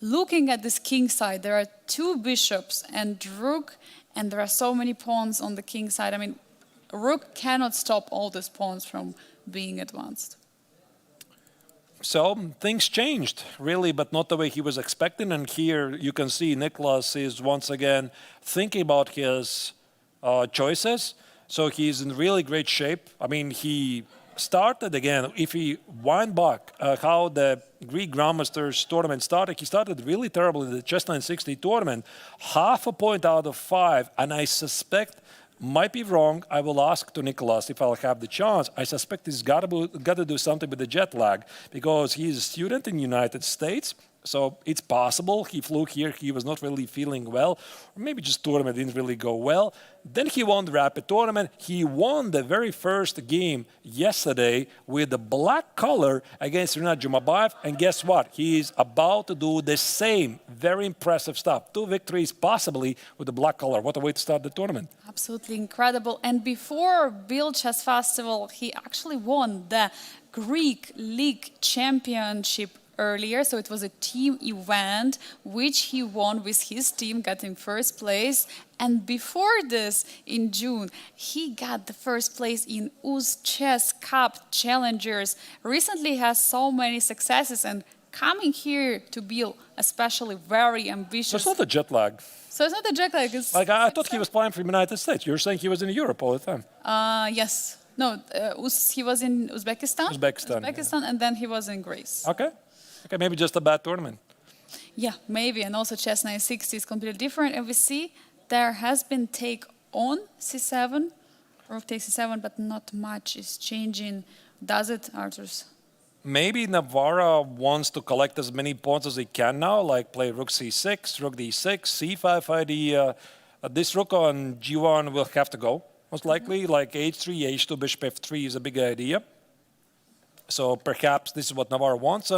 looking at this king side, there are two bishops and rook, and there are so many pawns on the king side. I mean, rook cannot stop all these pawns from being advanced. So things changed, really, but not the way he was expecting. And here you can see Nicholas is once again thinking about his choices. So he's in really great shape. I mean, he started again, if he wind back how the Greek Grandmasters tournament started, he started really terribly in the Chess 960 tournament, half a point out of 5, and I suspect, might be wrong, I will ask to Nicholas if I'll have the chance. I suspect he's got to do something with the jet lag because he's a student in the United States. So it's possible he flew here, he was not really feeling well, or maybe just tournament didn't really go well. Then he won the rapid tournament. He won the very first game yesterday with the black color against Rinat Jumabayev. And guess what? He is about to do the same very impressive stuff. 2 victories possibly with the black color. What a way to start the tournament. Absolutely incredible. And before Biel Chess Festival, he actually won the Greek League Championship earlier, so it was a team event which he won with his team, getting first place. And before this, in June, he got the first place in UZ Chess Cup Challengers. Recently has so many successes, and coming here to Biel, especially very ambitious. So it's not a jet lag. So it's not a jet lag. It's like I thought he was flying from the United States. You're saying he was in Europe all the time. Yes. No, he was in Uzbekistan. Uzbekistan, and then he was in Greece. Okay, maybe just a bad tournament. Yeah, maybe. And also Chess 960 is completely different. And we see there has been take on C7, Rook takes C7, but not much is changing. Does it, Arturs? Maybe Navarra wants to collect as many pawns as he can now, like play Rook C6, Rook D6, C5 idea. This Rook on G1 will have to go, most likely, like H3, H2, Bishop F3 is a big idea. So perhaps this is what Navarra wants.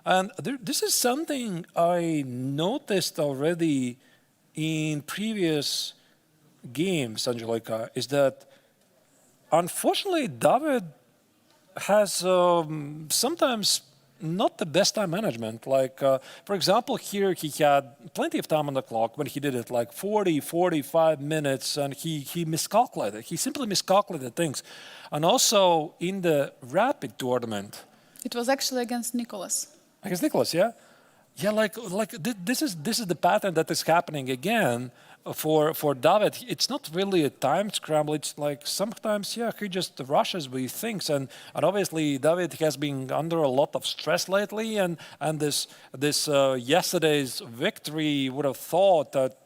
And this is something I noticed already in previous games, Angelika, is that unfortunately David has sometimes not the best time management. Like, for example, here he had plenty of time on the clock when he did it, like 40, 45 minutes, and he miscalculated. He simply miscalculated things. And also in the rapid tournament. It was actually against Nicholas. Against Nicholas, yeah? Yeah, this is the pattern that is happening again for David. It's not really a time scramble. It's like sometimes, yeah, he just rushes with things, and obviously David has been under a lot of stress lately, and this yesterday's victory would have thought that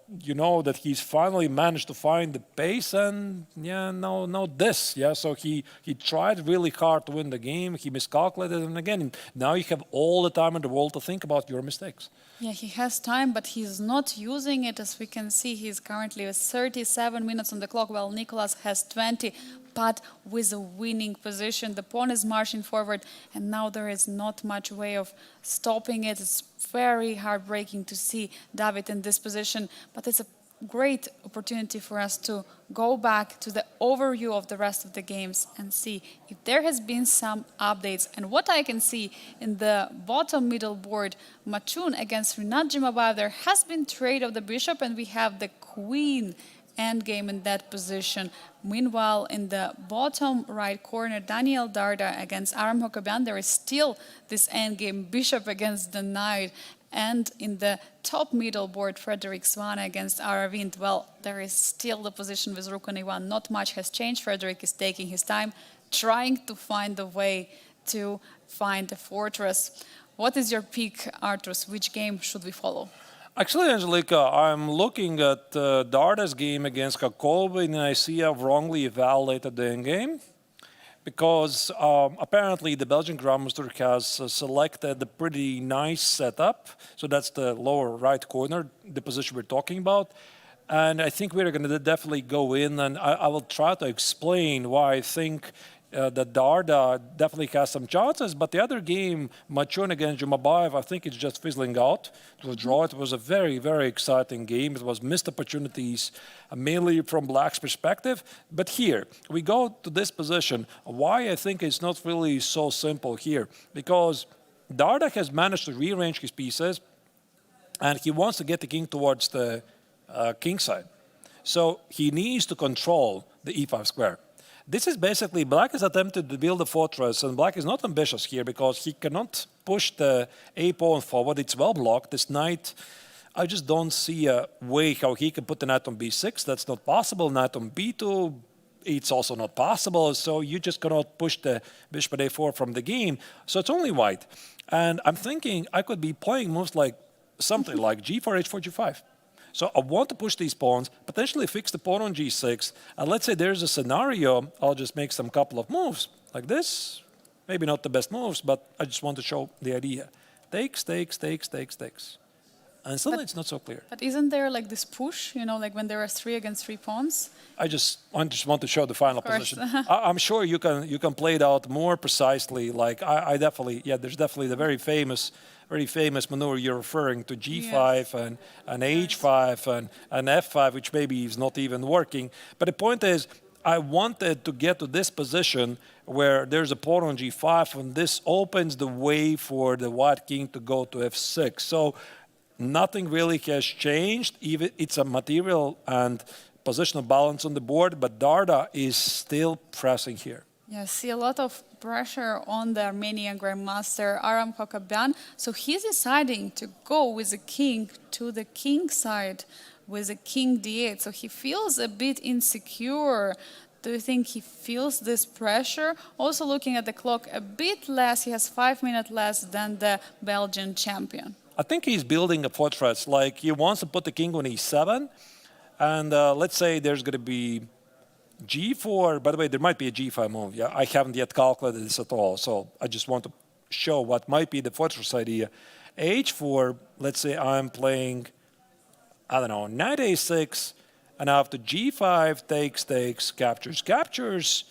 that he's finally managed to find the pace, and no this, so he tried really hard to win the game. He miscalculated, and again, now you have all the time in the world to think about your mistakes. Yeah, he has time, but he's not using it. As we can see, he's currently with 37 minutes on the clock, while Nicholas has 20, but with a winning position. The pawn is marching forward, and now there is not much way of stopping it. It's very heartbreaking to see David in this position, but it's a great opportunity for us to go back to the overview of the rest of the games and see if there has been some updates. And what I can see in the bottom middle board, Machun against Rinat Jumabayev, there has been trade of the bishop, and we have the queen endgame in that position. Meanwhile, in the bottom right corner, Daniel Darda against Aram Hokobian, there is still this endgame, bishop against the knight. And in the top middle board, Frederick Swana against Aravind. Well, there is still the position with Rook on E1. Not much has changed. Frederick is taking his time, trying to find a way to find the fortress. What is your pick, Arturs? Which game should we follow? Actually, Angelika, I'm looking at Darda's game against Kakova, and I see I've wrongly evaluated the endgame. because apparently the Belgian Grandmaster has selected a pretty nice setup. So that's the lower right corner, the position we're talking about. And I think we're going to definitely go in, and I will try to explain why I think that Darda definitely has some chances. But the other game, Machun against Jumabayev, I think it's just fizzling out. It was a draw. It was a very, very exciting game. It was missed opportunities, mainly from Black's perspective. But here, we go to this position. Why I think it's not really so simple here. Because Darda has managed to rearrange his pieces, and he wants to get the king towards the king side. So he needs to control the e5 square. This is basically, Black has attempted to build a fortress, and Black is not ambitious here because he cannot push the a pawn forward. It's well blocked. This knight, I just don't see a way how he can put the knight on b6. That's not possible. Knight on b2, it's also not possible. So you just cannot push the bishop at a4 from the game. So it's only white. And I'm thinking I could be playing moves like something like g4, h4, g5. So I want to push these pawns, potentially fix the pawn on g6. And let's say there's a scenario, I'll just make some couple of moves like this. Maybe not the best moves, but I just want to show the idea. Takes, takes, takes, takes, takes. And suddenly it's not so clear. But isn't there like this push, like when there are 3 against 3 pawns? I just want to show the final position. I'm sure you can play it out more precisely. Like I definitely, there's definitely the very famous maneuver you're referring to, g5 and h5 and f5, which maybe is not even working. But the point is, I wanted to get to this position where there's a pawn on g5, and this opens the way for the white king to go to f6. So nothing really has changed. Even it's a material and positional balance on the board, but Darda is still pressing here. Yeah, I see a lot of pressure on the Armenian Grandmaster Aram Kokabyan. So he's deciding to go with the king to the king side with a king d8. So he feels a bit insecure. Do you think he feels this pressure? Also looking at the clock, a bit less. He has 5 minutes less than the Belgian champion. I think he's building a fortress. Like he wants to put the king on e7. And let's say there's going to be g4. By the way, there might be a g5 move. Yeah, I haven't yet calculated this at all. So I just want to show what might be the fortress idea. h4, let's say I'm playing, I don't know, knight a6. And after g5, takes, takes, captures, captures.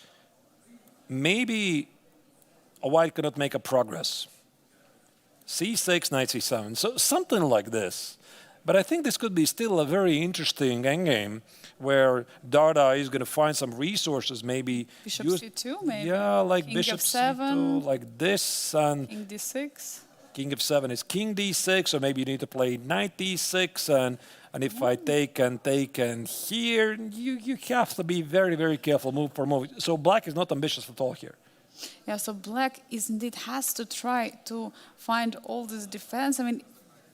Maybe a white cannot make a progress. c6, knight c7. So something like this. But I think this could be still a very interesting endgame where Darda is going to find some resources, maybe. Bishop c2, maybe. Yeah, like king bishop f7, c2, like this. And king d6. King f7 is king d6, or maybe you need to play knight d6. And if I take and here, you have to be very, very careful move for move. So Black is not ambitious at all here. Yeah, so Black indeed has to try to find all this defense. I mean,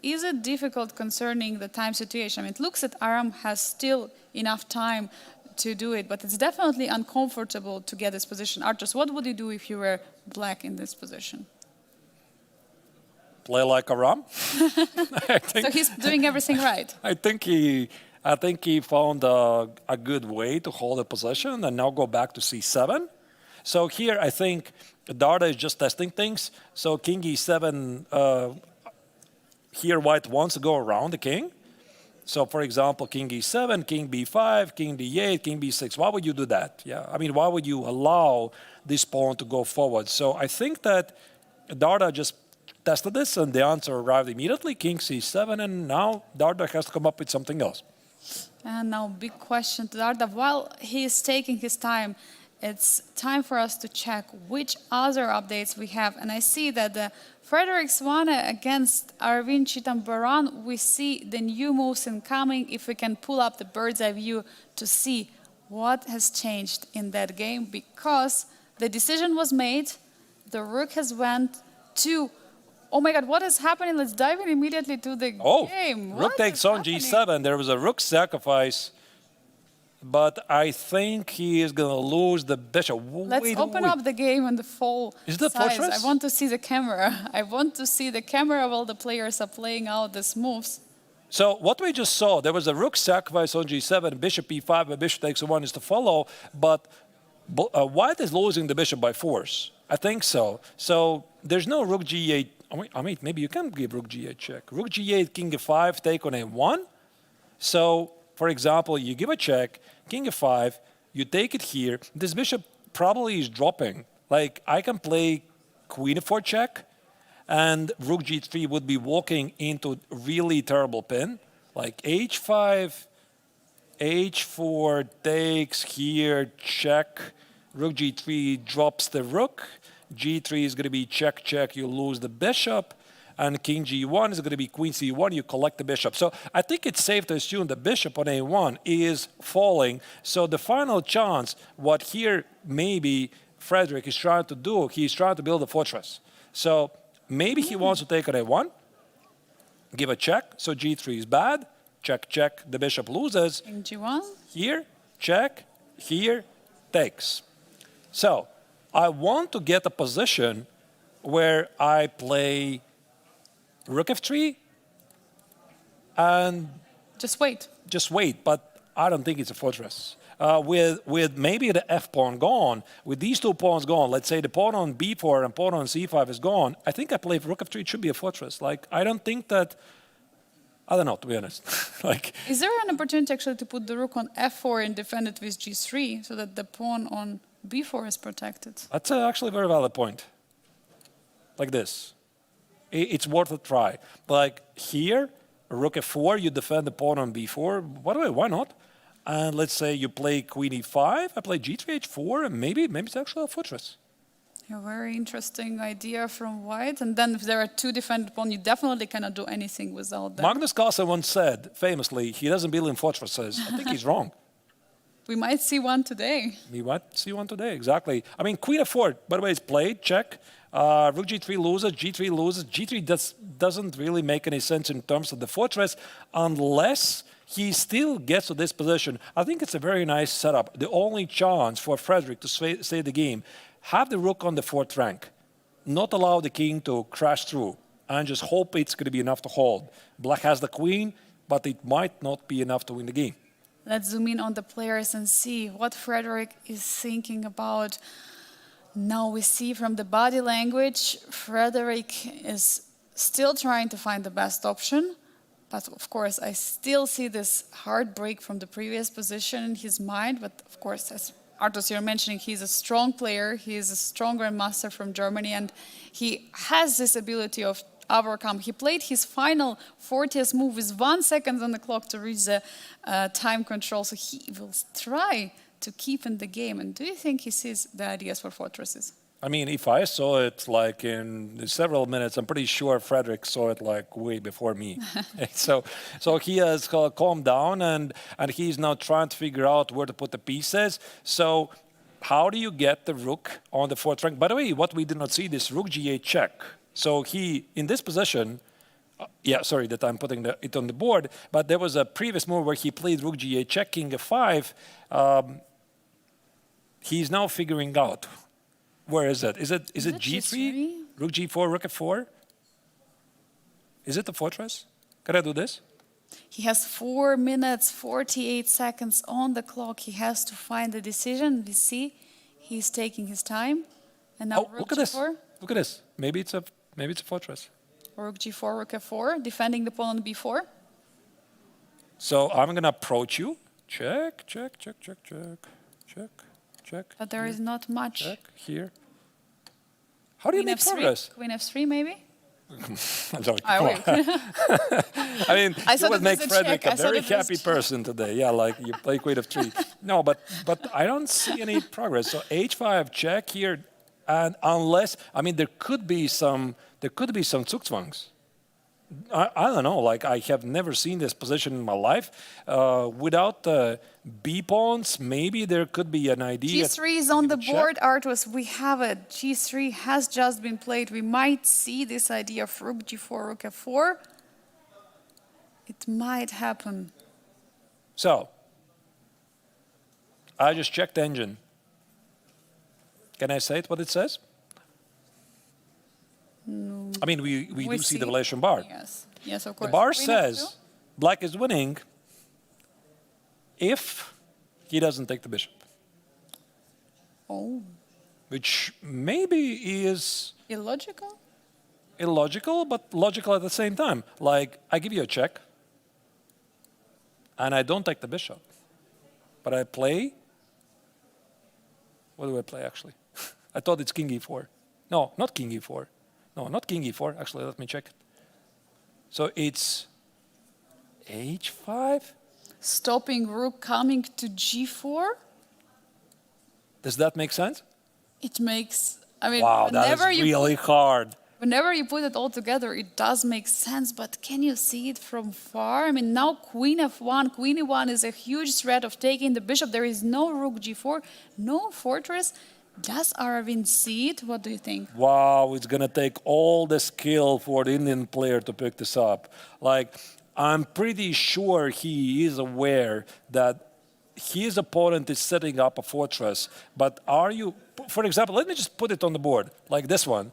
is it difficult concerning the time situation? I mean, it looks that Aram has still enough time to do it, but it's definitely uncomfortable to get this position. Arturs, what would you do if you were Black in this position? Play like Aram. So he's doing everything right. I think he found a good way to hold a position and now go back to c7. So here I think Darda is just testing things. So king e7, here white wants to go around the king. So for example, king e7, king b5, king d8, king b6. Why would you do that? Yeah, I mean, why would you allow this pawn to go forward? So I think that Darda just tested this and the answer arrived immediately, king c7, and now Darda has to come up with something else. And now big question to Darda. While he is taking his time, it's time for us to check which other updates we have. And I see that the Frederick Swane against Arvind Chitambaran, we see the new moves incoming. If we can pull up the bird's eye view to see what has changed in that game, because the decision was made, the rook has went to, oh my God, what is happening? Let's dive in immediately to the game. Rook takes on g7. There was a rook sacrifice. But I think he is going to lose the bishop. Let's open up the game on the full Is the size. fortress? I want to see the camera. I want to see the camera while the players are playing out these moves. So what we just saw, there was a rook sacrifice on g7, bishop e5, and bishop takes a1 is to follow. But White is losing the bishop by force. I think so. So there's no rook g8. I mean, maybe you can give rook g8 check. Rook g8, king f5, take on a1. So, for example, you give a check, king f5, you take it here. This bishop probably is dropping. Like, I can play queen f4 check, and rook g3 would be walking into really terrible pin. Like h5, h4 takes here, check. Rook g3 drops the rook. g3 is going to be check, check. You lose the bishop. And king g1 is going to be queen c1. You collect the bishop. So I think it's safe to assume the bishop on a1 is falling. So the final chance, what here maybe Frederick is trying to do, he's trying to build a fortress. So maybe he wants to take on a1, give a check. So g3 is bad. Check, check. The bishop loses. King g1. Here, check. Here, takes. So I want to get a position where I play rook f3 and Just wait. but I don't think it's a fortress. With maybe the f pawn gone, with these two pawns gone, let's say the pawn on b4 and pawn on c5 is gone, I think I play rook f3, it should be a fortress. Like, I don't think that, I don't know, to be honest. Like, Is there an opportunity actually to put the rook on f4 and defend it with g3 so that the pawn on b4 is protected? that's actually a very valid point. Like this. It's worth a try. Like here, rook f4, you defend the pawn on b4. By the way, why not? And let's say you play queen e5, I play g3, h4, and maybe it's actually a fortress. A very interesting idea from white. And then if there are two defended pawns, you definitely cannot do anything without that. Magnus Carlsen once said, famously, he doesn't believe in fortresses. I think he's wrong. We might see one today. We might see one today, exactly. I mean, queen f4, by the way, is played, check. Rook g3 loses, g3 loses. g3 doesn't really make any sense in terms of the fortress unless he still gets to this position. I think it's a very nice setup. The only chance for Frederick to stay the game, have the rook on the fourth rank, not allow the king to crash through, and just hope it's going to be enough to hold. Black has the queen, but it might not be enough to win the game. Let's zoom in on the players and see what Frederick is thinking about. Now we see from the body language, Frederick is still trying to find the best option. But of course, I still see this heartbreak from the previous position in his mind. But of course, as Arturs, you're mentioning, he's a strong player. He is a strong grandmaster from Germany. And he has this ability of overcome. He played his final 40th move with 1 second on the clock to reach the time control. So he will try to keep in the game. And do you think he sees the ideas for fortresses? I mean, if I saw it like in several minutes, I'm pretty sure Frederick saw it like way before me. So he has calmed down and he's now trying to figure out where to put the pieces. So how do you get the rook on the fourth rank? By the way, what we did not see, this rook g8 check. So he, in this position, sorry that I'm putting it on the board, but there was a previous move where he played rook g8 check, king f5. He's now figuring out, where is it? Is it g3? Rook g4, rook f4? Is it the fortress? Can I do this? He has 4 minutes, 48 seconds on the clock. He has to find a decision. We see he's taking his time. And now rook look at g4. this. Look at this. Maybe it's a fortress. Rook g4, rook f4, defending the pawn on b4. So I'm going to approach you. Check, check, check, check, check, check, check. But there is not much. Check here. How do you make progress? Queen f3, maybe? I'm sorry. Wait. I mean, I you would make a Frederick check. a very happy person today. Yeah, like you play queen f3. No, but I don't see any progress. So h5 check here, and unless, I mean, there could be some Zugzwangs. I don't know, like I have never seen this position in my life. Without B pawns, maybe there could be an idea. G3 is on the board, Arturs. We have it. G3 has just been played. We might see this idea of rook g4, rook f4. It might happen. So, I just checked the engine. Can I say it, what it says? No. I mean, we do see the relation bar. Yes, of course. The bar says black is winning if he doesn't take the bishop. Oh, which maybe is illogical? illogical, but logical at the same time. Like, I give you a check, and I don't take the bishop, but I play. What do I play, actually? I thought it's king e4. No, not king e4. No, not king e4. Actually, let me check it. So it's h5? Stopping rook coming to g4? Does that make sense? It makes, I mean, Wow, that whenever is you really hard. whenever you put it all together, it does make sense, but can you see it from far? I mean, now queen f1, queen e1 is a huge threat of taking the bishop. There is no rook g4, no fortress. Does Aravind see it? What do you think? Wow, it's gonna take all the skill for the Indian player to pick this up. Like, I'm pretty sure he is aware that his opponent is setting up a fortress. But are you, for example, let me just put it on the board, like this one.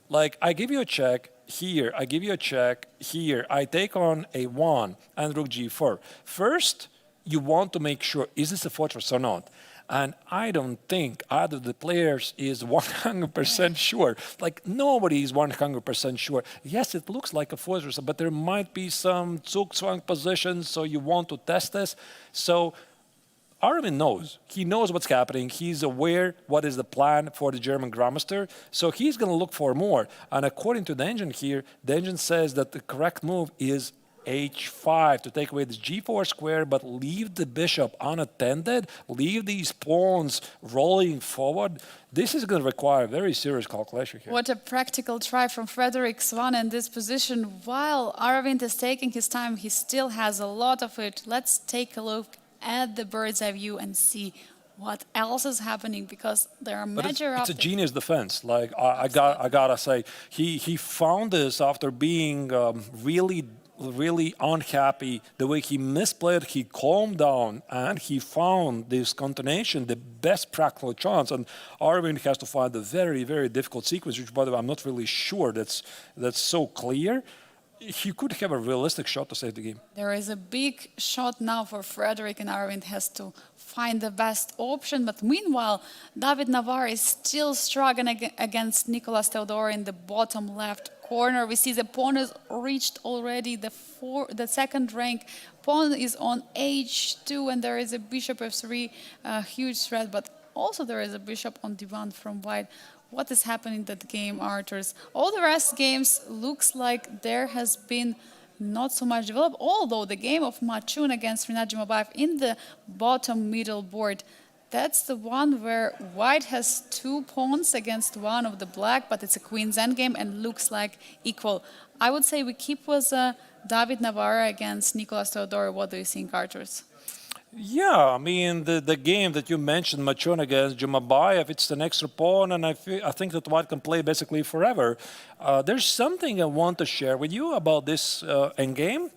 Like, I give you a check here, I give you a check here, I take on a1 and rook g4. First, you want to make sure, is this a fortress or not? And I don't think either of the players is 100% sure. Like, nobody is 100% sure. Yes, it looks like a fortress, but there might be some zugzwang positions, so you want to test this. So Armin knows. He knows what's happening. He's aware what is the plan for the German Grandmaster. So he's going to look for more. And according to the engine here, the engine says that the correct move is h5 to take away this g4 square, but leave the bishop unattended, leave these pawns rolling forward. This is going to require very serious calculation here. What a practical try from Frederick Swan in this position. While Aravind is taking his time, he still has a lot of it. Let's take a look at the bird's eye view and see what else is happening, because there are major It's a genius defense. Like, I gotta say, he found this after being really unhappy the way he misplayed. He calmed down and he found this continuation, the best practical chance. And Arvind has to find a very difficult sequence, which, by the way, I'm not really sure that's so clear. He could have a realistic shot to save the game. There is a big shot now for Frederick, and Aravind has to find the best option. But meanwhile, David Navarre is still struggling against Nicolas Theodore in the bottom left corner. We see the pawn has reached already the second rank. Pawn is on h2, and there is a bishop f3, a huge threat. But also there is a bishop on d1 from white. What is happening in that game, Arturs? All the rest games looks like there has been not so much developed, although the game of Machun against Rinat Jumabayev in the bottom middle board, that's the one where white has two pawns against one of the black, but it's a queen's endgame and looks like equal. I would say we keep with David Navarre against Nicolas Theodore. What do you think, Arturs? Yeah, I mean, the game that you mentioned, Machun against Jumabayev, it's an extra pawn, and I think that white can play basically forever. There's something I want to share with you about this endgame.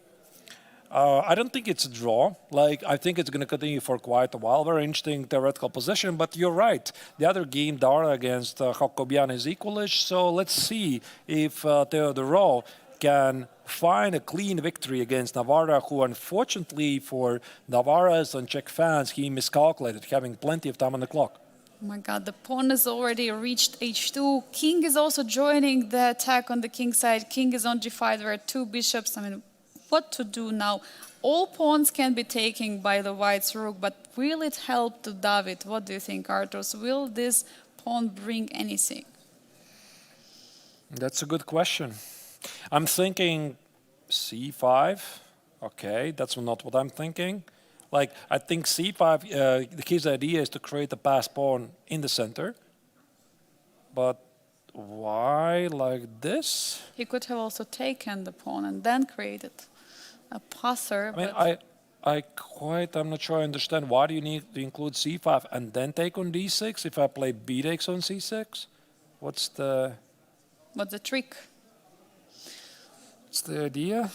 I don't think it's a draw. Like, I think it's going to continue for quite a while. Very interesting theoretical position, but you're right. The other game, Dara against Hakobian, is equalish, so let's see if Theodorov can find a clean victory against Navarra, who unfortunately for Navarra's and Czech fans, he miscalculated, having plenty of time on the clock. Oh my God, the pawn has already reached h2. King is also joining the attack on the king side. King is on g5, there are two bishops. I mean, what to do now? All pawns can be taken by the white's rook, but will it help to David? What do you think, Arturs? Will this pawn bring anything? That's a good question. I'm thinking c5. Okay, that's not what I'm thinking. Like, I think c5, his idea is to create a passed pawn in the center. But why like this? He could have also taken the pawn and then created a passer. I mean, I'm not sure I understand. Why do you need to include c5 and then take on d6 if I play b takes on c6? What's the trick? What's the idea?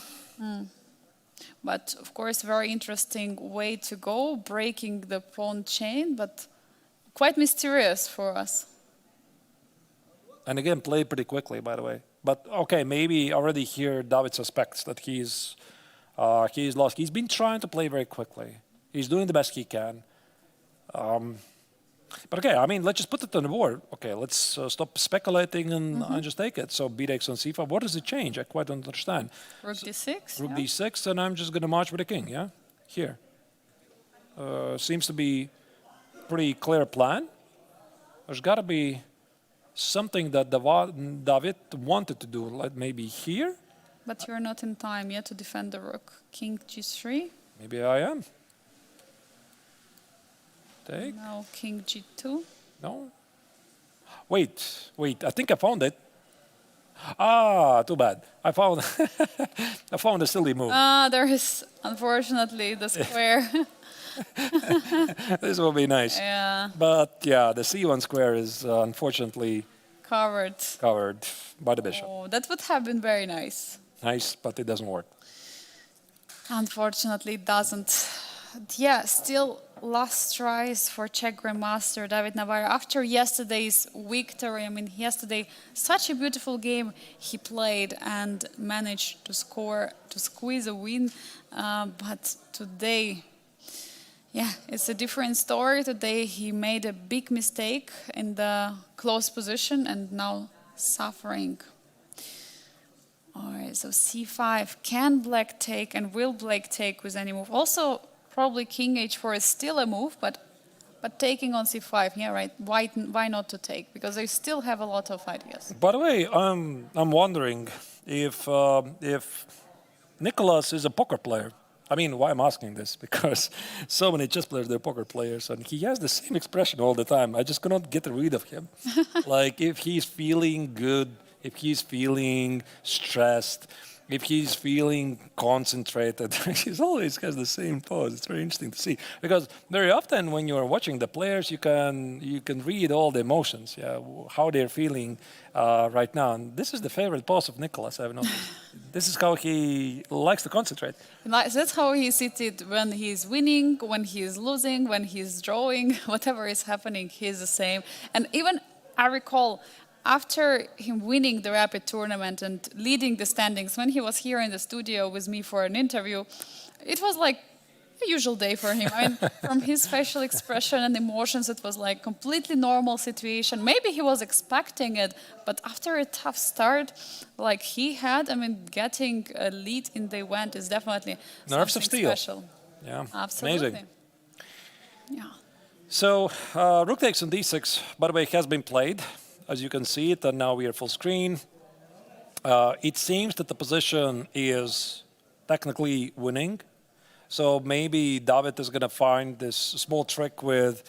But of course, very interesting way to go, breaking the pawn chain, but quite mysterious for us. And again, played pretty quickly, by the way. But okay, maybe already here David suspects that he's lost. He's been trying to play very quickly. He's doing the best he can. But okay, I mean, let's just put it on the board. Okay, let's stop speculating and just take it. So b-takes on c5. What does it change? I quite don't understand. Rook d6. Rook Yeah. d6, and I'm just going to march with the king, yeah? Here. Seems to be pretty clear plan. There's got to be something that David wanted to do, like maybe here. But you're not in time yet to defend the rook. King g3. Maybe I am. Take. Now king g2. No. Wait. I think I found it. Ah, too bad. I found I found a silly move. There is unfortunately the square. This will be nice. Yeah, But yeah, the c1 square is unfortunately covered. covered by the bishop. Oh, that would have been very nice. Nice, but it doesn't work. Unfortunately, it doesn't. Yeah, still last tries for Czech Grandmaster David Navarro. After yesterday's victory, I mean, yesterday, such a beautiful game he played and managed to score, to squeeze a win. But today, yeah, it's a different story. Today he made a big mistake in the close position and now suffering. All right, so c5. Can black take and will black take with any move? Also, probably king h4 is still a move, but taking on c5, yeah, right. Why not to take? Because they still have a lot of ideas. By the way, I'm wondering if Nicholas is a poker player. I mean, why I'm asking this? Because so many chess players, they're poker players, and he has the same expression all the time. I just cannot get rid of him. Like, if he's feeling good, if he's feeling stressed, if he's feeling concentrated, he always has the same pose. It's very interesting to see, because very often when you're watching the players, you can read all the emotions, yeah, how they're feeling right now. And this is the favorite pose of Nicholas, I've noticed. This is how he likes to concentrate. That's how he sees it when he's winning, when he's losing, when he's drawing, whatever is happening, he's the same. And even I recall, after him winning the Rapid tournament and leading the standings, when he was here in the studio with me for an interview, it was like a usual day for him. I mean, from his facial expression and emotions, it was like completely normal situation. Maybe he was expecting it, but after a tough start like he had, I mean, getting a lead in the event is definitely Nerves of something steel. special. Yeah, Absolutely. amazing. Yeah. So rook takes on d6, by the way, has been played. As you can see it, and now we are full screen. It seems that the position is technically winning. So maybe David is going to find this small trick with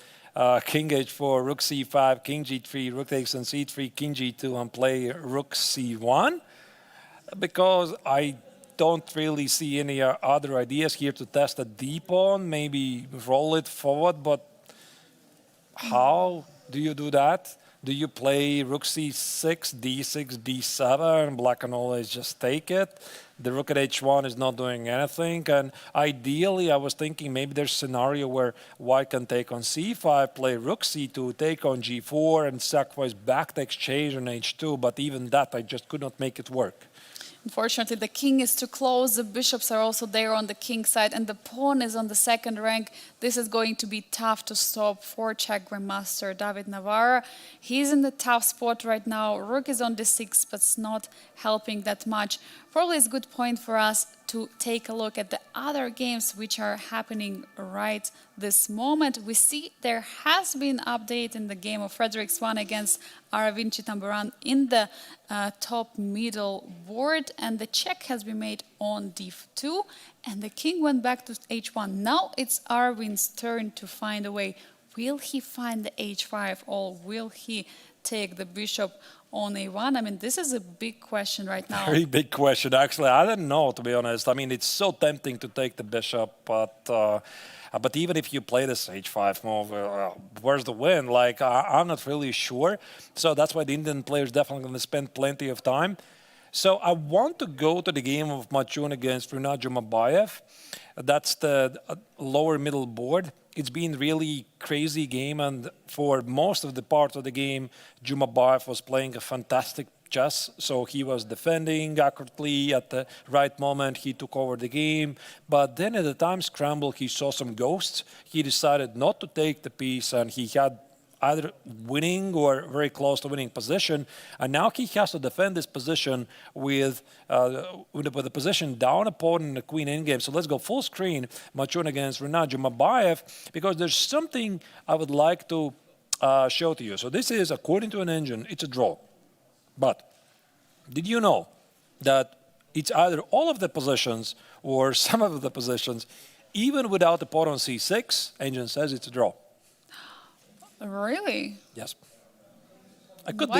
king h4, rook c5, king g3, rook takes on c3, king g2, and play rook c1. Because I don't really see any other ideas here to test a d pawn, maybe roll it forward, but how do you do that? Do you play rook c6, d6, d7, and black can always just take it? The rook at h1 is not doing anything. And ideally, I was thinking maybe there's a scenario where white can take on c5, play rook c2, take on g4, and sacrifice back to exchange on h2. But even that, I just could not make it work. Unfortunately, the king is too close, the bishops are also there on the king side, and the pawn is on the second rank. This is going to be tough to stop for Czech Grandmaster David Navarro. He's in the tough spot right now. Rook is on d6, but it's not helping that much. Probably it's a good point for us to take a look at the other games which are happening right this moment. We see there has been update in the game of Fredericks 1 against Aravind Chitambaran in the top middle board, and the check has been made on d2, and the king went back to h1. Now it's Arvind's turn to find a way. Will he find the h5, or will he take the bishop on a1? I mean, this is a big question right now. Very big question, actually. I don't know, to be honest. I mean, it's so tempting to take the bishop, but even if you play this h5 move, where's the win? Like, I'm not really sure. So that's why the Indian players definitely going to spend plenty of time. So I want to go to the game of Machun against Rinat Jumabayev. That's the lower middle board. It's been really crazy game, and for most of the part of the game, Jumabayev was playing a fantastic chess. So he was defending accurately at the right moment. He took over the game. But then at the time scramble, he saw some ghosts. He decided not to take the piece, and he had either winning or very close to winning position, and now he has to defend this position with the position down opponent in the queen endgame. So let's go full screen, Machun against Rinat Jumabayev, because there's something I would like to show to you. So this is, according to an engine, it's a draw. But did you know that it's either all of the positions or some of the positions, even without the pawn on c6, engine says it's a draw. Really? Yes. I could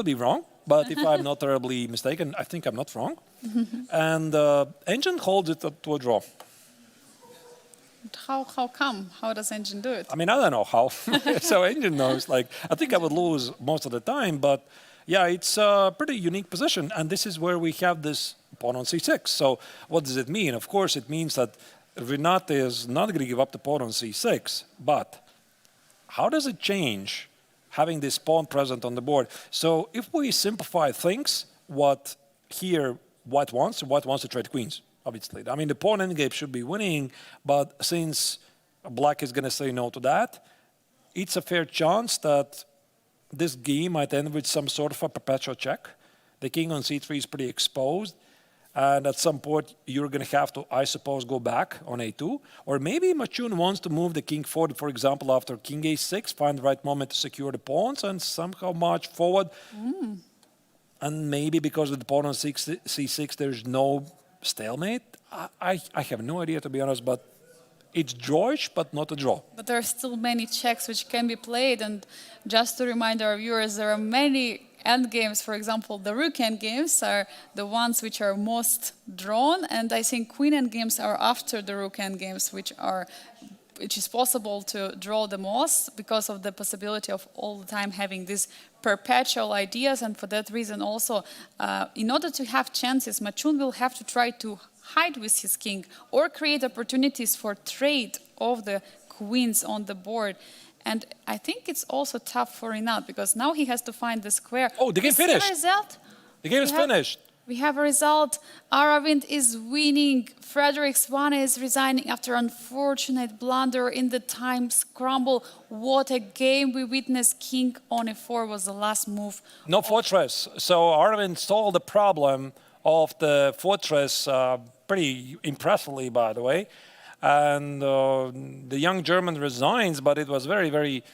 be wrong, but if I'm not terribly mistaken, I think I'm not wrong. And engine holds it to a draw. How come? How does engine do it? I mean, I don't know how. So engine knows. Like, I think I would lose most of the time, but yeah, it's a pretty unique position. And this is where we have this pawn on c6. So what does it mean? Of course, it means that Rinat is not going to give up the pawn on c6, but how does it change having this pawn present on the board? So if we simplify things, what here white wants to trade queens, obviously. I mean, the pawn endgame should be winning, but since black is going to say no to that, it's a fair chance that this game might end with some sort of a perpetual check. The king on c3 is pretty exposed. And at some point, you're going to have to, I suppose, go back on a2. Or maybe Machun wants to move the king forward, for example, after king a6, find the right moment to secure the pawns and somehow march forward. And maybe because of the pawn on c6, there's no stalemate. I have no idea, to be honest, but it's drawish, but not a draw. But there are still many checks which can be played. And just to remind our viewers, there are many endgames. For example, the rook endgames are the ones which are most drawn, and I think queen endgames are after the rook endgames, which is possible to draw the most because of the possibility of all the time having these perpetual ideas. And for that reason also, in order to have chances, Machun will have to try to hide with his king or create opportunities for trade of the queens on the board. And I think it's also tough for Rinat because now he has to find the square. Oh, the game finished. The game is finished. We have a result. Aravind is winning. Frederick Svane is resigning after unfortunate blunder in the time scramble. What a game we witnessed. King on e4 was the last move. No fortress. So Aravind solved the problem of the fortress pretty impressively, by the way. And the young German resigns, but it was very, very,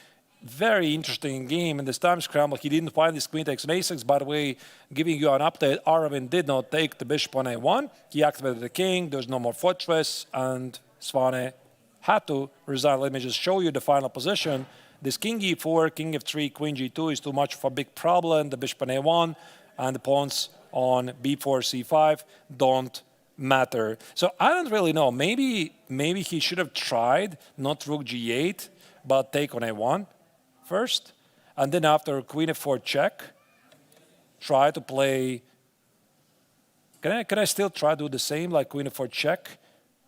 very interesting game. In this time scramble, he didn't find his queen takes on a6. By the way, giving you an update, Aravind did not take the bishop on a1. He activated the king. There's no more fortress, and Svane had to resign. Let me just show you the final position. This king e4, king f3, queen g2 is too much of a big problem. The bishop on a1 and the pawns on b4, c5 don't matter. So I don't really know. Maybe he should have tried not rook g8, but take on a1 first, and then after queen f4 check, try to play. Can I still try to do the same like queen f4 check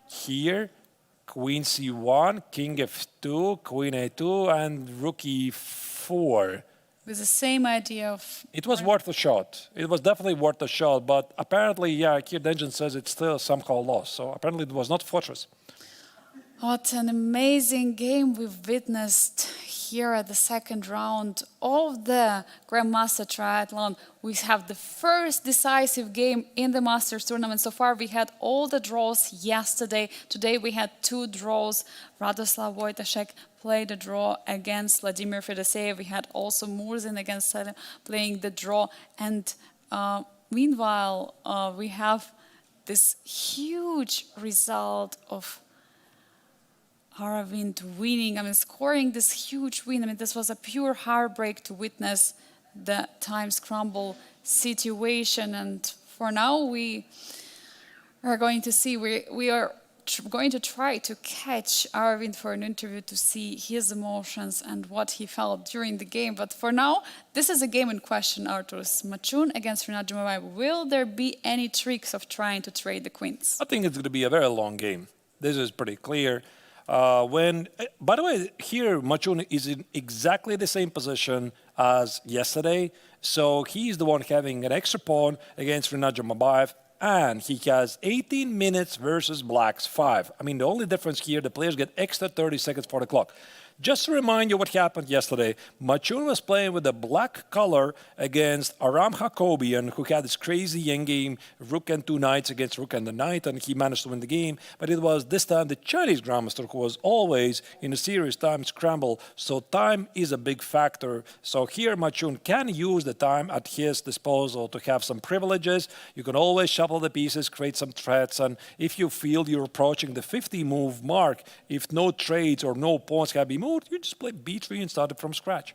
here? Queen c1, king f2, queen a2, and rook e4. With the same idea of... It was worth a shot. It was definitely worth a shot, but apparently, yeah, here the engine says it's still somehow lost. So apparently it was not fortress. What an amazing game we've witnessed here at the second round of the Grandmaster Triathlon. We have the first decisive game in the Masters tournament. So far we had all the draws yesterday. Today we had 2 draws. Radoslav Wojtaszek played a draw against Vladimir Fedoseev. We had also Murzin against Salim playing the draw. And meanwhile, we have this huge result of Aravind winning, scoring this huge win. This was a pure heartbreak to witness the time scramble situation. And for now, we are going to see, we are going to try to catch Aravind for an interview to see his emotions and what he felt during the game. But for now, this is a game in question, Arturs. Machun against Rinat Jumabayev. Will there be any tricks of trying to trade the queens? I think it's going to be a very long game. This is pretty clear. By the way, here Machun is in exactly the same position as yesterday. So he's the one having an extra pawn against Rinat Jumabayev. And he has 18 minutes versus Black's 5. The only difference here, the players get extra 30 seconds for the clock. Just to remind you what happened yesterday, Machun was playing with a black color against Aram Hakobian, who had this crazy endgame rook and two knights against rook and the knight, and he managed to win the game. But it was this time the Chinese grandmaster who was always in a serious time scramble, so time is a big factor. So here Machun can use the time at his disposal to have some privileges. You can always shuffle the pieces, create some threats, and if you feel you're approaching the 50 move mark, if no trades or no pawns can be moved, you just play b3 and start it from scratch.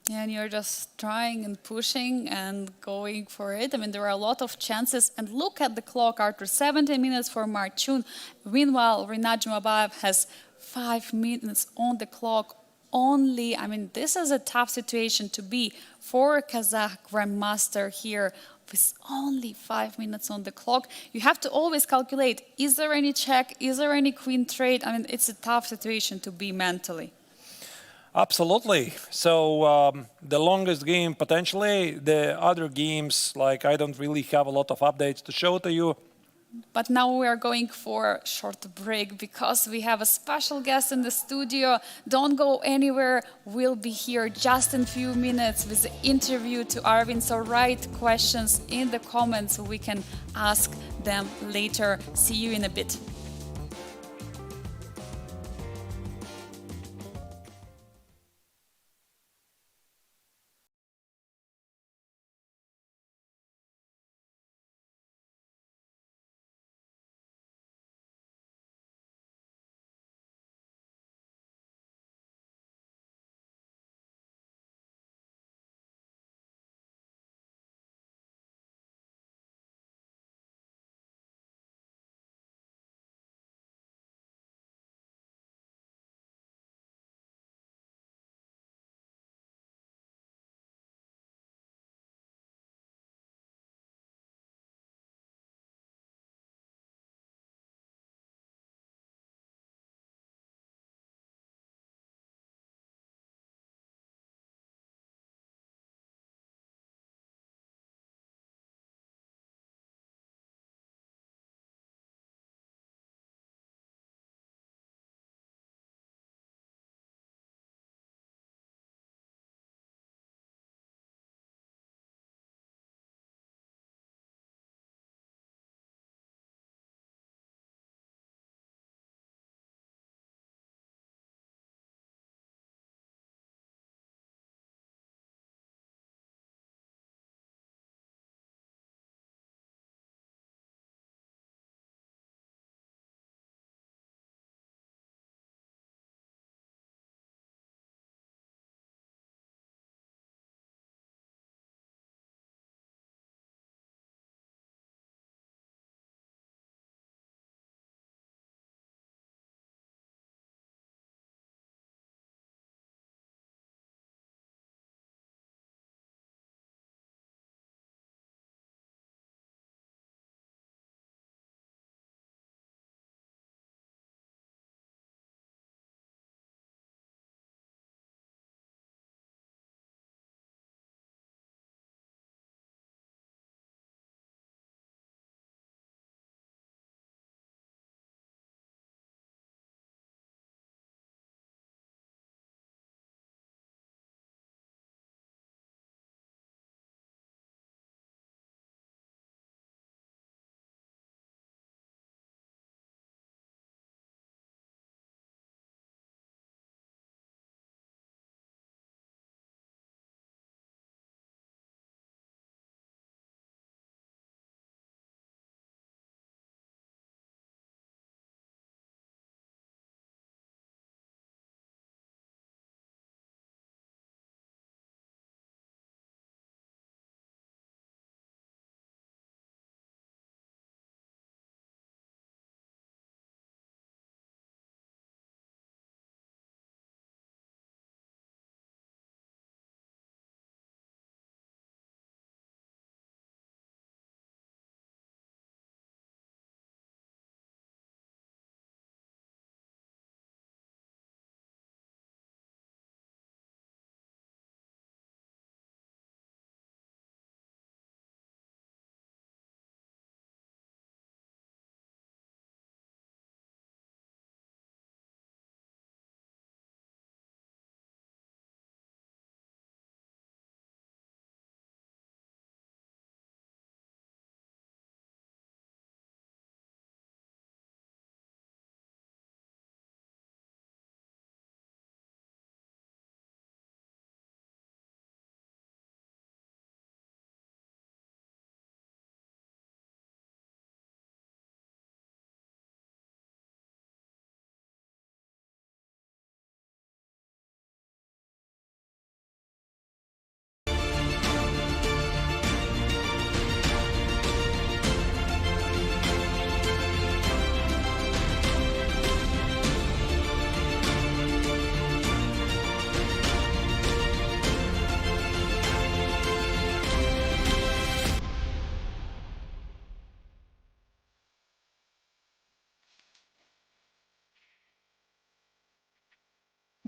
Yeah, and you're just trying and pushing and going for it. I mean, there are a lot of chances. And look at the clock, Artur, 70 minutes for Marchun. Meanwhile, Rinat Jumabayev has 5 minutes on the clock only. I mean, this is a tough situation to be for a Kazakh grandmaster here with only 5 minutes on the clock. You have to always calculate, is there any check? Is there any queen trade? I mean, it's a tough situation to be mentally. Absolutely. So the longest game potentially. The other games, like I don't really have a lot of updates to show to you. But now we are going for a short break because we have a special guest in the studio. Don't go anywhere. We'll be here just in a few minutes with the interview to Arvin. So write questions in the comments so we can ask them later. See you in a bit.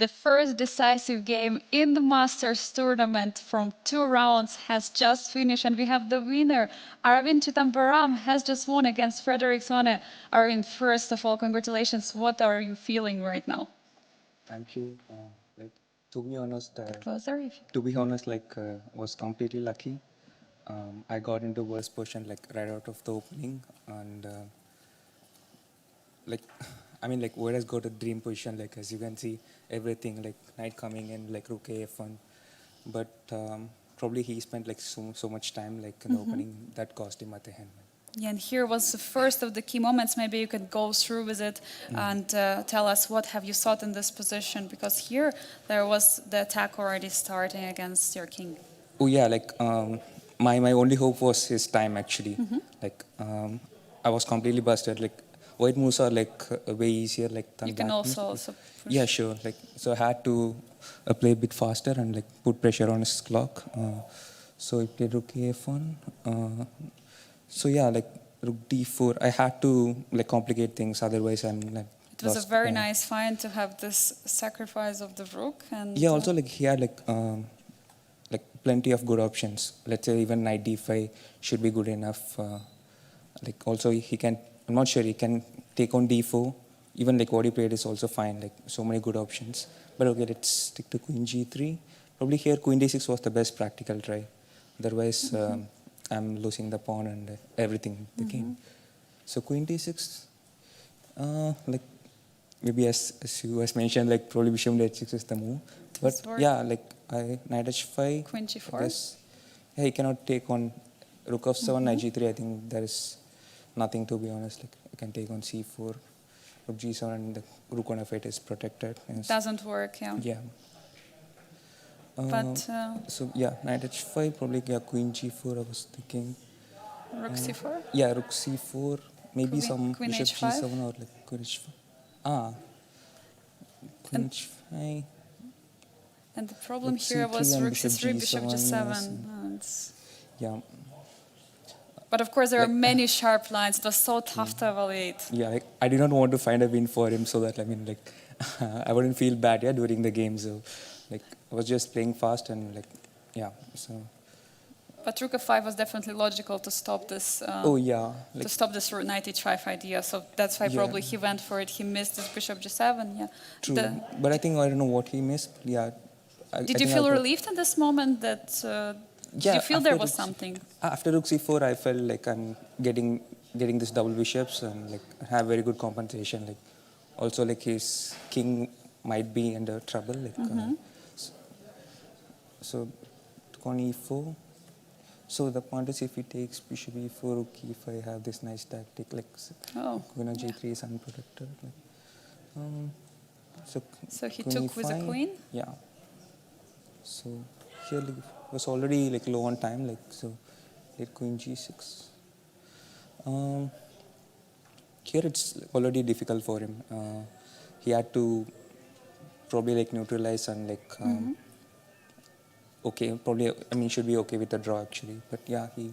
The first decisive game in the Masters tournament from 2 rounds has just finished, and we have the winner. Arvind Chidambaram has just won against Frederick Swane. Arvind, first of all, congratulations. What are you feeling right now? Thank you. Like to be honest, Closer, if you... was completely lucky. I got into worst position like right out of the opening, and like I mean like where has got a dream position, like as you can see everything like knight coming in like rook a1, but probably he spent like so much time like in the opening that cost him at the end. Yeah, and here was the first of the key moments. Maybe you could go through with it and tell us what have you thought in this position, because here there was the attack already starting against your king. Oh yeah, like my only hope was his time actually. Like I was completely busted. Like white moves are like way easier like than You can black moves. also push. Yeah, sure. Like so, I had to play a bit faster and like put pressure on his clock. So I played rook a1. So yeah, like rook d4. I had to like complicate things, otherwise I'm like. It was lost. a very nice find to have this sacrifice of the rook, and Yeah, also like he had like plenty of good options. Let's say even knight d5 should be good enough. Like also he can. I'm not sure he can take on d4. Even like what he played is also fine. Like so many good options. But okay, let's stick to queen g3. Probably here queen d6 was the best practical try. Otherwise, I'm losing the pawn and everything in the game. So queen d6, like maybe as you has mentioned, like probably bishop h6 is the move. But yeah, like knight h5. queen g4. I guess, yeah, he cannot take on rook of 7, knight g3. I think there is nothing, to be honest. Like I can take on c4, rook g7, and the rook on f8 is protected. Yes. Doesn't work, yeah. Yeah. But So yeah, knight h5, probably yeah, queen g4. I was thinking. rook c4. Yeah, rook c4. Maybe Queen- some queen bishop h5? g7 or like queen h5. Ah, queen h5. And the problem Rook here c3 was and rook bishop c3, bishop g7, g7. yes. It's... Yeah, But of course, there are Like- many sharp lines. It was so tough to evaluate. yeah. Like, I did not want to find a win for him so that I mean like I wouldn't feel bad during the game. So like I was just playing fast and like yeah. So But rook f5 was definitely logical to stop this. oh yeah, To like stop this knight h5 idea, so that's why Yeah. probably he went for it. He missed this bishop g7. Yeah. true. The- But I think I don't know what he missed. Yeah. I did you think feel I got- relieved in this moment that? Did Yeah, you feel there after was rook c- something? After rook c4, I felt like I'm getting this double bishops and like have very good compensation. Like also like his king might be under trouble. Like so took on e4. So the point is, if he takes bishop e4, rook e5, have this nice tactic. Like Oh. queen on yeah. g3 is unprotected. Like, so So he queen took with the e5. queen. Yeah. So here like, was already like low on time. Like so, hit queen g6. Here it's already difficult for him. He had to probably like neutralize and like okay, probably I mean should be okay with the draw actually. But yeah, he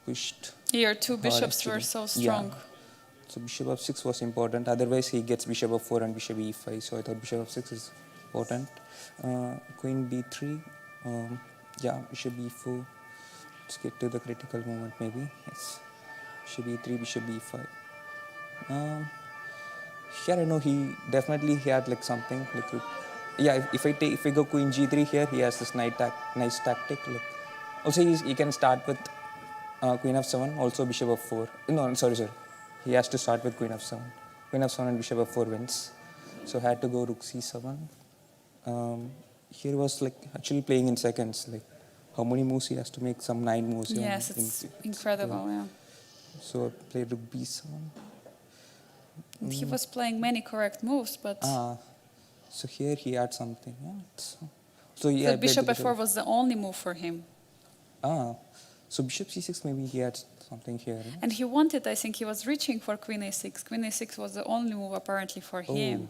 pushed. Here, two bishops were actually. so Yeah. strong. So bishop f6 was important. Otherwise, he gets bishop f4 and bishop e5. So I thought bishop f6 is important. Queen b3. Yeah, bishop e4. Let's get to the critical moment maybe. Yes. Bishop e3, bishop e5. Here I know he definitely had like something like. Yeah, if I go queen g3 here, he has this nice tactic. Like, also he can start with queen f7, also bishop f4. No, sorry. He has to start with queen f7. Queen f7 and bishop f4 wins. So I had to go rook c7. Here was like actually playing in seconds. Like how many moves he has to make? Some 9 moves. Yes, it's incredible. Yeah. So I played rook b7. And he was playing many correct moves, but So here he had something. Yeah, so yeah, the bishop f4 was the only move for him. So bishop c6, maybe he had something here. Right? And he wanted, I think he was reaching for queen a6. Queen a6 was the only move apparently for him.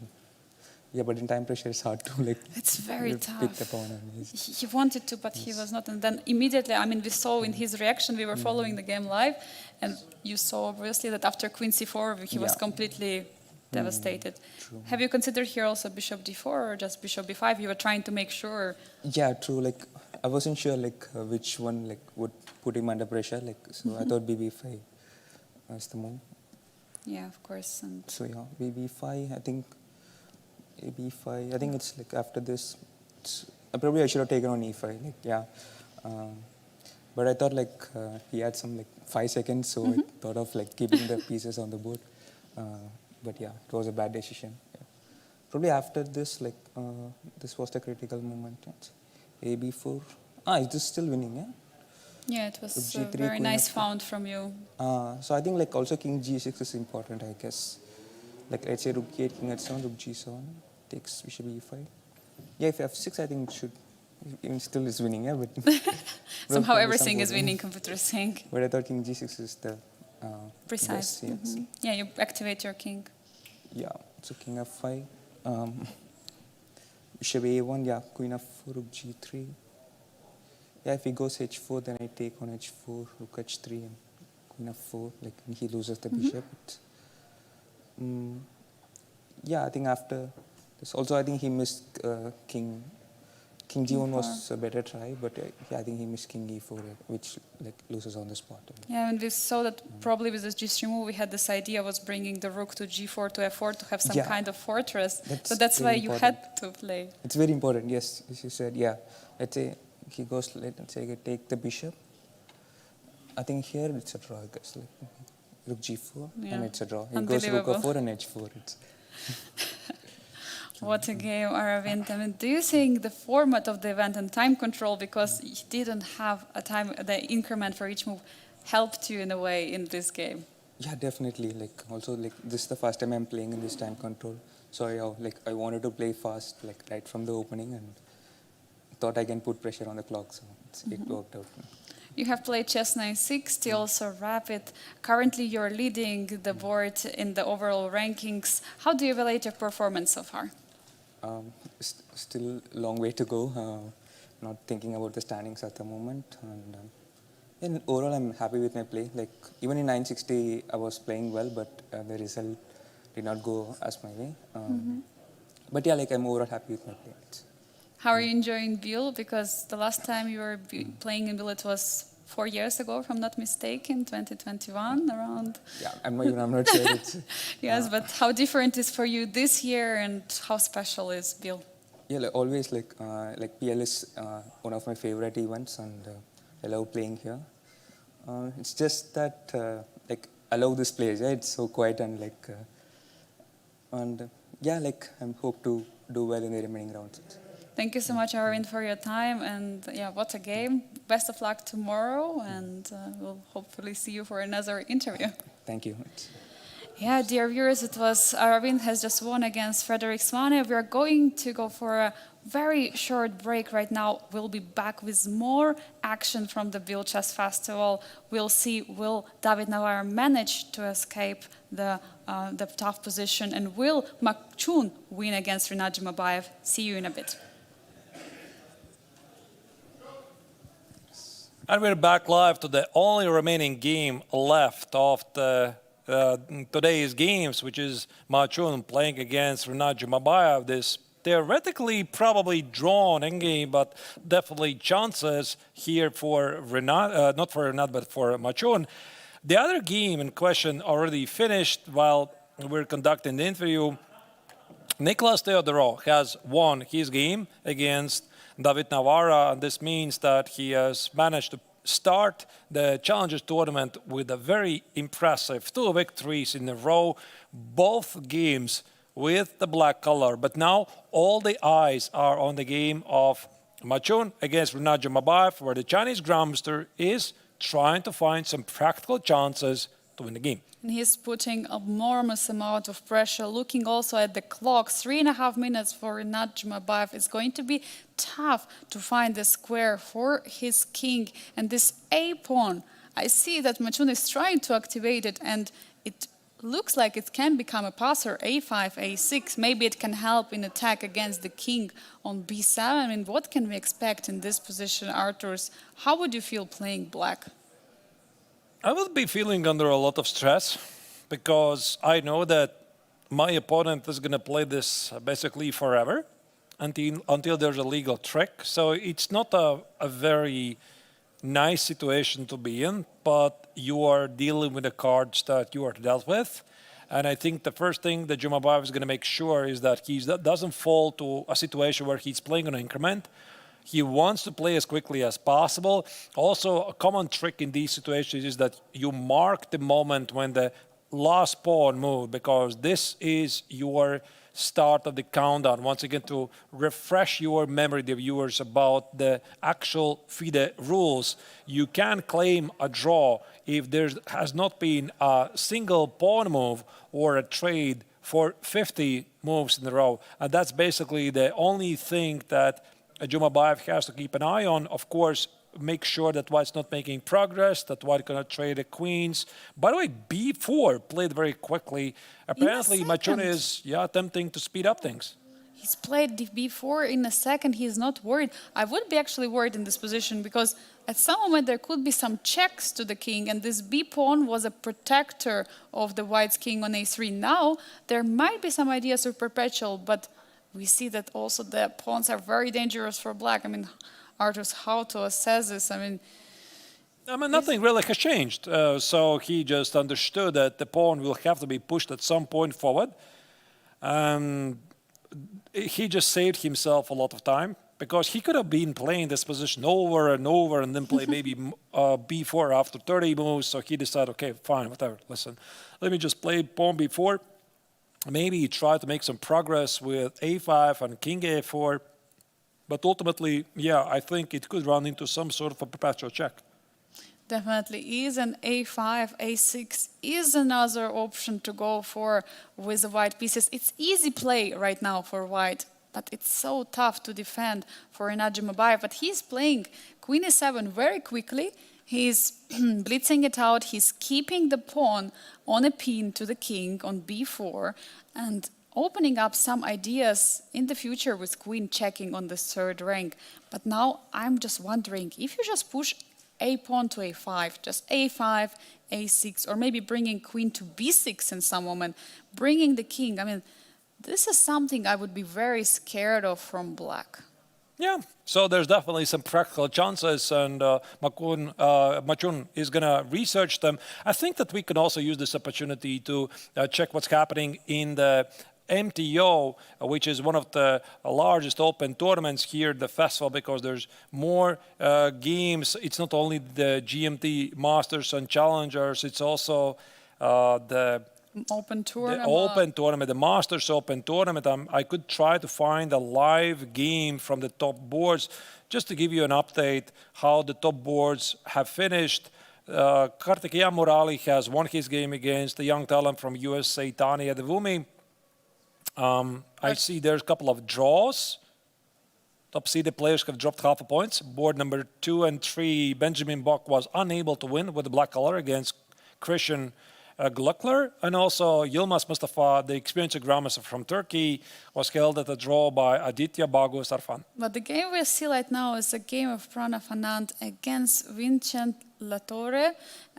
Yeah, but in time pressure it's hard to like. It's very tough. Pick the pawn and He wanted to, but he was not. And then immediately, I mean, we saw in his reaction, we were following the game live, and you saw obviously that after queen c4, he was completely devastated. True. Have you considered here also bishop d4 or just bishop b5? You were trying to make sure. Yeah, true. Like I wasn't sure like which one like would put him under pressure. Like so, I thought BB5 was the move. Yeah, of course. And So yeah, BB5. I think AB5. I think it's like after this. Probably I should have taken on E5. Like yeah, but I thought like he had some like 5 seconds, so I thought of like keeping the pieces on the board. But yeah, it was a bad decision. Yeah. Probably after this, like this was the critical moment. AB4. Is this still winning? Yeah. yeah, it was Rook a G3, very Queen nice F4. found from you. So I think like also King G6 is important, I guess. Like let's say Rook G8, King H7, Rook G7 takes Bishop E5. Yeah, if F6, I think it should. Even still is winning, yeah. But Somehow probably everything is some winning, computer saying. But I thought King G6 is the Precise. best, yes. Yeah, you activate your king. Yeah, so King F5. Bishop A1, yeah, Queen F4, Rook G3. Yeah, if he goes H4, then I take on H4, Rook H3, and Queen F4. Like he loses the bishop. Yeah, I think after this, also I think he missed King G1 was a better try, but yeah, I think he missed King E4, which like loses on the spot. Yeah, and we saw that probably with this G3 move, we had this idea was bringing the rook to G4 to F4 to have some Yeah. kind of fortress. So That's that's why very you important. had to play. It's very important, yes, as you said, yeah. Let's say he goes, let's say I take the bishop. I think here it's a draw, I guess. Like, Rook G4, Yeah. and it's a draw. He goes Rook Unbelievable. F4 and H4. It's What a game, Aravind. I mean, do you think the format of the event and time control, because you didn't have a time, the increment for each move, helped you in a way in this game? Yeah, definitely. Like also, like this is the first time I'm playing in this time control. So like I wanted to play fast, like right from the opening, and thought I can put pressure on the clock. So it worked out. You have played chess 9-6, also rapid. Currently, you're leading the board in the overall rankings. How do you evaluate your performance so far? Still a long way to go. Not thinking about the standings at the moment. And overall, I'm happy with my play. Like even in 960, I was playing well, but the result did not go as my way. But yeah, like I'm overall happy with my play. How are you enjoying Biel? Because the last time you were playing in Biel, it was 4 years ago, if I'm not mistaken, 2021 around. Yeah, I'm not sure. It's, Yes, but how different is for you this year, and how special is Biel? yeah, like always like PL is one of my favorite events, and I love playing here. It's just that like I love this place. Yeah, it's so quiet and like yeah, like I hope to do well in the remaining rounds. Thank you so much, Arvind, for your time, and yeah, what a game. Best of luck tomorrow, and we'll hopefully see you for another interview. Thank you. Yeah, dear viewers, it was Arvind has just won against Frederick Svane. We are going to go for a very short break right now. We'll be back with more action from the Biel Chess Festival. We'll see, will David Navarro manage to escape the tough position, and will Makchun win against Rinat Jumabayev? See you in a bit. And we're back live to the only remaining game left of the today's games, which is Machun playing against Rinat Jumabayev. This theoretically probably drawn endgame, but definitely chances here for Rinat, not for Rinat, but for Machun. The other game in question already finished while we're conducting the interview. Nicolas Theodorou has won his game against David Navarro, and this means that he has managed to start the Challengers tournament with a very impressive 2 victories in a row, both games with the black color. But now all the eyes are on the game of Machun against Rinat Jumabayev, where the Chinese Grandmaster is trying to find some practical chances to win the game. And he's putting an enormous amount of pressure, looking also at the clock. 3.5 minutes for Rinat Jumabayev. It's going to be tough to find the square for his king. And this A-pawn, I see that Machun is trying to activate it, and it looks like it can become a passer. A5, A6, maybe it can help in attack against the king on B7. I mean, what can we expect in this position, Arturs? How would you feel playing black? I will be feeling under a lot of stress because I know that my opponent is going to play this basically forever until there's a legal trick. So it's not a very nice situation to be in, but you are dealing with the cards that you are dealt with. And I think the first thing that Jumabayev is going to make sure is that he doesn't fall to a situation where he's playing on increment. He wants to play as quickly as possible. Also, a common trick in these situations is that you mark the moment when the last pawn moved, because this is your start of the countdown. Once again, to refresh your memory, the viewers, about the actual FIDE rules. You can claim a draw if there has not been a single pawn move or a trade for 50 moves in a row. And that's basically the only thing that Jumabayev has to keep an eye on. Of course, make sure that White's not making progress, that White cannot trade the queens. By the way, B4 played very quickly. Apparently, Machun is attempting to speed up things. He's played B4 in a second. He's not worried. I would be actually worried in this position because at some moment there could be some checks to the king, and this B pawn was a protector of the White's king on A3. Now there might be some ideas of perpetual, but we see that also the pawns are very dangerous for Black. I mean, Arturs, how to assess this? I mean, nothing really has changed. So he just understood that the pawn will have to be pushed at some point forward. He just saved himself a lot of time, because he could have been playing this position over and over and then play maybe B4 after 30 moves. So he decided, okay, fine, whatever. Listen, let me just play pawn B4. Maybe try to make some progress with A5 and King A4. But ultimately, I think it could run into some sort of a perpetual check. Definitely is, and A5, A6 is another option to go for with the white pieces. It's easy play right now for White, but it's so tough to defend for Rinat Jumabayev. But he's playing Queen E7 very quickly. He's blitzing it out. He's keeping the pawn on a pin to the king on B4, and opening up some ideas in the future with queen checking on the third rank. But now I'm just wondering, if you just push a pawn to A5, just A5, A6, or maybe bringing queen to B6 in some moment, bringing the king, I mean, this is something I would be very scared of from Black. Yeah, so there's definitely some practical chances, and Machun is going to research them. I think that we can also use this opportunity to check what's happening in the MTO, which is one of the largest open tournaments here at the festival, because there's more games. It's not only the GMT Masters and Challengers, it's also the Open tournament. The Open tournament, the Masters Open tournament. I could try to find a live game from the top boards just to give you an update how the top boards have finished. Kartikeyan Murali has won his game against the young talent from USA, Tanya Devumi. I see there's a couple of draws. Top seeded players have dropped half a point. Board number 2 and 3, Benjamin Bock was unable to win with the black color against Christian Gluckler. And also Yilmaz Mustafa, the experienced grandmaster from Turkey, was held at a draw by Aditya Bagu Sarfan. But the game we see right now is a game of Pranav Anand against Vincent Latorre.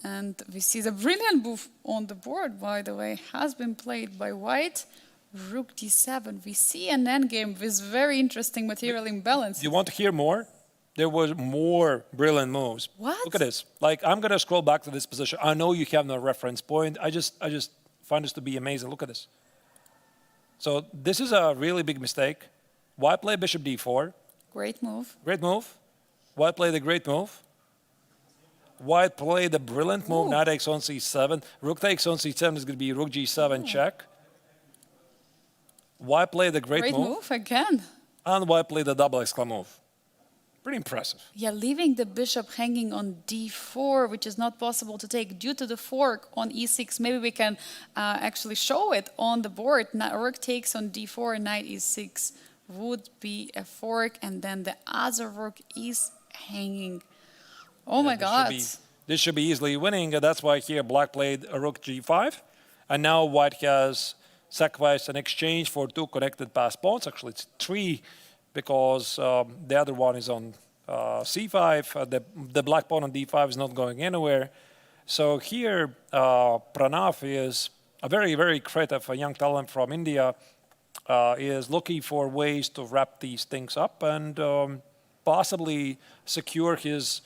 And we see the brilliant move on the board, by the way, has been played by White. Rook d7. We see an endgame with very interesting material imbalance. You want to hear more? There was more brilliant moves. What? Look at this. Like, I'm going to scroll back to this position. I know you have no reference point. I just find this to be amazing. Look at this. So this is a really big mistake. White played bishop d4. Great move. Great move. White played a great move. White played a brilliant move. Knight takes on c7. Rook takes on c7 is going to be rook g7 check. White played a great move again. And White played a double exclam move. Pretty impressive. Yeah, leaving the bishop hanging on d4, which is not possible to take due to the fork on e6. Maybe we can actually show it on the board. Rook takes on d4, knight e6 would be a fork, and then the other rook is hanging. Oh my God. This should be easily winning. That's why here Black played a rook g5. And now White has sacrificed an exchange for 2 connected passed pawns. Actually, it's 3, because the other one is on c5. The black pawn on d5 is not going anywhere. So here, Pranav is a very, very creative young talent from India, is looking for ways to wrap these things up and possibly secure his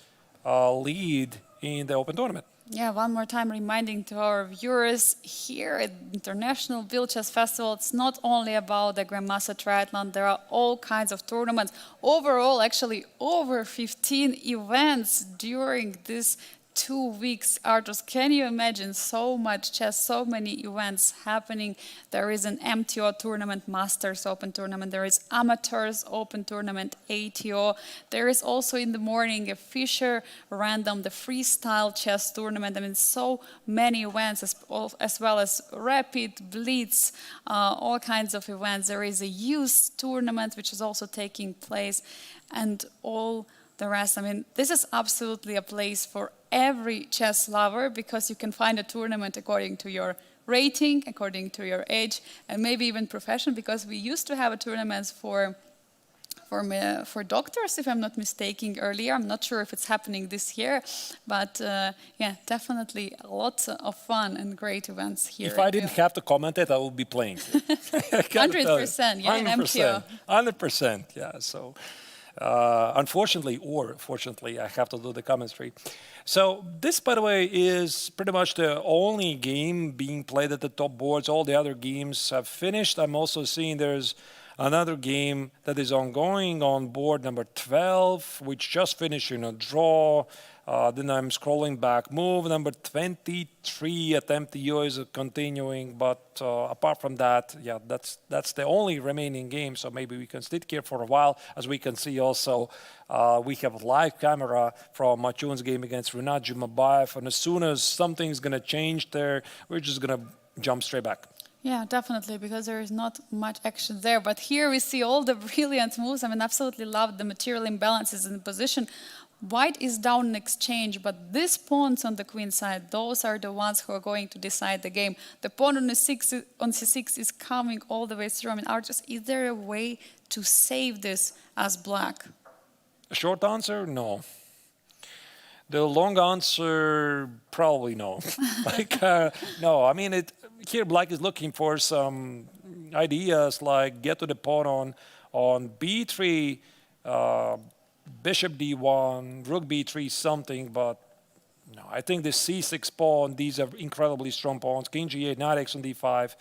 lead in the Open tournament. Yeah, one more time reminding to our viewers here at International Biel Chess Festival, it's not only about the Grandmaster Triathlon, there are all kinds of tournaments. Overall, actually over 15 events during this 2 weeks. Arturs, can you imagine so much chess, so many events happening? There is an MTO tournament, Masters Open tournament. There is Amateurs Open tournament, ATO. There is also in the morning a Fischer Random, the freestyle chess tournament. I mean, so many events as well as Rapid, Blitz, all kinds of events. There is a youth tournament which is also taking place, and all the rest. I mean, this is absolutely a place for every chess lover, because you can find a tournament according to your rating, according to your age, and maybe even profession, because we used to have a tournaments for doctors, if I'm not mistaken, earlier. I'm not sure if it's happening this year, but yeah, definitely lots of fun and great events here. If I didn't have to comment it, I would be playing. 100%, yeah, in MTO. 100%, yeah. So. Unfortunately, or fortunately, I have to do the commentary. So this, by the way, is pretty much the only game being played at the top boards. All the other games have finished. I'm also seeing there's another game that is ongoing on board number 12, which just finished in a draw. Then I'm scrolling back. Move number 23 at MTO is continuing, but apart from that, yeah, that's the only remaining game. So maybe we can sit here for a while. As we can see, also we have a live camera from Maciun's game against Rinat Jumabayev, and as soon as something's going to change there, we're just going to jump straight back. Yeah, definitely, because there is not much action there. But here we see all the brilliant moves. I mean, absolutely love the material imbalances in the position. White is down in exchange, but these pawns on the queen side, those are the ones who are going to decide the game. The pawn on c6 is coming all the way through. I mean, Arturs, is there a way to save this as black? A short answer, no. The long answer, probably no. No, I mean, here black is looking for some ideas like get to the pawn on b3, bishop d1, rook b3, something, but no, I think the c6 pawn, these are incredibly strong pawns. King g8, knight x on d5.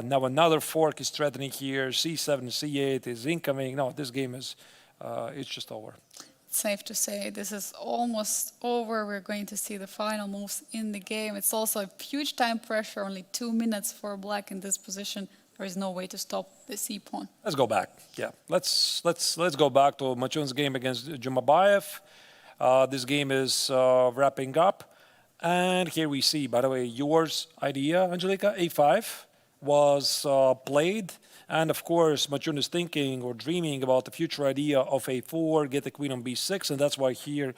Now another fork is threatening here. c7, c8 is incoming. No, this game is, it's just over. Safe to say this is almost over. We're going to see the final moves in the game. It's also a huge time pressure, only 2 minutes for black in this position. There is no way to stop the c pawn. Let's go back. Yeah, let's go back to Maciun's game against Jumabayev. This game is wrapping up, and here we see, by the way, yours idea, Angelika, a5 was played. And of course, Maciun is thinking or dreaming about the future idea of a4, get the queen on b6, and that's why here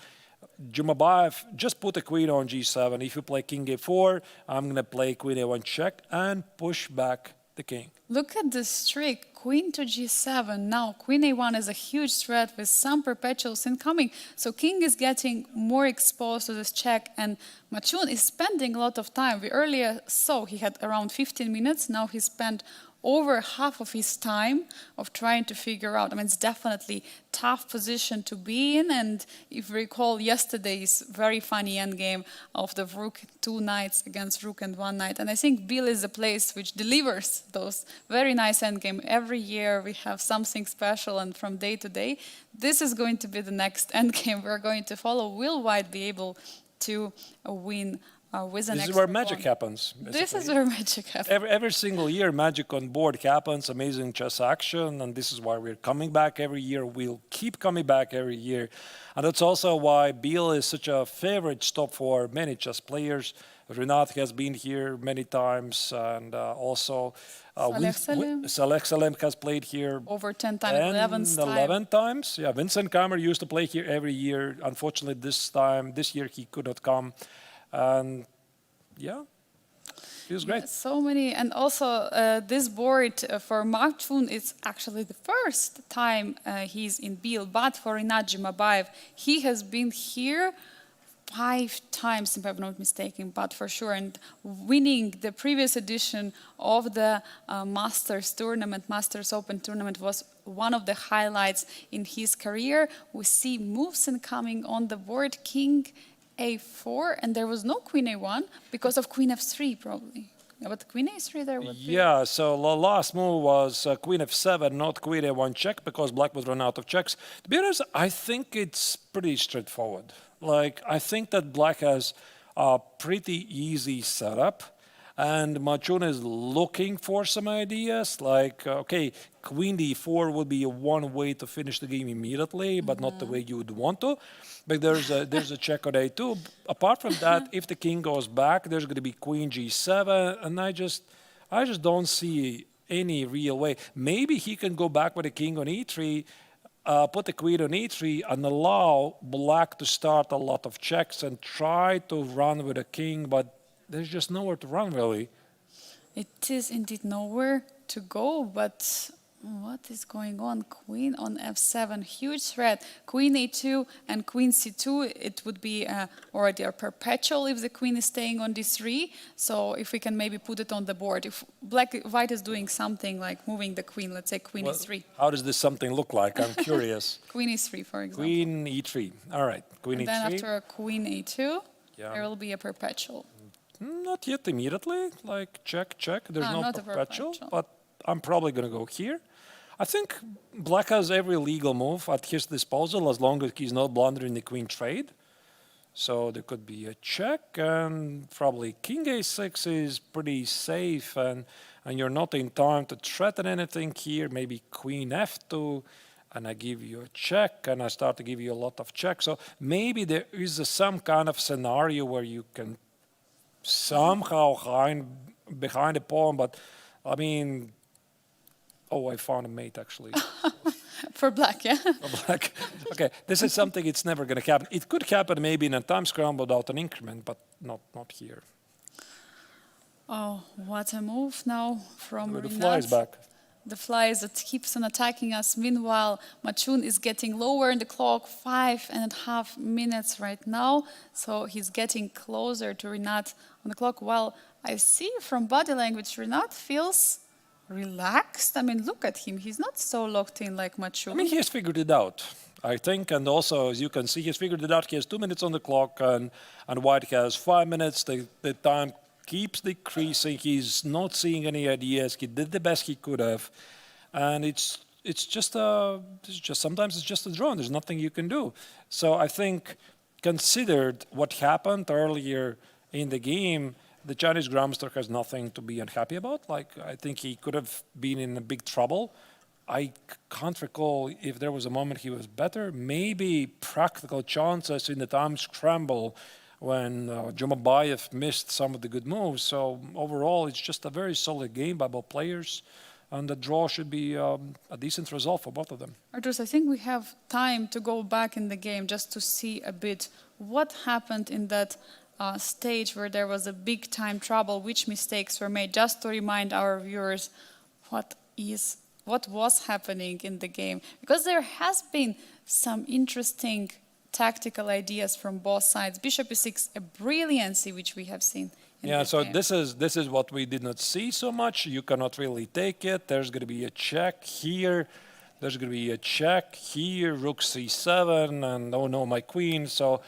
Jumabayev just put the queen on g7. If you play king a4, I'm going to play queen a1 check and push back the king. Look at this trick, queen to g7. Now, queen a1 is a huge threat with some perpetuals incoming. So king is getting more exposed to this check, and Maciun is spending a lot of time. We earlier saw he had around 15 minutes. Now he spent over half of his time of trying to figure out. I mean, it's definitely tough position to be in. And if you recall yesterday's very funny endgame of the rook 2 knights against rook and 1 knight. And I think Biel is a place which delivers those very nice endgame. Every year we have something special, and from day to day, this is going to be the next endgame we're going to follow. Will White be able to win with an This is where magic happens. Basically. This is where magic happens. Every single year, magic on board happens, amazing chess action, and this is why we're coming back every year. We'll keep coming back every year. And that's also why Biel is such a favorite stop for many chess players. Rinat has been here many times, and also Saleh Salem has played here over 10 times, 11 times. Yeah, Vincent Kammer used to play here every year. Unfortunately, this year he could not come. And yeah, it was great. Yeah, so many, and also this board for Maciun is actually the first time he's in Biel, but for Rinat Jumabayev, he has been here 5 times, if I'm not mistaken, but for sure, and winning the previous edition of the Masters Open tournament was one of the highlights in his career. We see moves incoming on the board, King A4, and there was no Queen A1 because of Queen F3 probably. Yeah, but Queen A3 there would be. Yeah, so the last move was Queen F7, not Queen A1 check, because Black was run out of checks. To be honest, I think it's pretty straightforward. Like, I think that Black has a pretty easy setup, and Machun is looking for some ideas. Like, okay, Queen D4 would be one way to finish the game immediately, but not the way you would want to. But there's a check on A2. Apart from that, if the king goes back, there's going to be Queen G7, and I just don't see any real way. Maybe he can go back with the king on E3. Put the queen on E3 and allow Black to start a lot of checks and try to run with a king, but there's just nowhere to run, really. It is indeed nowhere to go, but what is going on? Queen on F7, huge threat. Queen A2 and Queen C2, it would be already a perpetual if the queen is staying on D3. So if we can maybe put it on the board. If White is doing something like moving the queen, let's say Queen E3. How does this something look like? I'm curious. Queen E3, for example. Queen E3. All right, Queen and E3. then after a Queen A2, Yeah. there will be a perpetual. Not yet immediately, like check, check. There's no not a perpetual, perpetual. but I'm probably going to go here. I think Black has every legal move at his disposal as long as he's not blundering the queen trade. So there could be a check, and probably King A6 is pretty safe, and you're not in time to threaten anything here. Maybe Queen F2, and I give you a check, and I start to give you a lot of checks. So maybe there is some kind of scenario where you can somehow hide behind a pawn, but I mean, oh, I found a mate actually. For Black, yeah? For Black. Okay, this is something it's never going to happen. It could happen maybe in a time scramble without an increment, but not here. Oh, what a move now from The Rinat. fly is back. The flies that keeps on attacking us. Meanwhile, Machun is getting lower in the clock, 5.5 minutes right now. So he's getting closer to Rinat on the clock. Well, I see from body language, Rinat feels relaxed. I mean, look at him. He's not so locked in like Machun. I mean, he has figured it out, I think. And also, as you can see, he's figured it out. He has 2 minutes on the clock, and White has 5 minutes. The time keeps decreasing. He's not seeing any ideas. He did the best he could have, and it's just sometimes it's just a draw. There's nothing you can do. So I think, considered what happened earlier in the game, the Chinese Grandmaster has nothing to be unhappy about. Like, I think he could have been in a big trouble. I can't recall if there was a moment he was better. Maybe practical chances in the time scramble when Jumabayev missed some of the good moves. So overall, it's just a very solid game by both players, and the draw should be a decent result for both of them. Arturs, I think we have time to go back in the game just to see a bit what happened in that stage where there was a big time trouble, which mistakes were made, just to remind our viewers what was happening in the game. Because there has been some interesting tactical ideas from both sides. Bishop e6, a brilliancy which we have seen in Yeah, the so game. this is what we did not see so much. You cannot really take it. There's going to be a check here. There's going to be a check here, rook c7, and oh no, my queen. So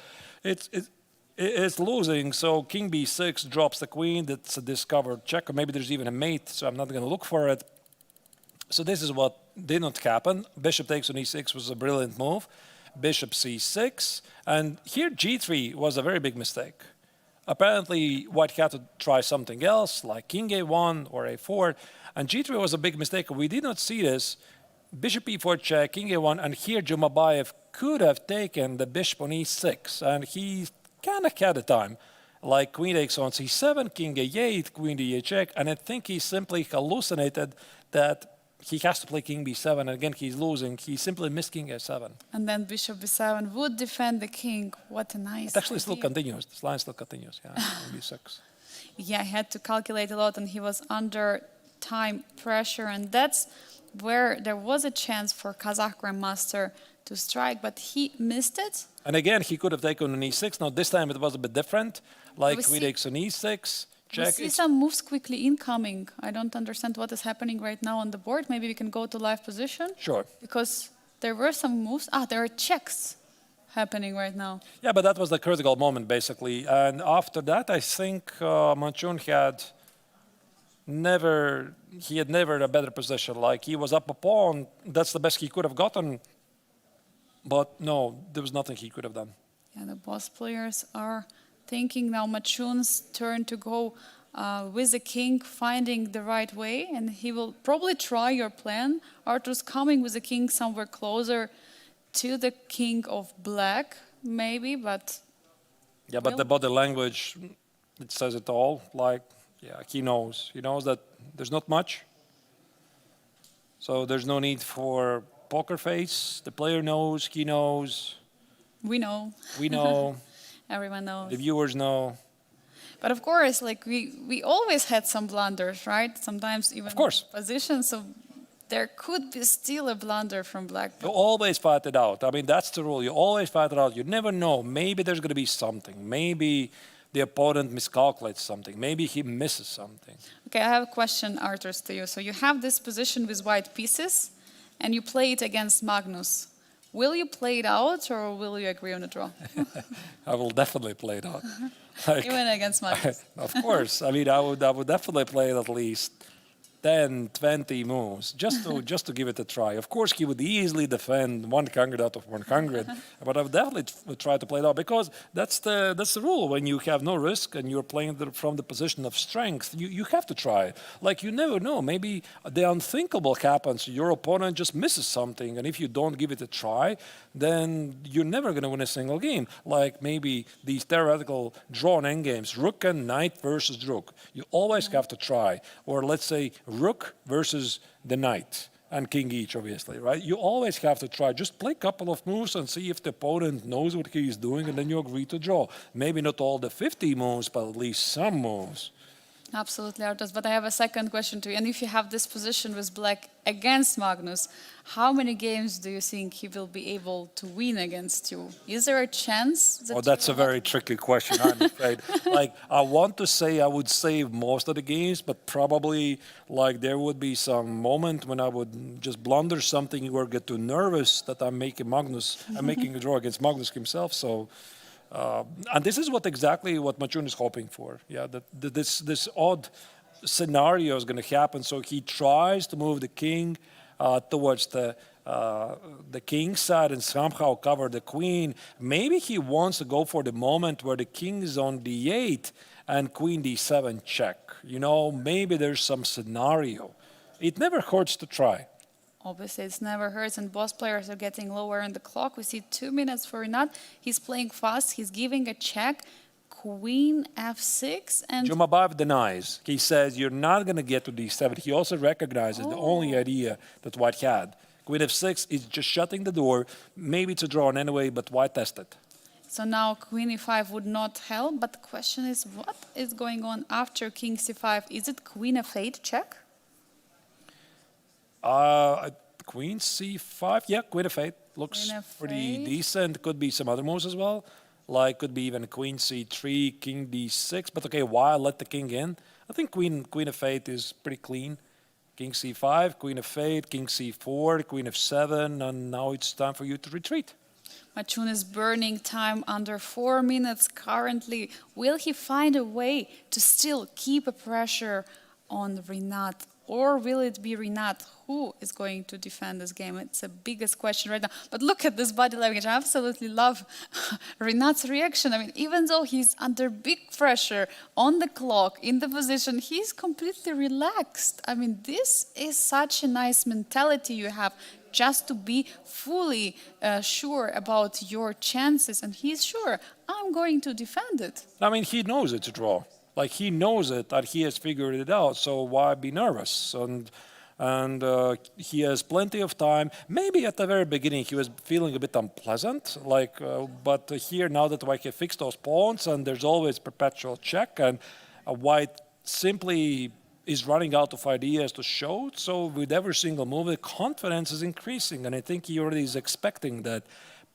it's losing. So king b6 drops the queen. That's a discovered check, or maybe there's even a mate, so I'm not going to look for it. So this is what did not happen. Bishop takes on e6 was a brilliant move. Bishop c6, and here g3 was a very big mistake. Apparently, White had to try something else, like king a1 or a4, and g3 was a big mistake. We did not see this. Bishop e4 check, king a1, and here Jumabayev could have taken the bishop on e6, and he kind of had the time. Like queen takes on c7, king a8, queen d8 check, and I think he simply hallucinated that he has to play king b7, and again he's losing. He simply missed king a7. And then bishop b7 would defend the king. What a nice It actually idea. still continues. This line still continues. Yeah, b6. Yeah, he had to calculate a lot, and he was under time pressure, and that's where there was a chance for Kazakh Grandmaster to strike, but he missed it. And again, he could have taken an e6. Now, this time it was a bit different. Like, We queen see- takes an e6, We check. see It's, some moves quickly incoming. I don't understand what is happening right now on the board. Maybe we can go to live position. sure. Because there were some moves. There are checks happening right now. Yeah, but that was the critical moment, basically. And after that, I think Manchun he had never a better position. Like, he was up a pawn. That's the best he could have gotten. But no, there was nothing he could have done. Yeah, the boss players are thinking now Machun's turn to go with the king, finding the right way, and he will probably try your plan. Arturs coming with the king somewhere closer to the king of black, maybe, but Yeah, but Biel? the body language, it says it all. Like, yeah, he knows. He knows that there's not much. So there's no need for poker face. The player knows, he knows, we know, we know, everyone knows. the viewers know. But of course, like we always had some blunders, right? Sometimes even Of course. positions, so there could be still a blunder from black. You always fight it out. I mean, that's the rule. You always fight it out. You never know. Maybe there's going to be something. Maybe the opponent miscalculates something. Maybe he misses something. Okay, I have a question, Arturs, to you. So you have this position with white pieces, and you play it against Magnus. Will you play it out, or will you agree on a draw? I will definitely play it out. Like, Even against Magnus. of course. I mean, I would definitely play it at least 10, 20 moves just to give it a try. Of course, he would easily defend 100 out of 100, but I would definitely try to play it out because that's the rule. When you have no risk and you're playing from the position of strength, you have to try. Like, you never know. Maybe the unthinkable happens. Your opponent just misses something, and if you don't give it a try, then you're never going to win a single game. Like maybe these theoretical drawn endgames, rook and knight versus rook. You always have to try. Or let's say rook versus the knight and king each, obviously, right? You always have to try. Just play a couple of moves and see if the opponent knows what he's doing, and then you agree to draw. Maybe not all the 50 moves, but at least some moves. Absolutely, Arturs. But I have a second question to you. And if you have this position with black against Magnus, how many games do you think he will be able to win against you? Is there a chance? That Oh, that's you a will very tricky question, I'm afraid. Like, I want to say I would save most of the games, but probably, like, there would be some moment when I would just blunder something or get too nervous that I'm making a draw against Magnus himself. So, and this is exactly what Machun is hoping for. Yeah, that this odd scenario is going to happen. So he tries to move the king towards the king's side and somehow cover the queen. Maybe he wants to go for the moment where the king is on d8 and queen d7 check. You know, maybe there's some scenario. It never hurts to try. Obviously, it's never hurts, and both players are getting lower in the clock. We see 2 minutes for Renat. He's playing fast. He's giving a check. Queen f6, and Jumabayev denies. He says you're not going to get to d7. He also recognizes the only idea that white had. Queen f6 is just shutting the door. Maybe it's a draw anyway, but white tested. so now queen e5 would not help. But the question is, what is going on after king c5? Is it queen f8 check? Queen c5, yeah, queen f8 looks Queen pretty f8. decent. Could be some other moves as well, like could be even queen c3, king d6. But okay, why let the king in? I think queen f8 is pretty clean. King c5, queen f8, king c4, queen f7, and now it's time for you to retreat. Machun is burning time under 4 minutes currently. Will he find a way to still keep a pressure on Renat? Or will it be Renat who is going to defend this game? It's the biggest question right now. But look at this body language. I absolutely love Renat's reaction. I mean, even though he's under big pressure on the clock, in the position, he's completely relaxed. I mean, this is such a nice mentality you have, just to be fully sure about your chances. And he's sure, I'm going to defend it. I mean, he knows it's a draw. Like, he knows it, that he has figured it out, so why be nervous? And he has plenty of time. Maybe at the very beginning he was feeling a bit unpleasant, but here, now that White have fixed those pawns, and there's always perpetual check, and White simply is running out of ideas to show. So with every single move, the confidence is increasing. And I think he already is expecting that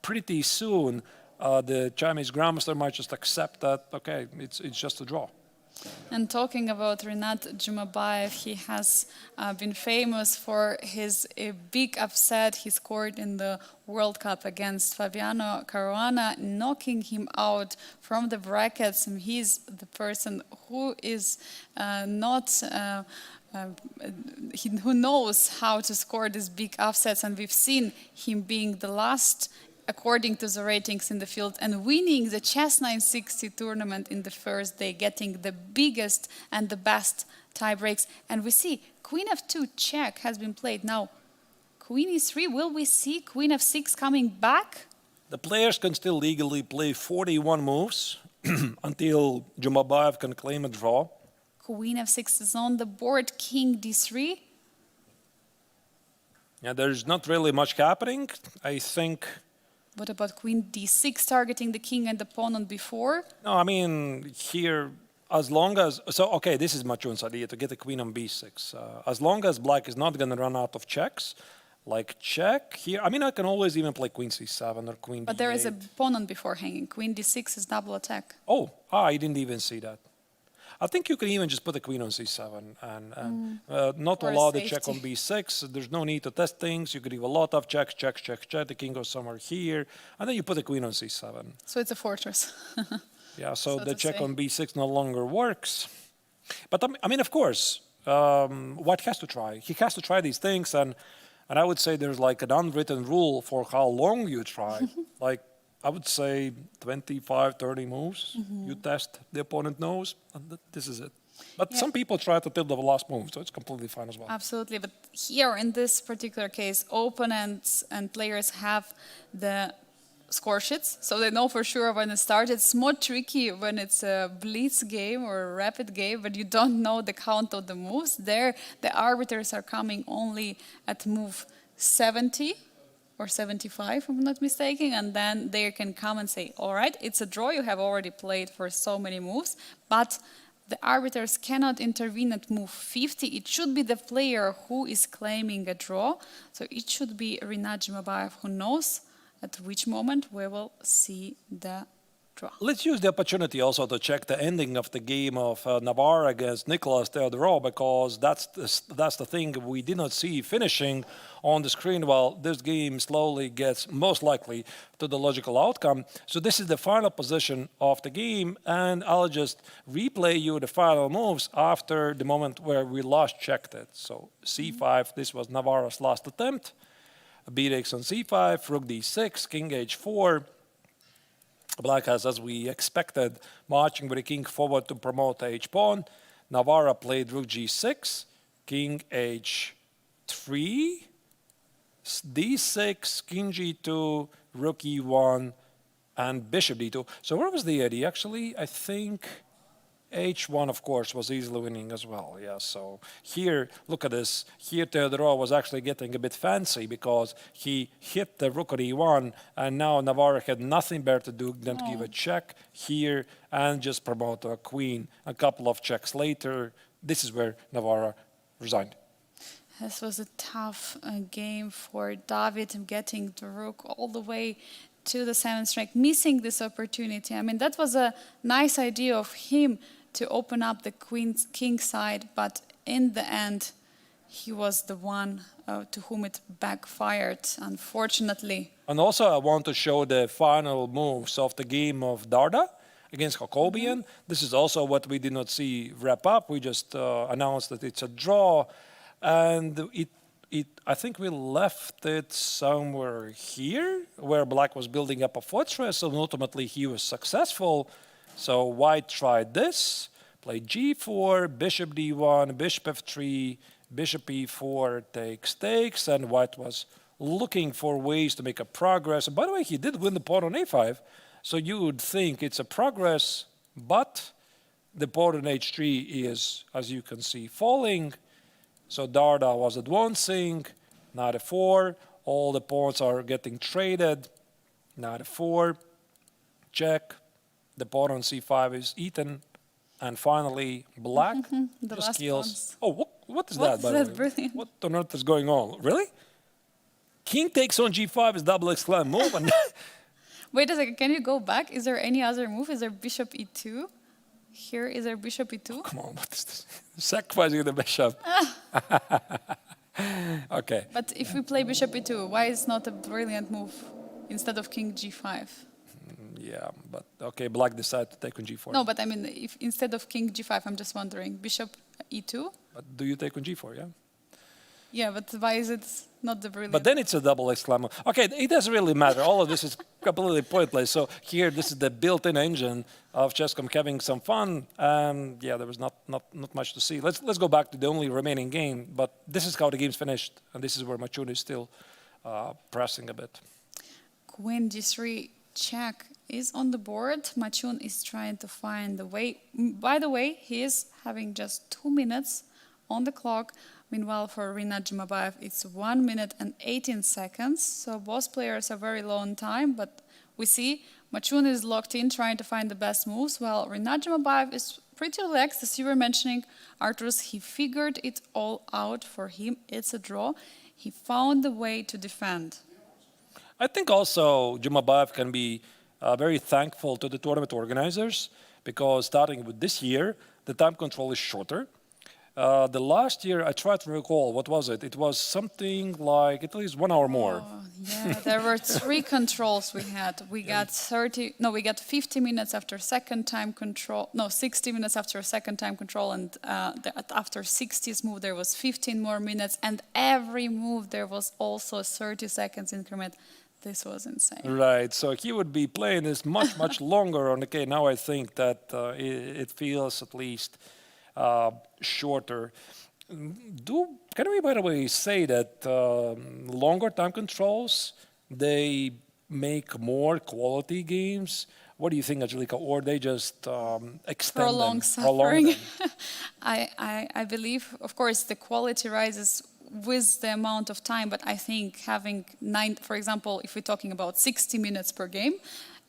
pretty soon the Chinese Grandmaster might just accept that, okay, it's just a draw. And talking about Rinat Jumabayev, he has been famous for his big upset he scored in the World Cup against Fabiano Caruana, knocking him out from the brackets. And he's the person who is who knows how to score these big upsets. And we've seen him being the last according to the ratings in the field, and winning the Chess 960 tournament in the first day, getting the biggest and the best tie breaks. And we see Queen f2 check has been played. Now, Queen e3, will we see Queen f6 coming back? The players can still legally play 41 moves until Jumabayev can claim a draw. Queen f6 is on the board, King d3. Yeah, there's not really much happening. I think. What about Queen d6, targeting the king and the pawn on b4? No, I mean, here, as long as... So, okay, this is Maciun's idea, to get the queen on b6. As long as black is not going to run out of checks, like check here. I mean, I can always even play queen c7 or queen d8. But there is a pawn on b4 hanging. Queen d6 is double attack. Oh, I didn't even see that. I think you can even just put the queen on c7 and not For allow the safety. check on b6. There's no need to test things. You could leave a lot of checks, check. The king goes somewhere here, and then you put the queen on c7. So it's a fortress. Yeah, so So the to check say. on b6 no longer works. But I mean, of course, White has to try. He has to try these things, and I would say there's like an unwritten rule for how long you try. Like, I would say 25, 30 moves. You test, the opponent knows, and this is it. But Yeah. some people try to till the last move, so it's completely fine as well. Absolutely, but here in this particular case, opponents and players have the score sheets, so they know for sure when it starts. It's more tricky when it's a blitz game or a rapid game, but you don't know the count of the moves. There, the arbiters are coming only at move 70 or 75, if I'm not mistaken, and then they can come and say, all right, it's a draw, you have already played for so many moves, but the arbiters cannot intervene at move 50. It should be the player who is claiming a draw, so it should be Rinat Jumabayev who knows at which moment we will see the draw. Let's use the opportunity also to check the ending of the game of Navarre against Nicolas Theodorou, because that's the thing we did not see finishing on the screen while this game slowly gets most likely to the logical outcome. So this is the final position of the game, and I'll just replay you the final moves after the moment where we last checked it. So c5, this was Navarre's last attempt. b6 on c5, rook d6, king h4. Black has, as we expected, marching with the king forward to promote the h-pawn. Navarre played rook g6, king h3, d6, king g2, rook e1, and bishop d2. So where was the idea? Actually, I think h1, of course, was easily winning as well. Yeah, so here, look at this. Here, Theodorou was actually getting a bit fancy because he hit the rook on e1, and now Navarre had nothing better to do than to give a check here and just promote a queen. A couple of checks later, this is where Navarre resigned. This was a tough game for David, getting the rook all the way to the 7th rank, missing this opportunity. I mean, that was a nice idea of him to open up the king side, but in the end, he was the one to whom it backfired, unfortunately. And also, I want to show the final moves of the game of Darda against Jacobian. This is also what we did not see wrap up. We just announced that it's a draw, and I think we left it somewhere here, where Black was building up a fortress, and ultimately he was successful. So White tried this, played g4, bishop d1, bishop f3, bishop e4, takes, and White was looking for ways to make a progress. And by the way, he did win the pawn on a5, so you would think it's a progress, but the pawn on h3 is, as you can see, falling. So Darda was advancing, knight f4, all the pawns are getting traded, knight f4, check, the pawn on c5 is eaten, And finally, black The just last kills. pawns. Oh, what is What that, is by that? the way? Brilliant. What on earth is going on? Really? King takes on g5 is double exclam move. And Wait a second, can you go back? Is there any other move? Is there bishop e2? Here, is there bishop e2? come on, what is this? Sacrificing the bishop. Okay. But if we play bishop e2, why is not a brilliant move instead of king g5? Yeah, but okay, black decided to take on g4. No, but I mean, if instead of king g5, I'm just wondering, bishop e2? But do you take on g4, yeah? Yeah, but why is it not the brilliant? But then it's a double exclamation. Okay, it doesn't really matter. All of this is completely pointless. So here, this is the built-in engine of Chess.com having some fun. Yeah, there was not much to see. Let's go back to the only remaining game. But this is how the game's finished, and this is where Machun is still pressing a bit. Queen g3 check is on the board. Machun is trying to find the way. By the way, he is having just 2 minutes on the clock. Meanwhile, for Rinat Jumabayev, it's 1 minute and 18 seconds. So both players are very low on time, but we see Machun is locked in, trying to find the best moves, while Rinat Jumabayev is pretty relaxed. As you were mentioning, Arturs, he figured it all out. For him, it's a draw. He found the way to defend. I think also Jumabayev can be very thankful to the tournament organizers because starting with this year, the time control is shorter. The last year, I tried to recall, what was it? It was something like at least 1 hour more. Oh, yeah, there were 3 controls we had. We got 50 minutes after second time control. No, 60 minutes after second time control, and after 60th move there was 15 more minutes, and every move there was also a 30 seconds increment. This was insane. Right, so he would be playing this much longer. And okay, now I think that it feels at least shorter. Can we, by the way, say that longer time controls, they make more quality games? What do you think, Angelika? Or they just extend Prolong them? suffering. Them? I believe, of course, the quality rises with the amount of time, but I think having for example, if we're talking about 60 minutes per game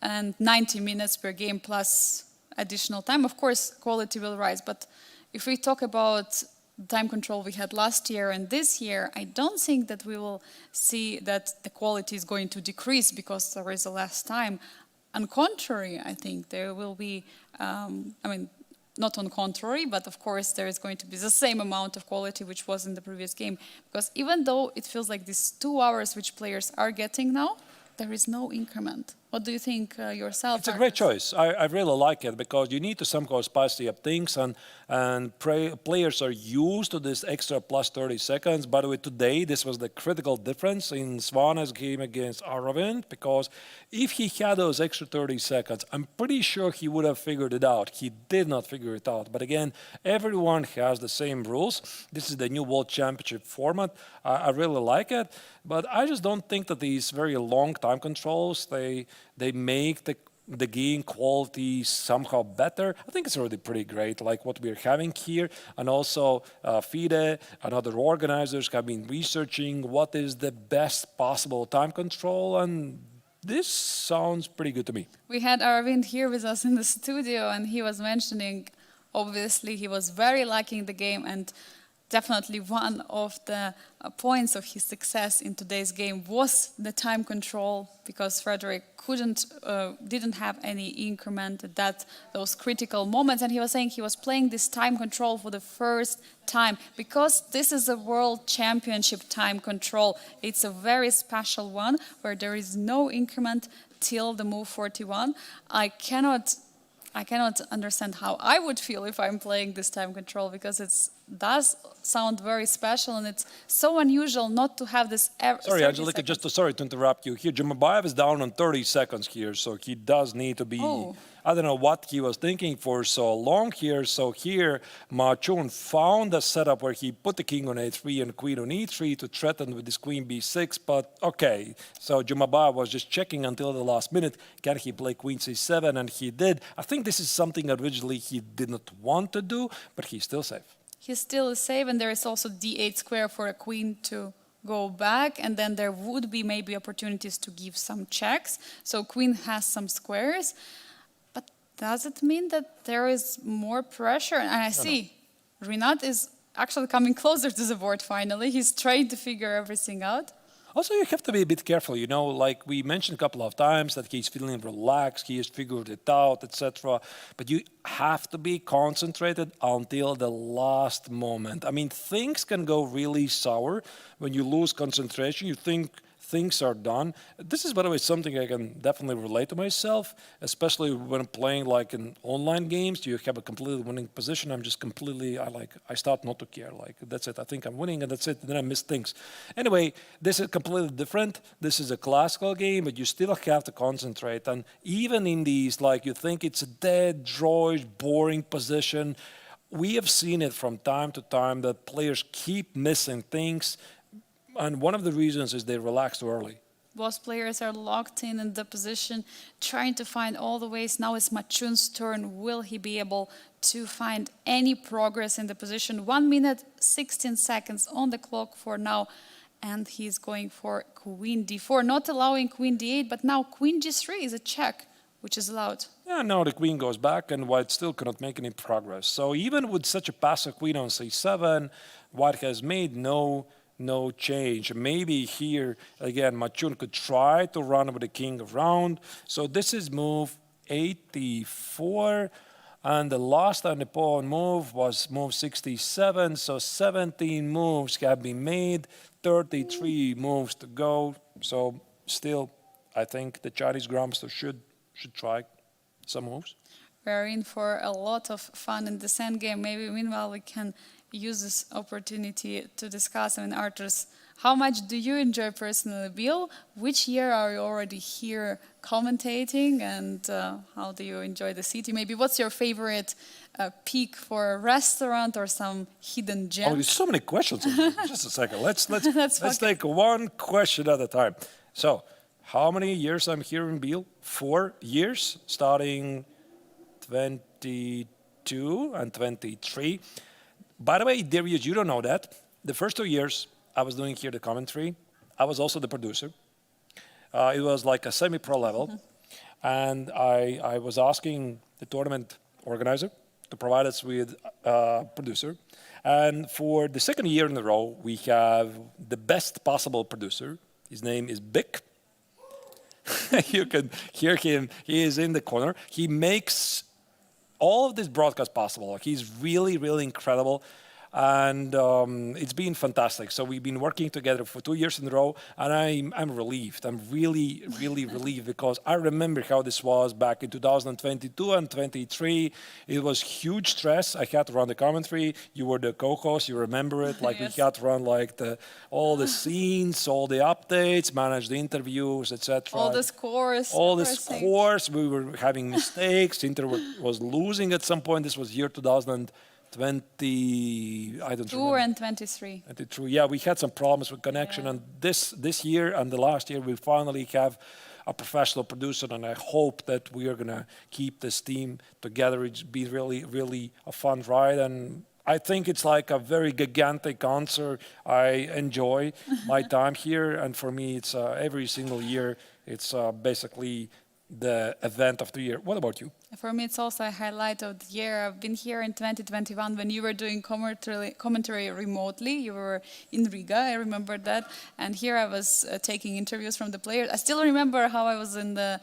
and 90 minutes per game plus additional time, of course, quality will rise. But if we talk about time control we had last year and this year, I don't think that we will see that the quality is going to decrease because there is less time. On contrary, I think there will be, not on contrary, but of course there is going to be the same amount of quality which was in the previous game. Because even though it feels like these 2 hours which players are getting now, there is no increment. What do you think yourself? It's a great choice. I really like it because you need to somehow spice up things, and players are used to this extra plus 30 seconds. By the way, today this was the critical difference in Svana's game against Aravind, because if he had those extra 30 seconds, I'm pretty sure he would have figured it out. He did not figure it out. But again, everyone has the same rules. This is the new World Championship format. I really like it, but I just don't think that these very long time controls, they make the game quality somehow better. I think it's already pretty great, like what we're having here. And also FIDE and other organizers have been researching what is the best possible time control, and this sounds pretty good to me. We had Aravind here with us in the studio, and he was mentioning, obviously, he was very liking the game, and definitely one of the points of his success in today's game was the time control, because Frederick didn't have any increment at those critical moments, and he was saying he was playing this time control for the first time because this is a world championship time control. It's a very special one where there is no increment till the move 41. I cannot understand how I would feel if I'm playing this time control, because it does sound very special, and it's so unusual not to have this. Sorry, Angelika, sorry to interrupt you here. Jumabayev is down on 30 seconds here, so he does need to be. Oh. I don't know what he was thinking for so long here. So here, Machun found a setup where he put the king on a3 and queen on e3 to threaten with this queen b6. But okay, so Jumabayev was just checking until the last minute. Can he play queen c7? And he did. I think this is something originally he did not want to do, but he's still safe. He's still safe, and there is also d8 square for a queen to go back, and then there would be maybe opportunities to give some checks. So queen has some squares. Does it mean that there is more pressure? And I see Rinat is actually coming closer to the board finally. He's trying to figure everything out. Also, you have to be a bit careful, like we mentioned a couple of times that he's feeling relaxed, he has figured it out, etc. But you have to be concentrated until the last moment. I mean, things can go really sour when you lose concentration. You think things are done. This is, by the way, something I can definitely relate to myself, especially when I'm playing like in online games. You have a completely winning position. I'm just completely, I start not to care. Like, that's it. I think I'm winning and that's it. Then I miss things. Anyway, this is completely different. This is a classical game, but you still have to concentrate. And even in these, like, you think it's a dead, dry, boring position, we have seen it from time to time that players keep missing things. And one of the reasons is they relax too early. Both players are locked in the position, trying to find all the ways. Now it's Machun's turn. Will he be able to find any progress in the position? 1 minute, 16 seconds on the clock for now. And he's going for Queen d4, not allowing Queen d8, but now Queen g3 is a check, which is allowed. Yeah, now the queen goes back and white still cannot make any progress. So even with such a passive queen on c7, white has made no change. Maybe here, again, Machun could try to run with the king around. So this is move 84. And the last time the pawn moved was move 67. So 17 moves have been made, 33 moves to go. So still, I think the Chinese grandmaster should try some moves. We're in for a lot of fun in this endgame. Maybe meanwhile we can use this opportunity to discuss. I mean, Arturs, how much do you enjoy personally Biel? Which year are you already here commentating, and how do you enjoy the city? Maybe what's your favorite peak for a restaurant or some hidden gem? Oh, there's so many questions. Just a second. Let's Let's take one question at a time. So, how many years I'm here in Biel? 4 years, starting 22 and 23. By the way, Darius, you don't know that. The first 2 years I was doing here the commentary. I was also the producer. It was like a semi-pro level. And I was asking the tournament organizer to provide us with a producer. And for the second year in a row, we have the best possible producer. His name is Bic. You can hear him. He is in the corner. He makes all of this broadcast possible. He's really, really incredible. And it's been fantastic. So we've been working together for 2 years in a row, and I'm relieved. I'm really, really relieved, because I remember how this was back in 2022 and 23. It was huge stress. I had to run the commentary. You were the co-host. You remember it. Like Yes. we had to run like all the scenes, all the updates, manage the interviews, etc. All the scores. All the everything. scores. We were having mistakes. Inter was losing at some point. This was year 2020. I don't 2 remember. and 23. 23. Yeah, we had some problems with connection, and this year and the last year we finally have a professional producer, and I hope that we are gonna keep this team together. It's been really, really a fun ride, and I think it's like a very gigantic answer. I enjoy my time here, and for me, it's every single year. It's basically the event of the year. What about you? For me, it's also a highlight of the year. I've been here in 2021 when you were doing commentary remotely. You were in Riga, I remember that. And here I was taking interviews from the players. I still remember how I was in the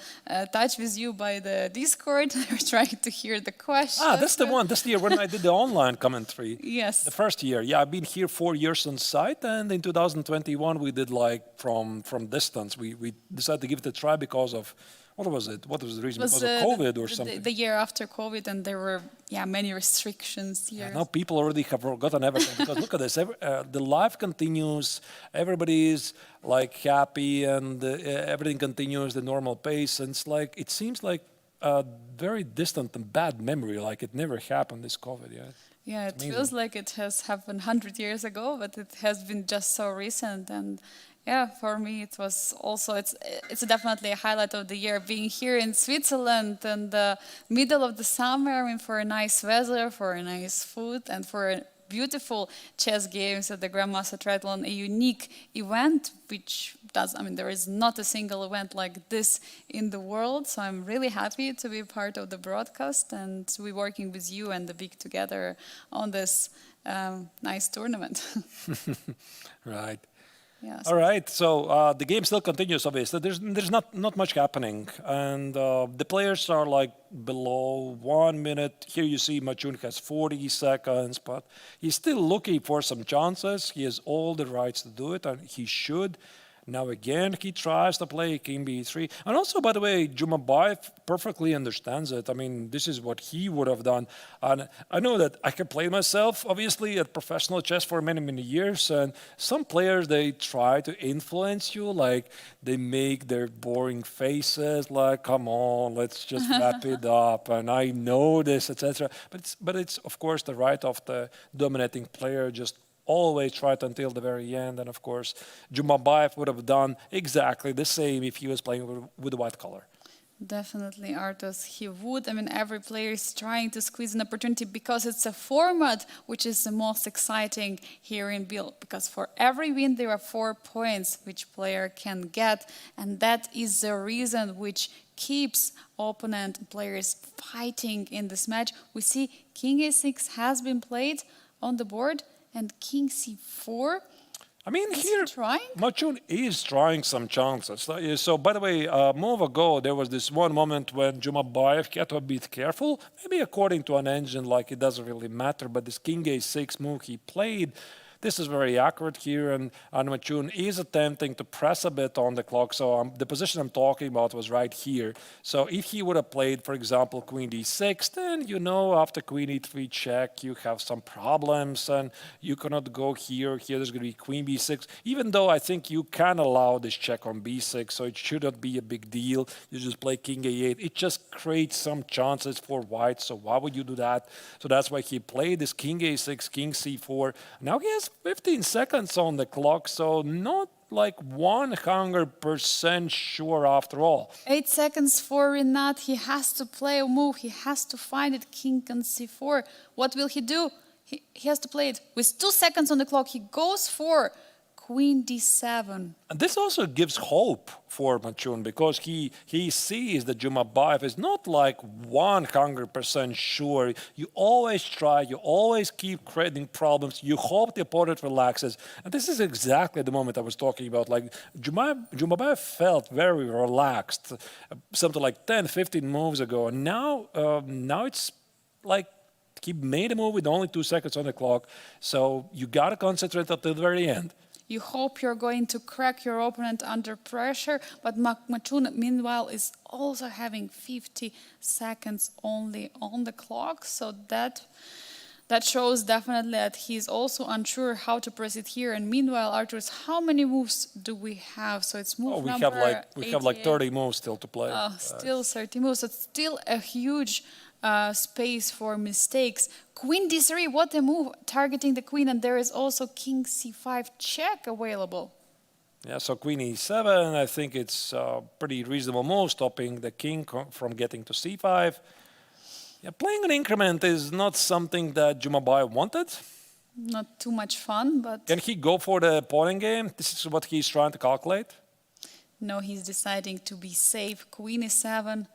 touch with you by the Discord. I was trying to hear the questions. Ah, that's the one. That's the year when I did the online commentary. Yes. The first year. Yeah, I've been here 4 years on site, and in 2021 we did like from distance. We decided to give it a try because of, what was it? What was the reason? Because of COVID or something? The year after COVID, and there were many restrictions here. Yeah, now people already have forgotten everything, because look at this. The life continues. Everybody is like happy, and everything continues the normal pace. And it's like, it seems like a very distant and bad memory, like it never happened, this COVID. Yeah. Yeah, it amazing. feels like it has happened 100 years ago, but it has been just so recent. And yeah, for me, it was also, it's definitely a highlight of the year, being here in Switzerland in the middle of the summer, I mean, for a nice weather, for a nice food, and for a beautiful chess games at the Grandmaster Triathlon, a unique event, which does, I mean, there is not a single event like this in the world. So I'm really happy to be part of the broadcast and to be working with you and the Vic together on this nice tournament. Right. Yes. All right, so the game still continues, obviously. There's not much happening, and the players are like below 1 minute. Here you see Machun has 40 seconds, but he's still looking for some chances. He has all the rights to do it, and he should. Now again, he tries to play King B3. And also, by the way, Jumabayev perfectly understands it. I mean, this is what he would have done. And I know that I can play myself, obviously, at professional chess for many, many years. And some players, they try to influence you. Like, they make their boring faces, like, come on, let's just wrap it up. And I know this, etc. But it's, of course, the right of the dominating player just always try it until the very end. And of course, Jumabayev would have done exactly the same if he was playing with the white color. Definitely, Arturs, he would. I mean, every player is trying to squeeze an opportunity because it's a format which is the most exciting here in Biel. Because for every win, there are 4 points which player can get. And that is the reason which keeps opponent players fighting in this match. We see King A6 has been played on the board. And King C4. I mean, is here, Machun is trying some chances. So, by the way, a move ago, there was this one moment when Jumabayev had to be careful. Maybe according to an engine, like it doesn't really matter, but this King A6 move he played, this is very accurate here, and Machun is attempting to press a bit on the clock. So the position I'm talking about was right here. So if he would have played, for example, Queen D6, then you know after Queen E3 check, you have some problems, and you cannot go here. Here there's going to be Queen B6, even though I think you can allow this check on B6, so it should not be a big deal. You just play King A8. It just creates some chances for white, so why would you do that? So that's why he played this King A6, King C4. Now he has 15 seconds on the clock, so not like 100% sure after all. 8 seconds for Rinat. He has to play a move. He has to find it. King on C4. What will he do? He has to play it. With 2 seconds on the clock, he goes for Queen D7. And this also gives hope for Machun because he sees that Jumabayev is not like 100% sure. You always try, you always keep creating problems, you hope the opponent relaxes. And this is exactly the moment I was talking about. Like Jumabayev felt very relaxed something like 10, 15 moves ago. And now it's like he made a move with only 2 seconds on the clock. So you got to concentrate until the very end. You hope you're going to crack your opponent under pressure, but Machun, meanwhile, is also having 50 seconds only on the clock. So that shows definitely that he's also unsure how to proceed here. And meanwhile, Arturs, how many moves do we have? So it's move number we have like 30 moves still to play. Still 30 moves. So it's still a huge space for mistakes. Queen D3, what a move, targeting the queen, and there is also King C5 check available. Yeah, so Queen E7, I think it's a pretty reasonable move, stopping the king from getting to C5. Yeah, playing an increment is not something that Jumabayev wanted. Not too much fun, but... Can he go for the pawn game? This is what he's trying to calculate. No, he's deciding to be safe. Queen E7,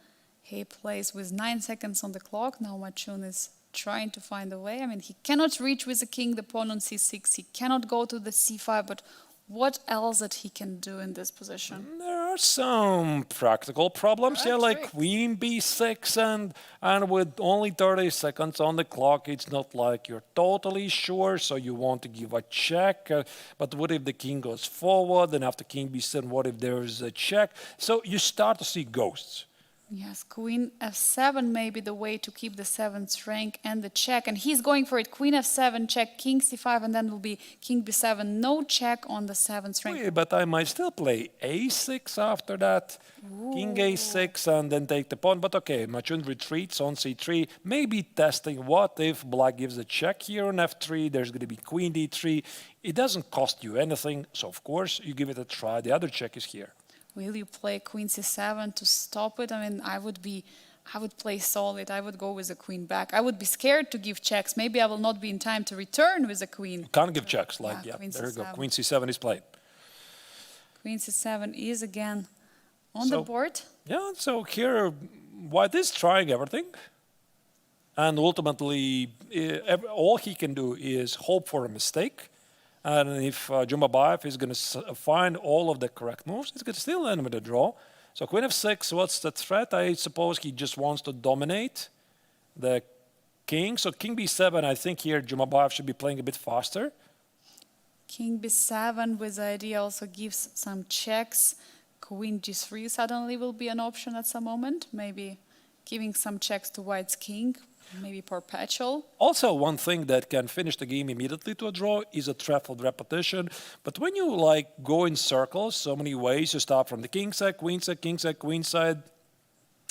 he plays with 9 seconds on the clock. Now Machun is trying to find a way. I mean, he cannot reach with the king, the pawn on C6. He cannot go to the C5, but what else that he can do in this position? There are some practical problems here, like Queen B6, and with only 30 seconds on the clock, it's not like you're totally sure, so you want to give a check. But what if the king goes forward, and after King B7, what if there's a check? So you start to see ghosts. Yes, Queen F7 may be the way to keep the 7th rank and the check. And he's going for it. Queen F7, check, King C5, and then will be King B7. No check on the 7th rank. Wait, but I might still play A6 after that. Ooh. King A6 and then take the pawn. But okay, Machun retreats on C3. Maybe testing what if Black gives a check here on F3. There's going to be Queen D3. It doesn't cost you anything. So, of course, you give it a try. The other check is here. Will you play queen c7 to stop it? I mean, I would play solid. I would go with the queen back. I would be scared to give checks. Maybe I will not be in time to return with the queen. Can't give checks. Queen There you go. c7. Queen c7 is played. Queen c7 is again on the So- board. Yeah, so here, White is trying everything. And ultimately, all he can do is hope for a mistake. And if Jumbabayev is going to find all of the correct moves, he's going to still end with a draw. So queen f6, what's the threat? I suppose he just wants to dominate the king. So king b7, I think here Jumbabayev should be playing a bit faster. King b7 with the idea also gives some checks. Queen g3 suddenly will be an option at some moment. Maybe giving some checks to White's king. Maybe perpetual. Also, one thing that can finish the game immediately to a draw is a threefold repetition. But when you like go in circles, so many ways, you start from the king side, queen side, king side, queen side.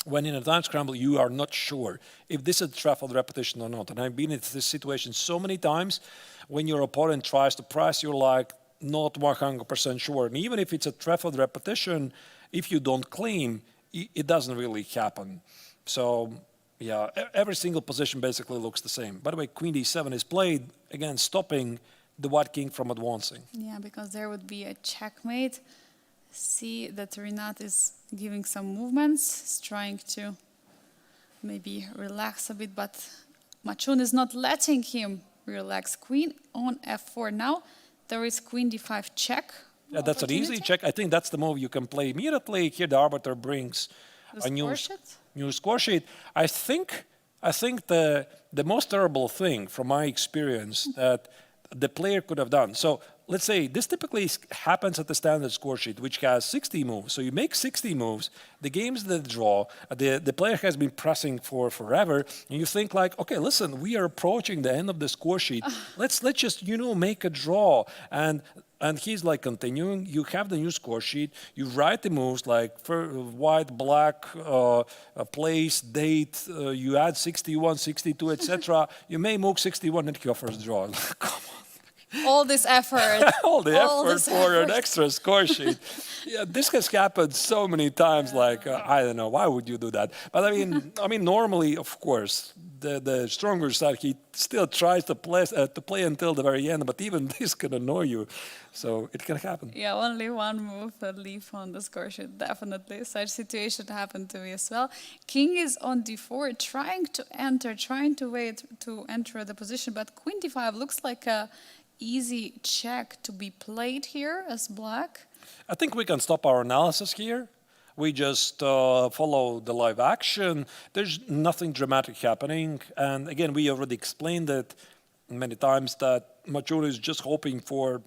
When in a time scramble, you are not sure if this is a threefold repetition or not. And I've been in this situation so many times when your opponent tries to press, you're like not 100% sure. And even if it's a threefold repetition, if you don't claim, it doesn't really happen. So, yeah, every single position basically looks the same. By the way, queen d7 is played, again, stopping the white king from advancing. Yeah, because there would be a checkmate. See that Rinat is giving some movements, he's trying to maybe relax a bit, but Machun is not letting him relax. Queen on f4 now. There is queen d5 check. Yeah, that's an easy check. I think that's the move you can play immediately. Here the arbiter brings a new score sheet. I think the most terrible thing from my experience that the player could have done. So let's say this typically happens at the standard score sheet, which has 60 moves. So you make 60 moves, the game's the draw, the player has been pressing for forever, and you think like, okay, listen, we are approaching the end of the score sheet. Let's just, make a draw. And he's like continuing. You have the new score sheet. You write the moves like for white, black, place, date. You add 61, 62, etc. You may move 61 and he offers draw. Come on. All this effort. All the effort for an extra score sheet. Yeah, this has happened so many times. Like I don't know, why would you do that? But I mean, normally, of course, the stronger side he still tries to play until the very end. But even this can annoy you, so it can happen. Yeah, only one move that leave on the score sheet. Definitely, such situation happened to me as well. King is on d4, trying to wait to enter the position, but queen d5 looks like a easy check to be played here as black. I think we can stop our analysis here. We just follow the live action. There's nothing dramatic happening. And again, we already explained it many times that Machun is just hoping for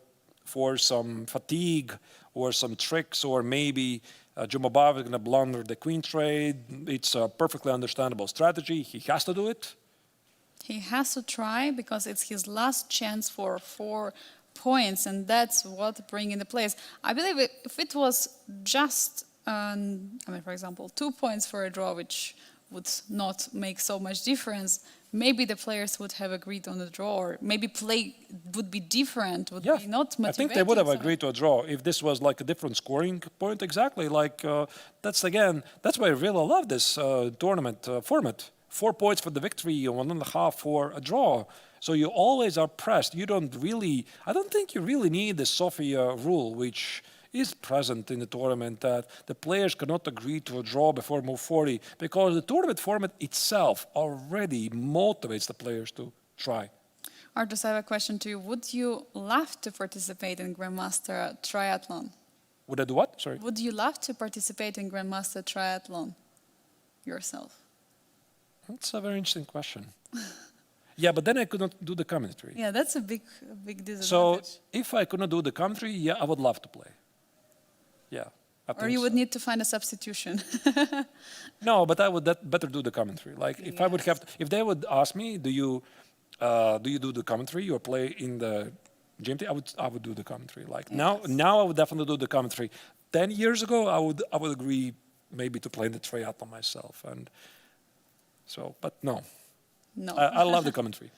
some fatigue or some tricks, or maybe Jumbabayev is going to blunder the queen trade. It's a perfectly understandable strategy. He has to do it. He has to try because it's his last chance for 4 points, and that's what bring into place. I believe if it was just, for example, 2 points for a draw, which would not make so much difference, maybe the players would have agreed on a draw, or maybe play would be different, would be not motivating. I think they would have agreed to a draw if this was like a different scoring point. Exactly, like that's why I really love this tournament format. 4 points for the victory, 1.5 for a draw. So you always are pressed. I don't think you really need the Sofia rule, which is present in the tournament, that the players cannot agree to a draw before move 40, because the tournament format itself already motivates the players to try. Arturs, I have a question to you. Would you love to participate in Grandmaster Triathlon? Would I do what? Sorry. Would you love to participate in Grandmaster Triathlon yourself? That's a very interesting question. Yeah, but then I could not do the commentary. Yeah, that's a big disadvantage. So if I could not do the commentary, yeah, I would love to play. Yeah. Or you would need to find a substitution. No, but I would better do the commentary. Like if I would have, if they would ask me, do you do the commentary or play in the GMT? I would do the commentary. Like now I would definitely do the commentary. 10 years ago, I would agree maybe to play in the triathlon myself. And so, but no. I love the commentary.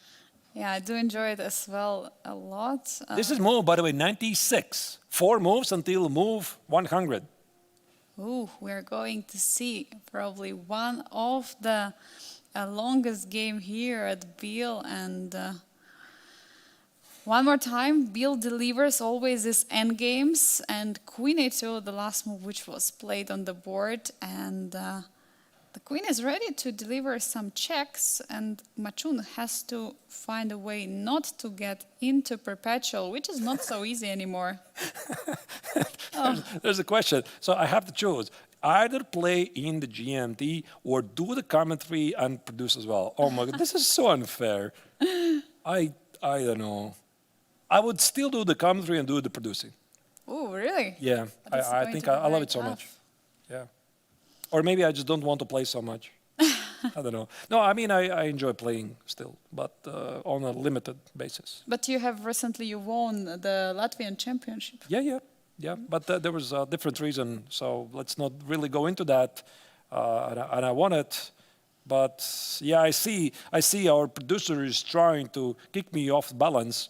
Yeah, I do enjoy it as well a lot. This is move, by the way, 96. 4 moves until move 100. Oh, we're going to see probably one of the longest game here at Biel. And one more time, Biel delivers always these endgames. And Queen A2, the last move which was played on the board. And the Queen is ready to deliver some checks. And Machun has to find a way not to get into perpetual, which is not so easy anymore. There's a question. So I have to choose. Either play in the GMT or do the commentary and produce as well. Oh my God, this is so unfair. I don't know. I would still do the commentary and do the producing. Oh, really? Yeah, But it's I going think to be I love very it so tough. much. Yeah. Or maybe I just don't want to play so much. I don't know. No, I mean, I enjoy playing still, but on a limited basis. But you have recently won the Latvian championship. Yeah. But there was a different reason, so let's not really go into that. And I won it. But yeah, I see our producer is trying to kick me off balance.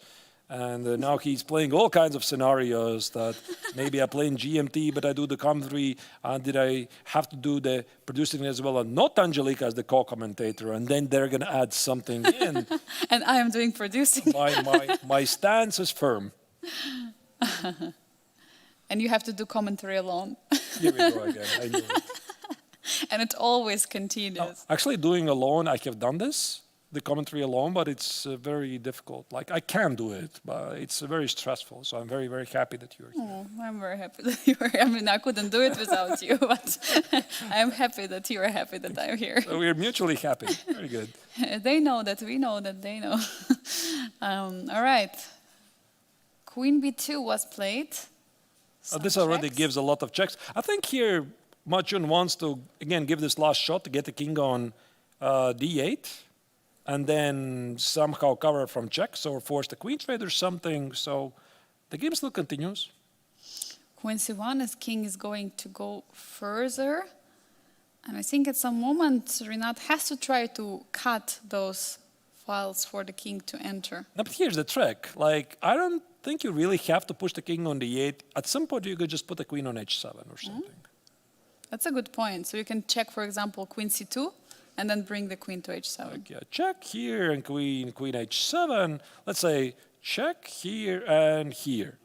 And now he's playing all kinds of scenarios that maybe I play in GMT, but I do the commentary. And did I have to do the producing as well? And not Angelica as the co-commentator. And then they're going to add something in. And I am doing producing. My stance is firm. And you have to do commentary alone. Here we go again. I knew it. And it always continues. Actually, doing alone, I have done this, the commentary alone, but it's very difficult. Like, I can do it, but it's very stressful. So I'm very, very happy that you're here. Oh, I'm very happy that you are. I mean, I couldn't do it without you, but I'm happy that you are happy that I'm here. So we're mutually happy. Very good. They know that we know that they know. All right. Queen B2 was played. This Some already checks. gives a lot of checks. I think here Machun wants to, again, give this last shot to get the king on D8 and then somehow cover from checks or force the queen trade or something. So the game still continues. Queen C1 as king is going to go further. And I think at some moment Rinat has to try to cut those files for the king to enter. Now, but here's the trick. Like, I don't think you really have to push the king on D8. At some point, you could just put the queen on H7 or something. That's a good point. So you can check, for example, Queen C2 and then bring the queen to H7. Like, yeah, check here and queen H7. Let's say check here and here.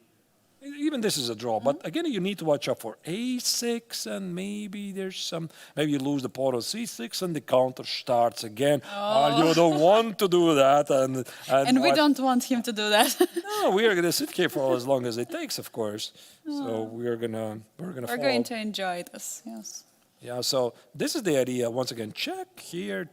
Even this is a draw, but again, you need to watch out for A6 and maybe maybe you lose the pawn on C6 and the counter starts again. You don't want to do that. And we don't want him to do that. No, we are going to sit here for as long as it takes, of course. So we're going to enjoy this, yes. Yeah, so this is the idea. Once again, check here,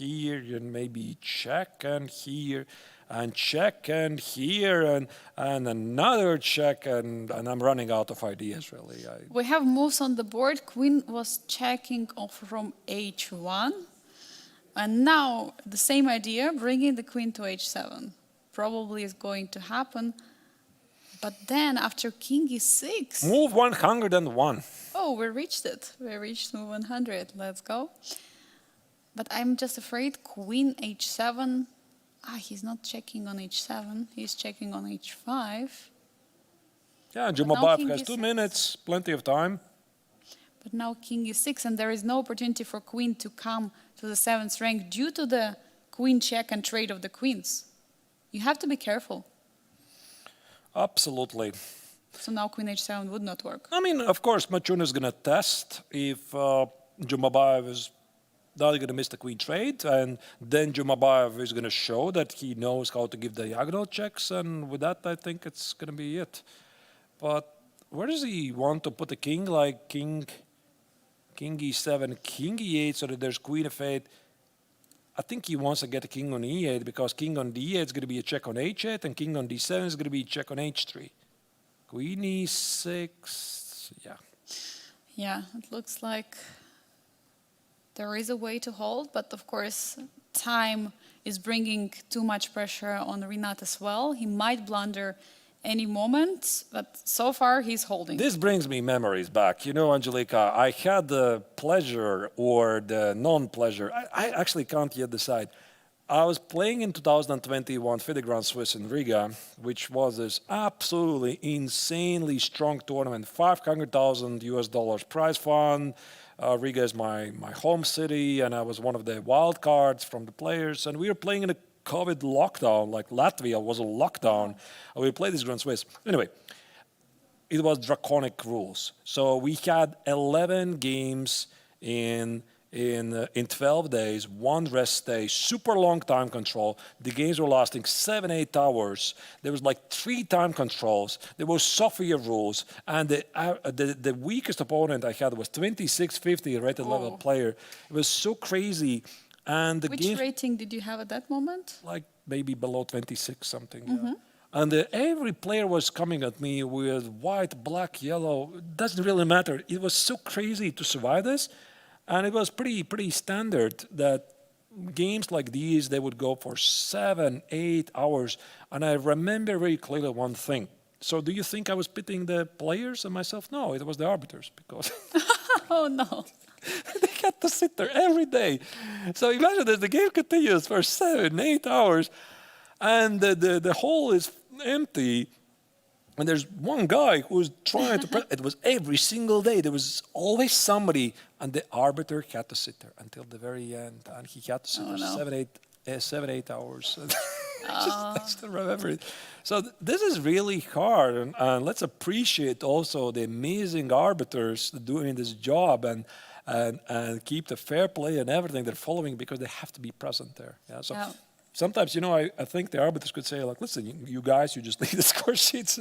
and maybe check and here, and check and here, and another check, and I'm running out of ideas, really. We have moves on the board. Queen was checking off from H1. And now the same idea, bringing the queen to H7. Probably is going to happen. But then after king E6... Move 101. Oh, we reached it. We reached move 100. Let's go. But I'm just afraid queen H7... he's not checking on H7. He's checking on H5. Yeah, Jumabayev has 2 minutes, plenty of time. But now king E6, and there is no opportunity for queen to come to the 7th rank due to the queen check and trade of the queens. You have to be careful. Absolutely. So now queen H7 would not work. I mean, of course, Machun is going to test if Jumabayev is not going to miss the queen trade, and then Jumabayev is going to show that he knows how to give diagonal checks, and with that, I think it's going to be it. But where does he want to put the king? Like king E7, king E8, so that there's queen F8. I think he wants to get a king on E8 because king on D8 is going to be a check on H8, and king on D7 is going to be a check on H3. Queen E6, yeah. Yeah, it looks like there is a way to hold, but of course, time is bringing too much pressure on Rinat as well. He might blunder any moment, but so far he's holding. This brings me memories back. You know, Angelica, I had the pleasure or the non-pleasure. I actually can't yet decide. I was playing in 2021 FIDE Grand Swiss in Riga, which was this absolutely insanely strong tournament, 500,000 US dollars prize fund. Riga is my home city, and I was one of the wild cards from the players. And we were playing in a COVID lockdown, like Latvia was a lockdown. And we played this Grand Swiss. Anyway, it was draconic rules. So we had 11 games in 12 days, one rest day, super long time control. The games were lasting 7-8 hours. There was like 3 time controls. There was Sofia rules, and the weakest opponent I had was 2650 rated level player. It was so crazy, and the Which rating did you have at that moment? like maybe below 26 something. Yeah. And every player was coming at me with white, black, yellow. It doesn't really matter. It was so crazy to survive this. And it was pretty standard that games like these, they would go for 7-8 hours. And I remember very clearly one thing. So do you think I was pitting the players and myself? No, it was the arbiters, because Oh no. they had to sit there every day. So imagine that the game continues for 7-8 hours, and the hole is empty. And there's one guy who's trying to. It was every single day. There was always somebody, and the arbiter had to sit there until the very end, and he had to sit there 7-8 hours. I still remember it. So this is really hard, and let's appreciate also the amazing arbiters doing this job and keep the fair play and everything they're following, because they have to be present there. Yeah. So. Yeah. Sometimes, I think the arbiters could say, like, listen, you guys, you just leave the score sheets.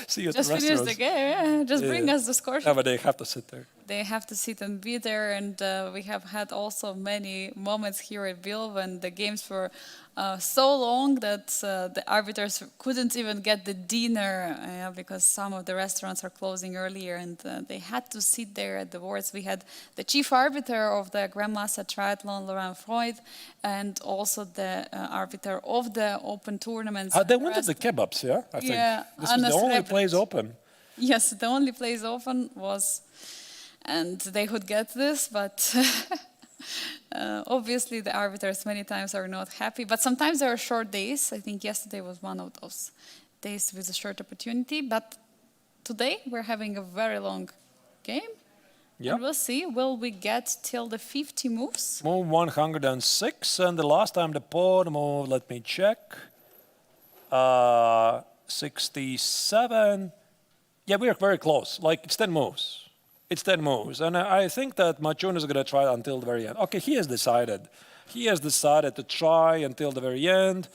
See you at Just the finish restaurants. the game, yeah. Just bring us the score sheet. Yeah, but they have to sit there. They have to sit and be there, and we have had also many moments here at Biel when the games were so long that the arbiters couldn't even get the dinner because some of the restaurants are closing earlier, and they had to sit there at the boards. We had the chief arbiter of the Grandmaster Triathlon, Laurent Freud, and also the arbiter of the open tournaments. They wanted the kebabs, yeah? I think. Yeah, This was the only place open. Yes, the only place open was, and they could get this, but obviously the arbiters many times are not happy. But sometimes there are short days. I think yesterday was one of those days with a short opportunity. But today we're having a very long game. Yeah. And we'll see, will we get till the 50 moves? Move 106, and the last time the pod moved, let me check, 67. Yeah, we are very close. Like, it's 10 moves. It's 10 moves. And I think that Machun is going to try until the very end. Okay, he has decided. He has decided to try until the very end.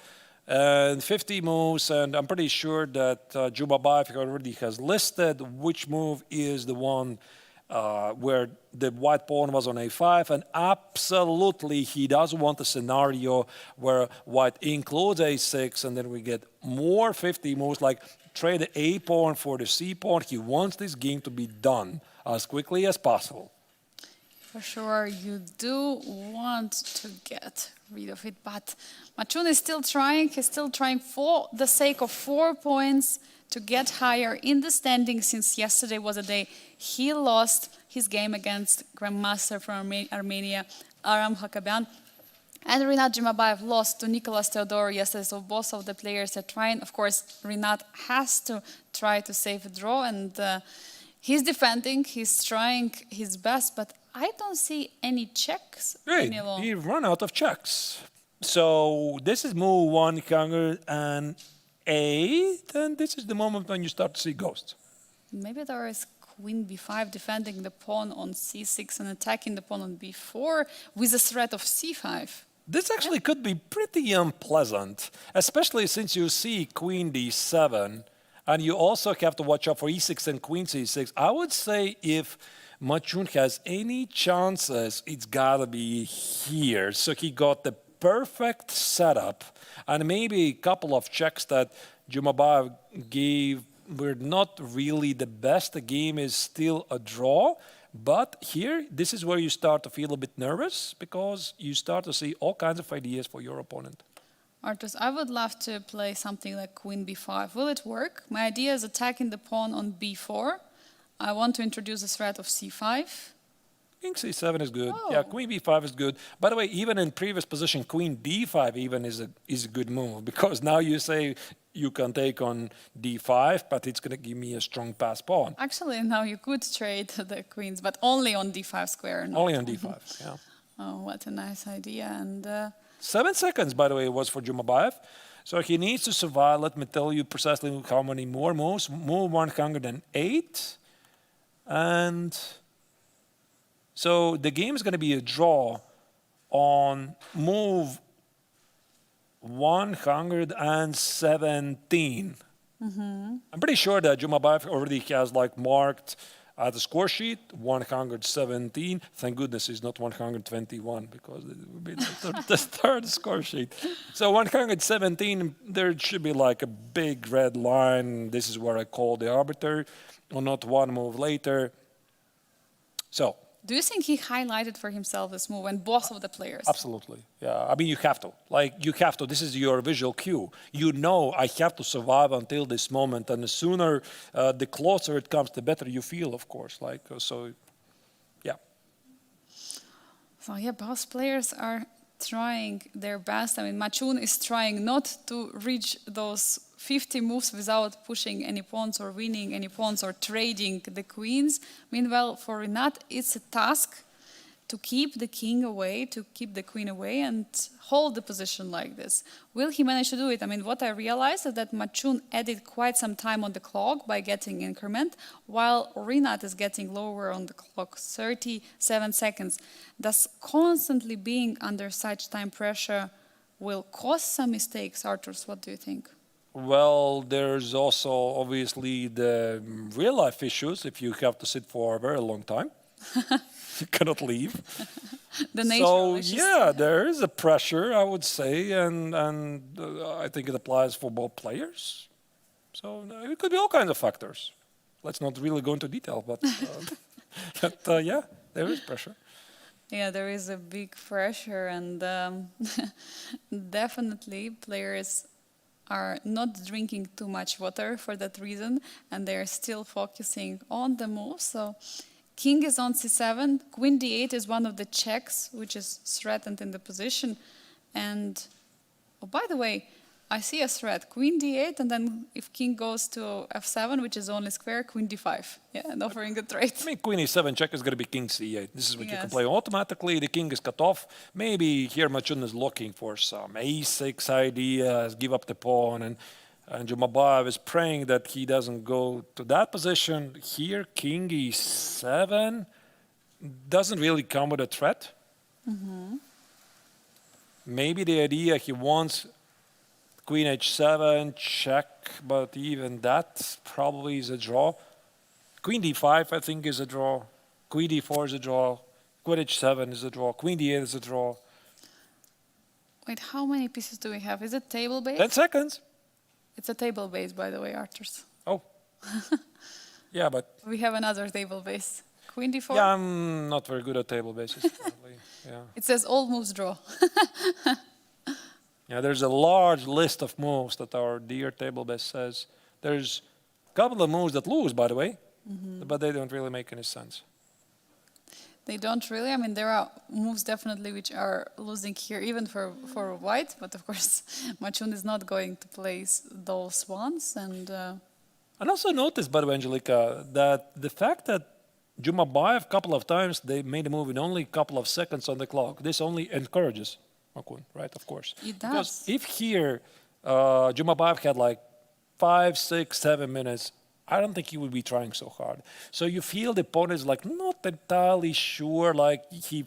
And 50 moves, and I'm pretty sure that Jubabayev already has listed which move is the one where the white pawn was on a5, and absolutely he does want a scenario where white includes a6, and then we get more 50 moves, like trade the a pawn for the c pawn. He wants this game to be done as quickly as possible. For sure, you do want to get rid of it, but Machun is still trying. He's still trying for the sake of 4 points to get higher in the standings, since yesterday was a day he lost his game against Grandmaster from Armenia, Aram Hakabyan. And Rinat Jumabayev lost to Nicolas Theodor yesterday, so both of the players are trying. Of course, Rinat has to try to save a draw, and he's defending, he's trying his best, but I don't see any checks any longer. He ran out of checks. So this is move 108, and this is the moment when you start to see ghosts. Maybe there is Queen b5 defending the pawn on c6 and attacking the pawn on b4 with a threat of c5. This actually could be pretty unpleasant, especially since you see Queen d7, and you also have to watch out for e6 and Queen c6. I would say if Machun has any chances, it's gotta be here. So he got the perfect setup, and maybe a couple of checks that Jumabayev gave were not really the best. The game is still a draw. But here, this is where you start to feel a bit nervous, because you start to see all kinds of ideas for your opponent. Arturs, I would love to play something like Queen b5. Will it work? My idea is attacking the pawn on b4. I want to introduce a threat of c5. King c7 is good. Oh. Yeah, queen b5 is good. By the way, even in previous position, queen d5 even is a good move because now you say you can take on d5, but it's going to give me a strong pass pawn. Actually, now you could trade the queens, but only on d5 square. Not Only on d5, yeah. Oh, what a nice idea. And 7 seconds, by the way, was for Jumabayev. So he needs to survive. Let me tell you precisely how many more moves. Move 108. And so the game is going to be a draw on move 117. I'm pretty sure that Jumabayev already has like marked at the score sheet 117. Thank goodness it's not 121 because it would be the third score sheet. So 117, there should be like a big red line. This is where I call the arbiter, or not one move later. So. Do you think he highlighted for himself this move and both of the players? Absolutely. Yeah. I mean, you have to. Like, you have to. This is your visual cue. You know, I have to survive until this moment. And the sooner, the closer it comes, the better you feel, of course. Like, so, yeah. So, yeah, both players are trying their best. I mean, Machun is trying not to reach those 50 moves without pushing any pawns or winning any pawns or trading the queens. Meanwhile, for Rinat, it's a task to keep the king away, to keep the queen away and hold the position like this. Will he manage to do it? I mean, what I realized is that Machun added quite some time on the clock by getting increment, while Rinat is getting lower on the clock, 37 seconds. Does constantly being under such time pressure will cause some mistakes? Arturs, what do you think? Well, there's also obviously the real life issues if you have to sit for a very long time. You cannot leave. The nature issues. Yeah, there is a pressure, I would say, and I think it applies for both players. So it could be all kinds of factors. Let's not really go into detail, but yeah, there is pressure. Yeah, there is a big pressure, and definitely players are not drinking too much water for that reason, and they're still focusing on the move. So king is on c7, queen d8 is one of the checks which is threatened in the position. And oh, by the way, I see a threat, queen d8, and then if king goes to f7, which is only square, queen d5. Yeah, and offering a trade. I mean, queen e7 check is going to be king c8. This is what you can Yes. play automatically. The king is cut off. Maybe here Machun is looking for some a6 ideas, give up the pawn, and Jumabayev is praying that he doesn't go to that position. Here, king e7 doesn't really come with a threat. Maybe the idea he wants queen h7, check, but even that probably is a draw. Queen d5, I think, is a draw. Queen d4 is a draw. Queen h7 is a draw. Queen d8 is a draw. Wait, how many pieces do we have? Is it table base? 10 seconds. It's a table base, by the way, Arturs. Oh. Yeah, but We have another table base. Queen d4? yeah, I'm not very good at table bases. Probably. Yeah. It says all moves draw. Yeah, there's a large list of moves that our dear table base says. There's a couple of moves that lose, by the way, but they don't really make any sense. They don't really. I mean, there are moves definitely which are losing here, even for white. But of course, Machun is not going to place those ones. And also notice, by the way, Angelica, that the fact that Jumabayev a couple of times, they made a move in only a couple of seconds on the clock. This only encourages Machun, right? Of course. It Because does. if here Jumabayev had like 5, 6, 7 minutes, I don't think he would be trying so hard. So you feel the opponent is like not entirely sure, like he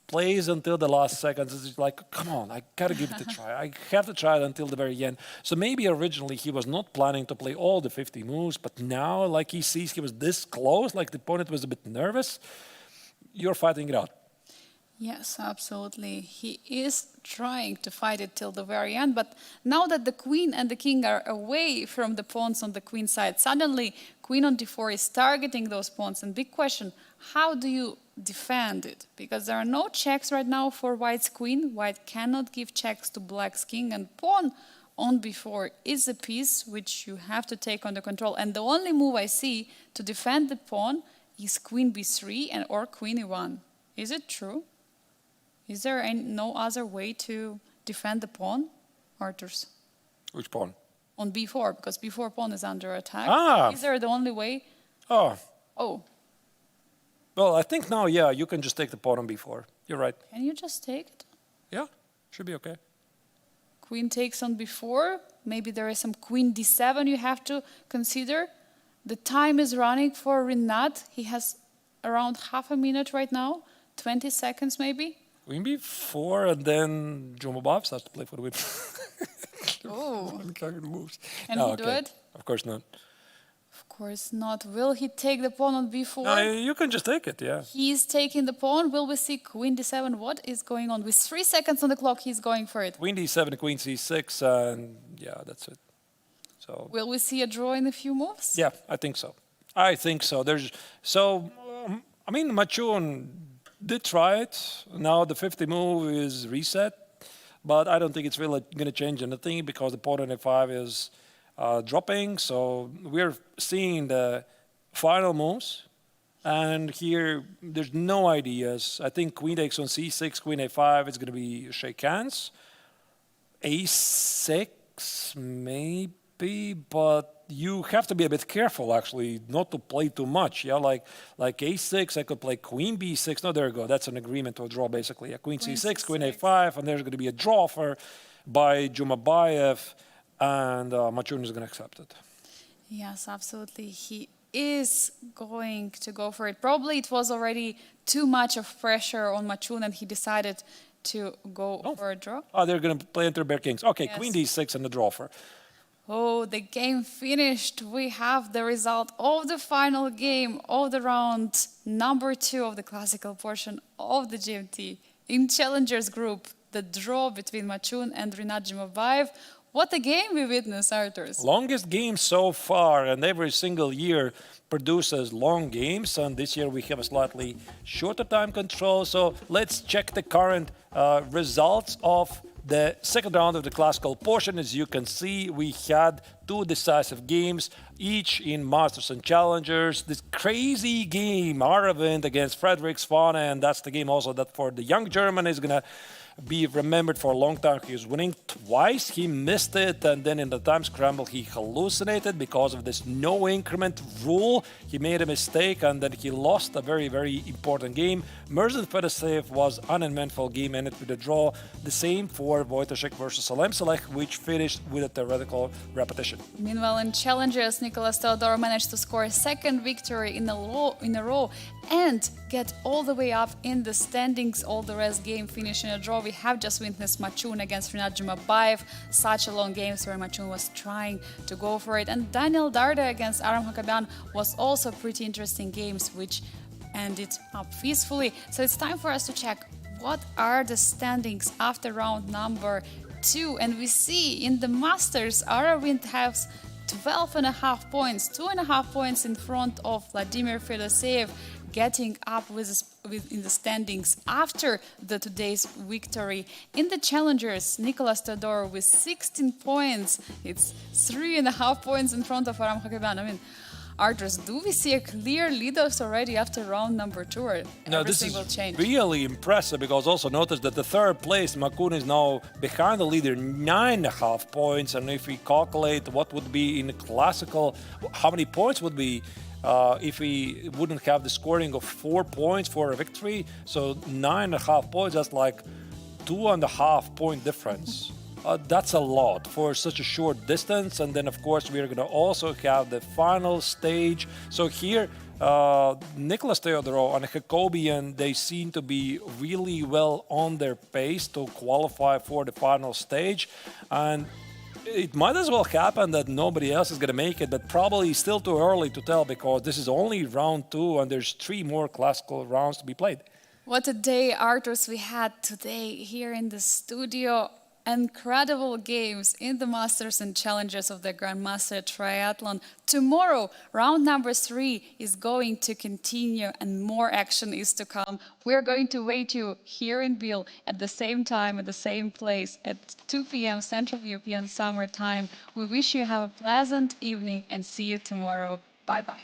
plays until the last seconds. It's like, come on, I gotta give it a try. I have to try it until the very end. So maybe originally he was not planning to play all the 50 moves, but now like he sees he was this close, like the opponent was a bit nervous, you're fighting it out. yes, absolutely. He is trying to fight it till the very end. But now that the queen and the king are away from the pawns on the queen side, suddenly queen on d4 is targeting those pawns. And big question, how do you defend it? Because there are no checks right now for white's queen. White cannot give checks to black's king. And pawn on b4 is a piece which you have to take under control. And the only move I see to defend the pawn is queen b3 or queen e1. Is it true? Is there no other way to defend the pawn, Arturs? Which pawn? On b4, because b4 pawn is under attack. Ah. Is there the only way? Oh, Oh, well, I think now, yeah, you can just take the pawn on b4. You're right. can you just take it? Yeah, should be okay. Queen takes on b4. Maybe there is some queen d7 you have to consider. The time is running for Rinat. He has around half a minute right now, 20 seconds maybe. Queen b4, and then Jumabov starts to play for the win. Oh, Moves. can No, he do okay. it? Of course not. Of course not. Will he take the pawn on b4? No, you can just take it, yeah. He's taking the pawn. Will we see queen d7? What is going on? With 3 seconds on the clock, he's going for it. Queen d7, queen c6, and yeah, that's it. So Will we see a draw in a few moves? yeah, I think so. I think so. I mean, Machun did try it. Now the 50 move is reset, but I don't think it's really going to change anything because the pawn on a5 is dropping. So we're seeing the final moves, and here there's no ideas. I think queen takes on c6, queen a5 is going to be shake hands. a6 maybe, but you have to be a bit careful actually not to play too much. Yeah, like a6, I could play queen b6. No, there you go. That's an agreement to a draw basically. Yeah, queen c6, queen a5, and there's going to be a draw by Jumabayev, and Machun is going to accept it. Yes, absolutely. He is going to go for it. Probably it was already too much of pressure on Machun, and he decided to go for a draw. Oh, they're going to play into Bear Kings. Okay, Yes. queen d6 and the draw for. Oh, the game finished. We have the result of the final game of the round number 2 of the classical portion of the GMT. In Challengers Group, the draw between Machun and Rinat Jumabayev. What a game we witnessed, Arturs. Longest game so far, and every single year produces long games, and this year we have a slightly shorter time control. So let's check the current results of the second round of the classical portion. As you can see, we had 2 decisive games, each in Masters and Challengers. This crazy game, Aravind against Frederick Svane, and that's the game also that for the young German is going to be remembered for a long time. He was winning twice, he missed it, and then in the time scramble he hallucinated because of this no increment rule. He made a mistake and then he lost a very, very important game. Mirzan Fedoseev was an uneventful game, ended with a draw. The same for Wojtaszek versus Salemselech, which finished with a theoretical repetition. Meanwhile, in Challengers, Nicolas Theodorou managed to score a second victory in a row and get all the way up in the standings. All the rest game finished in a draw. We have just witnessed Machun against Rinat Jumabayev. Such a long games where Machun was trying to go for it. And Daniel Darde against Aram Hakabyan was also pretty interesting games, which ended up peacefully. So it's time for us to check what are the standings after round number 2. And we see in the Masters, Aravind has 12.5 points, 2.5 points in front of Vladimir Fedoseev, getting up in the standings after today's victory. In the Challengers, Nicolas Theodorou with 16 points. It's 3.5 points in front of Aram Hakabyan. I mean, Arturs, do we see a clear leaders already after round number 2? Or everything will change? Really impressive because also notice that the third place, Makun, is now behind the leader 9.5 points. And if we calculate what would be in the classical, how many points would be if we wouldn't have the scoring of 4 points for a victory, so 9.5 points, that's like 2.5 point difference. That's a lot for such a short distance. And then, of course, we're going to also have the final stage. So here, Nicolas Theodorou and Jacobian, they seem to be really well on their pace to qualify for the final stage. And it might as well happen that nobody else is going to make it, but probably still too early to tell because this is only round 2 and there's 3 more classical rounds to be played. What a day, Arturs, we had today here in the studio. Incredible games in the Masters and Challengers of the Grandmaster Triathlon. Tomorrow, round number 3 is going to continue and more action is to come. We're going to wait you here in Biel at the same time, at the same place, at 2 p.m. Central European Summer Time. We wish you have a pleasant evening and see you tomorrow. Bye-bye.